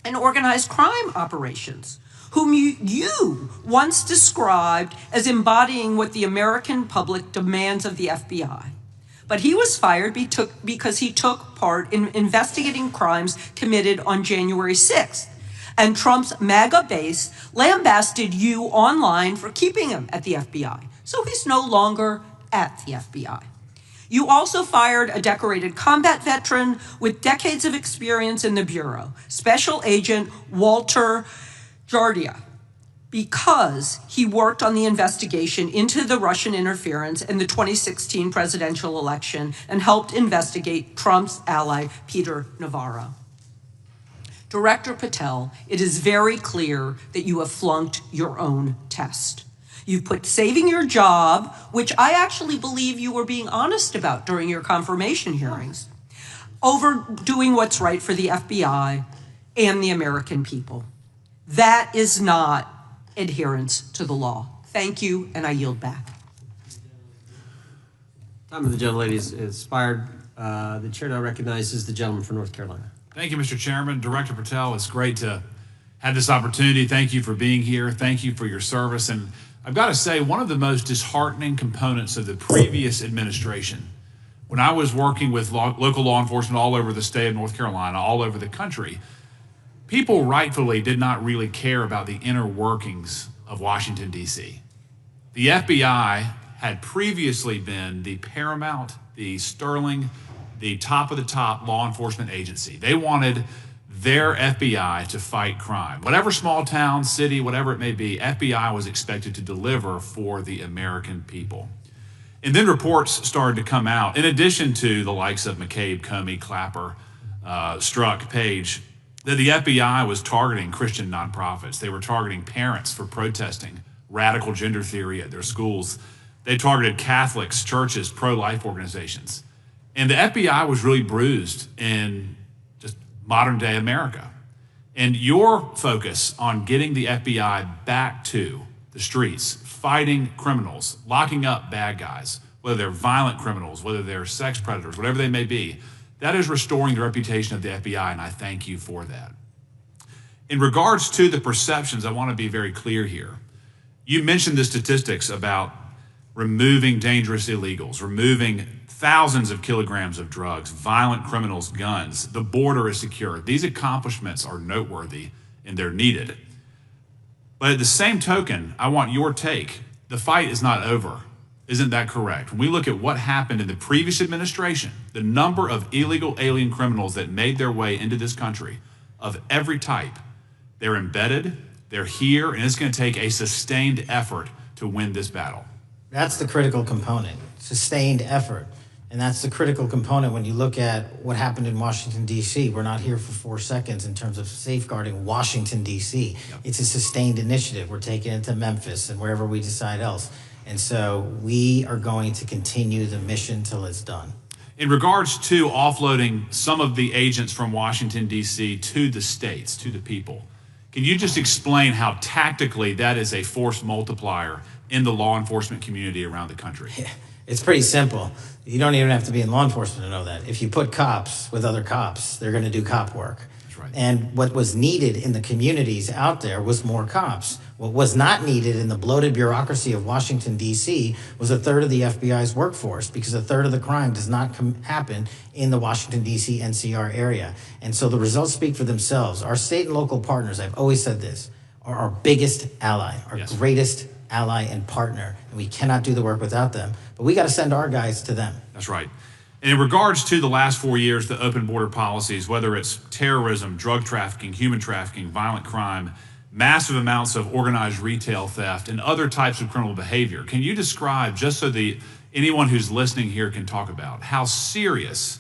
and organized crime operations, whom you once described as embodying what the American public demands of the FBI. But he was fired because he took part in investigating crimes committed on January 6th. And Trump's MAGA base lambasted you online for keeping him at the FBI. So he's no longer at the FBI. You also fired a decorated combat veteran with decades of experience in the Bureau, Special Agent Walter Jardia, because he worked on the investigation into the Russian interference in the 2016 presidential election and helped investigate Trump's ally, Peter Navarro. Director Patel, it is very clear that you have flunked your own test. You put saving your job, which I actually believe you were being honest about during your confirmation hearings, over doing what's right for the FBI and the American people. That is not adherence to the law. Thank you, and I yield back. Time of the gentlelady is expired. The chair now recognizes the gentleman from North Carolina. Thank you, Mr. Chairman. Director Patel, it's great to have this opportunity. Thank you for being here. Thank you for your service. And I've got to say, one of the most disheartening components of the previous administration, when I was working with local law enforcement all over the state of North Carolina, all over the country, people rightfully did not really care about the inner workings of Washington, D.C. The FBI had previously been the paramount, the sterling, the top of the top law enforcement agency. They wanted their FBI to fight crime. Whatever small town, city, whatever it may be, FBI was expected to deliver for the American people. And then reports started to come out, in addition to the likes of McCabe, Comey, Clapper, Strzok, Page, that the FBI was targeting Christian nonprofits. They were targeting parents for protesting radical gender theory at their schools. They targeted Catholics, churches, pro-life organizations. And the FBI was really bruised in just modern day America. And your focus on getting the FBI back to the streets, fighting criminals, locking up bad guys, whether they're violent criminals, whether they're sex predators, whatever they may be. That is restoring the reputation of the FBI, and I thank you for that. In regards to the perceptions, I want to be very clear here. You mentioned the statistics about removing dangerous illegals, removing thousands of kilograms of drugs, violent criminals, guns. The border is secure. These accomplishments are noteworthy and they're needed. But at the same token, I want your take. The fight is not over. Isn't that correct? When we look at what happened in the previous administration, the number of illegal alien criminals that made their way into this country of every type, they're embedded, they're here, and it's going to take a sustained effort to win this battle. That's the critical component, sustained effort. And that's the critical component when you look at what happened in Washington, D.C. We're not here for 4 seconds in terms of safeguarding Washington, D.C. Yep. It's a sustained initiative. We're taking it to Memphis and wherever we decide else. And so we are going to continue the mission till it's done. In regards to offloading some of the agents from Washington, D.C. to the states, to the people, can you just explain how tactically that is a force multiplier in the law enforcement community around the country? Yeah. It's pretty simple. You don't even have to be in law enforcement to know that. If you put cops with other cops, they're going to do cop work. That's right. And what was needed in the communities out there was more cops. What was not needed in the bloated bureaucracy of Washington, D.C. was a third of the FBI's workforce, because a third of the crime does not happen in the Washington, D.C. NCR area. And so the results speak for themselves. Our state and local partners, I've always said this, are our biggest ally, our Yes. greatest ally and partner, and we cannot do the work without them. But we got to send our guys to them. That's right. And in regards to the last 4 years, the open border policies, whether it's terrorism, drug trafficking, human trafficking, violent crime, massive amounts of organized retail theft, and other types of criminal behavior, can you describe, just so anyone who's listening here can talk about, how serious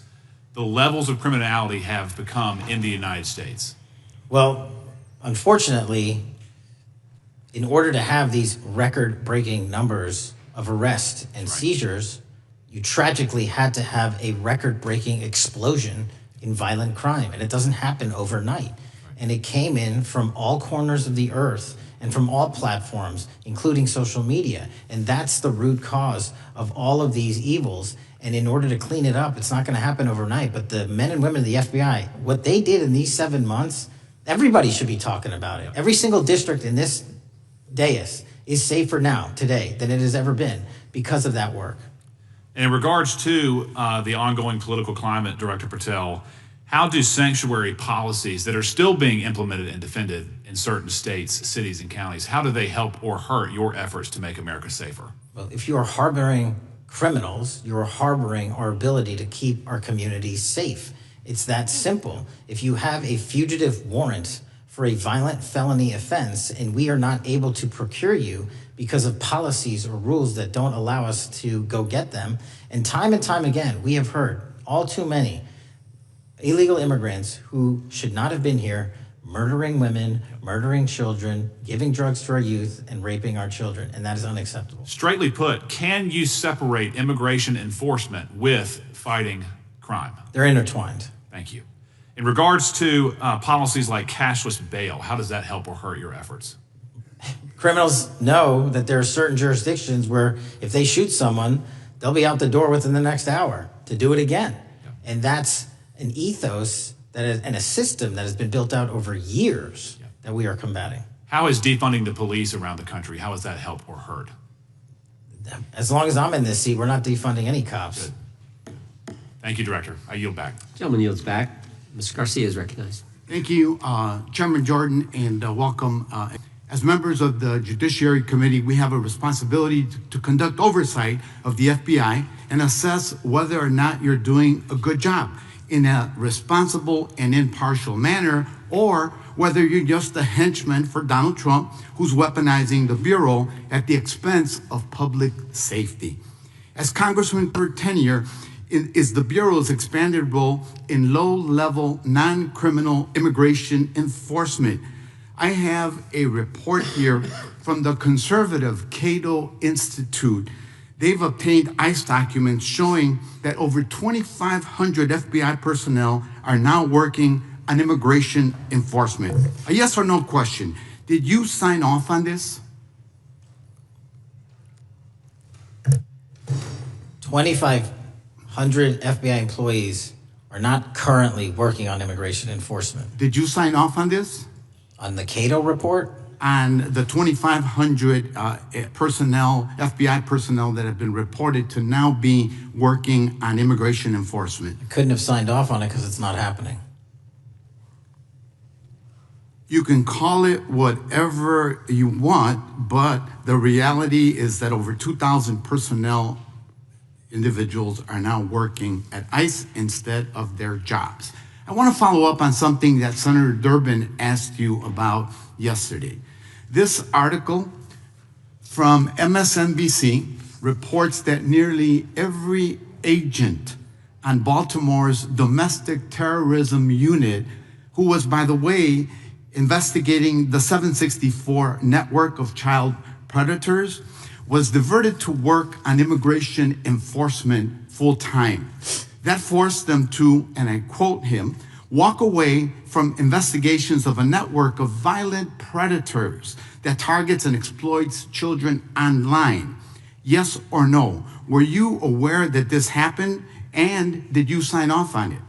the levels of criminality have become in the United States? Well, unfortunately, in order to have these record-breaking numbers of arrests and seizures, you tragically had to have a record-breaking explosion in violent crime. And it doesn't happen overnight. And it came in from all corners of the earth and from all platforms, including social media. And that's the root cause of all of these evils. And in order to clean it up, it's not going to happen overnight. But the men and women of the FBI, what they did in these 7 months, everybody should be talking about it. Every single district in this dais is safer now, today, than it has ever been because of that work. And in regards to the ongoing political climate, Director Patel, how do sanctuary policies that are still being implemented and defended in certain states, cities, and counties, how do they help or hurt your efforts to make America safer? Well, if you are harboring criminals, you are harboring our ability to keep our communities safe. It's that simple. If you have a fugitive warrant for a violent felony offense and we are not able to procure you because of policies or rules that don't allow us to go get them, and time again, we have heard all too many illegal immigrants who should not have been here murdering women, murdering children, giving drugs to our youth, and raping our children, and that is unacceptable. Straightly put, can you separate immigration enforcement with fighting crime? They're intertwined. Thank you. In regards to policies like cashless bail, how does that help or hurt your efforts? Criminals know that there are certain jurisdictions where if they shoot someone, they'll be out the door within the next hour to do it again. Yep. And that's an ethos that is, and a system that has been built out over years that we are combating. How is defunding the police around the country, how does that help or hurt? As long as I'm in this seat, we're not defunding any cops. Good. Thank you, Director. I yield back. Gentleman yields back. Mr. Garcia is recognized. Thank you, Chairman Jordan, and welcome. As members of the Judiciary Committee, we have a responsibility to conduct oversight of the FBI and assess whether or not you're doing a good job in a responsible and impartial manner, or whether you're just a henchman for Donald Trump who's weaponizing the Bureau at the expense of public safety. As Congressman per tenure, is the Bureau's expanded role in low-level, non-criminal immigration enforcement. I have a report here from the conservative Cato Institute. They've obtained ICE documents showing that over 2,500 FBI personnel are now working on immigration enforcement. A yes or no question. Did you sign off on this? 2,500 FBI employees are not currently working on immigration enforcement. Did you sign off on this? On the Cato report? On the 2,500 personnel, FBI personnel that have been reported to now be working on immigration enforcement. I couldn't have signed off on it because it's not happening. You can call it whatever you want, but the reality is that over 2,000 personnel individuals are now working at ICE instead of their jobs. I want to follow up on something that Senator Durbin asked you about yesterday. This article from MSNBC reports that nearly every agent on Baltimore's domestic terrorism unit, who was, by the way, investigating the 764 network of child predators, was diverted to work on immigration enforcement full-time. That forced them to, and I quote him, walk away from investigations of a network of violent predators that targets and exploits children online. Yes or no? Were you aware that this happened, and did you sign off on it?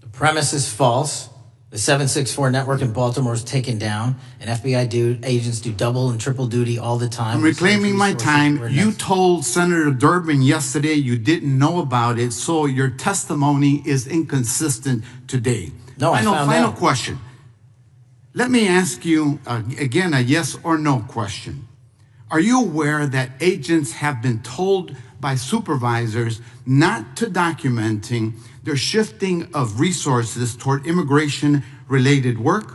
The premise is false. The 764 network in Baltimore is taken down, and FBI agents do double and triple duty all the time. I'm reclaiming my time. You told Senator Durbin yesterday you didn't know about it, so your testimony is inconsistent today. No, I found Final out. question. Let me ask you, again, a yes or no question. Are you aware that agents have been told by supervisors not to documenting their shifting of resources toward immigration-related work?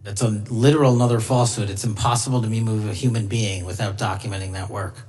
That's a literal another falsehood. It's impossible to move a human being without documenting that work.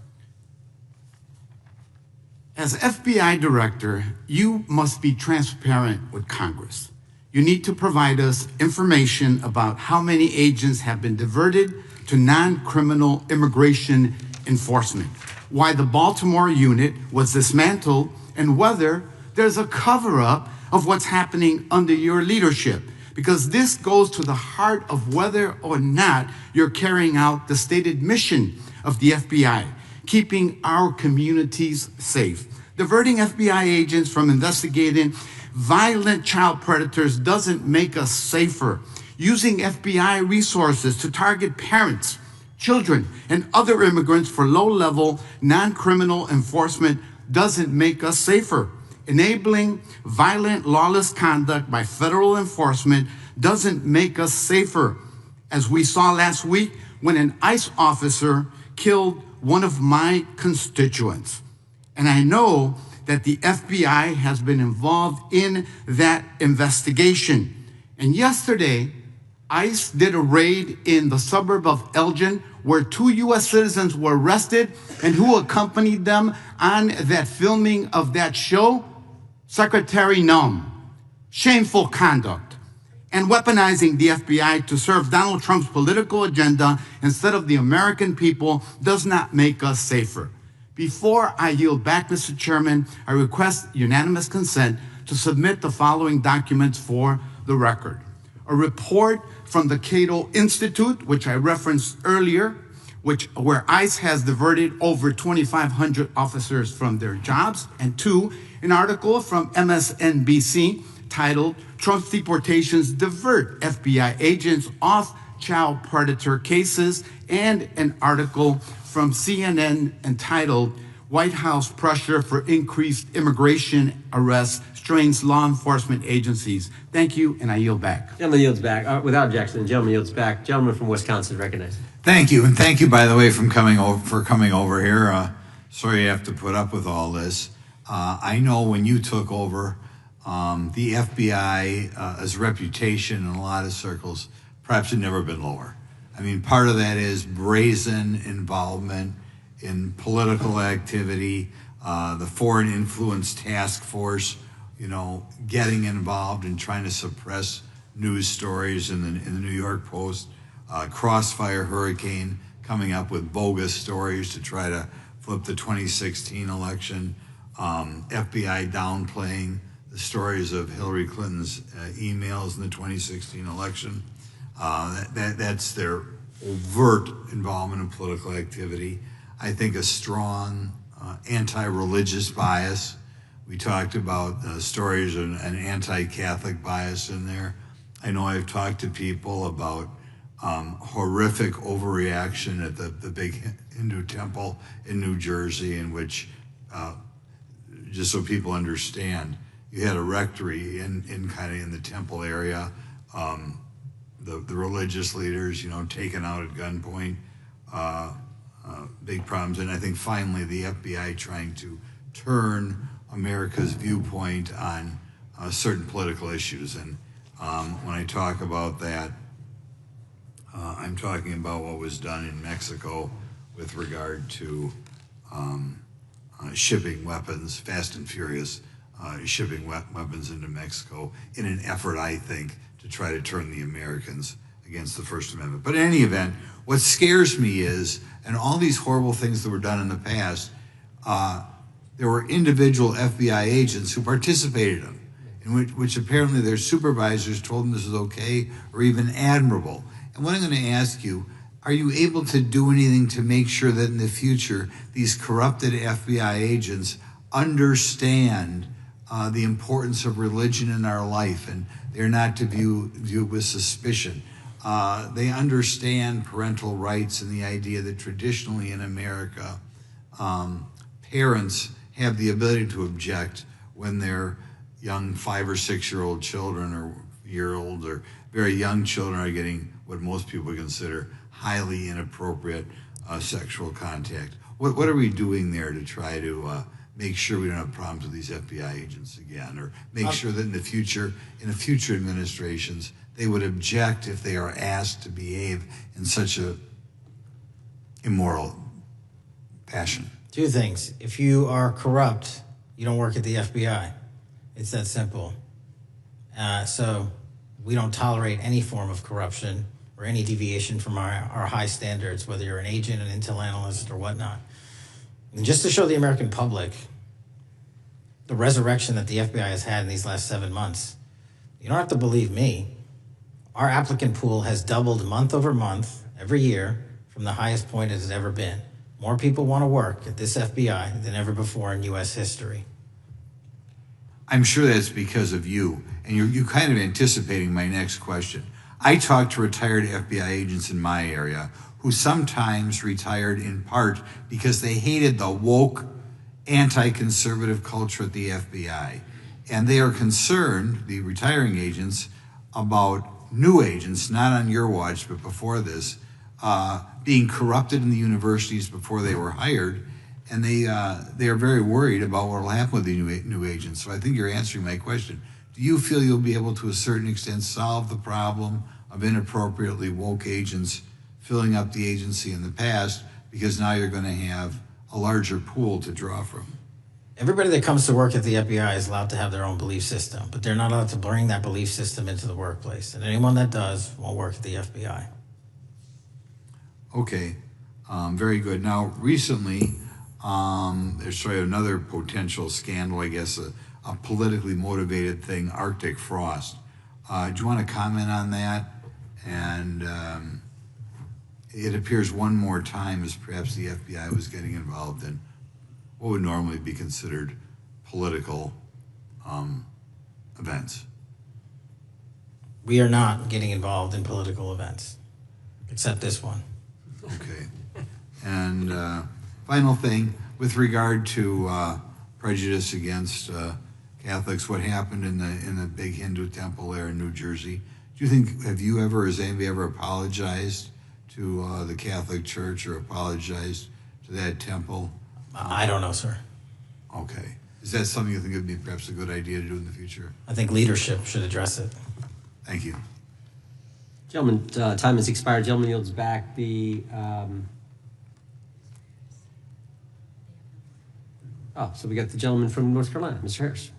As FBI director, you must be transparent with Congress. You need to provide us information about how many agents have been diverted to non-criminal immigration enforcement, why the Baltimore unit was dismantled, and whether there's a cover-up of what's happening under your leadership. Because this goes to the heart of whether or not you're carrying out the stated mission of the FBI, keeping our communities safe. Diverting FBI agents from investigating violent child predators doesn't make us safer. Using FBI resources to target parents, children, and other immigrants for low-level, non-criminal enforcement doesn't make us safer. Enabling violent, lawless conduct by federal enforcement doesn't make us safer. As we saw last week when an ICE officer killed one of my constituents. And I know that the FBI has been involved in that investigation. And yesterday, ICE did a raid in the suburb of Elgin where 2 U.S. citizens were arrested, and who accompanied them on that filming of that show? Secretary Nunn. Shameful conduct. And weaponizing the FBI to serve Donald Trump's political agenda instead of the American people does not make us safer. Before I yield back, Mr. Chairman, I request unanimous consent to submit the following documents for the record. A report from the Cato Institute, which I referenced earlier, where ICE has diverted over 2,500 officers from their jobs. And 2, an article from MSNBC titled, Trump's Deportations Divert FBI Agents Off Child Predator Cases, and an article from CNN entitled, White House Pressure for Increased Immigration Arrests Strains Law Enforcement Agencies. Thank you, and I yield back. Gentleman yields back. Without objection, the gentleman yields back. Gentleman from Wisconsin recognized. Thank you, and thank you, by the way, for coming over here. Sorry you have to put up with all this. I know when you took over, the FBI's reputation in a lot of circles perhaps had never been lower. I mean, part of that is brazen involvement in political activity, the Foreign Influence Task Force, getting involved and trying to suppress news stories in the New York Post, Crossfire Hurricane coming up with bogus stories to try to flip the 2016 election, FBI downplaying the stories of Hillary Clinton's emails in the 2016 election. That's their overt involvement in political activity. I think, a strong anti-religious bias. We talked about stories of an anti-Catholic bias in there. I know I've talked to people about horrific overreaction at the big Hindu temple in New Jersey, in which, just so people understand, you had a rectory in the temple area, the religious leaders, taken out at gunpoint, big problems. And I think finally the FBI trying to turn America's viewpoint on certain political issues. And when I talk about that, I'm talking about what was done in Mexico with regard to shipping weapons, fast and furious, shipping weapons into Mexico in an effort, I think, to try to turn the Americans against the First Amendment. But in any event, what scares me is, and all these horrible things that were done in the past, there were individual FBI agents who participated in them, in which apparently their supervisors told them this is okay or even admirable. And what I'm going to ask you, are you able to do anything to make sure that in the future these corrupted FBI agents understand the importance of religion in our life, and they're not to view with suspicion? They understand parental rights and the idea that traditionally in America, parents have the ability to object when their young 5 or 6 year old children or year-old or very young children are getting what most people would consider highly inappropriate sexual contact. What are we doing there to try to make sure we don't have problems with these FBI agents again, or make sure that in the future administrations, they would object if they are asked to behave in such a immoral fashion? 2 things. If you are corrupt, you don't work at the FBI. It's that simple. So we don't tolerate any form of corruption or any deviation from our high standards, whether you're an agent, an intel analyst, or whatnot. And just to show the American public the resurrection that the FBI has had in these last 7 months, you don't have to believe me. Our applicant pool has doubled month over month every year from the highest point it has ever been. More people want to work at this FBI than ever before in U.S. history. I'm sure that's because of you, and you're kind of anticipating my next question. I talk to retired FBI agents in my area who sometimes retired in part because they hated the woke, anti-conservative culture at the FBI. And they are concerned, the retiring agents, about new agents, not on your watch, but before this, being corrupted in the universities before they were hired. And they are very worried about what will happen with the new agents. So I think you're answering my question. Do you feel you'll be able to a certain extent solve the problem of inappropriately woke agents filling up the agency in the past, because now you're going to have a larger pool to draw from? Everybody that comes to work at the FBI is allowed to have their own belief system, but they're not allowed to bring that belief system into the workplace. And anyone that does won't work at the FBI. Okay, very good. Now, recently, there's sort of another potential scandal, I guess, a politically motivated thing, Arctic frost. Do you want to comment on that? And it appears one more time as perhaps the FBI was getting involved in what would normally be considered political events. We are not getting involved in political events, except this one. Okay. And final thing, with regard to prejudice against Catholics, what happened in the big Hindu temple there in New Jersey, do you think, has anybody ever apologized to the Catholic Church or apologized to that temple? I don't know, sir. Okay. Is that something you think would be perhaps a good idea to do in the future? I think leadership should address it. Thank you. Gentlemen, time has expired. Gentleman yields back. So we got the gentleman from North Carolina, Mr. Harris.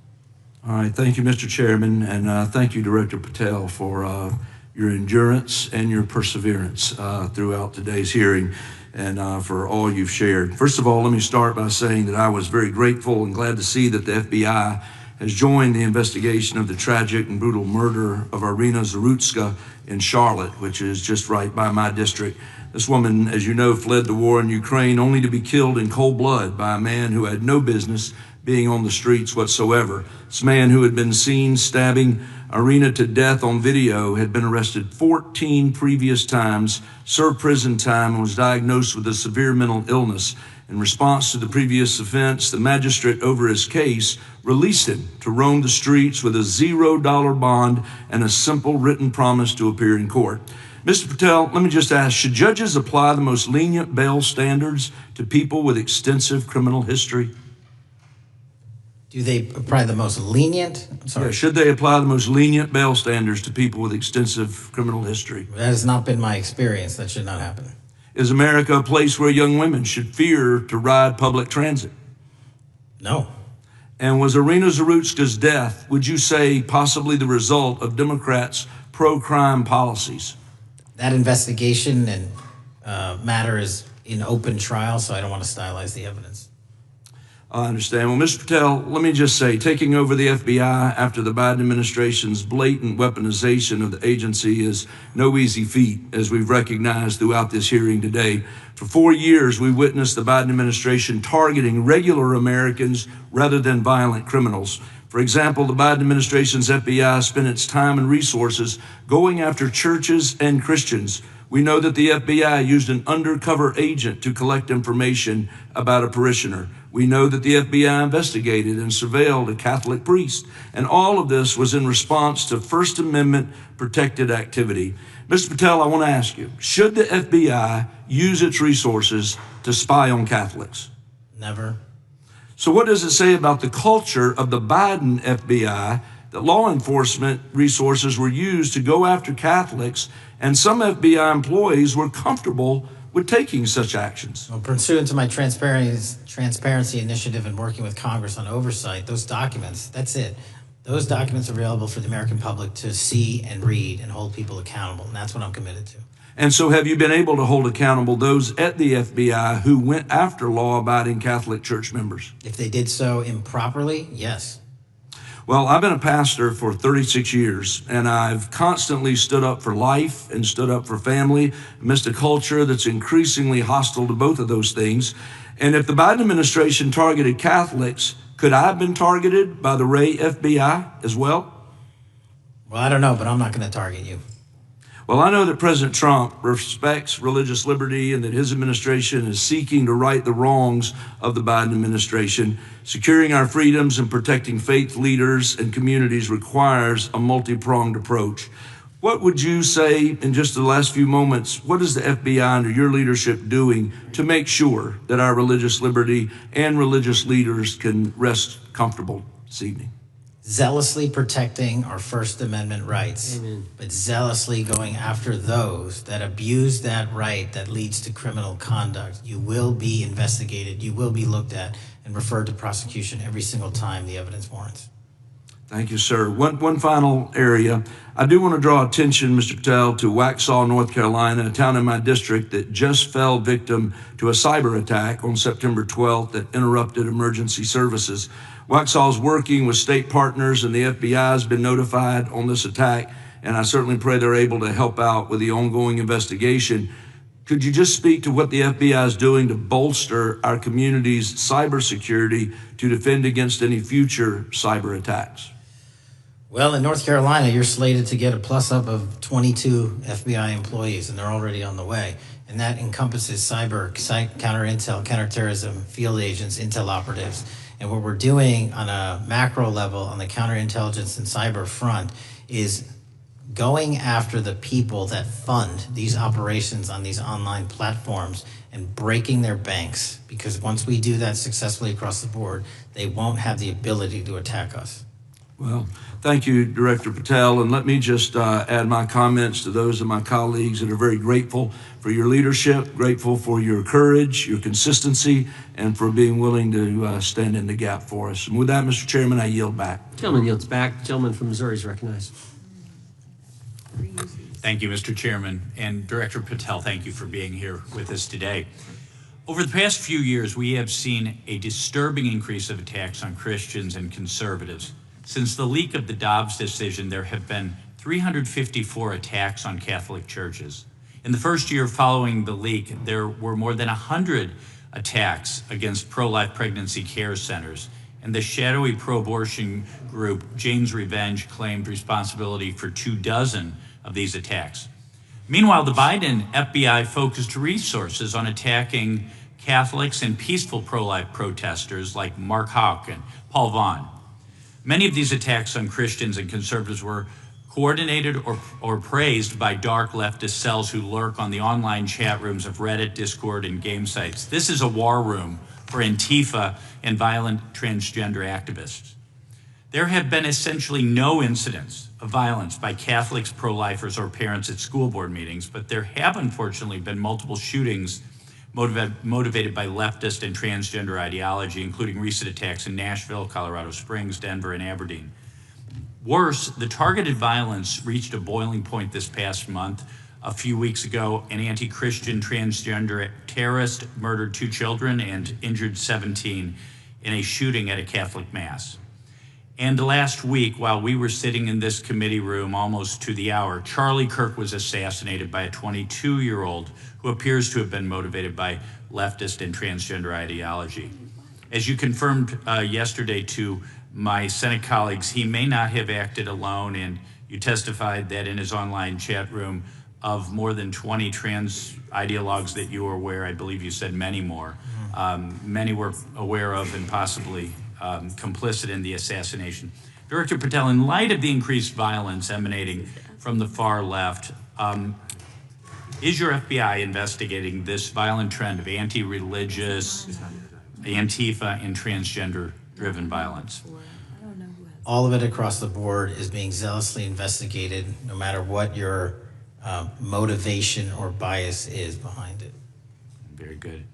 All right, thank you, Mr. Chairman, and thank you, Director Patel, for your endurance and your perseverance throughout today's hearing, and for all you've shared. First of all, let me start by saying that I was very grateful and glad to see that the FBI has joined the investigation of the tragic and brutal murder of Irina Zarutska in Charlotte, which is just right by my district. This woman, as you know, fled the war in Ukraine only to be killed in cold blood by a man who had no business being on the streets whatsoever. This man, who had been seen stabbing Irina to death on video, had been arrested 14 previous times, served prison time, and was diagnosed with a severe mental illness. In response to the previous offense, the magistrate over his case released him to roam the streets with a $0 bond and a simple written promise to appear in court. Mr. Patel, let me just ask, should judges apply the most lenient bail standards to people with extensive criminal history? Do they apply the most lenient? I'm sorry. Yeah, should they apply the most lenient bail standards to people with extensive criminal history? That has not been my experience. That should not happen. Is America a place where young women should fear to ride public transit? No. And was Irina Zarutska's death, would you say, possibly the result of Democrats' pro-crime policies? That investigation and matter is in open trial, so I don't want to stylize the evidence. I understand. Well, Mr. Patel, let me just say, taking over the FBI after the Biden administration's blatant weaponization of the agency is no easy feat, as we've recognized throughout this hearing today. For 4 years, we witnessed the Biden administration targeting regular Americans rather than violent criminals. For example, the Biden administration's FBI spent its time and resources going after churches and Christians. We know that the FBI used an undercover agent to collect information about a parishioner. We know that the FBI investigated and surveilled a Catholic priest. And all of this was in response to First Amendment protected activity. Mr. Patel, I want to ask you, should the FBI use its resources to spy on Catholics? Never. So what does it say about the culture of the Biden FBI that law enforcement resources were used to go after Catholics, and some FBI employees were comfortable with taking such actions? Well, pursuant to my transparency initiative and working with Congress on oversight, those documents, that's it. Those documents are available for the American public to see and read and hold people accountable, and that's what I'm committed to. And so have you been able to hold accountable those at the FBI who went after law-abiding Catholic church members? If they did so improperly, yes. Well, I've been a pastor for 36 years, and I've constantly stood up for life and stood up for family amidst a culture that's increasingly hostile to both of those things. And if the Biden administration targeted Catholics, could I have been targeted by the Ray FBI as well? Well, I don't know, but I'm not going to target you. Well, I know that President Trump respects religious liberty and that his administration is seeking to right the wrongs of the Biden administration. Securing our freedoms and protecting faith leaders and communities requires a multi-pronged approach. What would you say in just the last few moments, what is the FBI under your leadership doing to make sure that our religious liberty and religious leaders can rest comfortable this evening? Zealously protecting our First Amendment rights, but zealously going after those that abuse that right that leads to criminal conduct. You will be investigated, you will be looked at, and referred to prosecution every single time the evidence warrants. Thank you, sir. One final area. I do want to draw attention, Mr. Patel, to Waxhaw, North Carolina, a town in my district that just fell victim to a cyber attack on September 12th that interrupted emergency services. Waxhaw is working with state partners, and the FBI has been notified on this attack, and I certainly pray they're able to help out with the ongoing investigation. Could you just speak to what the FBI is doing to bolster our community's cybersecurity to defend against any future cyber attacks? Well, in North Carolina, you're slated to get a plus-up of 22 FBI employees, and they're already on the way. And that encompasses cyber, counter-intel, counterterrorism, field agents, intel operatives. And what we're doing on a macro level on the counterintelligence and cyber front is going after the people that fund these operations on these online platforms and breaking their banks. Because once we do that successfully across the board, they won't have the ability to attack us. Well, thank you, Director Patel. And let me just add my comments to those of my colleagues that are very grateful for your leadership, grateful for your courage, your consistency, and for being willing to stand in the gap for us. And with that, Mr. Chairman, I yield back. Gentleman yields back. The gentleman from Missouri is recognized. Thank you, Mr. Chairman. And Director Patel, thank you for being here with us today. Over the past few years, we have seen a disturbing increase of attacks on Christians and conservatives. Since the leak of the Dobbs decision, there have been 354 attacks on Catholic churches. In the first year following the leak, there were more than 100 attacks against pro-life pregnancy care centers, and the shadowy pro-abortion group Jane's Revenge claimed responsibility for 24 of these attacks. Meanwhile, the Biden FBI focused resources on attacking Catholics and peaceful pro-life protesters like Mark Houck and Paul Vaughn. Many of these attacks on Christians and conservatives were coordinated or praised by dark leftist cells who lurk on the online chat rooms of Reddit, Discord, and game sites. This is a war room for Antifa and violent transgender activists. There have been essentially no incidents of violence by Catholics, pro-lifers, or parents at school board meetings, but there have unfortunately been multiple shootings motivated by leftist and transgender ideology, including recent attacks in Nashville, Colorado Springs, Denver, and Aberdeen. Worse, the targeted violence reached a boiling point this past month. A few weeks ago, an anti-Christian transgender terrorist murdered 2 children and injured 17 in a shooting at a Catholic mass. And last week, while we were sitting in this committee room almost to the hour, Charlie Kirk was assassinated by a 22-year-old who appears to have been motivated by leftist and transgender ideology. As you confirmed yesterday to my Senate colleagues, he may not have acted alone, and you testified that in his online chat room of more than 20 trans ideologues that you were aware, I believe you said many more, many were aware of and possibly complicit in the assassination. Director Patel, in light of the increased violence emanating from the far left, is your FBI investigating this violent trend of anti-religious, Antifa, and transgender-driven violence? All of it across the board is being zealously investigated, no matter what your motivation or bias is behind it. Very good.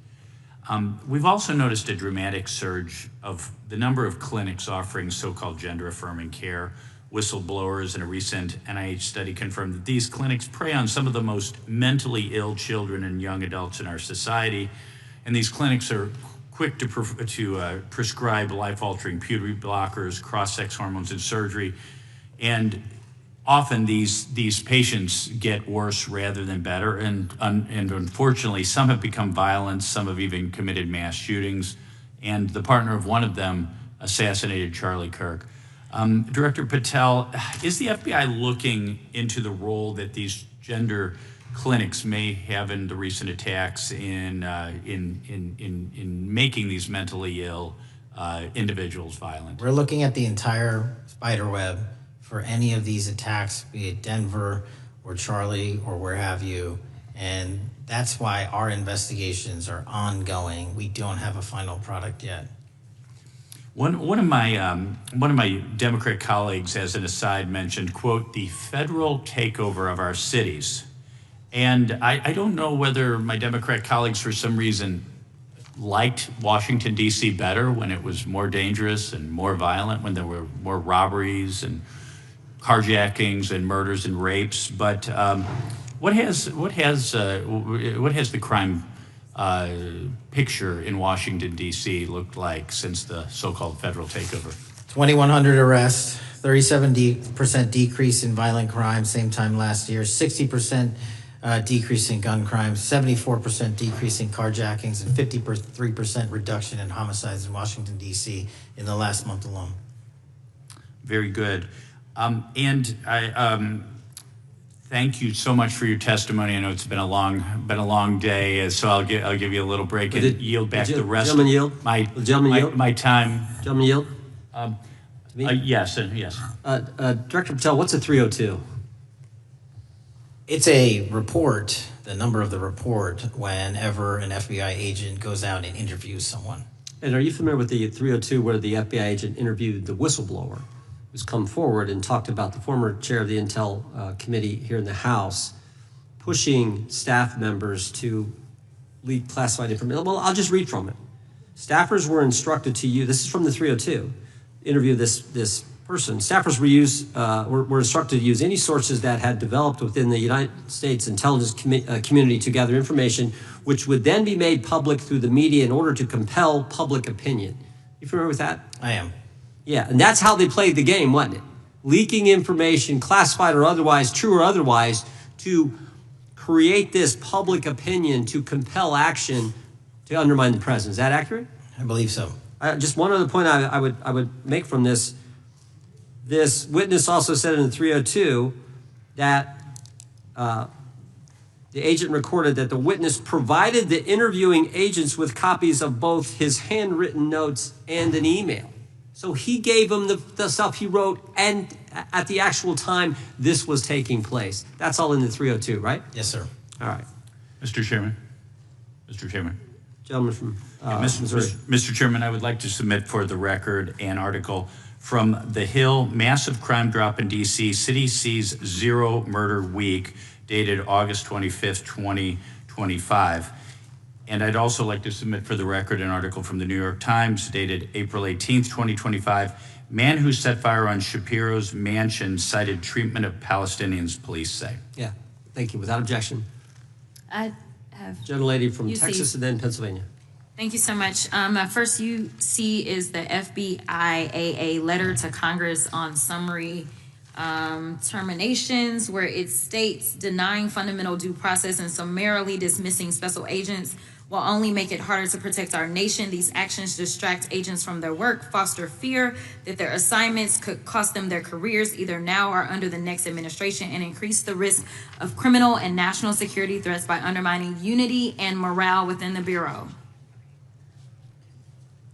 We've also noticed a dramatic surge of the number of clinics offering so-called gender-affirming care. Whistleblowers in a recent NIH study confirmed that these clinics prey on some of the most mentally ill children and young adults in our society, and these clinics are quick to prescribe life-altering puberty blockers, cross-sex hormones, and surgery. And often these patients get worse rather than better. And unfortunately, some have become violent. Some have even committed mass shootings. And the partner of one of them assassinated Charlie Kirk. Director Patel, is the FBI looking into the role that these gender clinics may have in the recent attacks in making these mentally ill individuals violent? We're looking at the entire spider web for any of these attacks, be it Denver or Charlie or where have you, and that's why our investigations are ongoing. We don't have a final product yet. One of my Democrat colleagues, as an aside, mentioned, quote, the federal takeover of our cities. And I don't know whether my Democrat colleagues, for some reason, liked Washington, D.C. better when it was more dangerous and more violent, when there were more robberies and carjackings and murders and rapes. But what has the crime picture in Washington, D.C. looked like since the so-called federal takeover? 2,100 arrests, 37% decrease in violent crime, same time last year, 60% decrease in gun crimes, 74% decrease in carjackings, and 53% reduction in homicides in Washington, D.C. in the last month alone. Very good. And I thank you so much for your testimony. I know it's been a long day, so I'll give you a little break and yield back the rest of my time. Gentleman yield? Yes. Director Patel, what's a 302? It's a report, the number of the report, whenever an FBI agent goes out and interviews someone. And are you familiar with the 302 where the FBI agent interviewed the whistleblower who's come forward and talked about the former chair of the Intel Committee here in the House pushing staff members to leak classified information? Well, I'll just read from it. Staffers were instructed to use, this is from the 302, interview this person. Staffers were instructed to use any sources that had developed within the United States intelligence community to gather information, which would then be made public through the media in order to compel public opinion. You familiar with that? I am. Yeah, and that's how they played the game, wasn't it? Leaking information, classified or otherwise, true or otherwise, to create this public opinion to compel action to undermine the president. Is that accurate? I believe so. Just one other point I would make from this. This witness also said in the 302 that the agent recorded that the witness provided the interviewing agents with copies of both his handwritten notes and an email. So he gave them the stuff he wrote, and at the actual time this was taking place. That's all in the 302, right? Yes, sir. All right. Mr. Chairman. Mr. Chairman. Gentleman from Missouri. Mr. Chairman, I would like to submit for the record an article from The Hill, Massive Crime Drop in D.C., City Sees Zero Murder Week, dated August 25th, 2025. And I'd also like to submit for the record an article from the New York Times, dated April 18th, 2025. Man who set fire on Shapiro's mansion cited treatment of Palestinians, police say. Yeah, thank you. Without objection. I have Gentlelady from UC. Texas and then Pennsylvania. Thank you so much. My first UC is the FBIAA letter to Congress on summary terminations, where it states denying fundamental due process and summarily dismissing special agents will only make it harder to protect our nation. These actions distract agents from their work, foster fear that their assignments could cost them their careers either now or under the next administration, and increase the risk of criminal and national security threats by undermining unity and morale within the Bureau.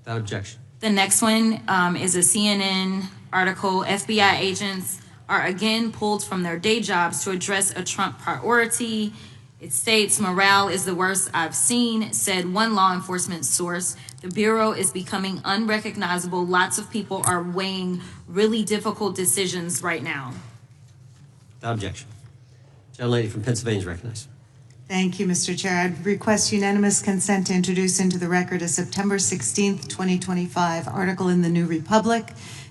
Without objection. The next one is a CNN article. FBI agents are again pulled from their day jobs to address a Trump priority. It states, morale is the worst I've seen, said one law enforcement source. The Bureau is becoming unrecognizable. Lots of people are weighing really difficult decisions right now. Without objection. Gentlelady from Pennsylvania is recognized. Thank you, Mr. Chair. I'd request unanimous consent to introduce into the record a September 16th, 2025 article in the New Republic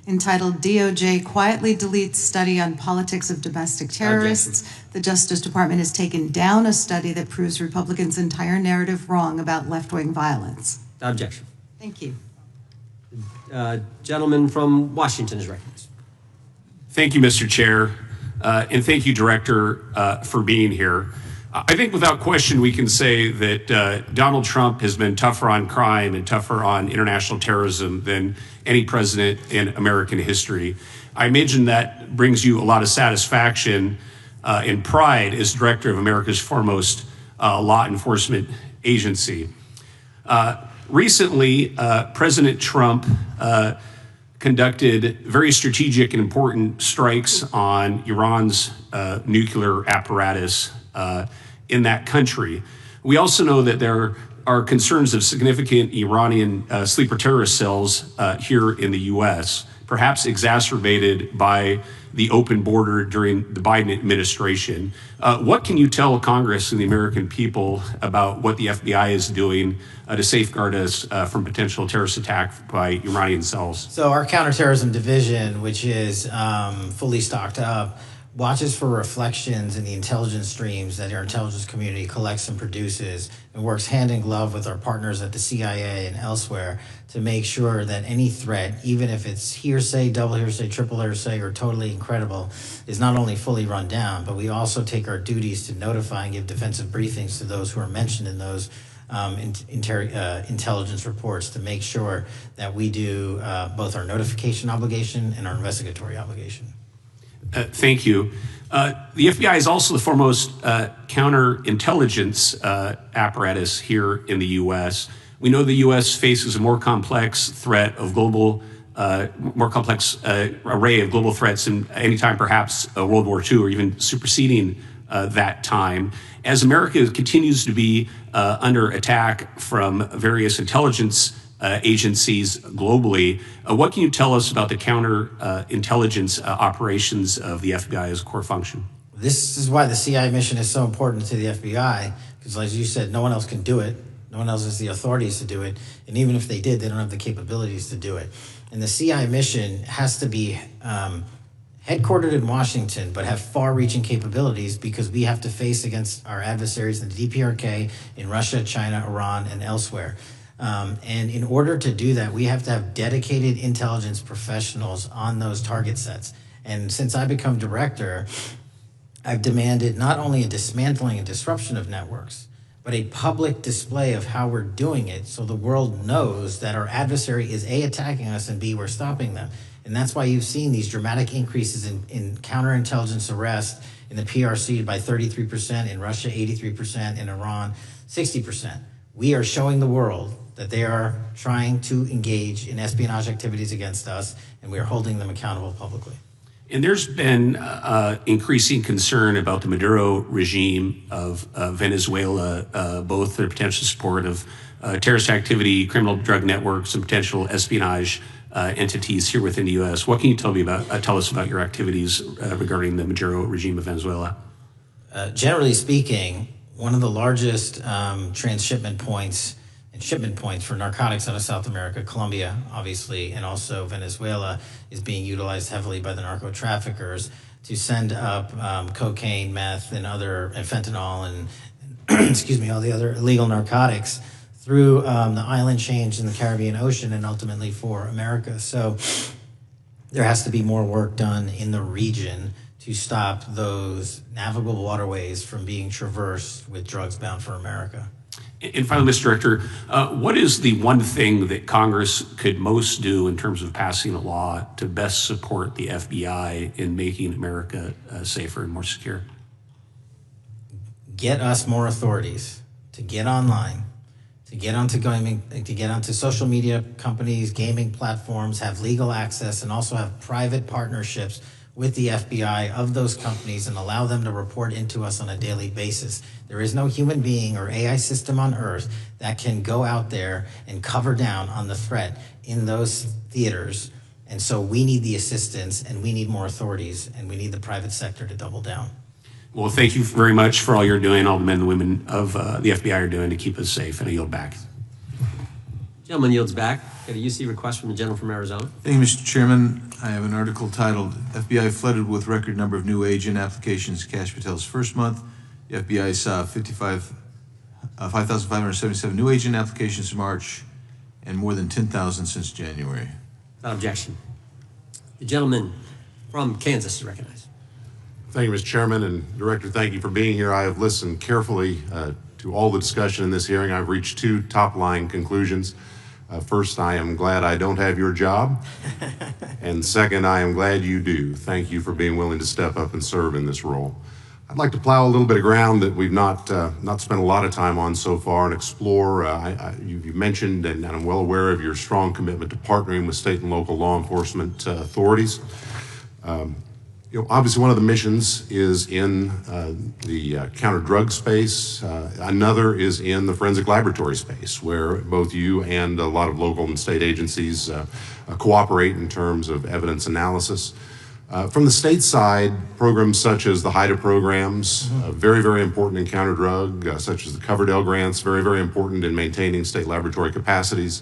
entitled DOJ Quietly Deletes Study on Politics of Domestic Terrorists. The Justice Department has taken down a study that proves Republicans' entire narrative wrong about left-wing violence. Without objection. Thank you. Gentleman from Washington is recognized. Thank you, Mr. Chair, and thank you, Director, for being here. I think without question we can say that Donald Trump has been tougher on crime and tougher on international terrorism than any president in American history. I imagine that brings you a lot of satisfaction and pride as director of America's foremost law enforcement agency. Recently, President Trump conducted very strategic and important strikes on Iran's nuclear apparatus in that country. We also know that there are concerns of significant Iranian sleeper terrorist cells here in the U.S., perhaps exacerbated by the open border during the Biden administration. What can you tell Congress and the American people about what the FBI is doing to safeguard us from potential terrorist attack by Iranian cells? So our counterterrorism division, which is fully stocked up, watches for reflections in the intelligence streams that our intelligence community collects and produces, and works hand in glove with our partners at the CIA and elsewhere to make sure that any threat, even if it's hearsay, double hearsay, triple hearsay, or totally incredible, is not only fully run down, but we also take our duties to notify and give defensive briefings to those who are mentioned in those intelligence reports to make sure that we do both our notification obligation and our investigatory obligation. Thank you. The FBI is also the foremost counterintelligence apparatus here in the U.S. We know the U.S. faces a more complex threat of global, more complex array of global threats than any time perhaps World War II or even superseding that time. As America continues to be under attack from various intelligence agencies globally, what can you tell us about the counterintelligence operations of the FBI as a core function? This is why the CIA mission is so important to the FBI, because as you said, no one else can do it. No one else has the authorities to do it. And even if they did, they don't have the capabilities to do it. And the CIA mission has to be headquartered in Washington, but have far-reaching capabilities because we have to face against our adversaries in the DPRK, in Russia, China, Iran, and elsewhere. And in order to do that, we have to have dedicated intelligence professionals on those target sets. And since I become director, I've demanded not only a dismantling and disruption of networks, but a public display of how we're doing it so the world knows that our adversary is A, attacking us, and B, we're stopping them. And that's why you've seen these dramatic increases in counterintelligence arrests in the PRC by 33%, in Russia 83%, in Iran 60%. We are showing the world that they are trying to engage in espionage activities against us, and we are holding them accountable publicly. And there's been increasing concern about the Maduro regime of Venezuela, both the potential support of terrorist activity, criminal drug networks, and potential espionage entities here within the U.S. What can you tell us about your activities regarding the Maduro regime of Venezuela? Generally speaking, one of the largest transshipment points and shipment points for narcotics out of South America, Colombia, obviously, and also Venezuela, is being utilized heavily by the narco traffickers to send up cocaine, meth, and fentanyl, and excuse me, all the other illegal narcotics through the island chains in the Caribbean Ocean and ultimately for America. So there has to be more work done in the region to stop those navigable waterways from being traversed with drugs bound for America. And finally, Mr. Director, what is the one thing that Congress could most do in terms of passing a law to best support the FBI in making America safer and more secure? Get us more authorities to get online, to get onto social media companies, gaming platforms, have legal access, and also have private partnerships with the FBI of those companies and allow them to report into us on a daily basis. There is no human being or AI system on earth that can go out there and cover down on the threat in those theaters. And so we need the assistance, and we need more authorities, and we need the private sector to double down. Well, thank you very much for all you're doing, all the men and women of the FBI are doing to keep us safe, and I yield back. Gentleman yields back. Got a UC request from the gentleman from Arizona. Thank you, Mr. Chairman. I have an article titled, FBI Flooded with Record Number of New Agent Applications, Kash Patel's First Month. The FBI saw 5,577 new agent applications in March and more than 10,000 since January. Without objection. The gentleman from Kansas is recognized. Thank you, Mr. Chairman, and Director, thank you for being here. I have listened carefully to all the discussion in this hearing. I've reached two top-line conclusions. First, I am glad I don't have your job. And second, I am glad you do. Thank you for being willing to step up and serve in this role. I'd like to plow a little bit of ground that we've not spent a lot of time on so far and explore. You mentioned, and I'm well aware of your strong commitment to partnering with state and local law enforcement authorities. Obviously, one of the missions is in the counter-drug space. Another is in the forensic laboratory space, where both you and a lot of local and state agencies cooperate in terms of evidence analysis. From the state side, programs such as the HIDA programs, very, very important in counter-drug, such as the Coverdell grants, very, very important in maintaining state laboratory capacities.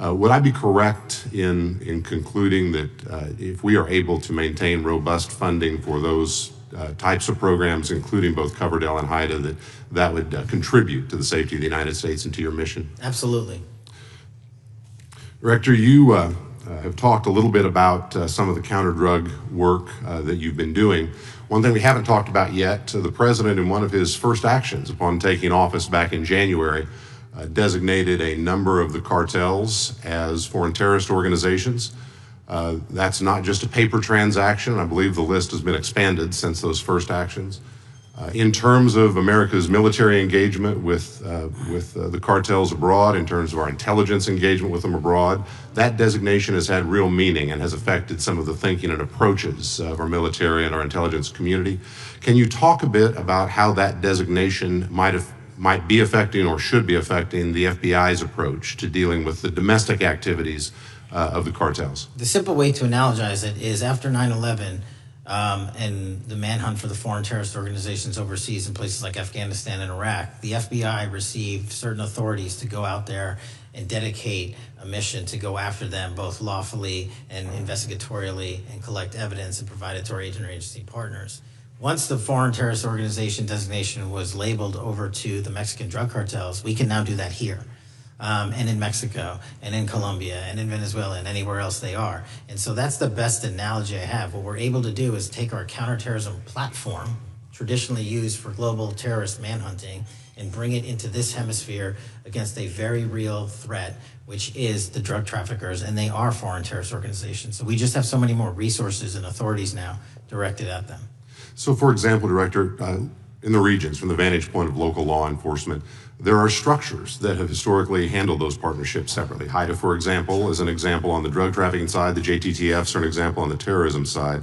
Would I be correct in concluding that if we are able to maintain robust funding for those types of programs, including both Coverdell and HIDA, that would contribute to the safety of the United States and to your mission? Absolutely. Director, you have talked a little bit about some of the counter-drug work that you've been doing. One thing we haven't talked about yet, the President, in one of his first actions upon taking office back in January, designated a number of the cartels as foreign terrorist organizations. That's not just a paper transaction. I believe the list has been expanded since those first actions. In terms of America's military engagement with the cartels abroad, in terms of our intelligence engagement with them abroad, that designation has had real meaning and has affected some of the thinking and approaches of our military and our intelligence community. Can you talk a bit about how that designation might be affecting or should be affecting the FBI's approach to dealing with the domestic activities of the cartels? The simple way to analogize it is after 9/11 and the manhunt for the foreign terrorist organizations overseas in places like Afghanistan and Iraq, the FBI received certain authorities to go out there and dedicate a mission to go after them both lawfully and investigatorially and collect evidence and provide it to our agency partners. Once the foreign terrorist organization designation was labeled over to the Mexican drug cartels, we can now do that here. And in Mexico, and in Colombia, and in Venezuela, and anywhere else they are. And so that's the best analogy I have. What we're able to do is take our counterterrorism platform, traditionally used for global terrorist manhunting and bring it into this hemisphere against a very real threat, which is the drug traffickers, and they are foreign terrorist organizations. So we just have so many more resources and authorities now directed at them. So, for example, Director, in the regions, from the vantage point of local law enforcement, there are structures that have historically handled those partnerships separately. HIDTA, for example, is an example on the drug trafficking side. The JTTFs are an example on the terrorism side.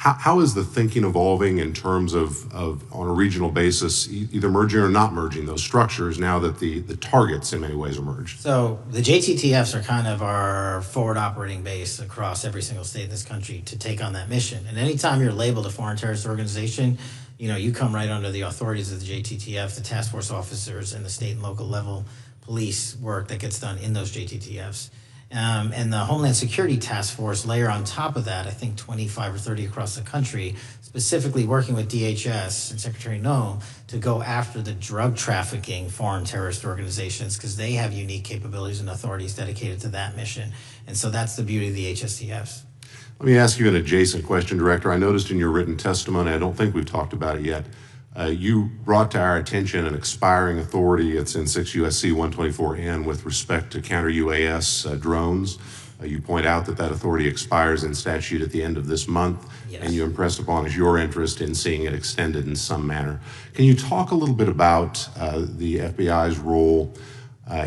How is the thinking evolving in terms of on a regional basis, either merging or not merging those structures now that the targets in many ways are merged? So the JTTFs are kind of our forward operating base across every single state in this country to take on that mission. And anytime you're labeled a foreign terrorist organization, you come right under the authorities of the JTTF, the task force officers, and the state and local level police work that gets done in those JTTFs. And the Homeland Security Task Force layer on top of that, I think 25 or 30 across the country, specifically working with DHS and Secretary Noem to go after the drug trafficking foreign terrorist organizations, because they have unique capabilities and authorities dedicated to that mission. And so that's the beauty of the HSTFs. Let me ask you an adjacent question, Director. I noticed in your written testimony, I don't think we've talked about it yet, you brought to our attention an expiring authority. It's in 6 U.S.C. 124N with respect to counter-UAS drones. You point out that authority expires in statute at the end of this month, yes, and you impress upon us your interest in seeing it extended in some manner. Can you talk a little bit about the FBI's role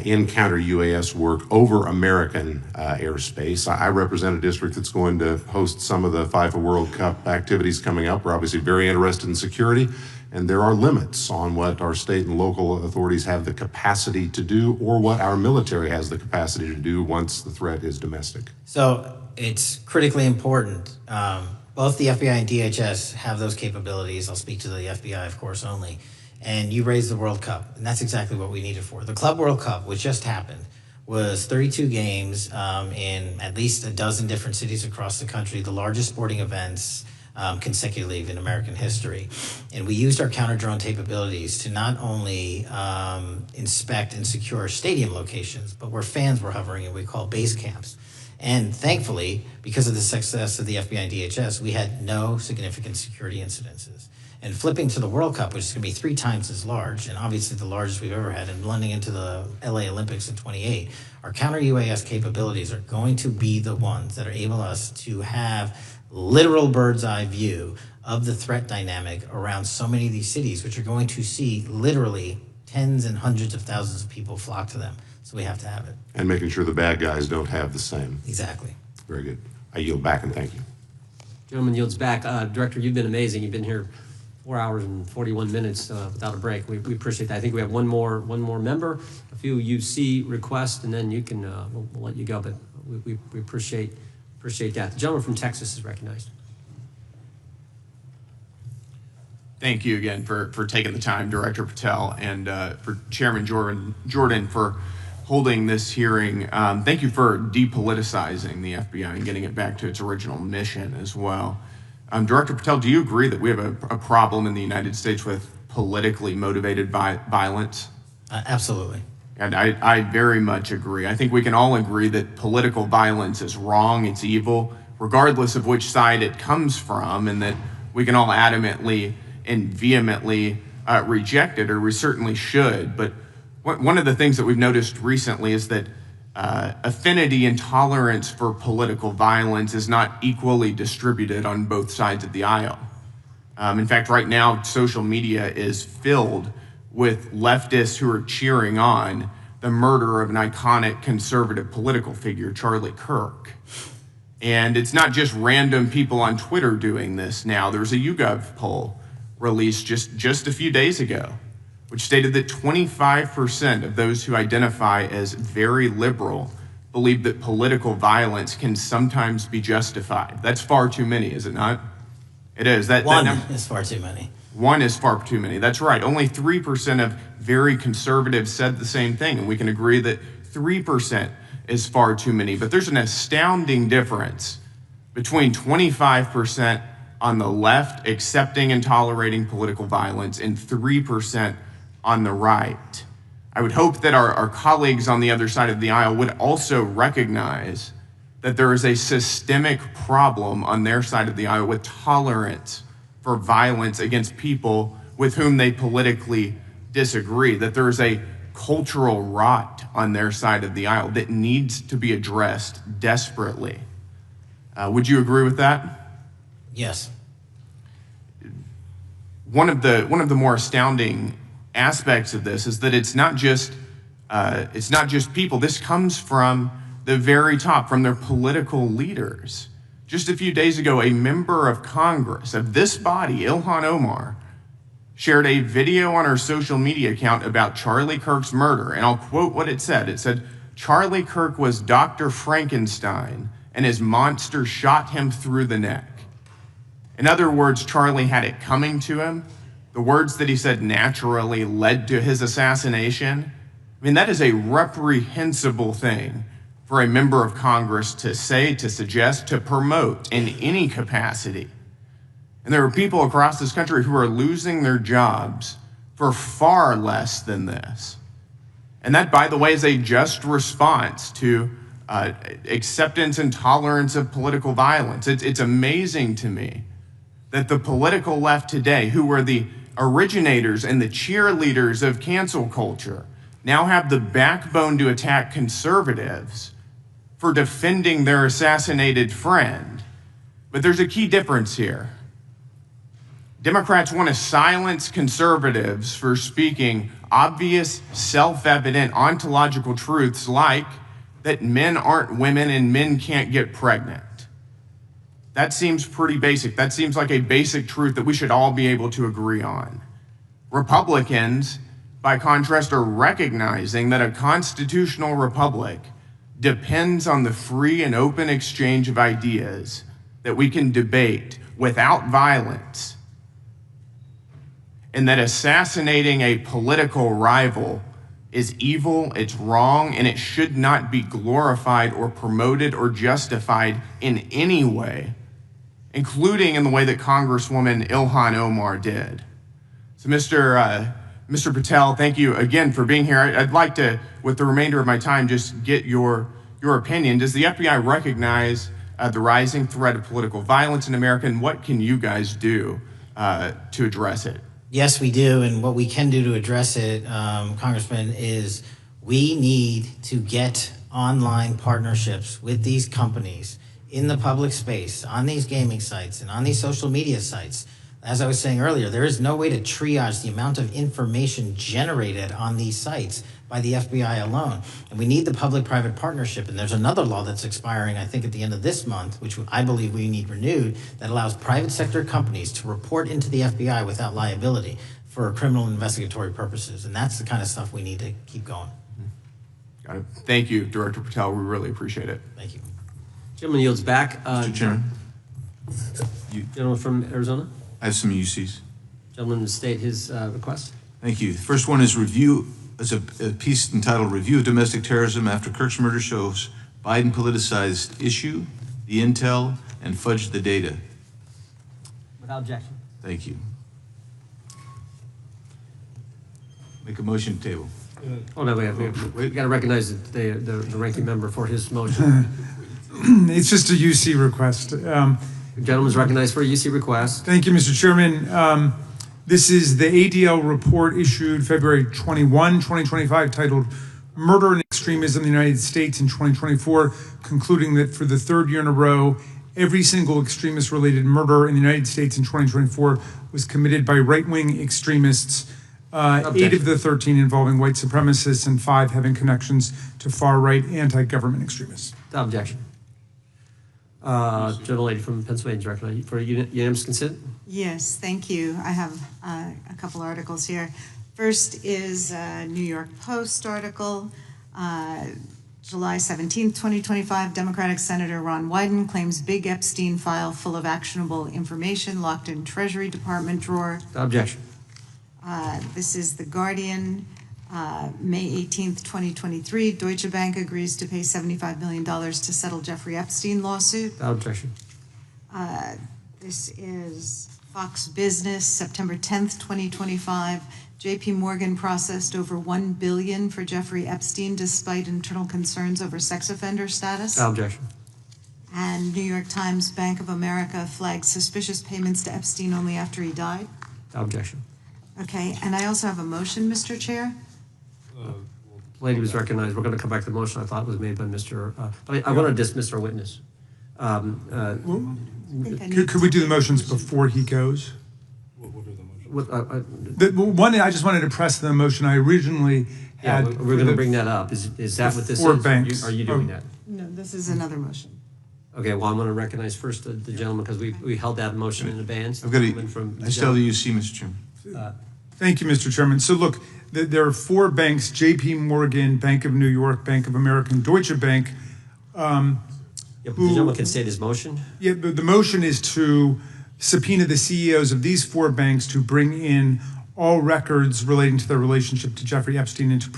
in counter-UAS work over American airspace? I represent a district that's going to host some of the FIFA World Cup activities coming up. We're obviously very interested in security, and there are limits on what our state and local authorities have the capacity to do, or what our military has the capacity to do once the threat is domestic. So it's critically important. Both the FBI and DHS have those capabilities. I'll speak to the FBI, of course, only. And you raised the World Cup, and that's exactly what we need it for. The Club World Cup, which just happened, was 32 games in at least a dozen different cities across the country, the largest sporting events consecutively in American history. And we used our counter-drone capabilities to not only inspect and secure stadium locations, but where fans were hovering and we call base camps. And thankfully, because of the success of the FBI and DHS, we had no significant security incidences. And flipping to the World Cup, which is going to be 3 times as large, and obviously the largest we've ever had, and blending into the LA Olympics in 28, our counter-UAS capabilities are going to be the ones that are able us to have literal bird's eye view of the threat dynamic around so many of these cities, which are going to see literally tens and hundreds of thousands of people flock to them. So we have to have it. And making sure the bad guys don't have the same. Exactly. Very good. I yield back and thank you. Gentleman yields back. Director, you've been amazing. You've been here 4 hours and 41 minutes without a break. We appreciate that. I think we have one more member, a few UC requests, and then you can we'll let you go. But we appreciate that. The gentleman from Texas is recognized. Thank you again for taking the time, Director Patel, and for Chairman Jordan for holding this hearing. Thank you for depoliticizing the FBI and getting it back to its original mission as well. Director Patel, do you agree that we have a problem in the United States with politically motivated violence? Absolutely. And I very much agree. I think we can all agree that political violence is wrong, it's evil, regardless of which side it comes from, and that we can all adamantly and vehemently reject it, or we certainly should. But one of the things that we've noticed recently is that affinity and tolerance for political violence is not equally distributed on both sides of the aisle. In fact, right now, social media is filled with leftists who are cheering on the murder of an iconic conservative political figure, Charlie Kirk. And it's not just random people on Twitter doing this now. There's a YouGov poll released just a few days ago, which stated that 25% of those who identify as very liberal believe that political violence can sometimes be justified. That's far too many, is it not? It is. One is far too many. One is far too many. That's right. Only 3% of very conservatives said the same thing, and we can agree that 3% is far too many. But there's an astounding difference between 25% on the left accepting and tolerating political violence and 3% on the right. I would hope that our colleagues on the other side of the aisle would also recognize that there is a systemic problem on their side of the aisle with tolerance for violence against people with whom they politically disagree, that there is a cultural rot on their side of the aisle that needs to be addressed desperately. Would you agree with that? Yes. One of the more astounding aspects of this is that it's not just people. This comes from the very top, from their political leaders. Just a few days ago, a member of Congress of this body, Ilhan Omar, shared a video on her social media account about Charlie Kirk's murder, and I'll quote what it said. It said, "Charlie Kirk was Dr. Frankenstein, and his monster shot him through the neck." In other words, Charlie had it coming to him. The words that he said naturally led to his assassination. I mean, that is a reprehensible thing for a member of Congress to say, to suggest, to promote in any capacity. And there are people across this country who are losing their jobs for far less than this. And that, by the way, is a just response to acceptance and tolerance of political violence. It's amazing to me that the political left today, who were the originators and the cheerleaders of cancel culture, now have the backbone to attack conservatives for defending their assassinated friend. But there's a key difference here. Democrats want to silence conservatives for speaking obvious, self-evident ontological truths like that men aren't women and men can't get pregnant. That seems pretty basic. That seems like a basic truth that we should all be able to agree on. Republicans, by contrast, are recognizing that a constitutional republic depends on the free and open exchange of ideas that we can debate without violence, and that assassinating a political rival is evil, it's wrong, and it should not be glorified or promoted or justified in any way, including in the way that Congresswoman Ilhan Omar did. So Mr. Patel, thank you again for being here. I'd like to, with the remainder of my time, just get your opinion. Does the FBI recognize the rising threat of political violence in America, and what can you guys do to address it? Yes, we do, and what we can do to address it, Congressman, is we need to get online partnerships with these companies in the public space, on these gaming sites, and on these social media sites. As I was saying earlier, there is no way to triage the amount of information generated on these sites by the FBI alone. And we need the public-private partnership. And there's another law that's expiring, I think, at the end of this month, which I believe we need renewed, that allows private sector companies to report into the FBI without liability for criminal investigatory purposes. And that's the kind of stuff we need to keep going. Got it. Thank you, Director Patel. We really appreciate it. Thank you. Gentleman yields back. Mr. Chairman. Gentleman from Arizona. I have some UCs. Gentleman to state his request. Thank you. The first one is a piece entitled Review of Domestic Terrorism After Kirk's Murder Shows Biden Politicized Issue, the Intel, and Fudged the Data. Without objection. Thank you. Make a motion to table. Oh, no, we got to recognize the ranking member for his motion. It's just a UC request. The gentleman's recognized for a UC request. Thank you, Mr. Chairman. This is the ADL report issued February 21, 2025, titled Murder and Extremism in the United States in 2024, concluding that for the third year in a row, every single extremist-related murder in the United States in 2024 was committed by right-wing extremists, 8 of the 13 involving white supremacists and 5 having connections to far-right anti-government extremists. Without objection. Gentlelady from Pennsylvania is recognized for unanimous consent. Yes, thank you. I have a couple articles here. First is a New York Post article, July 17th, 2025. Democratic Senator Ron Wyden claims big Epstein file full of actionable information locked in Treasury Department drawer. Without objection. This is The Guardian, May 18th, 2023. Deutsche Bank agrees to pay $75 million to settle Jeffrey Epstein lawsuit. Without objection. This is Fox Business, September 10th, 2025. JP Morgan processed over $1 billion for Jeffrey Epstein despite internal concerns over sex offender status. Without objection. And New York Times, Bank of America flagged suspicious payments to Epstein only after he died. Objection. Okay, and I also have a motion, Mr. Chair. Lady was recognized. We're going to come back to the motion I thought was made by Mr. But I want to dismiss our witness. Could we do the motions before he goes? One, I just wanted to press the motion I originally had. Yeah, we're going to bring that up. Is that what this is? Four banks. Are you doing that? No, this is another motion. Okay, well, I'm going to recognize first the gentleman because we held that motion in advance. I've got I still the UC, Mr. Chairman. Thank you, Mr. Chairman. So look, there are four banks: J.P. Morgan, Bank of New York, Bank of America, and Deutsche Bank. The gentleman can state his motion. Yeah, the motion is to subpoena the CEOs of these four banks to bring in all records relating to their relationship to Jeffrey Epstein and to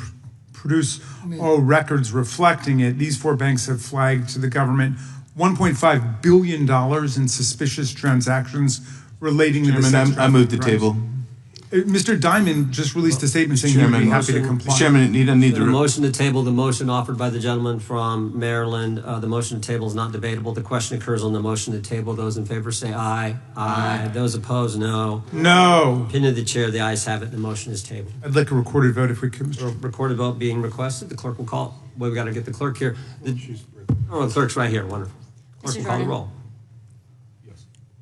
produce all records reflecting it. These four banks have flagged to the government $1.5 billion in suspicious transactions relating to the sex I move the table. Mr. Diamond just released a statement saying he would be happy to comply. Mr. Chairman, need The motion to table, the motion offered by the gentleman from Maryland, the motion to table is not debatable. The question occurs on the motion to table. Those in favor say aye. Aye. Those opposed, no. No. Opinion of the chair, the ayes have it. The motion is tabled. I'd like a recorded vote if we could, Mr. Recorded vote being requested. The clerk will call. Well, we got to get the clerk here. The clerk's right here. Wonderful. Clerk will call the roll.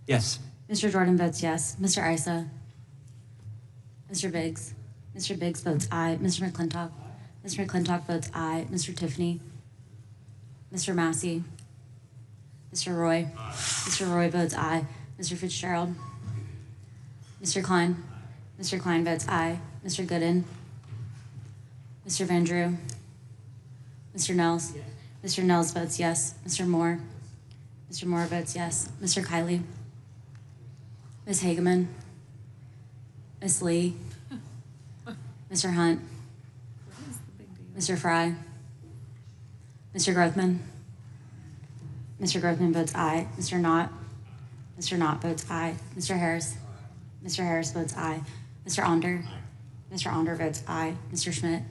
Yes. Mr. Jordan votes yes. Mr. Issa? Mr. Biggs? Mr. Biggs votes aye. Mr. McClintock? Mr. McClintock votes aye. Mr. Tiffany? Mr. Massey? Mr. Roy? Mr. Roy votes aye. Mr. Fitzgerald? Mr. Klein? Mr. Klein votes aye. Mr. Gooden? Mr. Van Drew? Mr. Nels? Mr. Nels votes yes. Mr. Moore? Mr. Moore votes yes. Mr. Kiley? Ms. Hageman? Ms. Lee? Mr. Hunt? Mr. Fry? Mr. Grothman? Mr. Grothman votes aye. Mr. Knott? Mr. Knott votes aye. Mr. Harris? Mr. Harris votes aye. Mr. Onder? Mr. Onder votes aye. Mr. Schmidt?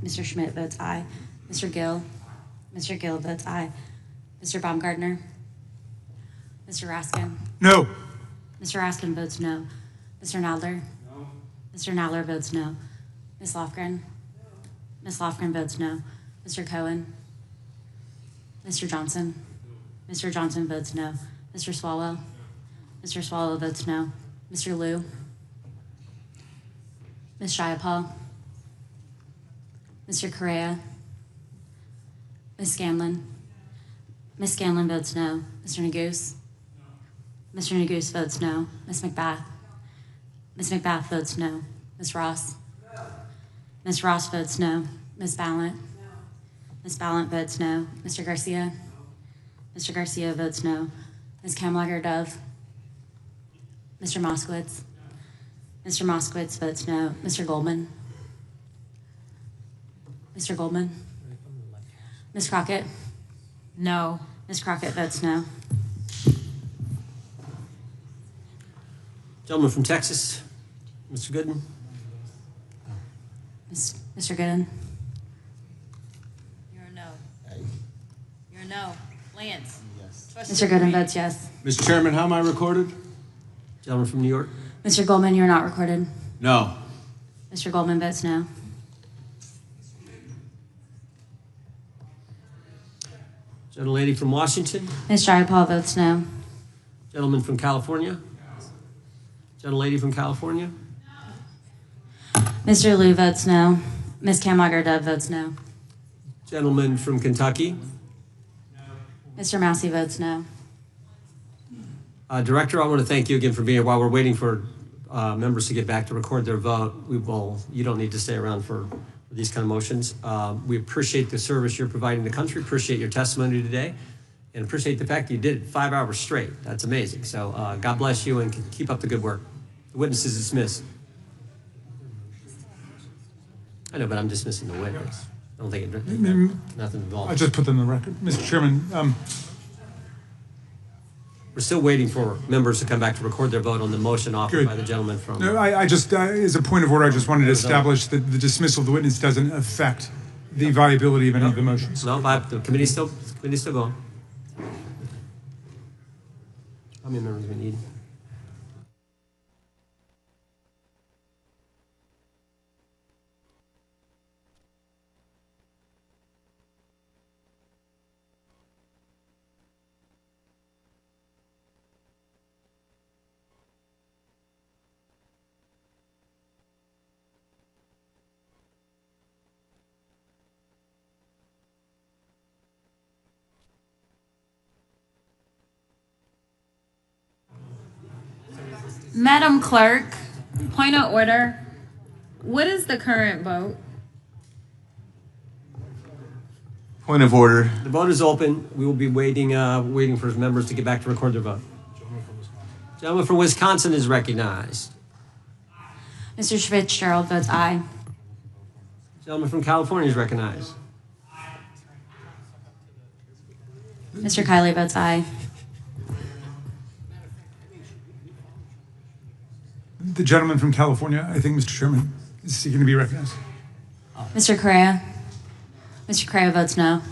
Mr. Schmidt votes aye. Mr. Gill? Mr. Gill votes aye. Mr. Baumgartner? Mr. Raskin? No. Mr. Raskin votes no. Mr. Nadler? No. Mr. Nadler votes no. Ms. Lofgren? Ms. Lofgren votes no. Mr. Cohen? Mr. Johnson? Mr. Johnson votes no. Mr. Swallow? Mr. Swallow votes no. Mr. Liu? Ms. Shiapal? Mr. Correa? Ms. Scanlon? Ms. Scanlon votes no. Mr. Neguse? Mr. Neguse votes no. Ms. McBath? Ms. McBath votes no. Ms. Ross? Ms. Ross votes no. Ms. Ballant? Ms. Ballant votes no. Mr. Garcia? Mr. Garcia votes no. Ms. Kamlager-Dove? Mr. Moskowitz? Mr. Moskowitz votes no. Mr. Goldman? Mr. Goldman? Ms. Crockett? No. Ms. Crockett votes no. Gentleman from Texas, Mr. Gooden. Mr. Gooden? You're a no. You're a no. Lance? Yes. Mr. Gooden votes yes. Mr. Chairman, how am I recorded? Gentleman from New York. Mr. Goldman, you're not recorded. No. Mr. Goldman votes no. Gentlelady from Washington. Ms. Jayapal votes no. Gentleman from California. Gentlelady from California. Mr. Liu votes no. Ms. Kamlager-Dove votes no. Gentleman from Kentucky. Mr. Massey votes no. Director, I want to thank you again for being here. While we're waiting for members to get back to record their vote, you don't need to stay around for these kind of motions. We appreciate the service you're providing the country, appreciate your testimony today, and appreciate the fact that you did it 5 hours straight. That's amazing. So God bless you and keep up the good work. The witness is dismissed. I know, but I'm dismissing the witness. I don't think nothing involved. I just put them on the record. Mr. Chairman, we're still waiting for members to come back to record their vote on the motion offered by the gentleman from... No, I just, as a point of order, I just wanted to establish that the dismissal of the witness doesn't affect the viability of any of the motions. No, the committee's still going. How many members do we need? Madam Clerk, point of order. What is the current vote? Point of order. The vote is open. We will be waiting for members to get back to record their vote. Gentleman from Wisconsin is recognized. Mr. Fitzgerald votes aye. Gentleman from California is recognized. Mr. Kiley votes aye. The gentleman from California, I think, Mr. Chairman, is seeking to be recognized. Mr. Correa. Mr. Correa votes no.